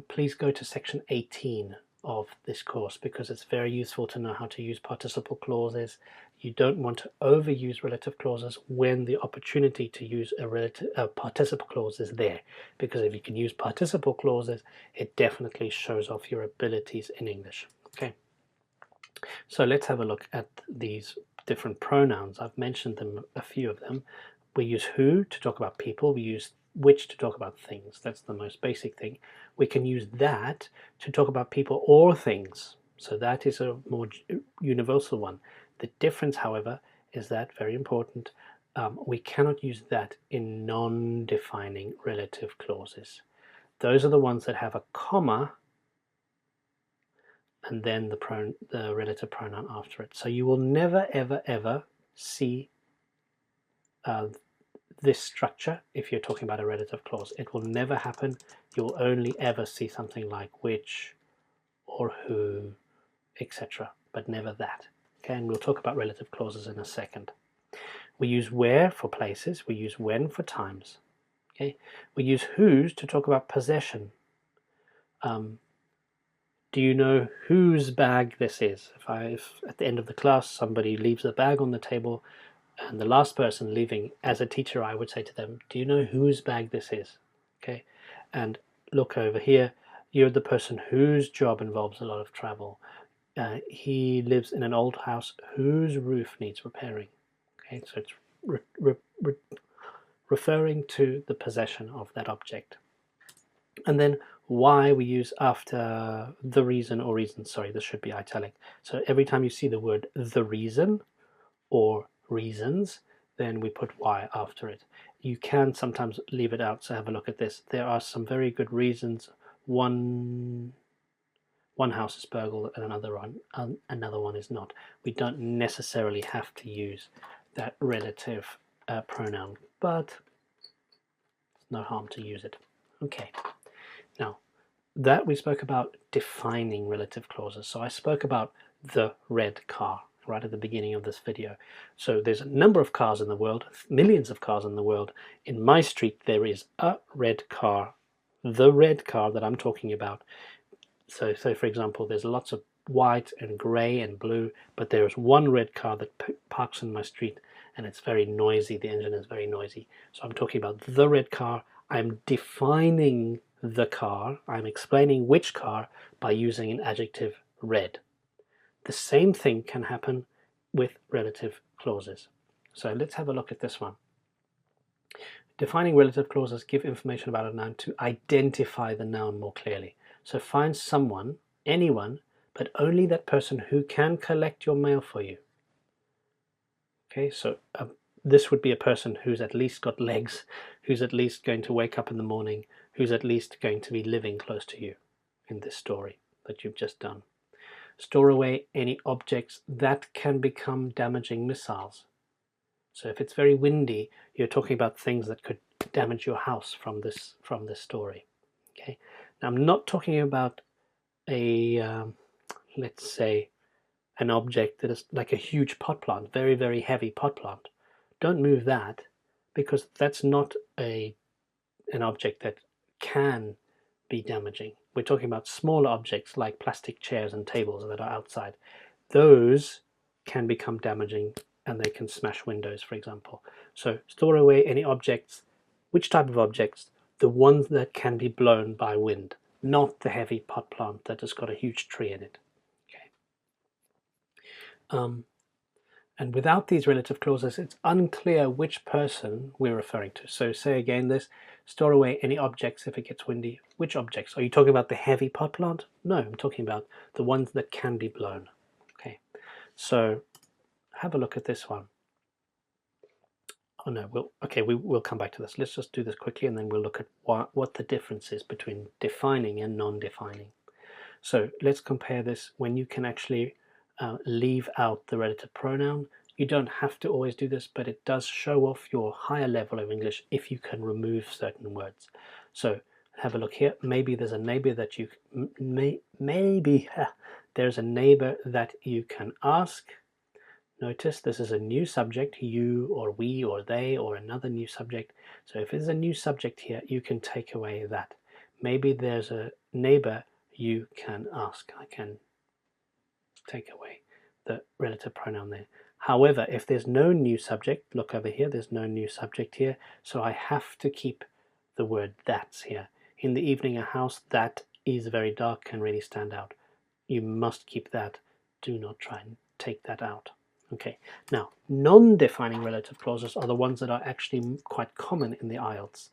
Please go to section 18 of this course because it's very useful to know how to use participle clauses. You don't want to overuse relative clauses when the opportunity to use a participle clause is there, because if you can use participle clauses, it definitely shows off your abilities in English. Okay, so let's have a look at these different pronouns. I've mentioned them, a few of them. We use who to talk about people. We use which to talk about things. That's the most basic thing. We can use that to talk about people or things. So that is a more universal one. The difference, however, is that, very important, we cannot use that in non-defining relative clauses. Those are the ones that have a comma and then the relative pronoun after it. So you will never, ever, ever see this structure if you're talking about a relative clause. It will never happen. You'll only ever see something like which or who, etc., but never that. Okay, and we'll talk about relative clauses in a second. We use where for places. We use when for times. Okay, we use whose to talk about possession. Do you know whose bag this is? If at the end of the class somebody leaves a bag on the table, and the last person leaving, as a teacher, I would say to them, do you know whose bag this is? Okay, and look over here, you're the person whose job involves a lot of travel. He lives in an old house whose roof needs repairing. Okay, so it's referring to the possession of that object. And then why we use after the reason or reasons. Sorry, this should be italic. So every time you see the word the reason or reasons, then we put why after it. You can sometimes leave it out, so have a look at this. There are some very good reasons. One house is burgled and another one is not. We don't necessarily have to use that relative pronoun, but it's no harm to use it. Okay, now that we spoke about defining relative clauses. So I spoke about the red car, right at the beginning of this video. So there's a number of cars in the world, millions of cars in the world. In my street there is a red car, the red car that I'm talking about. So for example, there's lots of white and grey and blue, but there's one red car that parks in my street, and it's very noisy. The engine is very noisy. So I'm talking about the red car. I'm defining the car. I'm explaining which car by using an adjective red. The same thing can happen with relative clauses. So let's have a look at this one. Defining relative clauses give information about a noun to identify the noun more clearly. So find someone, anyone, but only that person who can collect your mail for you. Okay, so this would be a person who's at least got legs, who's at least going to wake up in the morning, who's at least going to be living close to you in this story that you've just done. Store away any objects that can become damaging missiles. So if it's very windy, you're talking about things that could damage your house from this story. Okay. Now I'm not talking about a let's say an object that is like a huge pot plant, very, very heavy pot plant. Don't move that, because that's not an object that can be damaging. We're talking about smaller objects like plastic chairs and tables that are outside. Those can become damaging and they can smash windows, for example. So store away any objects. Which type of objects? The ones that can be blown by wind, not the heavy pot plant that has got a huge tree in it. Okay. And without these relative clauses, it's unclear which person we're referring to. So say again this, store away any objects if it gets windy. Which objects? Are you talking about the heavy pot plant? No, I'm talking about the ones that can be blown. Okay, so have a look at this one. Oh no, we'll come back to this. Let's just do this quickly and then we'll look at what the difference is between defining and non-defining. So let's compare this when you can actually leave out the relative pronoun. You don't have to always do this, but it does show off your higher level of English if you can remove certain words. So have a look here. Maybe there's a neighbor that you there's a neighbor that you can ask. Notice this is a new subject, you or we or they or another new subject. So if there's a new subject here, you can take away that. Maybe there's a neighbor you can ask. I can take away the relative pronoun there. However, if there's no new subject, look over here, there's no new subject here, so I have to keep the word that's here. In the evening, a house that is very dark can really stand out. You must keep that. Do not try and take that out. Okay, now non-defining relative clauses are the ones that are actually quite common in the IELTS,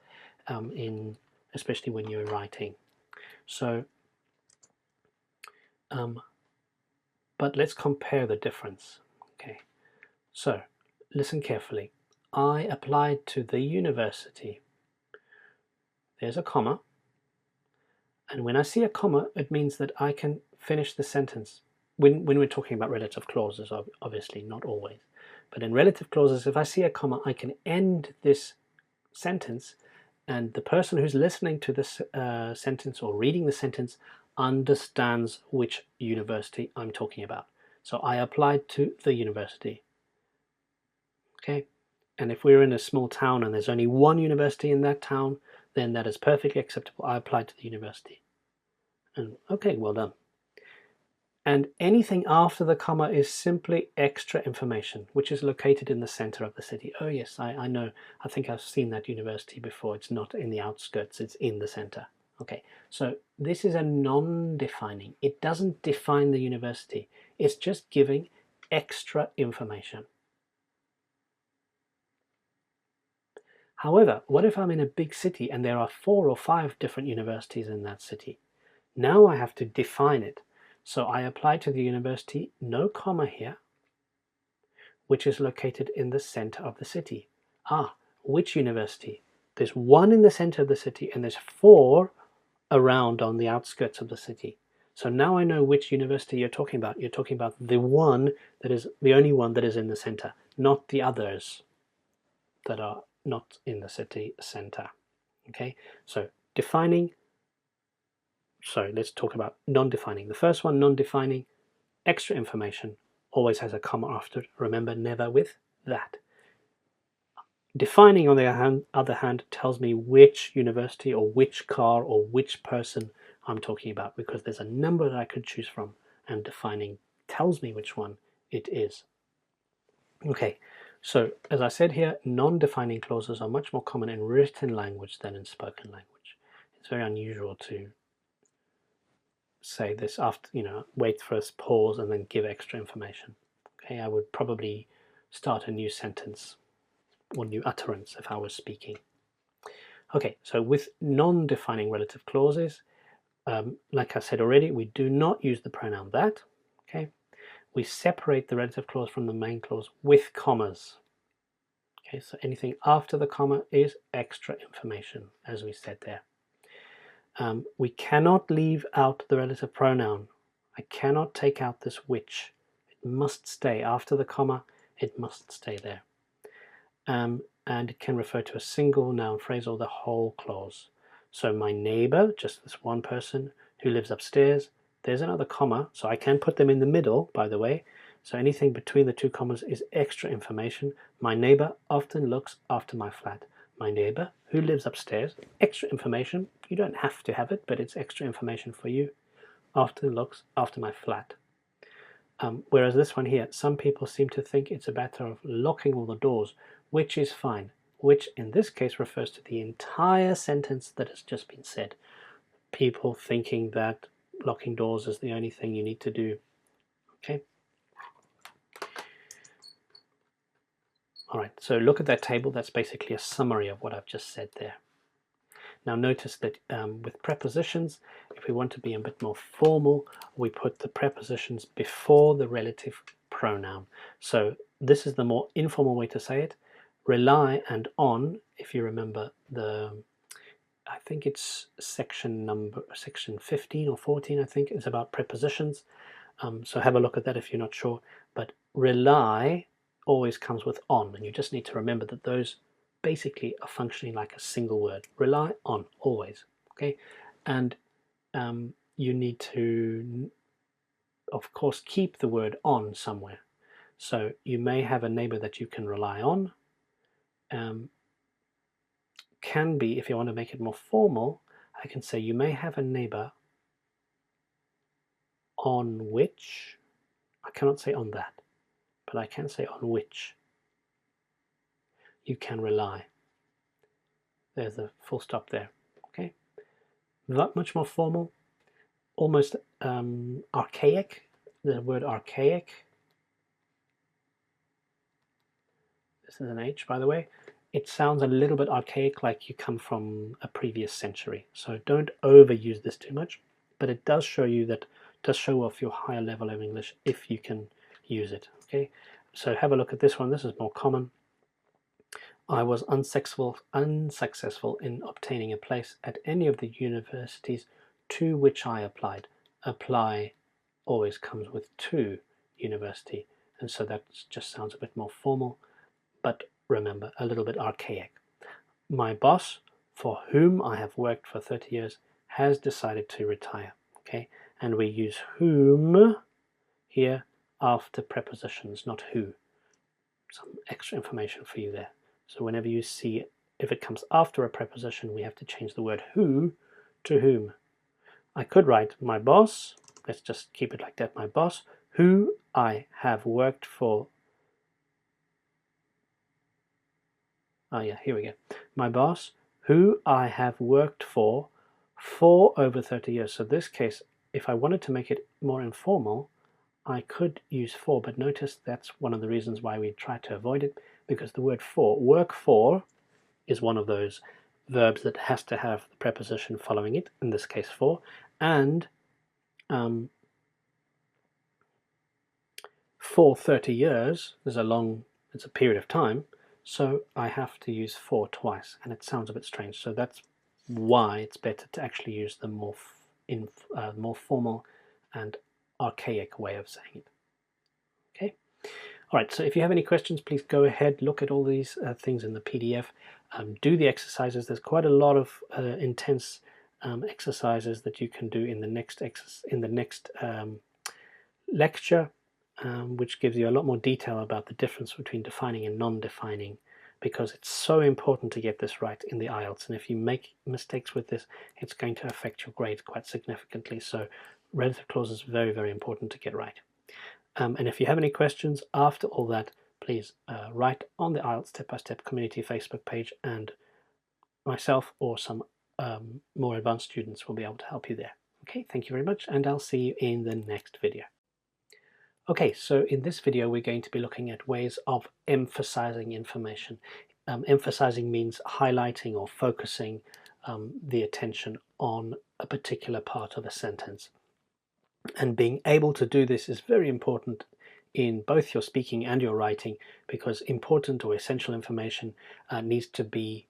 especially when you're writing. So, but let's compare the difference. Okay, so listen carefully. I applied to the university. There's a comma, and when I see a comma, it means that I can finish the sentence. When we're talking about relative clauses, obviously not always, but in relative clauses, if I see a comma, I can end this sentence, and the person who's listening to this sentence or reading the sentence understands which university I'm talking about. So I applied to the university. Okay, and if we're in a small town and there's only one university in that town, then that is perfectly acceptable. I applied to the university. And okay, well done. And anything after the comma is simply extra information, which is located in the center of the city. Oh yes, I know. I think I've seen that university before. It's not in the outskirts, it's in the center. Okay, so this is a non-defining. It doesn't define the university. It's just giving extra information. However, what if I'm in a big city and there are 4 or 5 different universities in that city? Now I have to define it. So I apply to the university, no comma here, which is located in the center of the city. Ah, which university? There's 1 in the center of the city and there's 4 around on the outskirts of the city. So now I know which university you're talking about. You're talking about the one that is the only one that is in the center, not the others that are not in the city center. Okay, so defining. Sorry, let's talk about non-defining. The first one, non-defining, extra information. always has a comma after it. Remember, never with that. Defining, on the other hand, tells me which university or which car or which person I'm talking about, because there's a number that I could choose from, and defining tells me which one it is. Okay, so as I said here, non-defining clauses are much more common in written language than in spoken language. It's very unusual to say this after, wait for a pause and then give extra information. Okay, I would probably start a new sentence or new utterance if I was speaking. Okay, so with non-defining relative clauses, like I said already, we do not use the pronoun that. Okay, we separate the relative clause from the main clause with commas. Okay, so anything after the comma is extra information, as we said there. We cannot leave out the relative pronoun. I cannot take out this which. It must stay after the comma. It must stay there. And it can refer to a single noun phrase or the whole clause. So my neighbor, just this one person who lives upstairs, there's another comma, so I can put them in the middle, by the way. So anything between the two commas is extra information. My neighbor often looks after my flat. My neighbor who lives upstairs, extra information. You don't have to have it, but it's extra information for you. Often looks after my flat. Whereas this one here, some people seem to think it's a matter of locking all the doors, which is fine, which in this case refers to the entire sentence that has just been said. People thinking that locking doors is the only thing you need to do. Okay. All right, so look at that table. That's basically a summary of what I've just said there. Now notice that with prepositions, if we want to be a bit more formal, we put the prepositions before the relative pronoun. So this is the more informal way to say it. Rely and on, if you remember I think it's section 15 or 14, I think, is about prepositions. So have a look at that if you're not sure. But rely always comes with on, and you just need to remember that those basically are functioning like a single word. Rely on, always. Okay, and you need to, of course, keep the word on somewhere. So you may have a neighbor that you can rely on. Can be, if you want to make it more formal, I can say you may have a neighbor on which, I cannot say on that, but I can say on which you can rely. There's a full stop there. Okay, not much more formal, almost archaic. The word archaic, this is an H, by the way. It sounds a little bit archaic, like you come from a previous century. So don't overuse this too much, but it does show you that, does show off your higher level of English if you can use it. Okay, so have a look at this one. This is more common. I was unsuccessful in obtaining a place at any of the universities to which I applied. Apply always comes with to university, and so that just sounds a bit more formal, but remember, a little bit archaic. My boss, for whom I have worked for 30 years, has decided to retire. Okay, and we use whom here after prepositions, not who. Some extra information for you there. So whenever you see it, if it comes after a preposition, we have to change the word who to whom. I could write my boss, let's just keep it like that, my boss, who I have worked for. Oh yeah, here we go. My boss, who I have worked for over 30 years. So this case, if I wanted to make it more informal, I could use for, but notice that's one of the reasons why we try to avoid it, because the word for, work for, is one of those verbs that has to have the preposition following it, in this case for, and for 30 years, it's a period of time, so I have to use for twice, and it sounds a bit strange. So that's why it's better to actually use the more formal and archaic way of saying it. Okay. All right, so if you have any questions, please go ahead, look at all these things in the PDF, do the exercises. There's quite a lot of intense exercises that you can do in the next lecture. which gives you a lot more detail about the difference between defining and non-defining, because it's so important to get this right in the IELTS, and if you make mistakes with this, it's going to affect your grade quite significantly. So relative clause is very, very important to get right. And if you have any questions after all that, please write on the IELTS Step-by-Step community Facebook page, and myself or some more advanced students will be able to help you there. Okay, thank you very much, and I'll see you in the next video. Okay, so in this video we're going to be looking at ways of emphasizing information. Emphasizing means highlighting or focusing the attention on a particular part of a sentence. And being able to do this is very important in both your speaking and your writing, because important or essential information needs to be,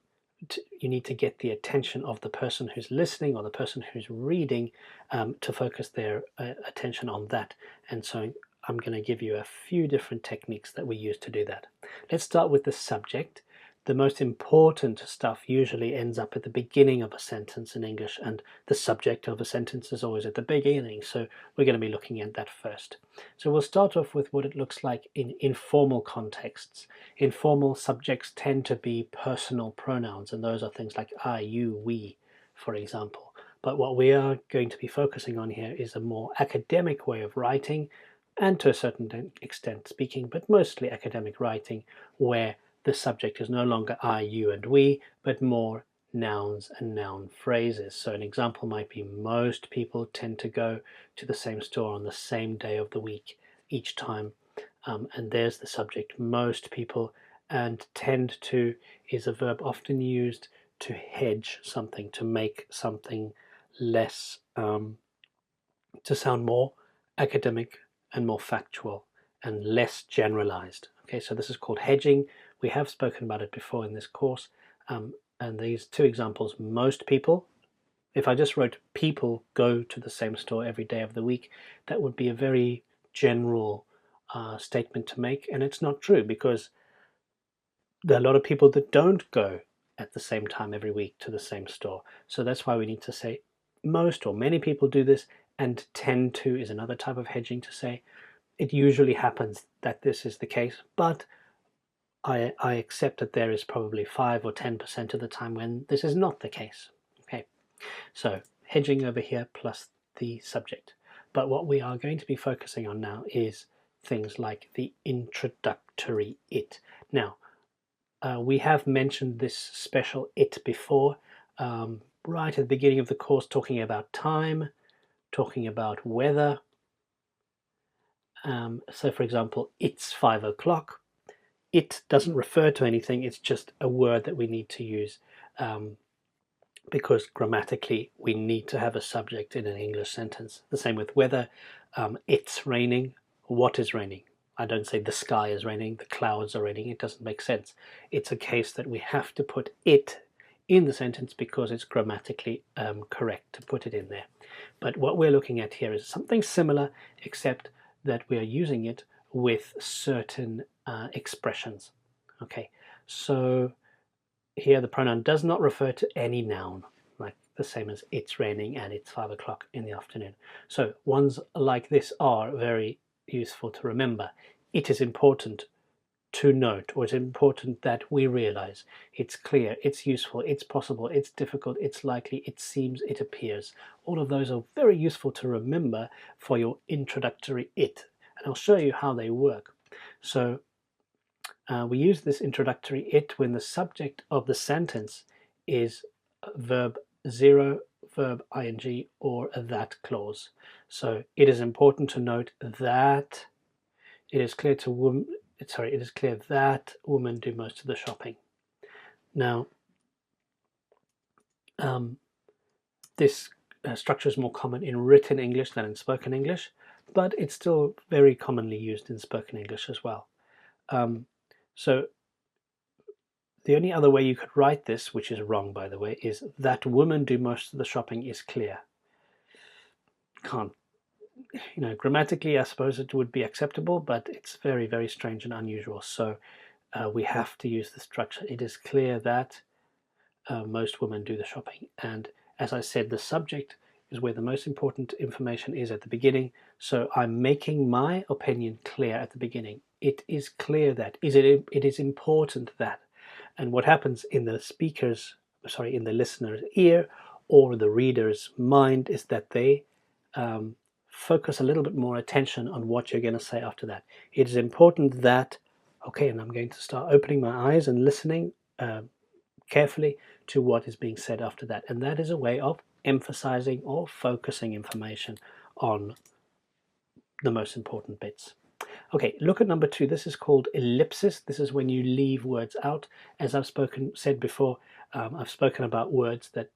you need to get the attention of the person who's listening or the person who's reading to focus their attention on that. And so I'm going to give you a few different techniques that we use to do that. Let's start with the subject. The most important stuff usually ends up at the beginning of a sentence in English, and the subject of a sentence is always at the beginning, so we're going to be looking at that first. So we'll start off with what it looks like in informal contexts. Informal subjects tend to be personal pronouns, and those are things like I, you, we, for example. But what we are going to be focusing on here is a more academic way of writing, and to a certain extent speaking, but mostly academic writing, where the subject is no longer I, you, and we, but more nouns and noun phrases. So an example might be, most people tend to go to the same store on the same day of the week each time. And there's the subject, most people, and tend to is a verb often used to hedge something, to make something less, to sound more academic and more factual and less generalized. Okay, so this is called hedging. We have spoken about it before in this course, and these two examples, most people, if I just wrote people go to the same store every day of the week, that would be a very general statement to make, and it's not true, because there are a lot of people that don't go at the same time every week to the same store. So that's why we need to say most or many people do this, and tend to is another type of hedging to say it usually happens that this is the case, but I accept that there is probably 5 or 10% of the time when this is not the case. Okay, so hedging over here plus the subject. But what we are going to be focusing on now is things like the introductory it. Now, we have mentioned this special it before, right at the beginning of the course, talking about time, talking about weather. So for example, it's 5 o'clock. It doesn't refer to anything, it's just a word that we need to use because grammatically we need to have a subject in an English sentence. The same with weather. It's raining. What is raining? I don't say the sky is raining, the clouds are raining. It doesn't make sense. It's a case that we have to put it in the sentence because it's grammatically correct to put it in there. But what we're looking at here is something similar, except that we are using it with certain expressions. Okay, so here the pronoun does not refer to any noun, like the same as it's raining and it's 5 o'clock in the afternoon. So ones like this are very useful to remember. It is important to note, or it's important that we realize it's clear, it's useful, it's possible, it's difficult, it's likely, it seems, it appears. All of those are very useful to remember for your introductory it, and I'll show you how they work. So we use this introductory it when the subject of the sentence is verb 0, verb ing, or a that clause. So it is important to note that it is clear that women do most of the shopping. Now, this structure is more common in written English than in spoken English, but it's still very commonly used in spoken English as well. So the only other way you could write this, which is wrong by the way, is that women do most of the shopping is clear. Can't, grammatically I suppose it would be acceptable, but it's very, very strange and unusual. So we have to use the structure. It is clear that most women do the shopping. And as I said, the subject is where the most important information is at the beginning. So I'm making my opinion clear at the beginning. It is clear that, it is important that. And what happens in the in the listener's ear or the reader's mind is that they focus a little bit more attention on what you're going to say after that. It is important that, okay, and I'm going to start opening my eyes and listening carefully to what is being said after that. And that is a way of emphasizing or focusing information on the most important bits. Okay, look at number 2. This is called ellipsis. This is when you leave words out. As I've said before, I've spoken about words that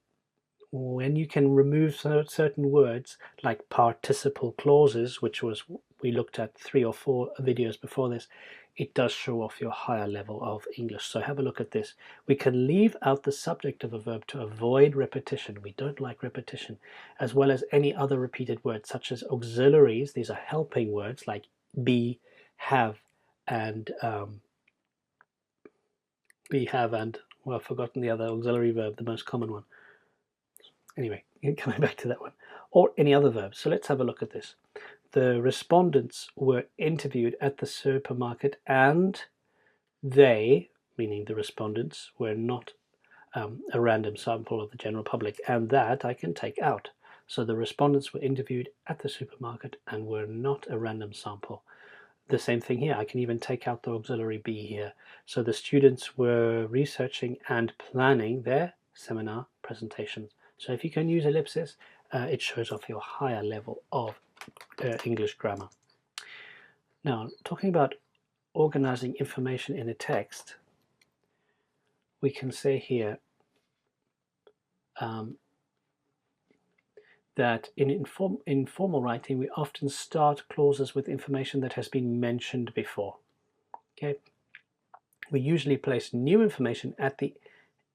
when you can remove certain words like participle clauses, which we looked at 3 or 4 videos before this, it does show off your higher level of English. So have a look at this. We can leave out the subject of a verb to avoid repetition. We don't like repetition, as well as any other repeated words such as auxiliaries. These are helping words like be, have, and well, I've forgotten the other auxiliary verb, the most common one. Anyway, coming back to that one, or any other verbs. So let's have a look at this. The respondents were interviewed at the supermarket, and they, meaning the respondents, were not a random sample of the general public, and that I can take out. So the respondents were interviewed at the supermarket and were not a random sample. The same thing here. I can even take out the auxiliary be here. So the students were researching and planning their seminar presentations. So if you can use ellipsis, it shows off your higher level of English grammar. Now, talking about organizing information in a text, we can say here that in informal writing, we often start clauses with information that has been mentioned before. Okay, we usually place new information at the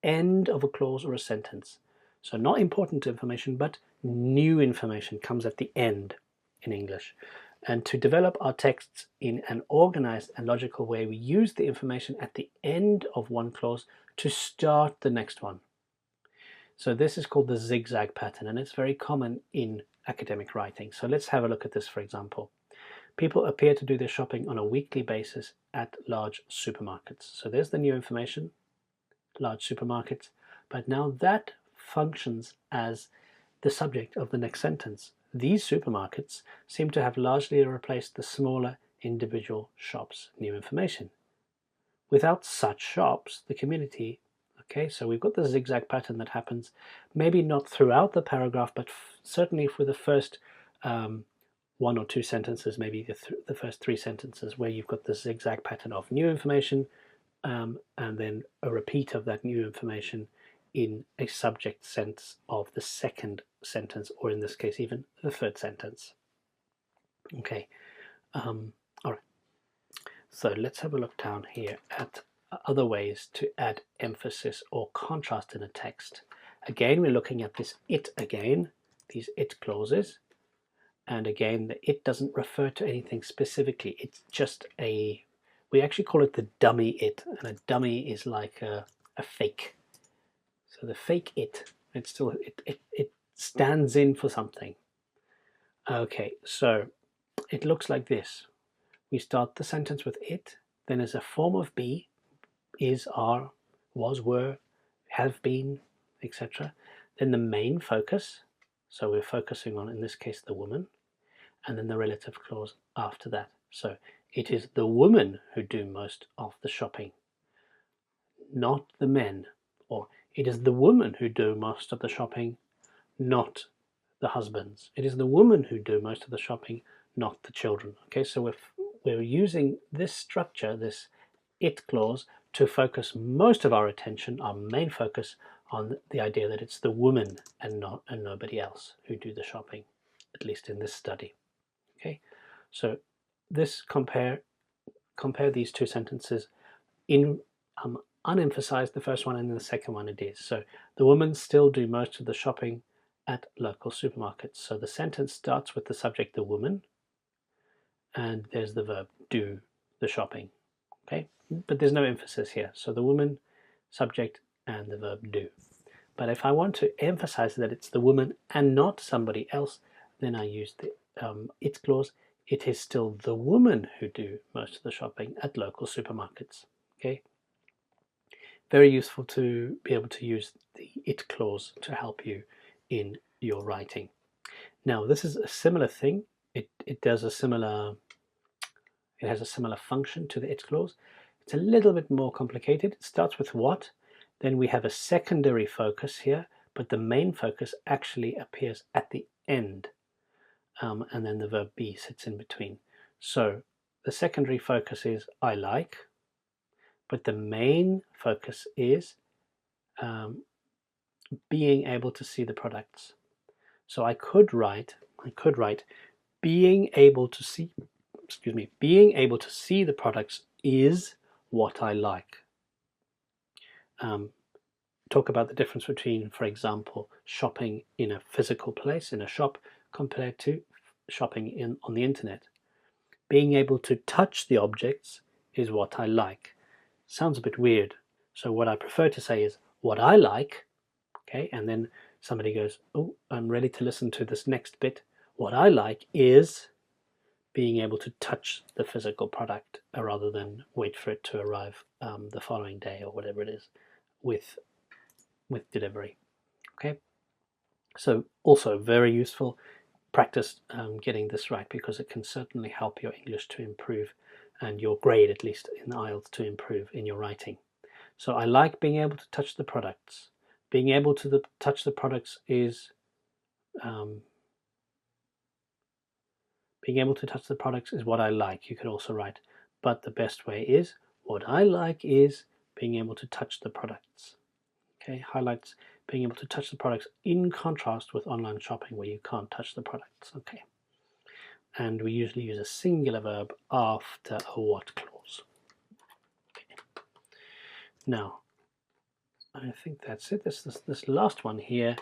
end of a clause or a sentence. So not important information, but new information comes at the end in English. And to develop our texts in an organized and logical way, we use the information at the end of one clause to start the next one. So this is called the zigzag pattern, and it's very common in academic writing. So let's have a look at this, for example. People appear to do their shopping on a weekly basis at large supermarkets. So there's the new information, large supermarkets, but now that functions as the subject of the next sentence. These supermarkets seem to have largely replaced the smaller individual shops. New information. Without such shops, the community. Okay, so we've got the zigzag pattern that happens, maybe not throughout the paragraph, but certainly for the first 1 or 2 sentences, maybe the first 3 sentences, where you've got the zigzag pattern of new information and then a repeat of that new information in a subject sense of the second sentence, or in this case, even the third sentence. Okay, all right. So let's have a look down here at other ways to add emphasis or contrast in a text. Again, we're looking at this it again, these it clauses. And again, the it doesn't refer to anything specifically. It's just we actually call it the dummy it. And a dummy is like a fake. So the fake it stands in for something. Okay, so it looks like this. We start the sentence with it, then as a form of be, is, are, was, were, have been, etc. Then the main focus, so we're focusing on, in this case, the woman, and then the relative clause after that. So it is the women who do most of the shopping, not the men. Or it is the women who do most of the shopping, not the husbands. It is the women who do most of the shopping, not the children. Okay, so we're using this structure, this it clause, to focus most of our attention, our main focus, on the idea that it's the woman and nobody else who do the shopping, at least in this study. Okay, so this compare these 2 sentences in unemphasized, the first one, and then the second one it is. So the women still do most of the shopping at local supermarkets. So the sentence starts with the subject, the woman, and there's the verb, do the shopping. Okay, but there's no emphasis here. So the woman, subject, and the verb do. But if I want to emphasize that it's the woman and not somebody else, then I use the it clause. It is still the woman who do most of the shopping at local supermarkets. Okay, very useful to be able to use the it clause to help you in your writing. Now, this is a similar thing. It has a similar function to the it clause. It's a little bit more complicated. It starts with what, then we have a secondary focus here, but the main focus actually appears at the end, and then the verb be sits in between. So the secondary focus is I like, but the main focus is being able to see the products. So I could write being able to see, being able to see the products is what I like. Talk about the difference between, for example, shopping in a physical place, in a shop, compared to shopping on the internet. Being able to touch the objects is what I like. Sounds a bit weird. So what I prefer to say is what I like, okay, and then somebody goes, oh, I'm ready to listen to this next bit. What I like is being able to touch the physical product rather than wait for it to arrive the following day or whatever it is with delivery. Okay, so also very useful. Practice getting this right, because it can certainly help your English to improve and your grade, at least in the IELTS, to improve in your writing. So I like being able to touch the products. Being able to touch the products is being able to touch the products is what I like. You could also write, but the best way is what I like is being able to touch the products. Okay, highlights being able to touch the products in contrast with online shopping where you can't touch the products. Okay, and we usually use a singular verb after a what clause. Okay. Now, I think that's it. This last one here,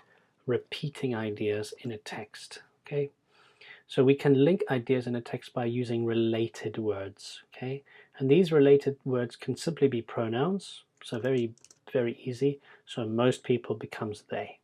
repeating ideas in a text. Okay, so we can link ideas in a text by using related words. Okay, and these related words can simply be pronouns. So very easy. So most people becomes they.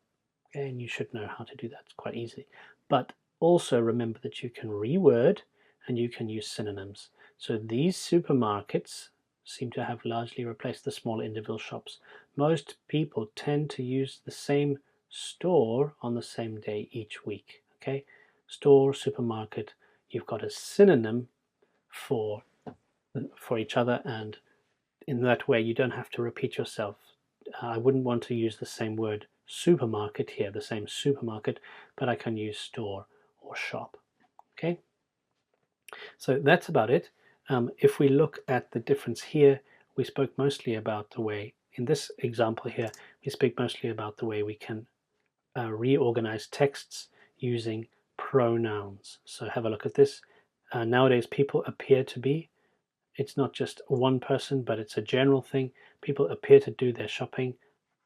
Okay, and you should know how to do that. It's quite easy. But also remember that you can reword and you can use synonyms. So these supermarkets seem to have largely replaced the small individual shops. Most people tend to use the same store on the same day each week. Okay, store, supermarket, you've got a synonym for each other, and in that way you don't have to repeat yourself. I wouldn't want to use the same word supermarket here, the same supermarket, but I can use store or shop. Okay, so that's about it. If we look at the difference here, we spoke mostly about the way, in this example here, we speak mostly about the way we can reorganize texts using pronouns. So have a look at this. Nowadays people appear to be, it's not just one person, but it's a general thing. People appear to do their shopping.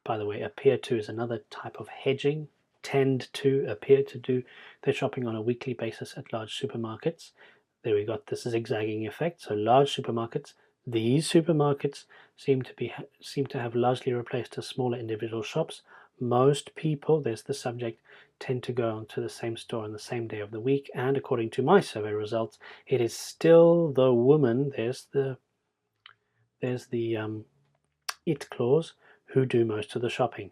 By the way, appear to is another type of hedging. Tend to, appear to do their shopping on a weekly basis at large supermarkets. There we got this zigzagging effect. So large supermarkets, these supermarkets seem to have largely replaced the smaller individual shops. Most people, there's the subject, tend to go onto the same store on the same day of the week, and according to my survey results, it is still the woman, there's the it clause, who do most of the shopping.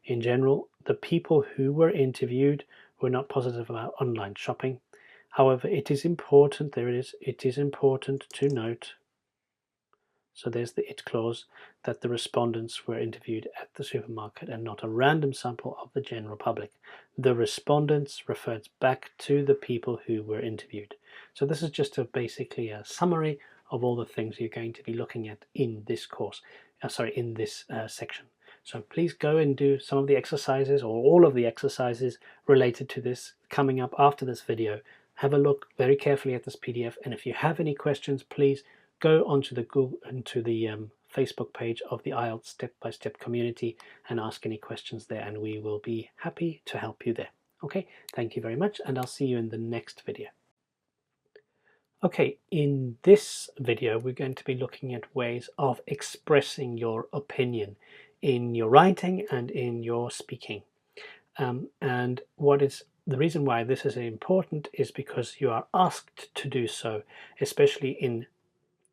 In general, the people who were interviewed were not positive about online shopping. However, it is important, it is important to note, so there's the it clause, that the respondents were interviewed at the supermarket and not a random sample of the general public. The respondents refers back to the people who were interviewed. So this is just basically a summary of all the things you're going to be looking at in this course, in this section. So please go and do some of the exercises, or all of the exercises related to this coming up after this video. Have a look very carefully at this PDF, and if you have any questions, please go onto the Facebook page of the IELTS Step-by-Step community and ask any questions there, and we will be happy to help you there. Okay, thank you very much, and I'll see you in the next video. Okay, in this video we're going to be looking at ways of expressing your opinion in your writing and in your speaking. And what is the reason why this is important is because you are asked to do so, especially in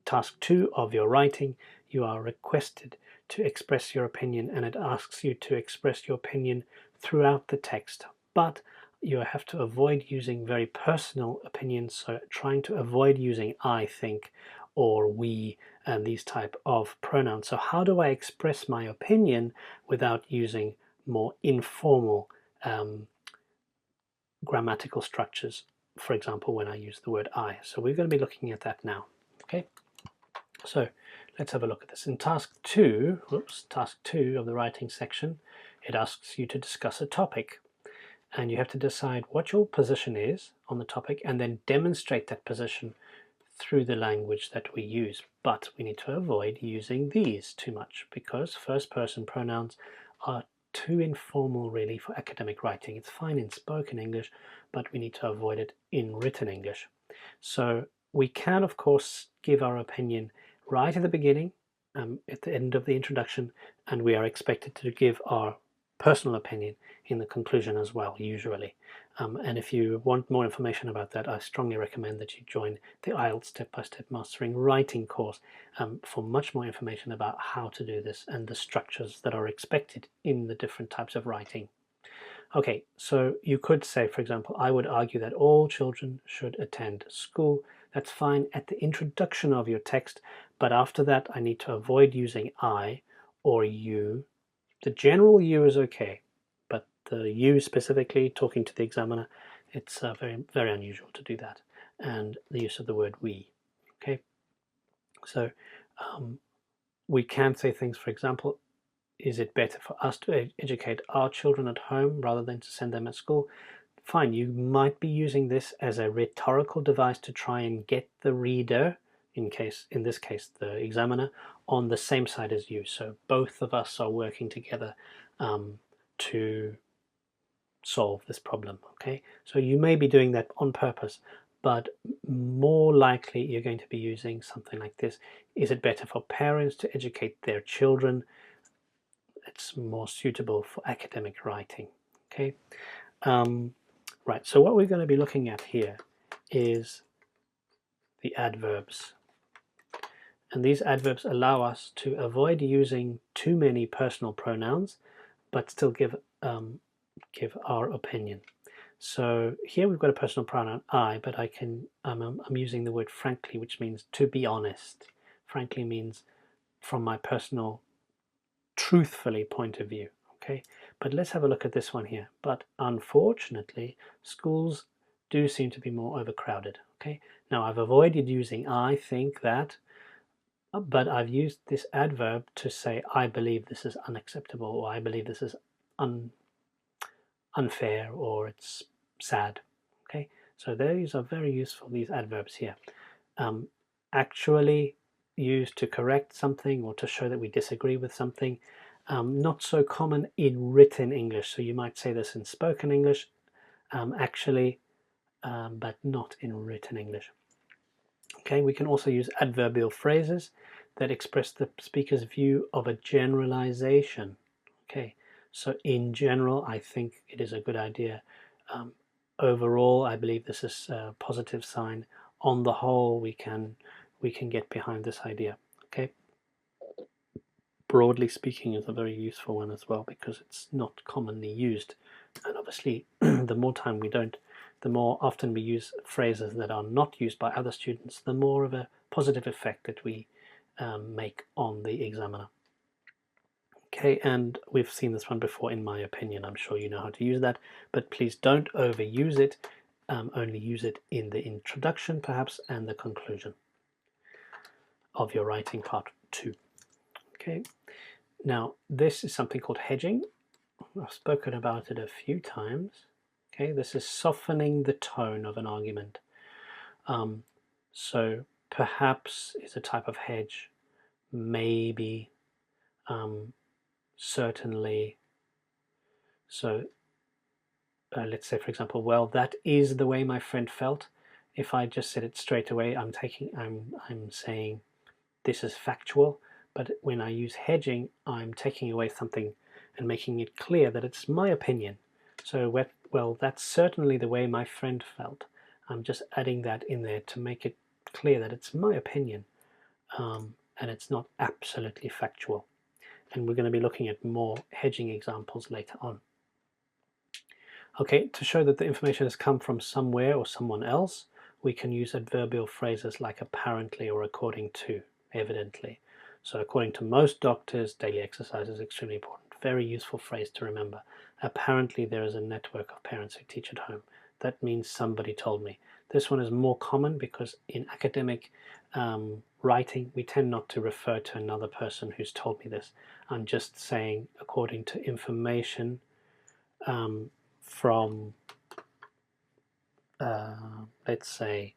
task 2 of your writing. You are requested to express your opinion, and it asks you to express your opinion throughout the text. But you have to avoid using very personal opinions, so trying to avoid using I think or we and these type of pronouns. So how do I express my opinion without using more informal grammatical structures, for example, when I use the word I? So we're going to be looking at that now. Okay, so let's have a look at this. In task 2 of the writing section, it asks you to discuss a topic, and you have to decide what your position is on the topic and then demonstrate that position through the language that we use. But we need to avoid using these too much, because first person pronouns are too informal really for academic writing. It's fine in spoken English, but we need to avoid it in written English. So we can of course give our opinion right at the beginning, at the end of the introduction, and we are expected to give our personal opinion in the conclusion as well, usually. And if you want more information about that, I strongly recommend that you join the IELTS Step-by-Step Mastering Writing course for much more information about how to do this and the structures that are expected in the different types of writing. Okay, so you could say, for example, I would argue that all children should attend school. That's fine at the introduction of your text, but after that I need to avoid using I or you. The general you is okay, but the you specifically, talking to the examiner, it's very, very unusual to do that. And the use of the word we. Okay, so we can say things, for example, is it better for us to educate our children at home rather than to send them at school? Fine, you might be using this as a rhetorical device to try and get the reader, in this case the examiner, on the same side as you. So both of us are working together to solve this problem. Okay, so you may be doing that on purpose, but more likely you're going to be using something like this. Is it better for parents to educate their children? It's more suitable for academic writing. Okay, right, so what we're going to be looking at here is the adverbs. And these adverbs allow us to avoid using too many personal pronouns, but still give our opinion. So here we've got a personal pronoun I, but I'm using the word frankly, which means to be honest. Frankly means from my personal, truthfully point of view. Okay, but let's have a look at this one here. But unfortunately, schools do seem to be more overcrowded. Okay, now I've avoided using I think that, but I've used this adverb to say I believe this is unacceptable, or I believe this is unfair, or it's sad. Okay, so these are very useful, these adverbs here. Actually used to correct something or to show that we disagree with something. Not so common in written English, so you might say this in spoken English, actually, but not in written English. Okay, we can also use adverbial phrases that express the speaker's view of a generalization. Okay, so in general, I think it is a good idea. Overall, I believe this is a positive sign. On the whole, we can get behind this idea. Okay, broadly speaking is a very useful one as well, because it's not commonly used, and obviously the more often we use phrases that are not used by other students, the more of a positive effect that we make on the examiner. Okay, and we've seen this one before, in my opinion. I'm sure you know how to use that, but please don't overuse it. Only use it in the introduction, perhaps, and the conclusion of your writing part 2. Okay, now this is something called hedging. I've spoken about it a few times. Okay, this is softening the tone of an argument. So perhaps is a type of hedge, maybe, certainly. So let's say, for example, well, that is the way my friend felt. If I just said it straight away, I'm saying this is factual, but when I use hedging, I'm taking away something and making it clear that it's my opinion. So, well, that's certainly the way my friend felt. I'm just adding that in there to make it clear that it's my opinion, and it's not absolutely factual. And we're going to be looking at more hedging examples later on. Okay, to show that the information has come from somewhere or someone else, we can use adverbial phrases like apparently or according to, evidently. So according to most doctors, daily exercise is extremely important. Very useful phrase to remember. Apparently there is a network of parents who teach at home. That means somebody told me. This one is more common because in academic writing, we tend not to refer to another person who's told me this. I'm just saying according to information from, let's say,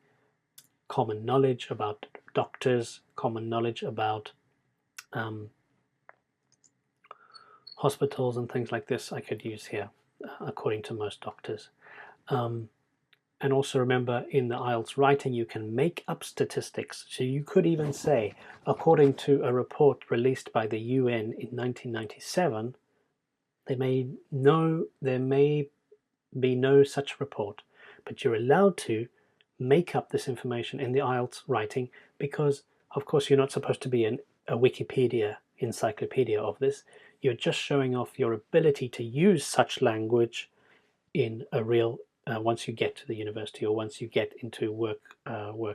common knowledge about doctors, common knowledge about hospitals and things like this, I could use here, according to most doctors. And also remember, in the IELTS writing, you can make up statistics. So you could even say, according to a report released by the UN in 1997, there may be no such report, but you're allowed to make up this information in the IELTS writing because, of course, you're not supposed to be a Wikipedia encyclopedia of this. You're just showing off your ability to use such language in a real once you get to the university or once you get into work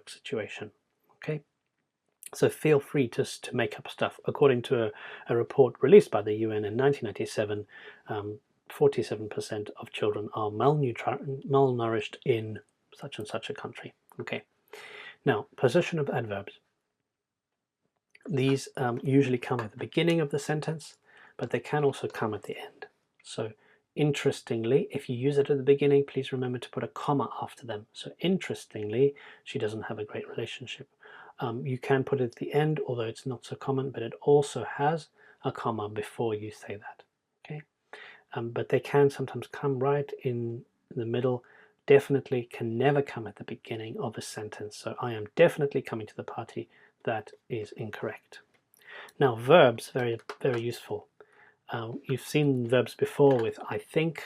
situation. Okay, so feel free to make up stuff. According to a report released by the UN in 1997, 47% of children are malnourished in such and such a country. Okay, now position of adverbs. These usually come at the beginning of the sentence, but they can also come at the end. So interestingly, if you use it at the beginning, please remember to put a comma after them. So interestingly, she doesn't have a great relationship. You can put it at the end, although it's not so common, but it also has a comma before you say that. Okay, but they can sometimes come right in the middle. Definitely can never come at the beginning of a sentence. So I am definitely coming to the party. That is incorrect. Now verbs, very, very useful. You've seen verbs before with I think,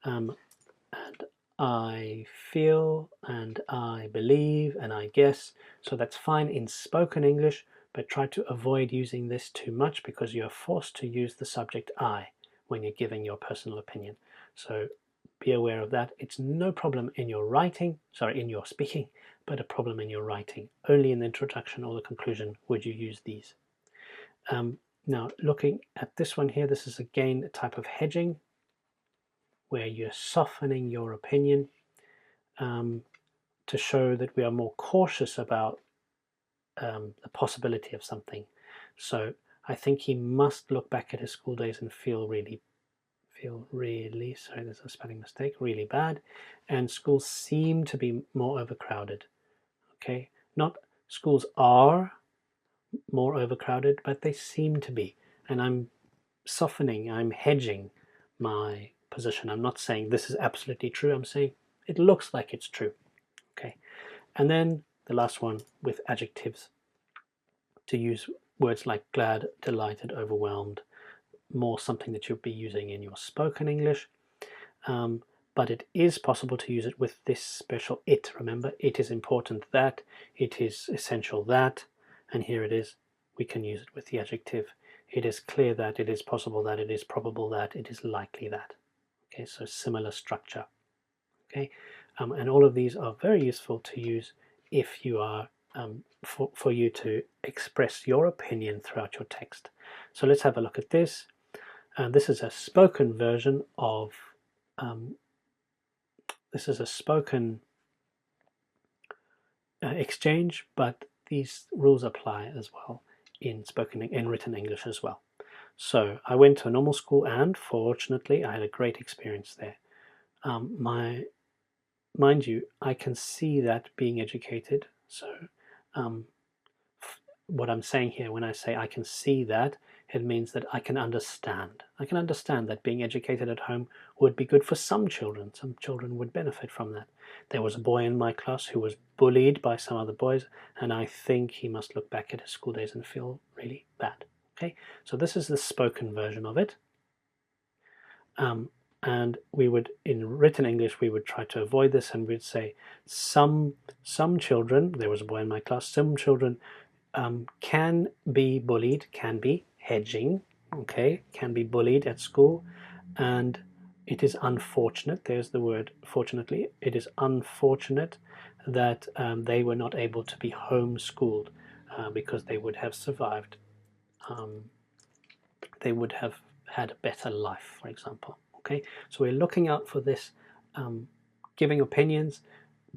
and I feel, and I believe, and I guess. So that's fine in spoken English, but try to avoid using this too much because you are forced to use the subject I when you're giving your personal opinion. So be aware of that. It's no problem in your writing, in your speaking, but a problem in your writing. Only in the introduction or the conclusion would you use these. Now, looking at this one here, this is again a type of hedging where you're softening your opinion to show that we are more cautious about the possibility of something. So I think he must look back at his school days and feel really, sorry, there's a spelling mistake, really bad. And schools seem to be more overcrowded. Okay, not schools are more overcrowded, but they seem to be. And I'm softening, I'm hedging my position. I'm not saying this is absolutely true. I'm saying it looks like it's true. Okay, and then the last one with adjectives, to use words like glad, delighted, overwhelmed, more something that you'll be using in your spoken English. But it is possible to use it with this special it. Remember, it is important that, it is essential that, and here it is. We can use it with the adjective. It is clear that, it is possible that, it is probable that, it is likely that. Okay, so similar structure. Okay, and all of these are very useful to use if you are for you to express your opinion throughout your text. So let's have a look at this. This is a spoken version of this is a spoken exchange, but these rules apply as well in written English as well. So I went to a normal school, and fortunately, I had a great experience there. Mind you, I can see that being educated. So what I'm saying here when I say I can see that, It means that I can understand. I can understand that being educated at home would be good for some children. Some children would benefit from that. There was a boy in my class who was bullied by some other boys, and I think he must look back at his school days and feel really bad. Okay, so this is the spoken version of it. And we would, in written English, we would try to avoid this, and we'd say some children, there was a boy in my class, some children can be bullied, can be hedging, okay, can be bullied at school, and it is unfortunate, there's the word fortunately, it is unfortunate that they were not able to be homeschooled because they would have survived, they would have had a better life, for example. Okay, so we're looking out for this, giving opinions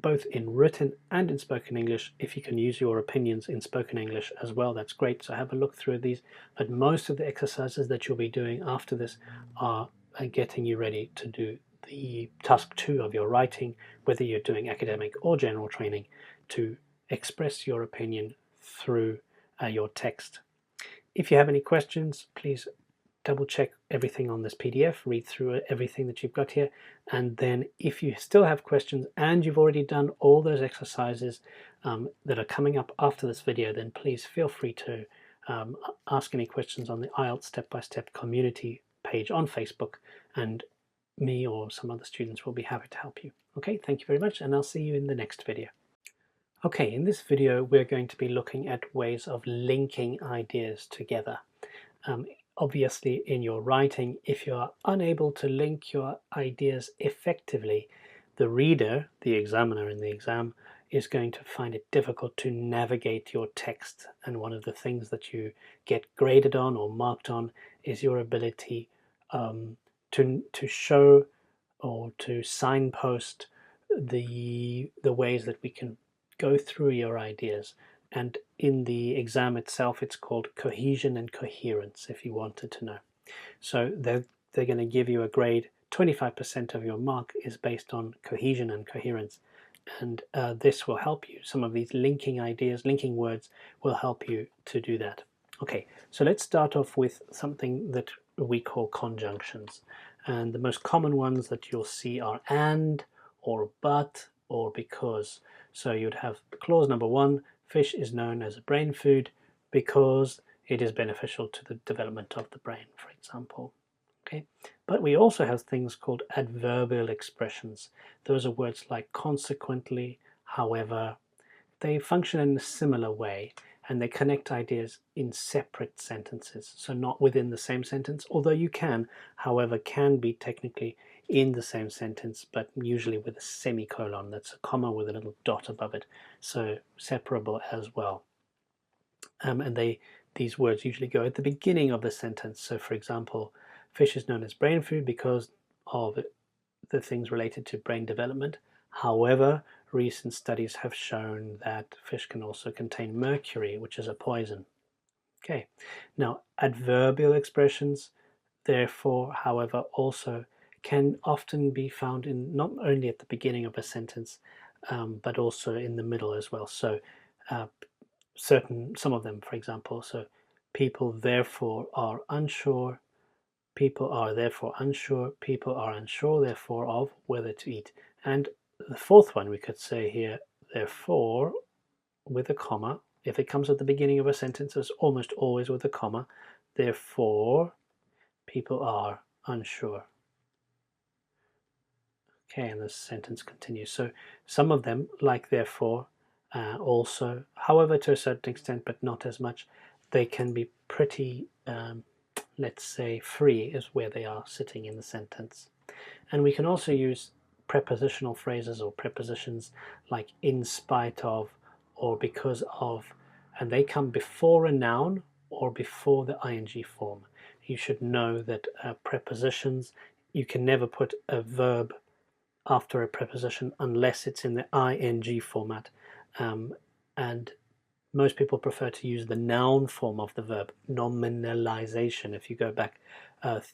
both in written and in spoken English. If you can use your opinions in spoken English as well, that's great. So have a look through these. But most of the exercises that you'll be doing after this are getting you ready to do the task 2 of your writing, whether you're doing academic or general training, to express your opinion through your text. If you have any questions, please double check everything on this PDF, read through everything that you've got here, and then if you still have questions and you've already done all those exercises that are coming up after this video, then please feel free to ask any questions on the IELTS Step-by-Step community page on Facebook, and me or some other students will be happy to help you. Okay, thank you very much, and I'll see you in the next video. Okay, in this video we're going to be looking at ways of linking ideas together. Obviously, in your writing, if you are unable to link your ideas effectively, the reader, the examiner in the exam, is going to find it difficult to navigate your text. And one of the things that you get graded on or marked on is your ability to show or to signpost the ways that we can go through your ideas. And in the exam itself, it's called cohesion and coherence, if you wanted to know. So they're going to give you a grade. 25% of your mark is based on cohesion and coherence. And this will help you. Some of these linking ideas, linking words will help you to do that. Okay, so let's start off with something that we call conjunctions. And the most common ones that you'll see are and, or but, or because. So you'd have clause number 1, fish is known as a brain food because it is beneficial to the development of the brain, for example. Okay, but we also have things called adverbial expressions. Those are words like consequently, however. They function in a similar way, and they connect ideas in separate sentences, so not within the same sentence, although you can, however, can be technically in the same sentence, but usually with a semicolon, that's a comma with a little dot above it, so separable as well. And these words usually go at the beginning of the sentence. So for example, fish is known as brain food because of the things related to brain development. However, recent studies have shown that fish can also contain mercury, which is a poison. Okay, now adverbial expressions, therefore, however, also can often be found in not only at the beginning of a sentence, but also in the middle as well. So some of them, for example, so people therefore are unsure, people are therefore unsure, people are unsure therefore of whether to eat. And the fourth one we could say here, therefore, with a comma. If it comes at the beginning of a sentence, it's almost always with a comma. Therefore, people are unsure. Okay, and the sentence continues. So some of them, like therefore, also, however, to a certain extent, but not as much, they can be pretty, let's say, free is where they are sitting in the sentence. And we can also use prepositional phrases or prepositions like in spite of or because of, and they come before a noun or before the ing form. You should know that prepositions, you can never put a verb after a preposition unless it's in the ing format, and most people prefer to use the noun form of the verb, nominalisation. If you go back 5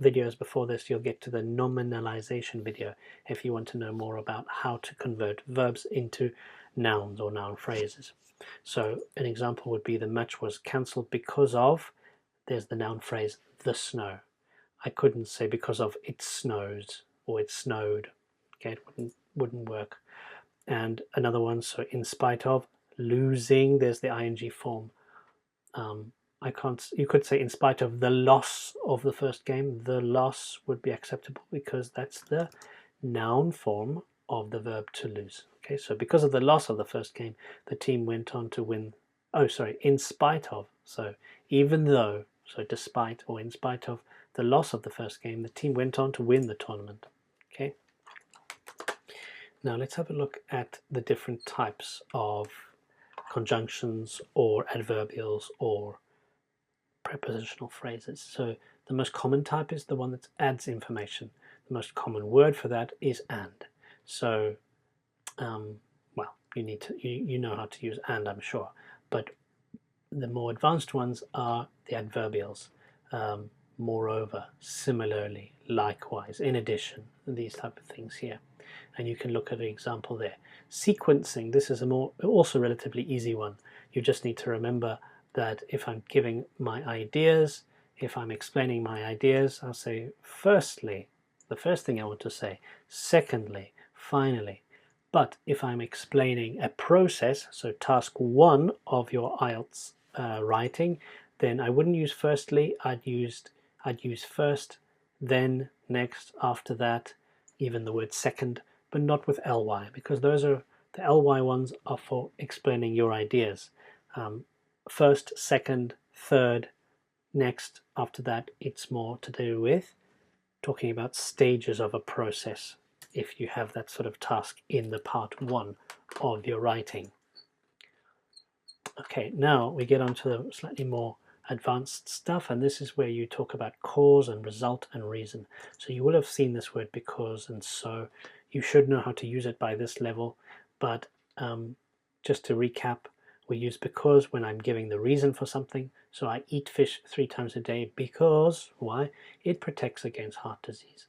videos before this, you'll get to the nominalisation video if you want to know more about how to convert verbs into nouns or noun phrases. So an example would be the match was cancelled because of, there's the noun phrase, the snow. I couldn't say because of it snows or it snowed. Okay, it wouldn't work. And another one, so in spite of, losing, there's the ing form. I can't, you could say in spite of the loss of the first game, the loss would be acceptable because that's the noun form of the verb to lose. Okay, so because of the loss of the first game, the team went on to win. Oh, sorry, in spite of. So even though, so despite or in spite of the loss of the first game, the team went on to win the tournament. Okay. Now let's have a look at the different types of conjunctions or adverbials or prepositional phrases. So the most common type is the one that adds information. The most common word for that is and. So, well, you know how to use and, I'm sure, but the more advanced ones are the adverbials. Moreover, similarly, likewise, in addition, these type of things here. And you can look at an example there. Sequencing, this is also relatively easy one. You just need to remember that if I'm giving my ideas, if I'm explaining my ideas, I'll say firstly, the first thing I want to say, secondly, finally. But if I'm explaining a process, so task 1 of your IELTS writing, then I wouldn't use firstly, I'd use first, then, next, after that, even the word second, but not with ly, because those are, the ly ones are for explaining your ideas. First, second, third, next, after that, it's more to do with talking about stages of a process if you have that sort of task in the part 1 of your writing. Okay, now we get on to the slightly more advanced stuff, and this is where you talk about cause and result and reason. So you will have seen this word because and so. You should know how to use it by this level, but just to recap, we use because when I'm giving the reason for something. So I eat fish 3 times a day because, why? It protects against heart disease.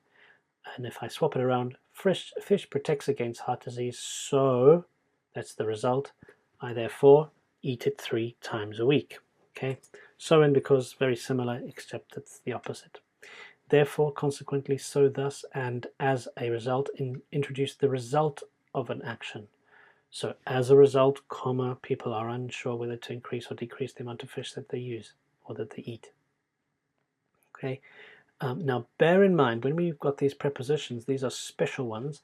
And if I swap it around, fish protects against heart disease, so that's the result. I therefore eat it 3 times a week. Okay, so and because, very similar, except it's the opposite. Therefore, consequently, so, thus, and as a result, introduce the result of an action. So as a result, comma, people are unsure whether to increase or decrease the amount of fish that they use or that they eat. Okay. Now, bear in mind, when we've got these prepositions, these are special ones.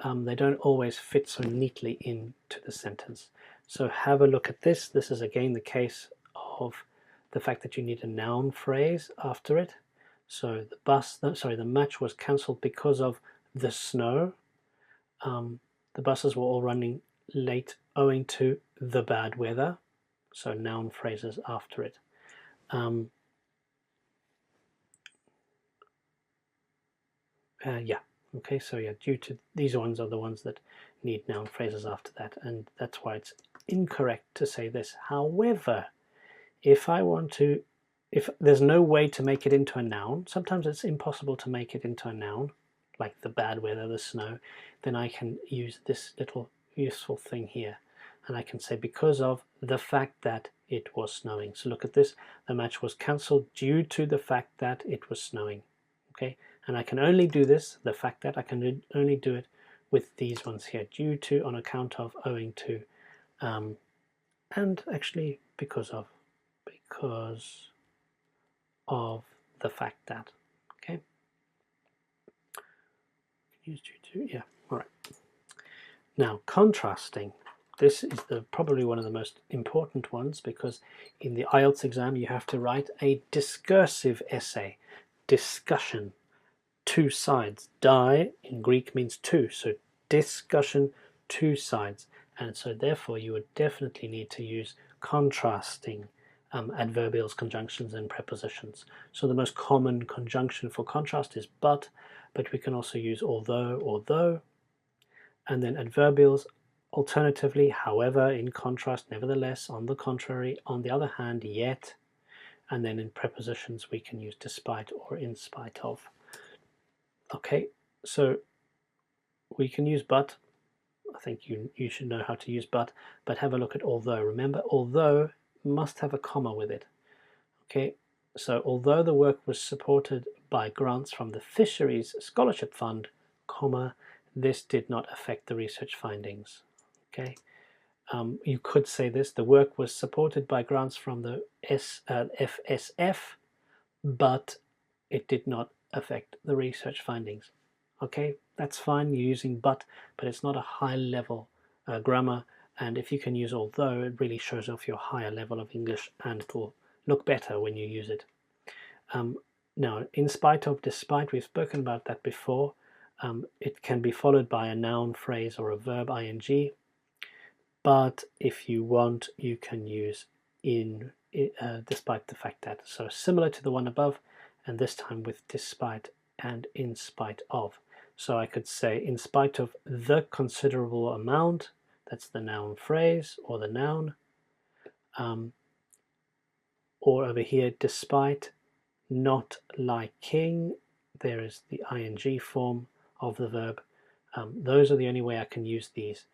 They don't always fit so neatly into the sentence. So have a look at this. This is again the case of the fact that you need a noun phrase after it. So the match was cancelled because of the snow. The buses were all running late owing to the bad weather. So noun phrases after it. Yeah, okay, so yeah, due to these ones are the ones that need noun phrases after that, and that's why it's incorrect to say this. However, if there's no way to make it into a noun, sometimes it's impossible to make it into a noun, like the bad weather, the snow, then I can use this little useful thing here, and I can say because of the fact that it was snowing. So look at this, the match was cancelled due to the fact that it was snowing. Okay, and I can only do this, the fact that I can only do it with these ones here, due to, on account of, owing to, and actually because of the fact that. Okay, use due to, yeah, all right. Now contrasting, this is probably one of the most important ones, because in the IELTS exam you have to write a discursive essay, discussion, 2 sides. Di in Greek means 2, so discussion, 2 sides, and so therefore you would definitely need to use contrasting adverbials, conjunctions, and prepositions. So the most common conjunction for contrast is but we can also use although or though, and then adverbials alternatively, however, in contrast, nevertheless, on the contrary, on the other hand, yet, and then in prepositions we can use despite or in spite of. Okay, so we can use but, I think you should know how to use but have a look at although. Remember, although must have a comma with it. Okay, so although the work was supported by grants from the Fisheries Scholarship Fund, comma, this did not affect the research findings. Okay, you could say this: the work was supported by grants from the FSF, but it did not affect the research findings. Okay, that's fine. You're using but it's not a high level grammar. And if you can use although, it really shows off your higher level of English, and it will look better when you use it. Now, in spite of, despite, we've spoken about that before. It can be followed by a noun phrase or a verb ing. But if you want, you can use in, despite the fact that. So similar to the one above, and this time with despite and in spite of. So I could say in spite of the considerable amount, that's the noun phrase or the noun. Or over here, despite not liking, there is the ing form of the verb. Those are the only way I can use these.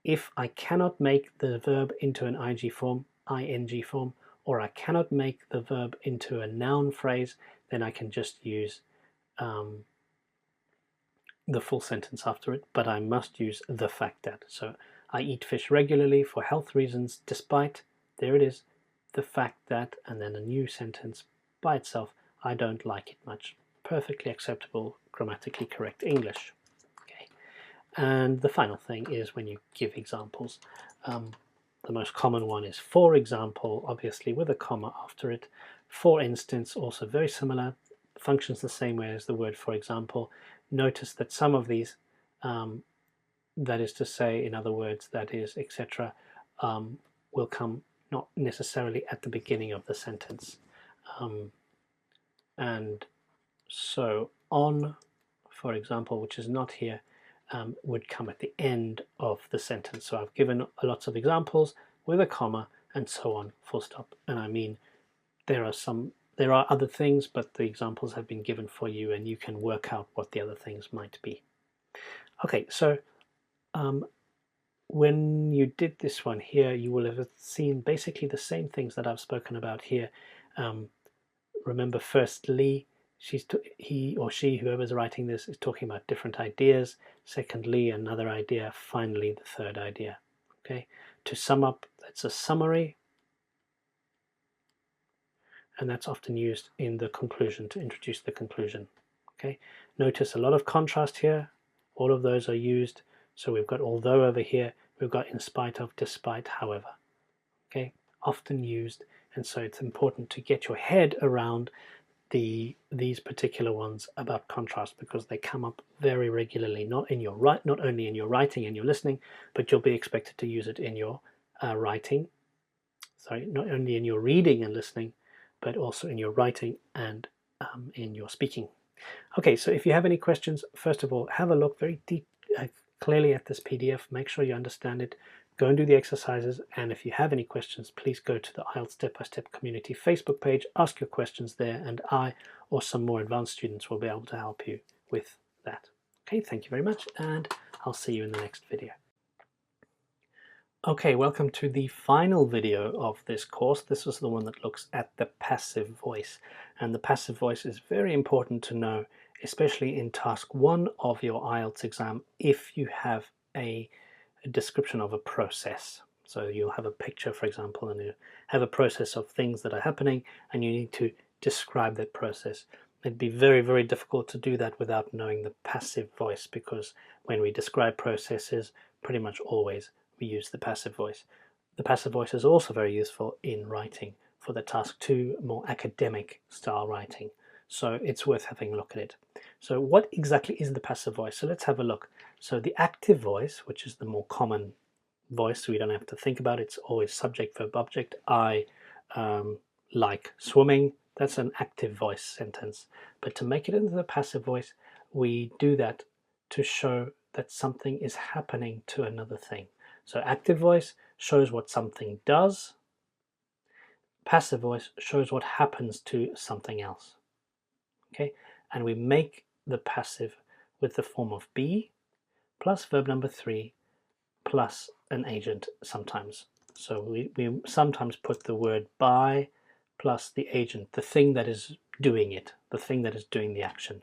If I cannot make the verb into an ing form, or I cannot make the verb into a noun phrase, then I can just use the full sentence after it, but I must use the fact that. So I eat fish regularly for health reasons, despite, there it is, the fact that, and then a new sentence by itself, I don't like it much. Perfectly acceptable, grammatically correct English. Okay. And the final thing is when you give examples. The most common one is for example, obviously with a comma after it. For instance, also very similar, functions the same way as the word for example. Notice that some of these, that is to say, in other words, that is, etc., will come not necessarily at the beginning of the sentence. And so on, for example, which is not here, would come at the end of the sentence. So I've given lots of examples with a comma and so on, full stop. And I mean, there are other things, but the examples have been given for you and you can work out what the other things might be. Okay, so when you did this one here, you will have seen basically the same things that I've spoken about here. Remember, firstly, he or she, whoever's writing this, is talking about different ideas. Secondly, another idea. Finally, the third idea. Okay, to sum up, that's a summary, and that's often used in the conclusion to introduce the conclusion. Okay, notice a lot of contrast here. All of those are used. So we've got although over here, we've got in spite of, despite, however. Okay, often used, and so it's important to get your head around these particular ones about contrast, because they come up very regularly, not only in your writing and your listening, but you'll be expected to use it in your writing. Sorry, not only in your reading and listening, but also in your writing and in your speaking. Okay, so if you have any questions, first of all, have a look very clearly at this PDF. Make sure you understand it. Go and do the exercises, and if you have any questions, please go to the IELTS Step-by-Step Community Facebook page, ask your questions there, and I or some more advanced students will be able to help you with that. Okay, thank you very much, and I'll see you in the next video. Okay, welcome to the final video of this course. This is the one that looks at the passive voice, and the passive voice is very important to know, especially in task 1 of your IELTS exam, if you have a description of a process. So you'll have a picture, for example, and you have a process of things that are happening, and you need to describe that process. It'd be very, very difficult to do that without knowing the passive voice, because when we describe processes, pretty much always we use the passive voice. The passive voice is also very useful in writing for the task 2, more academic style writing. So it's worth having a look at it. So what exactly is the passive voice? So let's have a look. So the active voice, which is the more common voice, so we don't have to think about it, it's always subject, verb, object. I like swimming. That's an active voice sentence. But to make it into the passive voice, we do that to show that something is happening to another thing. So active voice shows what something does. Passive voice shows what happens to something else. Okay, and we make the passive with the form of be plus verb number 3 plus an agent sometimes. So we sometimes put the word by plus the agent, the thing that is doing it, the thing that is doing the action.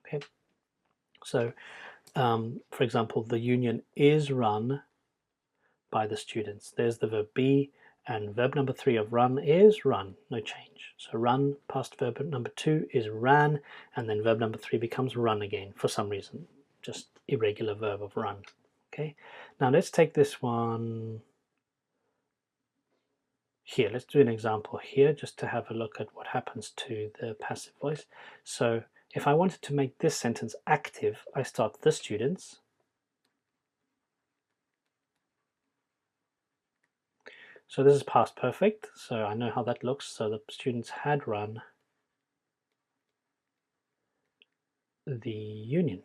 Okay. So, for example, the union is run by the students. There's the verb be, and verb number 3 of run is run, no change. So run, past verb number 2 is ran, and then verb number 3 becomes run again for some reason, just irregular verb of run. Okay, now let's take this one here. Let's do an example here just to have a look at what happens to the passive voice. So if I wanted to make this sentence active, I start the students. So this is past perfect, so I know how that looks. So the students had run the union.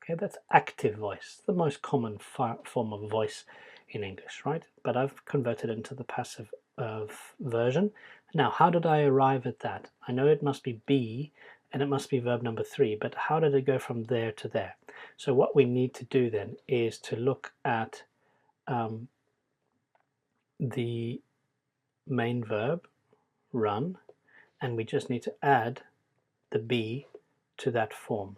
Okay, that's active voice, the most common form of voice in English, right? But I've converted it into the passive version. Now, how did I arrive at that? I know it must be be, and it must be verb number 3, but how did it go from there to there? So what we need to do then is to look at the main verb, run, and we just need to add the be to that form.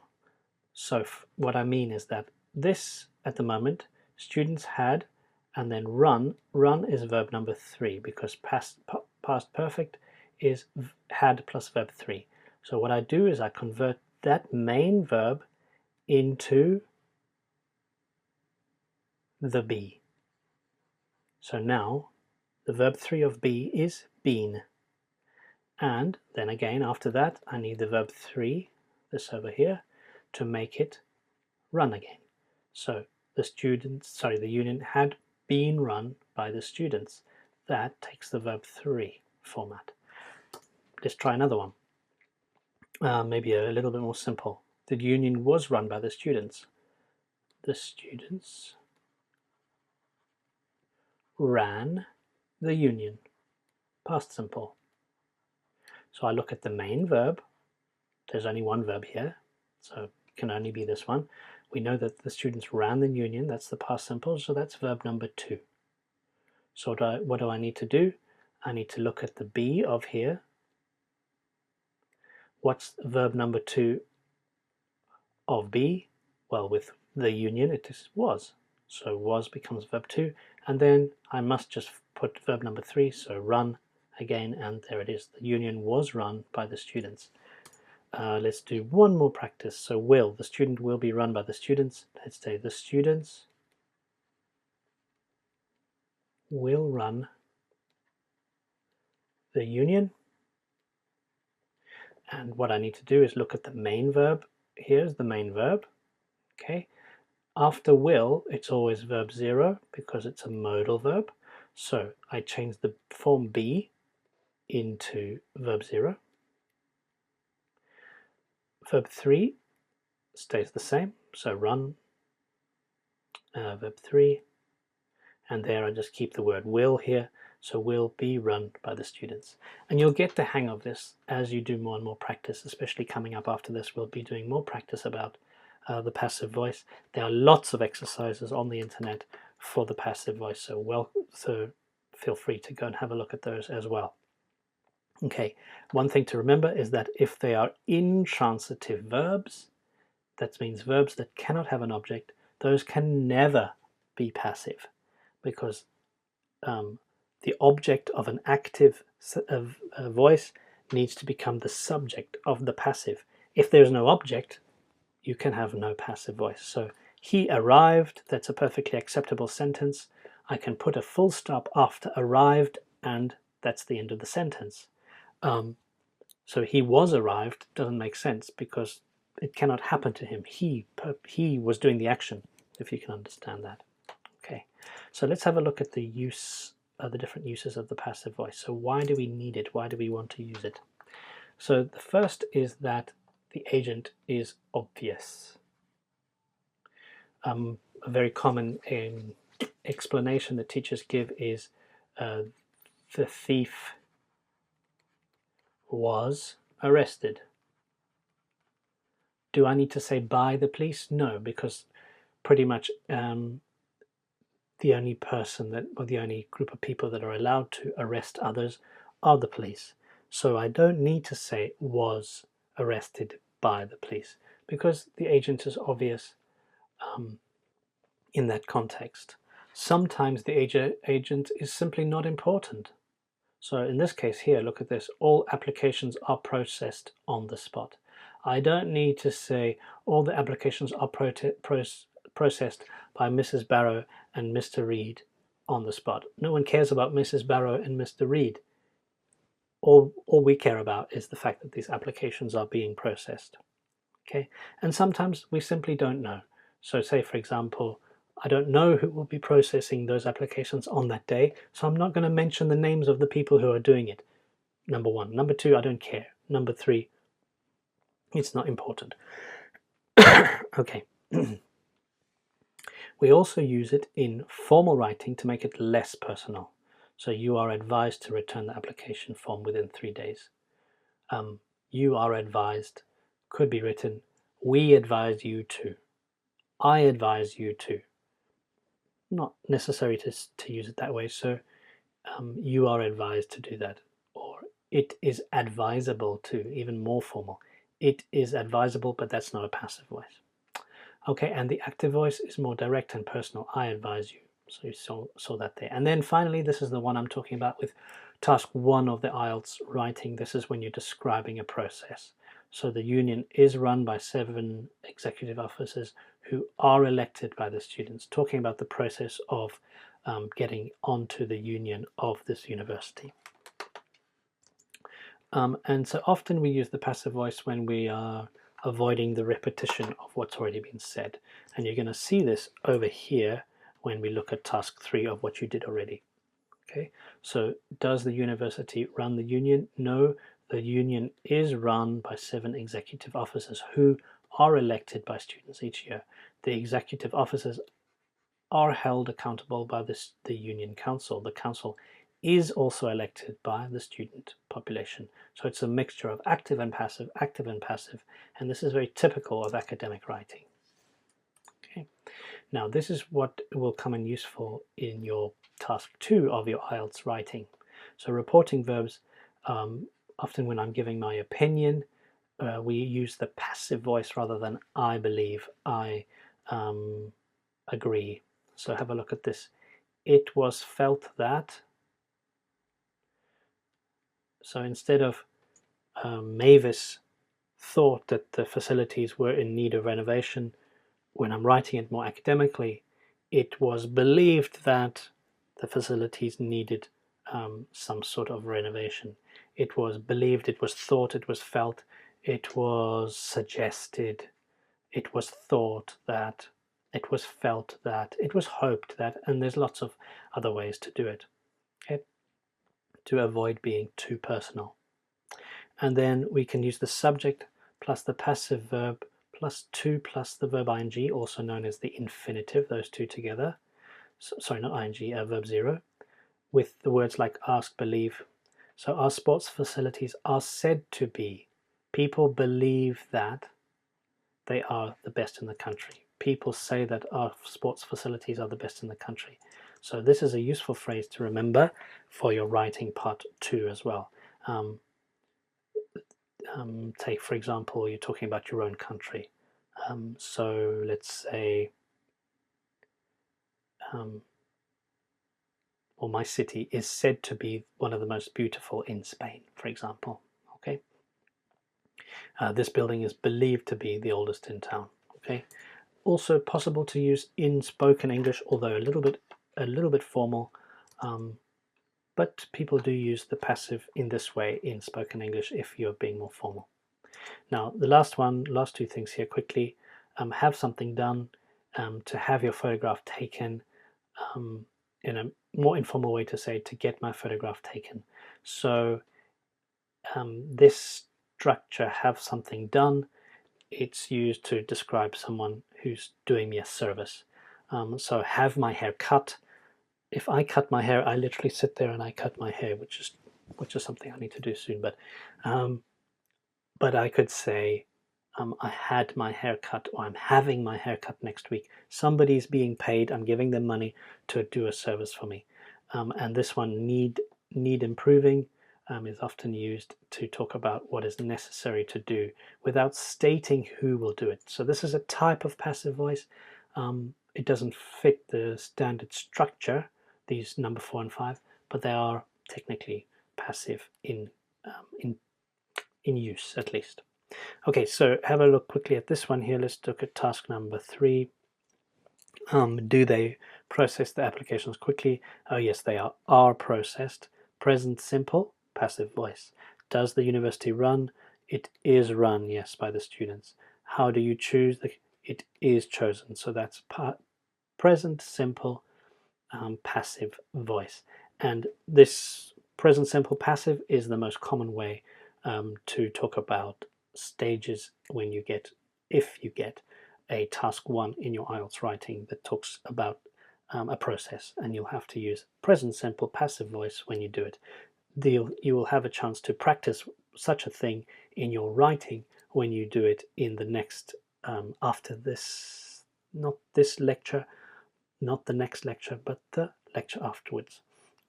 So what I mean is that this, at the moment, students had, and then run is verb number 3, because past perfect is had plus verb 3. So what I do is I convert that main verb into the be. So now the verb 3 of be is been. And then again, after that, I need the verb 3, this over here, to make it run again. So the union had been run by the students. That takes the verb 3 format. Let's try another one. Maybe a little bit more simple. The union was run by the students. The students ran the union. Past simple. So I look at the main verb. There's only one verb here, so it can only be this one. We know that the students ran the union. That's the past simple, so that's verb number 2. So what do I need to do? I need to look at the be of here. What's verb number 2 of be? Well, with the union, it is was. So was becomes verb 2. And then I must just put verb number 3, so run again, and there it is. The union was run by the students. Let's do one more practice. So will, the student will be run by the students. Let's say the students will run the union. And what I need to do is look at the main verb. Here's the main verb. Okay. After will, it's always verb 0 because it's a modal verb. So I change the form be into verb 0. Verb 3 stays the same. So run, verb 3. And there I just keep the word will here. So will be run by the students. And you'll get the hang of this as you do more and more practice, especially coming up after this. We'll be doing more practice about the passive voice. There are lots of exercises on the internet for the passive voice, so feel free to go and have a look at those as well. Okay, one thing to remember is that if they are intransitive verbs, that means verbs that cannot have an object, those can never be passive, because the object of an active voice needs to become the subject of the passive. If there's no object, you can have no passive voice. So he arrived, that's a perfectly acceptable sentence. I can put a full stop after arrived, and that's the end of the sentence. So he was arrived doesn't make sense because it cannot happen to him. He was doing the action, if you can understand that. Okay, so let's have a look at the different uses of the passive voice. So why do we need it? Why do we want to use it? So the first is that the agent is obvious. A very common explanation that teachers give is the thief was arrested. Do I need to say by the police? No, because pretty much the only person that, or the only group of people that are allowed to arrest others are the police. So I don't need to say was arrested by the police, because the agent is obvious in that context. Sometimes the agent is simply not important. So in this case here, look at this. All applications are processed on the spot. I don't need to say all the applications are processed by Mrs. Barrow and Mr. Reed on the spot. No one cares about Mrs. Barrow and Mr. Reed. All we care about is the fact that these applications are being processed. Okay, and sometimes we simply don't know. So say, for example, I don't know who will be processing those applications on that day, so I'm not going to mention the names of the people who are doing it. Number one. Number two, I don't care. Number three, it's not important. Okay. We also use it in formal writing to make it less personal. So you are advised to return the application form within 3 days. You are advised could be written, we advise you to. I advise you to. Not necessary to use it that way. So you are advised to do that. Or it is advisable to, even more formal. It is advisable, but that's not a passive voice. Okay, and the active voice is more direct and personal. I advise you. So you saw that there. And then finally, this is the one I'm talking about with task 1 of the IELTS writing. This is when you're describing a process. So the union is run by 7 executive officers who are elected by the students, talking about the process of getting onto the union of this university. And so often we use the passive voice when we are avoiding the repetition of what's already been said. And you're going to see this over here when we look at task 3 of what you did already. Okay, so does the university run the union? No, the union is run by 7 executive officers who are elected by students each year. The executive officers are held accountable by the union council. The council is also elected by the student population. So it's a mixture of active and passive, and this is very typical of academic writing. Okay, now this is what will come in useful in your task 2 of your IELTS writing. So reporting verbs, often when I'm giving my opinion, we use the passive voice rather than I believe, I agree. So have a look at this. It was felt that. So instead of Mavis thought that the facilities were in need of renovation, when I'm writing it more academically, it was believed that the facilities needed some sort of renovation. It was believed, it was thought, it was felt, it was suggested, it was thought that, it was felt that, it was hoped that, and there's lots of other ways to do it, okay, to avoid being too personal. And then we can use the subject plus the passive verb plus 2 plus the verb ing, also known as the infinitive, those two together. So, sorry, not ing, verb 0, with the words like ask, believe. So our sports facilities are said to be. People believe that they are the best in the country. People say that our sports facilities are the best in the country. So this is a useful phrase to remember for your writing part 2 as well. Take, for example, you're talking about your own country. So let's say, well, my city is said to be one of the most beautiful in Spain, for example. Okay. This building is believed to be the oldest in town. Okay. Also possible to use in spoken English, although a little bit formal. But people do use the passive in this way in spoken English if you're being more formal. Now, the last 2 things here quickly. Have something done, to have your photograph taken, in a more informal way to say, to get my photograph taken. So this structure, have something done, it's used to describe someone who's doing me a service. So have my hair cut. If I cut my hair, I literally sit there and I cut my hair, which is something I need to do soon. But I could say, I had my hair cut, or I'm having my hair cut next week. Somebody's being paid, I'm giving them money to do a service for me. And this one, need improving, is often used to talk about what is necessary to do without stating who will do it. So this is a type of passive voice. It doesn't fit the standard structure, these number 4 and 5, but they are technically passive in use, at least. Okay, so have a look quickly at this one here. Let's look at task number 3. Do they process the applications quickly? Oh yes, they are processed. Present simple, passive voice. Does the university run? It is run, yes, by the students. How do you choose? It is chosen. So that's present simple, passive voice. And this present simple passive is the most common way to talk about stages when you get, if you get a task 1 in your IELTS writing that talks about a process, and you'll have to use present simple passive voice when you do it. You will have a chance to practice such a thing in your writing when you do it in the next, after this, not this lecture, not the next lecture, but the lecture afterwards.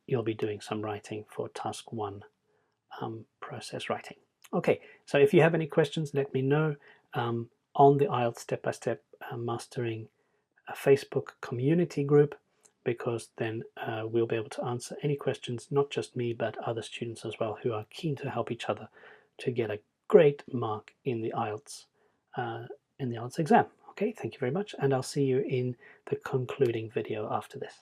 You'll be doing some writing for task 1, process writing. Okay, so if you have any questions, let me know on the IELTS Step-by-Step Mastering Facebook community group, because then we'll be able to answer any questions, not just me, but other students as well, who are keen to help each other to get a great mark in the IELTS exam. Okay, thank you very much, and I'll see you in the concluding video after this.